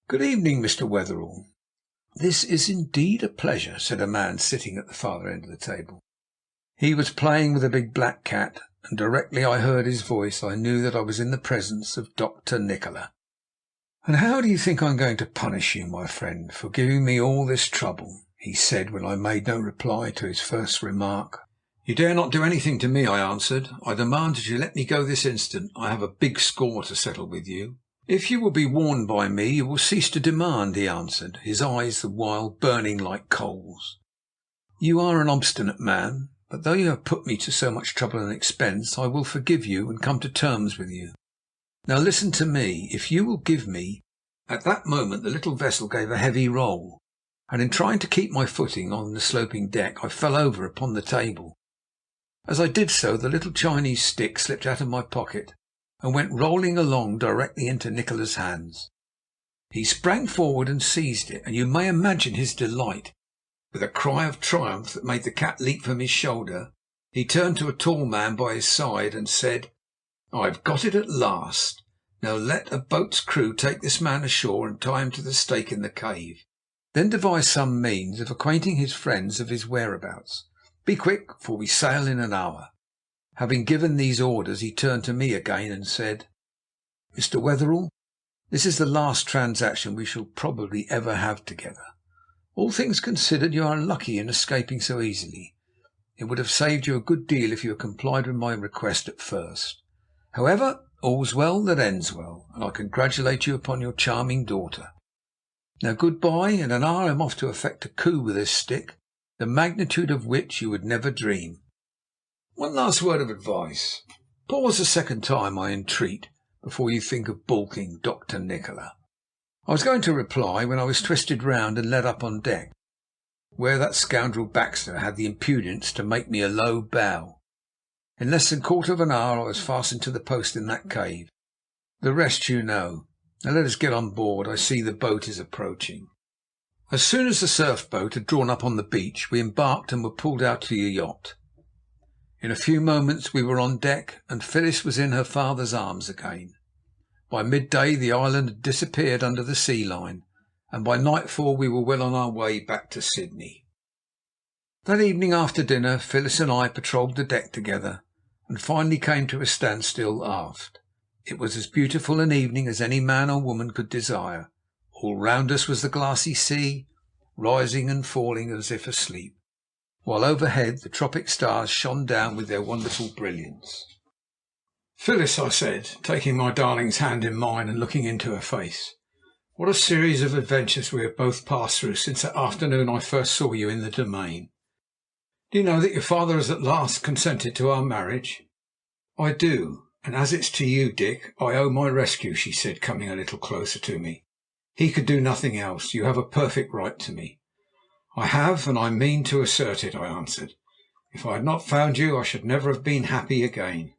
"Good evening, Mr. Wetherell." "This is indeed a pleasure," said a man sitting at the farther end of the table. He was playing with a big black cat, and directly I heard his voice I knew that I was in the presence of Dr. Nikola. "And how do you think I am going to punish you, my friend, for giving me all this trouble?" he said, when I made no reply to his first remark. "You dare not do anything to me," I answered. "I demand that you let me go this instant. I have a big score to settle with you." "If you will be warned by me, you will cease to demand," he answered, his eyes the while burning like coals. "You are an obstinate man, but though you have put me to so much trouble and expense, I will forgive you and come to terms with you. Now listen to me. If you will give me—" At that moment the little vessel gave a heavy roll, and in trying to keep my footing on the sloping deck I fell over upon the table. As I did so the little Chinese stick slipped out of my pocket and went rolling along directly into Nikola's hands. He sprang forward and seized it, and you may imagine his delight. With a cry of triumph that made the cat leap from his shoulder, he turned to a tall man by his side and said: "I've got it at last. Now let a boat's crew take this man ashore and tie him to the stake in the cave. Then devise some means of acquainting his friends of his whereabouts. Be quick, for we sail in an hour." Having given these orders, he turned to me again and said: "Mr. Wetherell, this is the last transaction we shall probably ever have together. All things considered, you are lucky in escaping so easily. It would have saved you a good deal if you had complied with my request at first. However, All's well that ends well, and I congratulate you upon your charming daughter. Now good-bye. In an hour I am off to effect a coup with this stick, the magnitude of which you would never dream. One last word of advice. Pause a second time, I entreat, before you think of balking Dr. Nikola. I was going to reply when I was twisted round and led up on deck, where that scoundrel Baxter had the impudence to make me a low bow. In less than a quarter of an hour I was fastened to the post in that cave. The rest you know. Now let us get on board. I see the boat is approaching. As soon as the surf boat had drawn up on the beach, we embarked and were pulled out to the yacht. In a few moments we were on deck, and Phyllis was in her father's arms again. By midday the island had disappeared under the sea line, and by nightfall we were well on our way back to Sydney. That evening after dinner Phyllis and I patrolled the deck together, and finally came to a standstill aft. It was as beautiful an evening as any man or woman could desire. All round us was the glassy sea, rising and falling as if asleep, while overhead the tropic stars shone down with their wonderful brilliance. "Phyllis," I said, taking my darling's hand in mine and looking into her face, "what a series of adventures we have both passed through since that afternoon I first saw you in the Domain. Do you know that your father has at last consented to our marriage?" "I do, and as it's to you, Dick, I owe my rescue," she said, coming a little closer to me. "He could do nothing else. You have a perfect right to me." "I have, and I mean to assert it," I answered. "If I had not found you I should never have been happy again.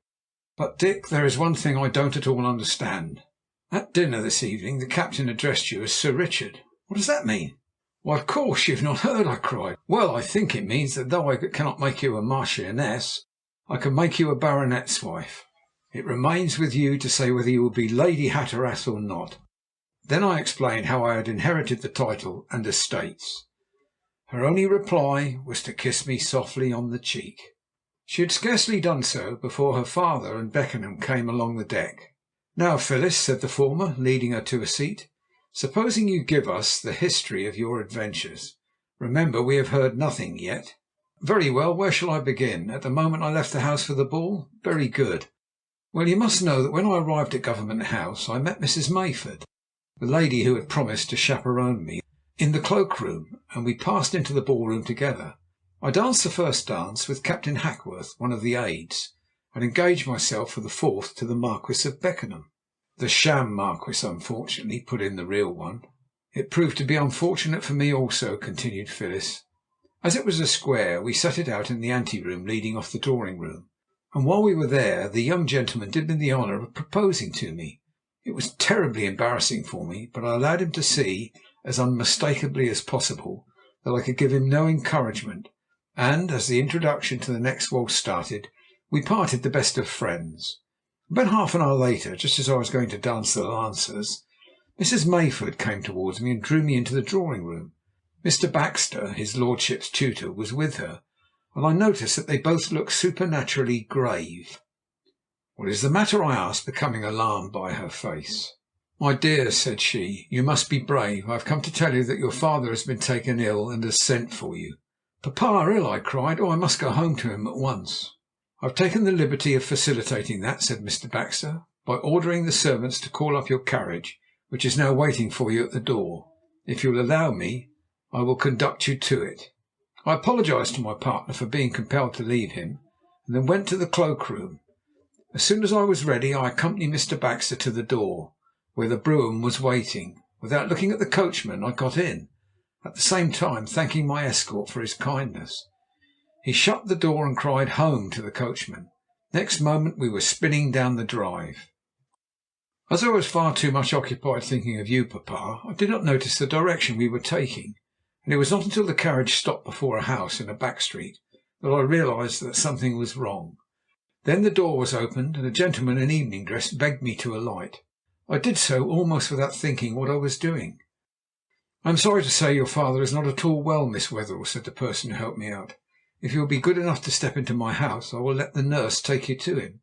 But, Dick, there is one thing I don't at all understand. At dinner this evening the captain addressed you as Sir Richard. What does that mean?" "Why, of course you've not heard," I cried. "Well, I think it means that though I cannot make you a marchioness, I can make you a baronet's wife. It remains with you to say whether you will be Lady Hatteras or not." Then I explained how I had inherited the title and estates. Her only reply was to kiss me softly on the cheek. She had scarcely done so before her father and Beckenham came along the deck. "Now, Phyllis," said the former, leading her to a seat, "supposing you give us the history of your adventures. Remember, we have heard nothing yet." "Very well. Where shall I begin? At the moment I left the house for the ball? Very good. Well, you must know that when I arrived at Government House I met Mrs. Mayford, the lady who had promised to chaperon me, in the cloak-room, and we passed into the ballroom together. I danced the first dance with Captain Hackworth, one of the aides, and engaged myself for the fourth to the Marquis of Beckenham." "The sham Marquis, unfortunately," put in the real one. "It proved to be unfortunate for me also," continued Phyllis. "As it was a square, we set it out in the ante-room leading off the drawing-room, and while we were there the young gentleman did me the honour of proposing to me. It was terribly embarrassing for me, but I allowed him to see, as unmistakably as possible, that I could give him no encouragement, and, as the introduction to the next waltz started, we parted the best of friends. About half an hour later, just as I was going to dance the Lancers, Mrs. Mayford came towards me and drew me into the drawing-room. Mr. Baxter, his lordship's tutor, was with her, and I noticed that they both looked supernaturally grave. "What is the matter?" I asked, becoming alarmed by her face. "My dear," said she, "you must be brave. I have come to tell you that your father has been taken ill and has sent for you." "Papa ill!" I cried. "Oh, I must go home to him at once." "I have taken the liberty of facilitating that," said Mr. Baxter, "by ordering the servants to call up your carriage, which is now waiting for you at the door. If you will allow me, I will conduct you to it." I apologized to my partner for being compelled to leave him, and then went to the cloak-room. As soon as I was ready I accompanied Mr. Baxter to the door, where the brougham was waiting. Without looking at the coachman I got in, at the same time thanking my escort for his kindness. He shut the door and cried "Home" to the coachman. Next moment we were spinning down the drive. As I was far too much occupied thinking of you, papa, I did not notice the direction we were taking, and it was not until the carriage stopped before a house in a back street that I realized that something was wrong. Then the door was opened, and a gentleman in evening dress begged me to alight. I did so almost without thinking what I was doing. "I am sorry to say your father is not at all well, Miss Wetherell," said the person who helped me out. "If you will be good enough to step into my house, I will let the nurse take you to him."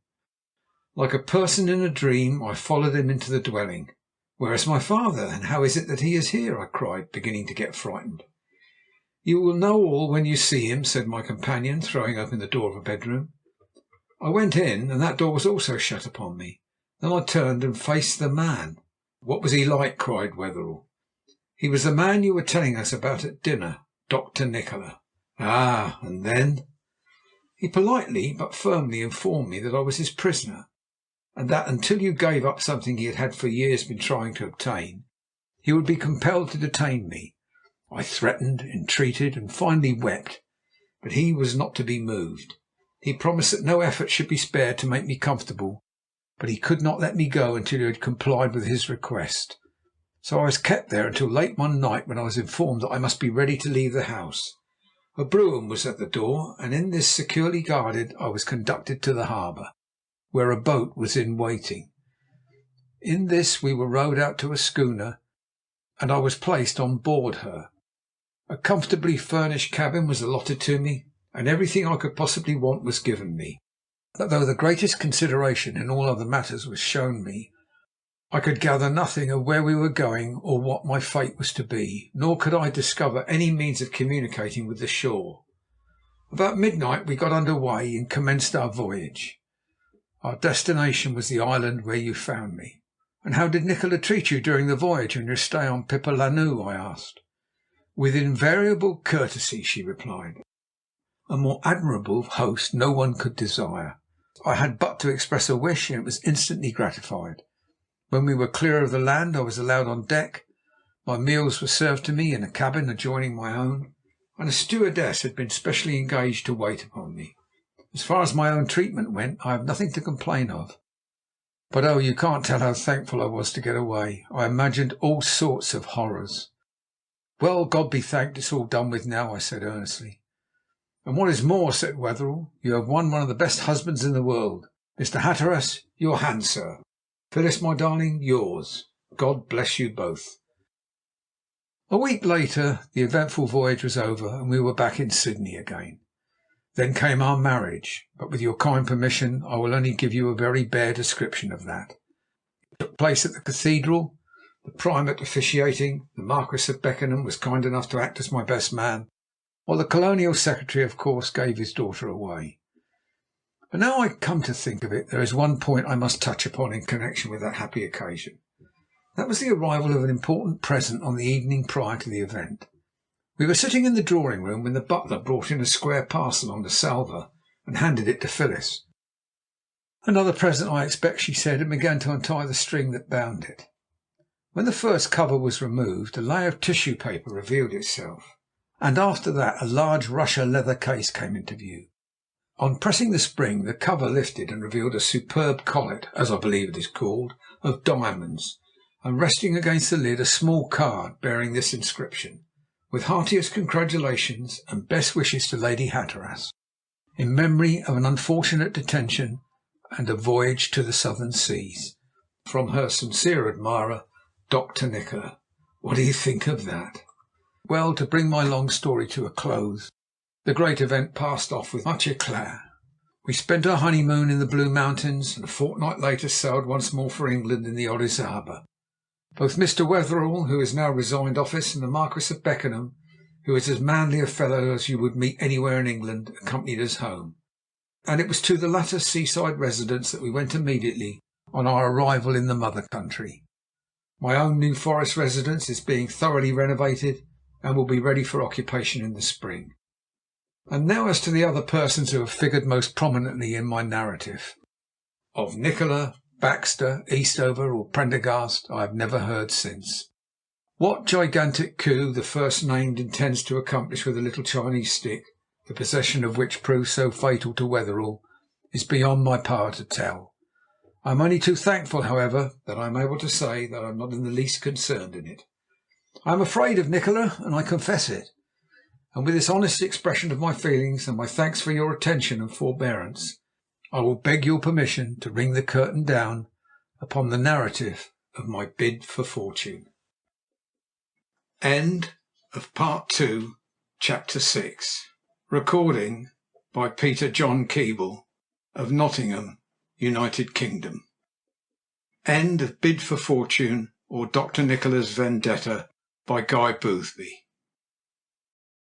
Like a person in a dream I followed him into the dwelling. "Where is my father, and how is it that he is here?" I cried, beginning to get frightened. "You will know all when you see him," said my companion, throwing open the door of a bedroom. I went in, and that door was also shut upon me. Then I turned and faced the man. "What was he like?" cried Wetherell. "He was the man you were telling us about at dinner, Dr. Nikola." "Ah, and then?" "He politely but firmly informed me that I was his prisoner, and that until you gave up something he had for years been trying to obtain, he would be compelled to detain me. I threatened, entreated, and finally wept, but he was not to be moved. He promised that no effort should be spared to make me comfortable, but he could not let me go until you had complied with his request. So I was kept there until late one night, when I was informed that I must be ready to leave the house. A brougham was at the door, and in this, securely guarded, I was conducted to the harbour, where a boat was in waiting. In this we were rowed out to a schooner, and I was placed on board her. A comfortably furnished cabin was allotted to me, and everything I could possibly want was given me. But though the greatest consideration in all other matters was shown me, I could gather nothing of where we were going or what my fate was to be, nor could I discover any means of communicating with the shore. About midnight we got under way and commenced our voyage. Our destination was the island where you found me." "And how did Nikola treat you during the voyage and your stay on Pipa Lannu?" I asked. "With invariable courtesy," she replied. "A more admirable host no one could desire. I had but to express a wish, and it was instantly gratified. When we were clear of the land I was allowed on deck. My meals were served to me in a cabin adjoining my own, and a stewardess had been specially engaged to wait upon me. As far as my own treatment went, I have nothing to complain of. But oh, you can't tell how thankful I was to get away. I imagined all sorts of horrors." "Well, God be thanked, it's all done with now," I said earnestly. "And what is more," said Wetherell, "you have won one of the best husbands in the world. Mr. Hatteras, your hand, sir. Phyllis, my darling, yours. God bless you both." A week later the eventful voyage was over, and we were back in Sydney again. Then came our marriage, but with your kind permission I will only give you a very bare description of that. It took place at the cathedral, the Primate officiating. The Marquis of Beckenham was kind enough to act as my best man, while the Colonial Secretary, of course, gave his daughter away. But now I come to think of it, there is one point I must touch upon in connection with that happy occasion. That was the arrival of an important present on the evening prior to the event. We were sitting in the drawing-room when the butler brought in a square parcel on the salver and handed it to Phyllis. "Another present, I expect," she said, and began to untie the string that bound it. When the first cover was removed, a layer of tissue paper revealed itself, and after that a large Russia leather case came into view. On pressing the spring, the cover lifted and revealed a superb collet, as I believe it is called, of diamonds, and resting against the lid a small card bearing this inscription: "With heartiest congratulations and best wishes to Lady Hatteras, in memory of an unfortunate detention and a voyage to the southern seas. From her sincere admirer, Dr. Nikola." What do you think of that? Well, to bring my long story to a close, the great event passed off with much éclat. We spent our honeymoon in the Blue Mountains, and a fortnight later sailed once more for England in the Oris Harbour. Both Mr. Wetherell, who has now resigned office, and the Marquis of Beckenham, who is as manly a fellow as you would meet anywhere in England, accompanied us home, and it was to the latter seaside residence that we went immediately on our arrival in the mother country. My own New Forest residence is being thoroughly renovated, and will be ready for occupation in the spring. And now as to the other persons who have figured most prominently in my narrative. Of Nikola, Baxter, Eastover, or Prendergast I have never heard since. What gigantic coup the first named intends to accomplish with a little Chinese stick, the possession of which proved so fatal to Wetherell, is beyond my power to tell. I am only too thankful, however, that I am able to say that I am not in the least concerned in it. I am afraid of Nikola, and I confess it. And with this honest expression of my feelings, and my thanks for your attention and forbearance, I will beg your permission to ring the curtain down upon the narrative of my bid for fortune. End of Part 2, Chapter 6. Recording by Peter John Keeble of Nottingham, United Kingdom. End of Bid for Fortune, or Dr. Nikola's Vendetta, by Guy Boothby.